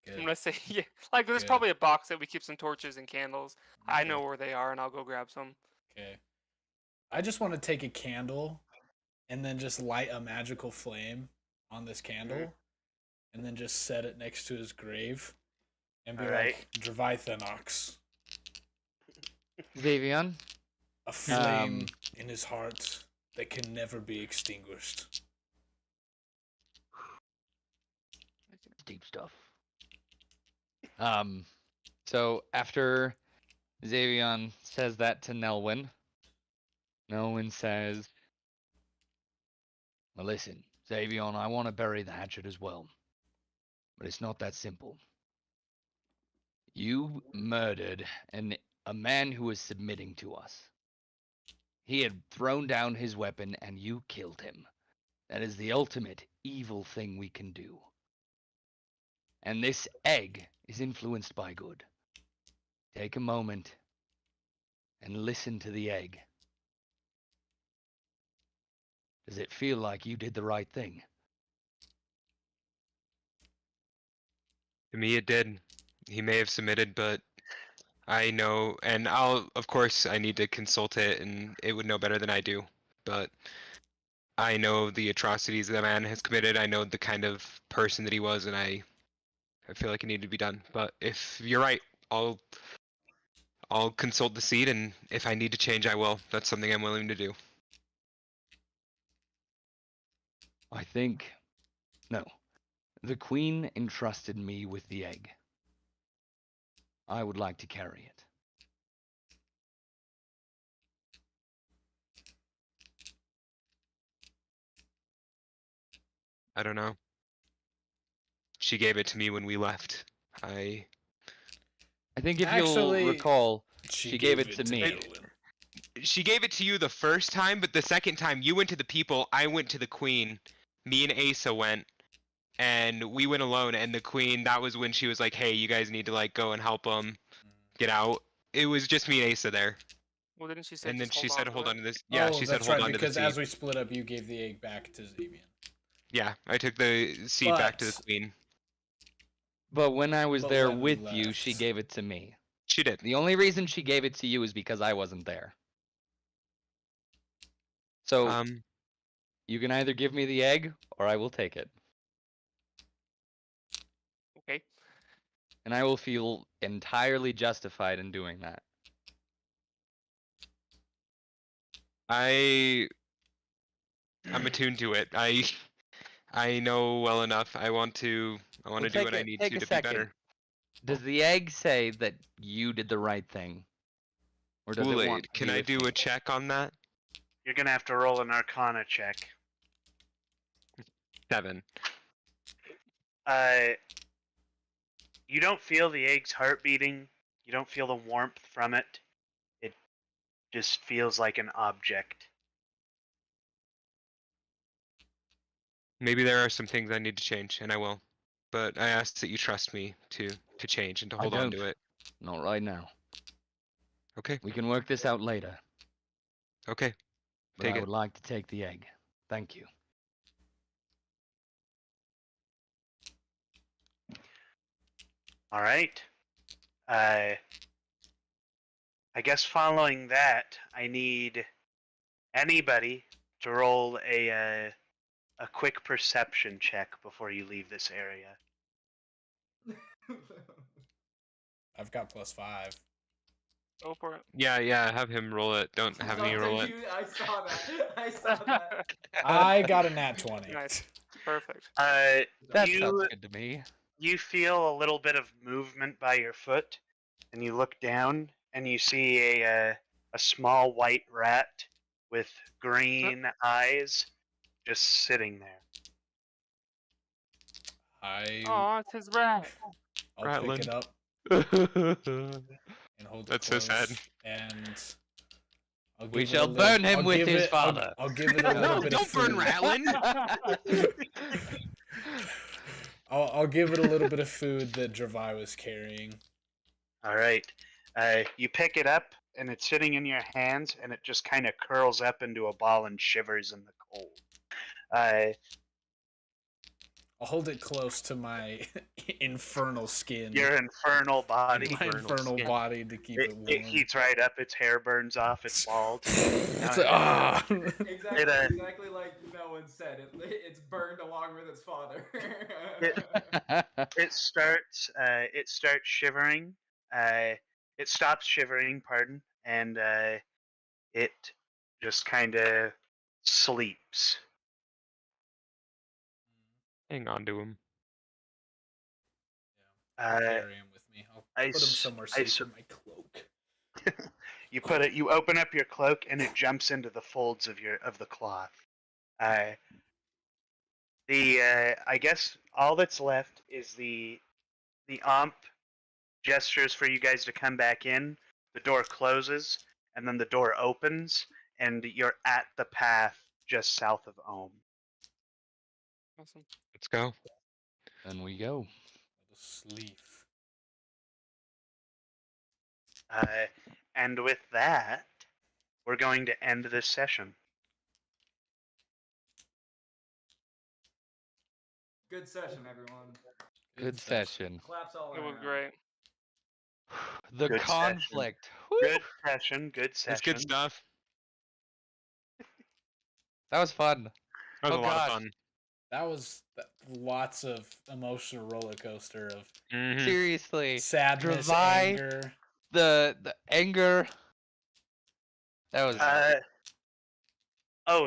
Good. I'm gonna say yeah. Like, there's Good. probably a box that we keep some torches and candles. I Okay. know where they are, and I'll go grab some. Okay. I just want to take a candle and then just light a magical flame on this candle and then just set it next to his grave and be like, Dravithanox. Xavion, A flame in his heart that can never be extinguished. deep stuff. So after Xavion says that to Nelwyn, Nelwyn says, "Well, listen, Xavion, I want to bury the hatchet as well, but it's not that simple. You murdered a man who was submitting to us. He had thrown down his weapon and you killed him. That is the ultimate evil thing we can do. And this egg is influenced by good. Take a moment and listen to the egg. Does it feel like you did the right thing?" To me, it did. He may have submitted, but I know, and of course, I need to consult it, and it would know better than I do. But I know the atrocities the man has committed. I know the kind of person that he was, and I feel like it needed to be done. But if you're right, I'll consult the seed, and if I need to change, I will. That's something I'm willing to do. No. The Queen entrusted me with the egg. I would like to carry it. I don't know. She gave it to me when we left. I think if Actually, you'll recall, she gave it to me. Nelwyn. She gave it to you the first time, but the second time you went to the people, I went to the Queen. Me and Asa went, and we went alone. And the Queen, that was when she was like, "Hey, you guys need to like go and help them get out." It was just me and Asa there. Well, didn't she say? And then just she said, "Hold on to to this." Yeah, Oh, she said, that's "Hold right, on to the because seed." as we split up, you gave the egg back to Xavian. Yeah, I took the seed back to the But- Queen. But when I was But there when we with you, she left. gave it to me. She did. The only reason she gave it to you is because I wasn't there. So you can either give me the egg or I will take it. Okay. And I will feel entirely justified in doing that. I'm attuned to it. I know well enough. I want to Well, do what I need take to a be second. better. Does the egg say that you did the right thing? Or does it want Kool-Aid, to can be I with do me? a check on that? You're gonna have to roll an Arcana check. 7. You don't feel the egg's heart beating. You don't feel the warmth from it. It just feels like an object. Maybe there are some things I need to change, and I will. But I ask that you trust me to change and to I hold on don't. to it. Not right now. Okay. We can work this out later. Okay. But Take I it. would like to take the egg. Thank you. All right. I guess following that, I need anybody to roll a quick perception check before you leave this area. I've got +5. Go for it. Yeah, have him roll it. Don't have me roll it. I saw that. I saw that. I got a nat 20. Nice. Perfect. That you sounds good to me. you feel a little bit of movement by your foot, and you look down and you see a small white rat with green eyes just sitting there. Oh, it's his rat. I'll Rattlin. pick it up and hold it That's so close, sad. and I'll give We it shall a little- burn him I'll with give his it- I'll- father. I'll give it a little No, bit of don't burn food. Ratlin. I'll give it a little bit of food that Dravai was carrying. All right. You pick it up, and it's sitting in your hands, and it just kind of curls up into a ball and shivers in the cold. I'll hold it close to my infernal skin. Your infernal body. my infernal skin. body to keep it warm. It heats right up. Its hair burns off. It's bald. It's like, ah. Exactly like no one said. It's burned along with its father. It starts shivering. It stops shivering, pardon, and it just kind of sleeps. Hang on to him. I'll carry him with me. I'll I put him s- somewhere I safe s- in my cloak. You open up your cloak, and it jumps into the folds of the cloth. I guess all that's left is the Omp gestures for you guys to come back in. The door closes, and then the door opens, and you're at the path just south of Ohm. Awesome. Let's go. And we go. I'll sleep. And with that, we're going to end this session. Good session, everyone. Good session. Claps all It was around. great. The Good session. conflict. Good session. Good session. That's good stuff. That was fun. That was Oh, a lot gosh. of fun. That was lots of emotional roller coaster of Mhm. Seriously. sadness, Dravai, anger. The anger. That was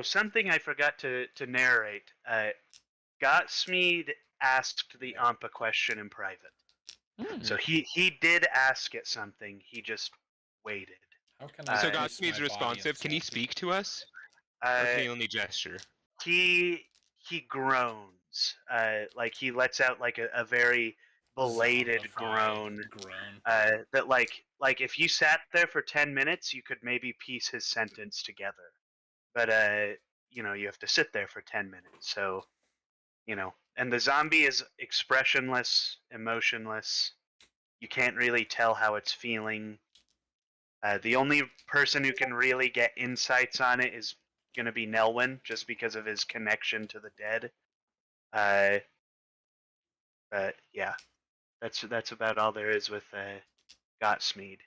Something I forgot to narrate. Gotsmead asked the Amp a question in private. So he did ask it something. He just waited. How can So place Godsmead's my body responsive. Can he inside? speak to us? Or can he Uh, only gesture? he groans. Like he lets out like a very belated groan. That like if you sat there for 10 minutes, you could maybe piece his sentence together. But you have to sit there for 10 minutes. So, and the zombie is expressionless, emotionless. You can't really tell how it's feeling. The only person who can really get insights on it is going to be Nelwyn, just because of his connection to the dead. But yeah, That's about all there is with Gotsmead.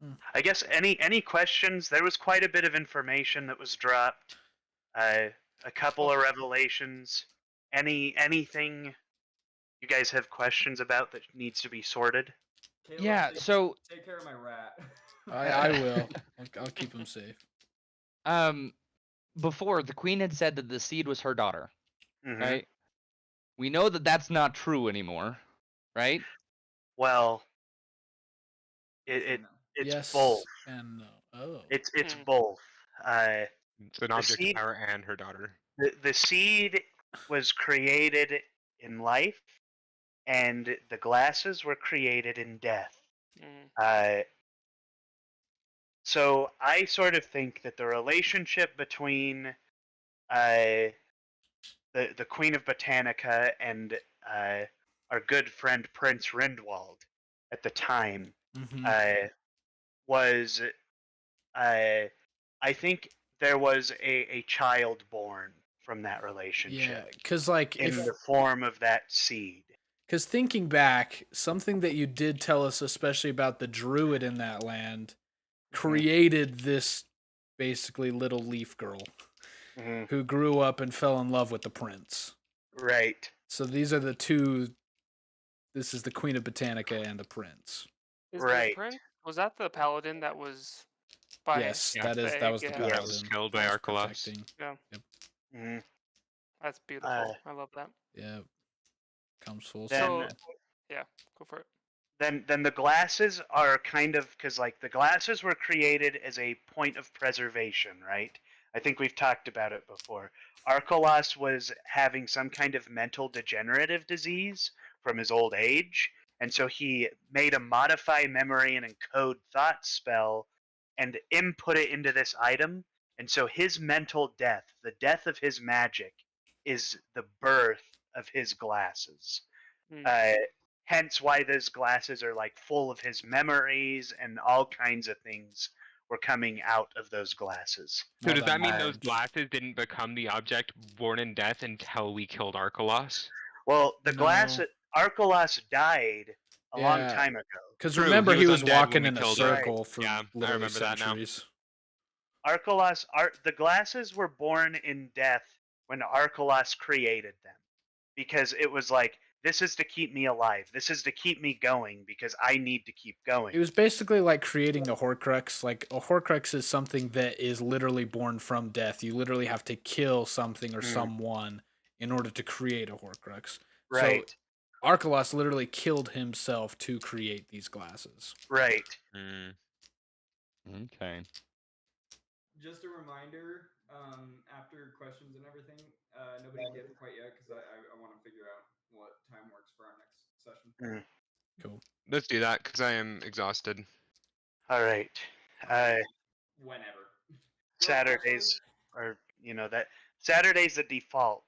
Hmm. I guess any questions? There was quite a bit of information that was dropped. A couple of revelations. Anything you guys have questions about that needs to be sorted? Caleb, Yeah, take, so take care of my rat. I will. I'll keep him safe. before the queen had said that the seed was her daughter, Mhm. right? We know that that's not true anymore, right? Well, Yes and it no. it's Yes both. and no. Oh. It's Hmm. both. It's an The object of seed power and her daughter. the seed was created in life, and the glasses were created in death. Mm. So I sort of think that the relationship between the Queen of Botanica and our good friend Prince Rindwald at the time Mm-hmm. was I think there was a child born from that Yeah, relationship because like in if the form of that seed. because thinking back, something that you did tell us, especially about the druid in that land, created this basically little leaf girl Mm-hmm. who grew up and fell in love with the prince. Right. So these are the two. This is the Queen of Botanica and the prince. Is the Right. prince? Was that the paladin that was by Yes, Yeah. the that egg? was the Yeah. Yes. paladin. Killed by that was Arkalos. protecting. Yeah. Mm-hmm. That's beautiful. I love that. Yeah, comes full Then So, circle. yeah, go for it. then the glasses are kind of because like the glasses were created as a point of preservation, right? I think we've talked about it before. Arkalos was having some kind of mental degenerative disease from his old age, and so he made a modify memory and encode thought spell and input it into this item. And so his mental death, the death of his magic, is the birth of his glasses. Hmm. Hence why those glasses are like full of his memories and all kinds of things were coming out of those glasses. So All does that mean those knowledge. glasses didn't become the object born in death until we killed Arkalos? Well, the No. glass Arkalos died a long Yeah. time ago. Because True, remember, he he was was undead when walking we in a killed her. circle for Yeah, I literally remember that now. centuries. The glasses were born in death when Arkalos created them. Because it was like, this is to keep me alive. This is to keep me going because I need to keep going. It was basically like creating a Horcrux. Like a Horcrux is something that is literally born from death. You literally have to kill something or someone in order to create a Horcrux. Right. So Arkalos literally killed himself to create these glasses. Right. Mm. Okay. Just a reminder, after questions and everything, nobody get quite yet because I want to figure out what time works for our next session. Cool. Let's do that because I am exhausted. All right. Whenever. Saturdays are that Saturday's the default.